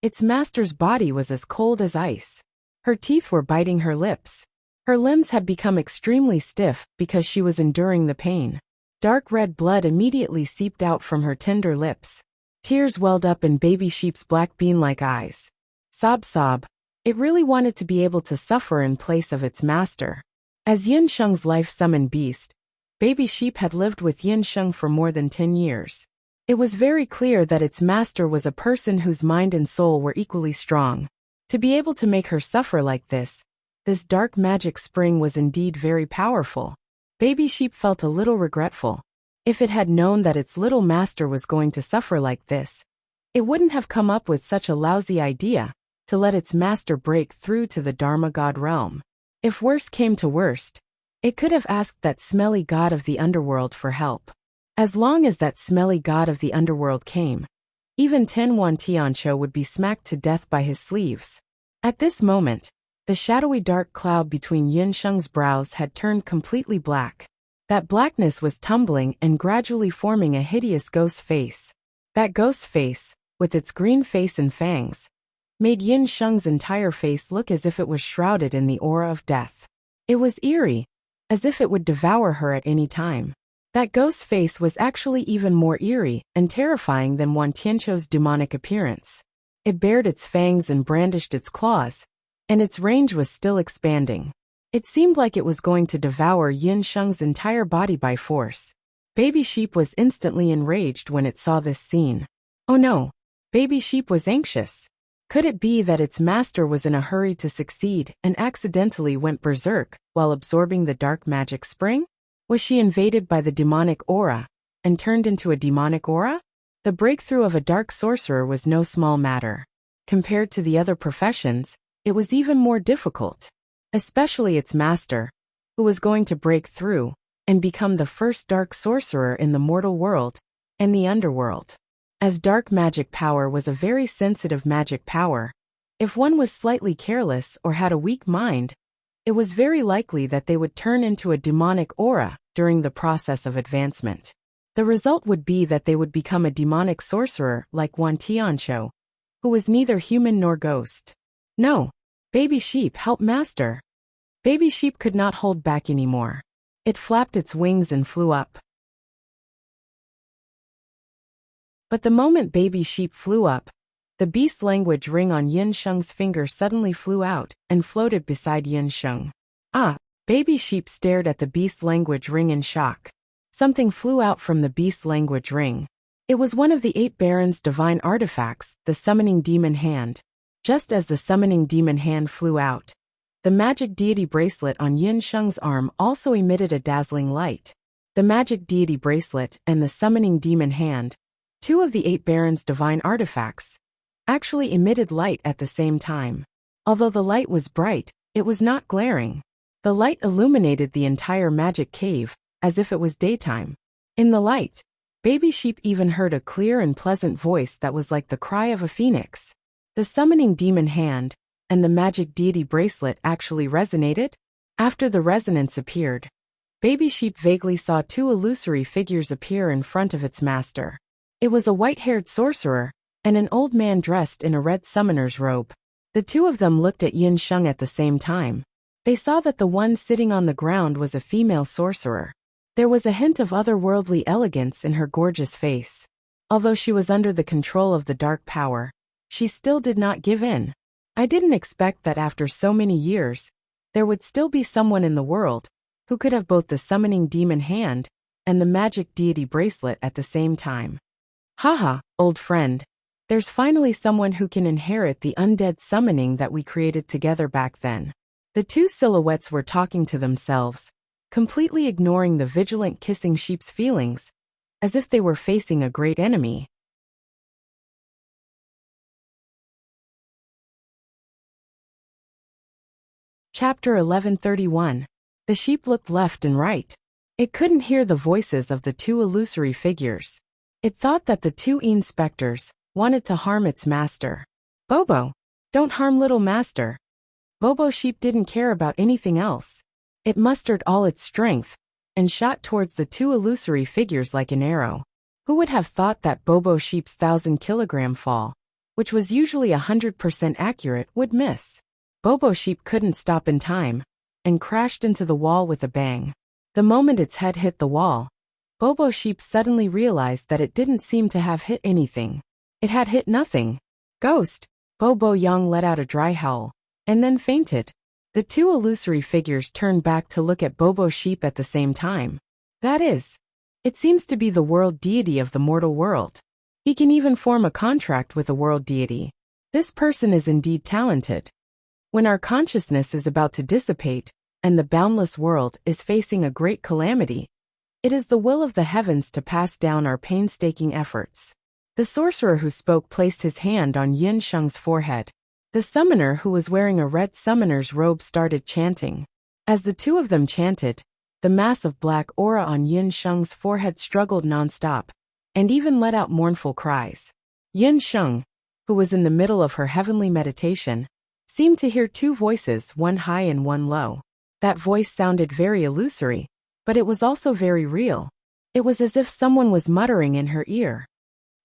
its master's body was as cold as ice. Her teeth were biting her lips. Her limbs had become extremely stiff because she was enduring the pain. Dark red blood immediately seeped out from her tender lips. Tears welled up in Baby Sheep's black bean-like eyes. Sob sob. It really wanted to be able to suffer in place of its master. As Yin Sheng's life-summoned beast, Baby Sheep had lived with Yin Sheng for more than 10 years. It was very clear that its master was a person whose mind and soul were equally strong. To be able to make her suffer like this dark magic spring was indeed very powerful. Baby Sheep felt a little regretful. If it had known that its little master was going to suffer like this, it wouldn't have come up with such a lousy idea to let its master break through to the Dharma God realm. If worst came to worst, it could have asked that smelly god of the underworld for help. As long as that smelly god of the underworld came, even Tenwan Tiancho would be smacked to death by his sleeves. At this moment, the shadowy dark cloud between Yin Sheng's brows had turned completely black. That blackness was tumbling and gradually forming a hideous ghost face. That ghost face, with its green face and fangs, made Yin Sheng's entire face look as if it was shrouded in the aura of death. It was eerie, as if it would devour her at any time. That ghost face was actually even more eerie and terrifying than Wan Tiancho's demonic appearance. It bared its fangs and brandished its claws, and its range was still expanding. It seemed like it was going to devour Yin Sheng's entire body by force. Baby Sheep was instantly enraged when it saw this scene. Oh no, Baby Sheep was anxious. Could it be that its master was in a hurry to succeed and accidentally went berserk while absorbing the dark magic spring? Was she invaded by the demonic aura and turned into a demonic aura? The breakthrough of a dark sorcerer was no small matter. Compared to the other professions, it was even more difficult. Especially its master, who was going to break through and become the first dark sorcerer in the mortal world and the underworld. As dark magic power was a very sensitive magic power, if one was slightly careless or had a weak mind, it was very likely that they would turn into a demonic aura during the process of advancement. The result would be that they would become a demonic sorcerer like Wan Tiancho, who was neither human nor ghost. No, Baby Sheep, help master. Baby Sheep could not hold back anymore. It flapped its wings and flew up. But the moment Baby Sheep flew up, the beast language ring on Yin Sheng's finger suddenly flew out and floated beside Yin Sheng. Ah! Baby Sheep stared at the beast language ring in shock. Something flew out from the beast language ring. It was one of the 8 Barons' divine artifacts, the summoning demon hand. Just as the summoning demon hand flew out, the magic deity bracelet on Yin Sheng's arm also emitted a dazzling light. The magic deity bracelet and the summoning demon hand, 2 of the 8 Barons' divine artifacts, actually emitted light at the same time. Although the light was bright, it was not glaring. The light illuminated the entire magic cave, as if it was daytime. In the light, Baby Sheep even heard a clear and pleasant voice that was like the cry of a phoenix. The summoning demon hand and the magic deity bracelet actually resonated. After the resonance appeared, Baby Sheep vaguely saw two illusory figures appear in front of its master. It was a white-haired sorcerer and an old man dressed in a red summoner's robe. The two of them looked at Yin Sheng at the same time. They saw that the one sitting on the ground was a female sorcerer. There was a hint of otherworldly elegance in her gorgeous face. Although she was under the control of the dark power, she still did not give in. I didn't expect that after so many years, there would still be someone in the world who could have both the summoning demon hand and the magic deity bracelet at the same time. Haha, old friend. There's finally someone who can inherit the undead summoning that we created together back then. The two silhouettes were talking to themselves, completely ignoring the vigilant kissing sheep's feelings, as if they were facing a great enemy. Chapter 1131. The sheep looked left and right. It couldn't hear the voices of the two illusory figures. It thought that the two inspectors wanted to harm its master. Bobo, don't harm little master. Bobo Sheep didn't care about anything else. It mustered all its strength and shot towards the two illusory figures like an arrow. Who would have thought that Bobo Sheep's 1,000-kilogram fall, which was usually 100% accurate, would miss? Bobo Sheep couldn't stop in time and crashed into the wall with a bang. The moment its head hit the wall, Bobo Sheep suddenly realized that it didn't seem to have hit anything. It had hit nothing. Ghost! Bobo Yang let out a dry howl and then fainted. The two illusory figures turned back to look at Bobo Sheep at the same time. That is, it seems to be the world deity of the mortal world. He can even form a contract with a world deity. This person is indeed talented. When our consciousness is about to dissipate and the boundless world is facing a great calamity, it is the will of the heavens to pass down our painstaking efforts. The sorcerer who spoke placed his hand on Yin Sheng's forehead. The summoner who was wearing a red summoner's robe started chanting. As the two of them chanted, the mass of black aura on Yin Sheng's forehead struggled non-stop, and even let out mournful cries. Yin Sheng, who was in the middle of her heavenly meditation, seemed to hear two voices, one high and one low. That voice sounded very illusory, but it was also very real. It was as if someone was muttering in her ear.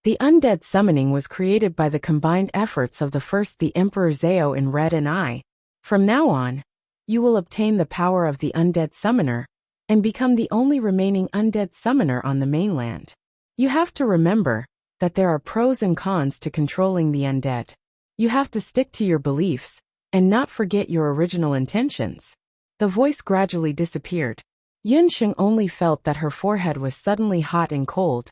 The undead summoning was created by the combined efforts of the Emperor Zhao in red and I. From now on, you will obtain the power of the undead summoner and become the only remaining undead summoner on the mainland. You have to remember that there are pros and cons to controlling the undead. You have to stick to your beliefs and not forget your original intentions. The voice gradually disappeared. Yin Sheng only felt that her forehead was suddenly hot and cold,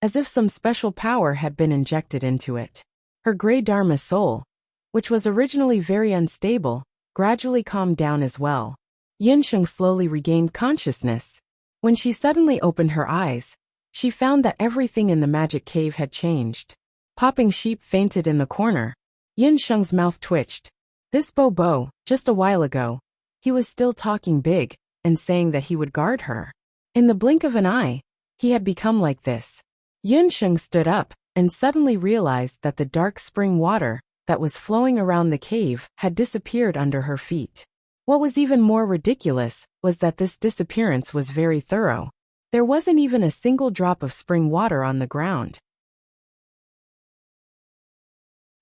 as if some special power had been injected into it. Her gray Dharma soul, which was originally very unstable, gradually calmed down as well. Yin Sheng slowly regained consciousness. When she suddenly opened her eyes, she found that everything in the magic cave had changed. Popping Sheep fainted in the corner. Yin Sheng's mouth twitched. This Bobo, just a while ago, he was still talking big and saying that he would guard her. In the blink of an eye, he had become like this. Yin Sheng stood up and suddenly realized that the dark spring water that was flowing around the cave had disappeared under her feet. What was even more ridiculous was that this disappearance was very thorough. There wasn't even a single drop of spring water on the ground.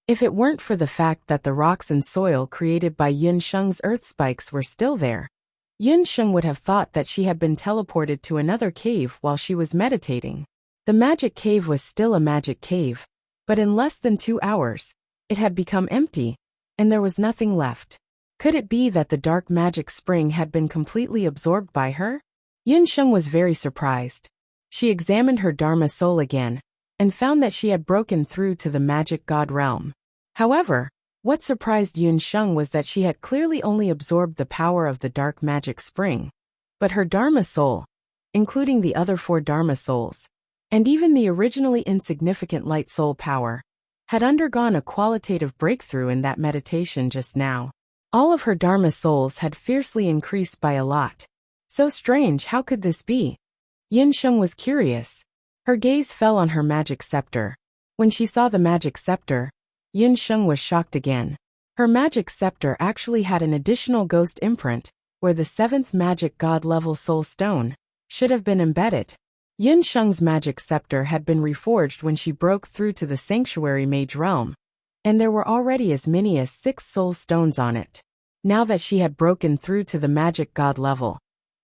If it weren't for the fact that the rocks and soil created by Yin Sheng's earth spikes were still there, Yin Sheng would have thought that she had been teleported to another cave while she was meditating. The magic cave was still a magic cave, but in less than 2 hours, it had become empty, and there was nothing left. Could it be that the dark magic spring had been completely absorbed by her? Yin Sheng was very surprised. She examined her Dharma soul again, and found that she had broken through to the magic god realm. However, what surprised Yin Sheng was that she had clearly only absorbed the power of the dark magic spring. But her Dharma soul, including the other 4 Dharma souls, and even the originally insignificant light soul power, had undergone a qualitative breakthrough in that meditation just now. All of her Dharma souls had fiercely increased by a lot. So strange, how could this be? Yunsheng was curious. Her gaze fell on her magic scepter. When she saw the magic scepter, Yunsheng was shocked again. Her magic scepter actually had an additional ghost imprint, where the 7th magic god level soul stone should have been embedded. Yunsheng's magic scepter had been reforged when she broke through to the sanctuary mage realm, and there were already as many as 6 soul stones on it. Now that she had broken through to the magic god level,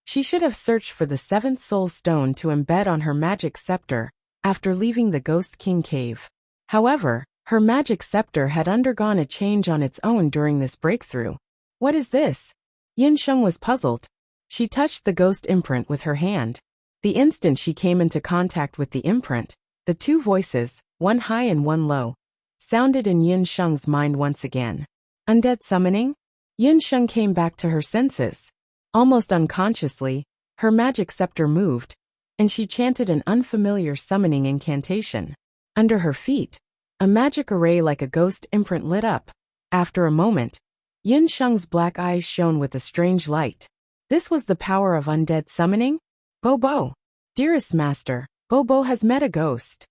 she should have searched for the 7th soul stone to embed on her magic scepter after leaving the Ghost King cave. However, her magic scepter had undergone a change on its own during this breakthrough. What is this? Yunsheng was puzzled. She touched the ghost imprint with her hand. The instant she came into contact with the imprint, the 2 voices, one high and one low, sounded in Yunsheng's mind once again. Undead summoning? Yunsheng came back to her senses. Almost unconsciously, her magic scepter moved, and she chanted an unfamiliar summoning incantation. Under her feet, a magic array like a ghost imprint lit up. After a moment, Yunsheng's black eyes shone with a strange light. This was the power of undead summoning? Bobo. Dearest master, Bobo has met a ghost.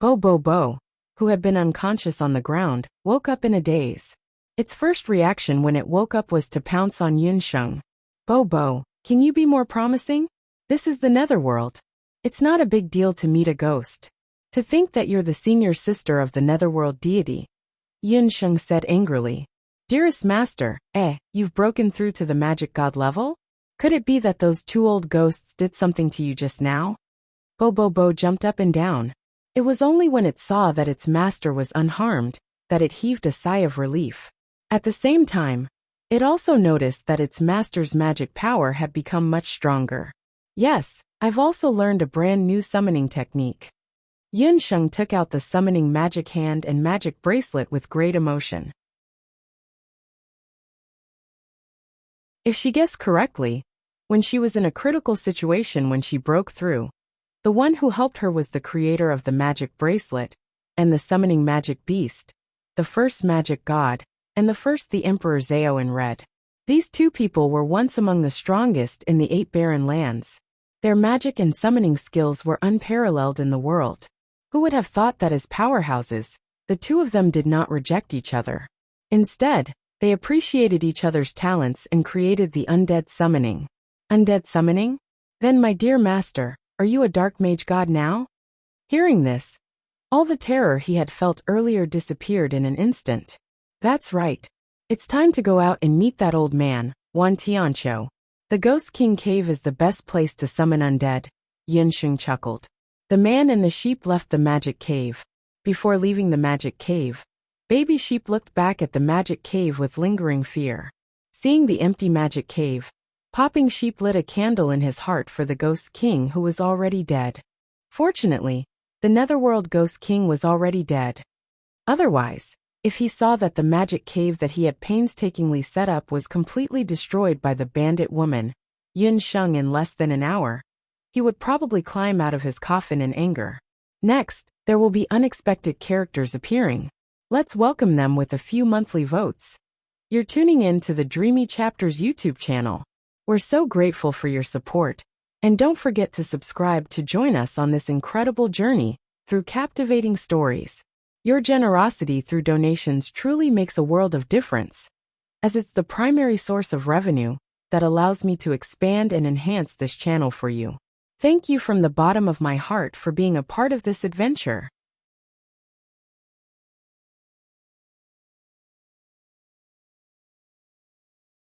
Bobo, who had been unconscious on the ground, woke up in a daze. Its first reaction when it woke up was to pounce on Yunsheng. Bobo, can you be more promising? This is the netherworld. It's not a big deal to meet a ghost. To think that you're the senior sister of the netherworld deity. Yunsheng said angrily. Dearest master, you've broken through to the magic god level? Could it be that those 2 old ghosts did something to you just now? Bobo jumped up and down. It was only when it saw that its master was unharmed that it heaved a sigh of relief. At the same time, it also noticed that its master's magic power had become much stronger. Yes, I've also learned a brand new summoning technique. Yunsheng took out the summoning magic hand and magic bracelet with great emotion. If she guessed correctly, when she was in a critical situation when she broke through, the one who helped her was the creator of the magic bracelet and the summoning magic beast, the first magic god, and the first the Emperor Zhao in red. These 2 people were once among the strongest in the 8 barren lands. Their magic and summoning skills were unparalleled in the world. Who would have thought that as powerhouses, the 2 of them did not reject each other? Instead, they appreciated each other's talents and created the undead summoning. Undead summoning? Then my dear master, are you a dark mage god now? Hearing this, all the terror he had felt earlier disappeared in an instant. That's right. It's time to go out and meet that old man, Wan Tianqiu. The Ghost King cave is the best place to summon undead, Yunsheng chuckled. The man and the sheep left the magic cave. Before leaving the magic cave, Baby Sheep looked back at the magic cave with lingering fear. Seeing the empty magic cave, Popping Sheep lit a candle in his heart for the Ghost King who was already dead. Fortunately, the Netherworld Ghost King was already dead. Otherwise, if he saw that the magic cave that he had painstakingly set up was completely destroyed by the bandit woman, Yunsheng, in less than an hour, he would probably climb out of his coffin in anger. Next, there will be unexpected characters appearing. Let's welcome them with a few monthly votes. You're tuning in to the Dreamy Chapters YouTube channel. We're so grateful for your support, and don't forget to subscribe to join us on this incredible journey through captivating stories. Your generosity through donations truly makes a world of difference, as it's the primary source of revenue that allows me to expand and enhance this channel for you. Thank you from the bottom of my heart for being a part of this adventure.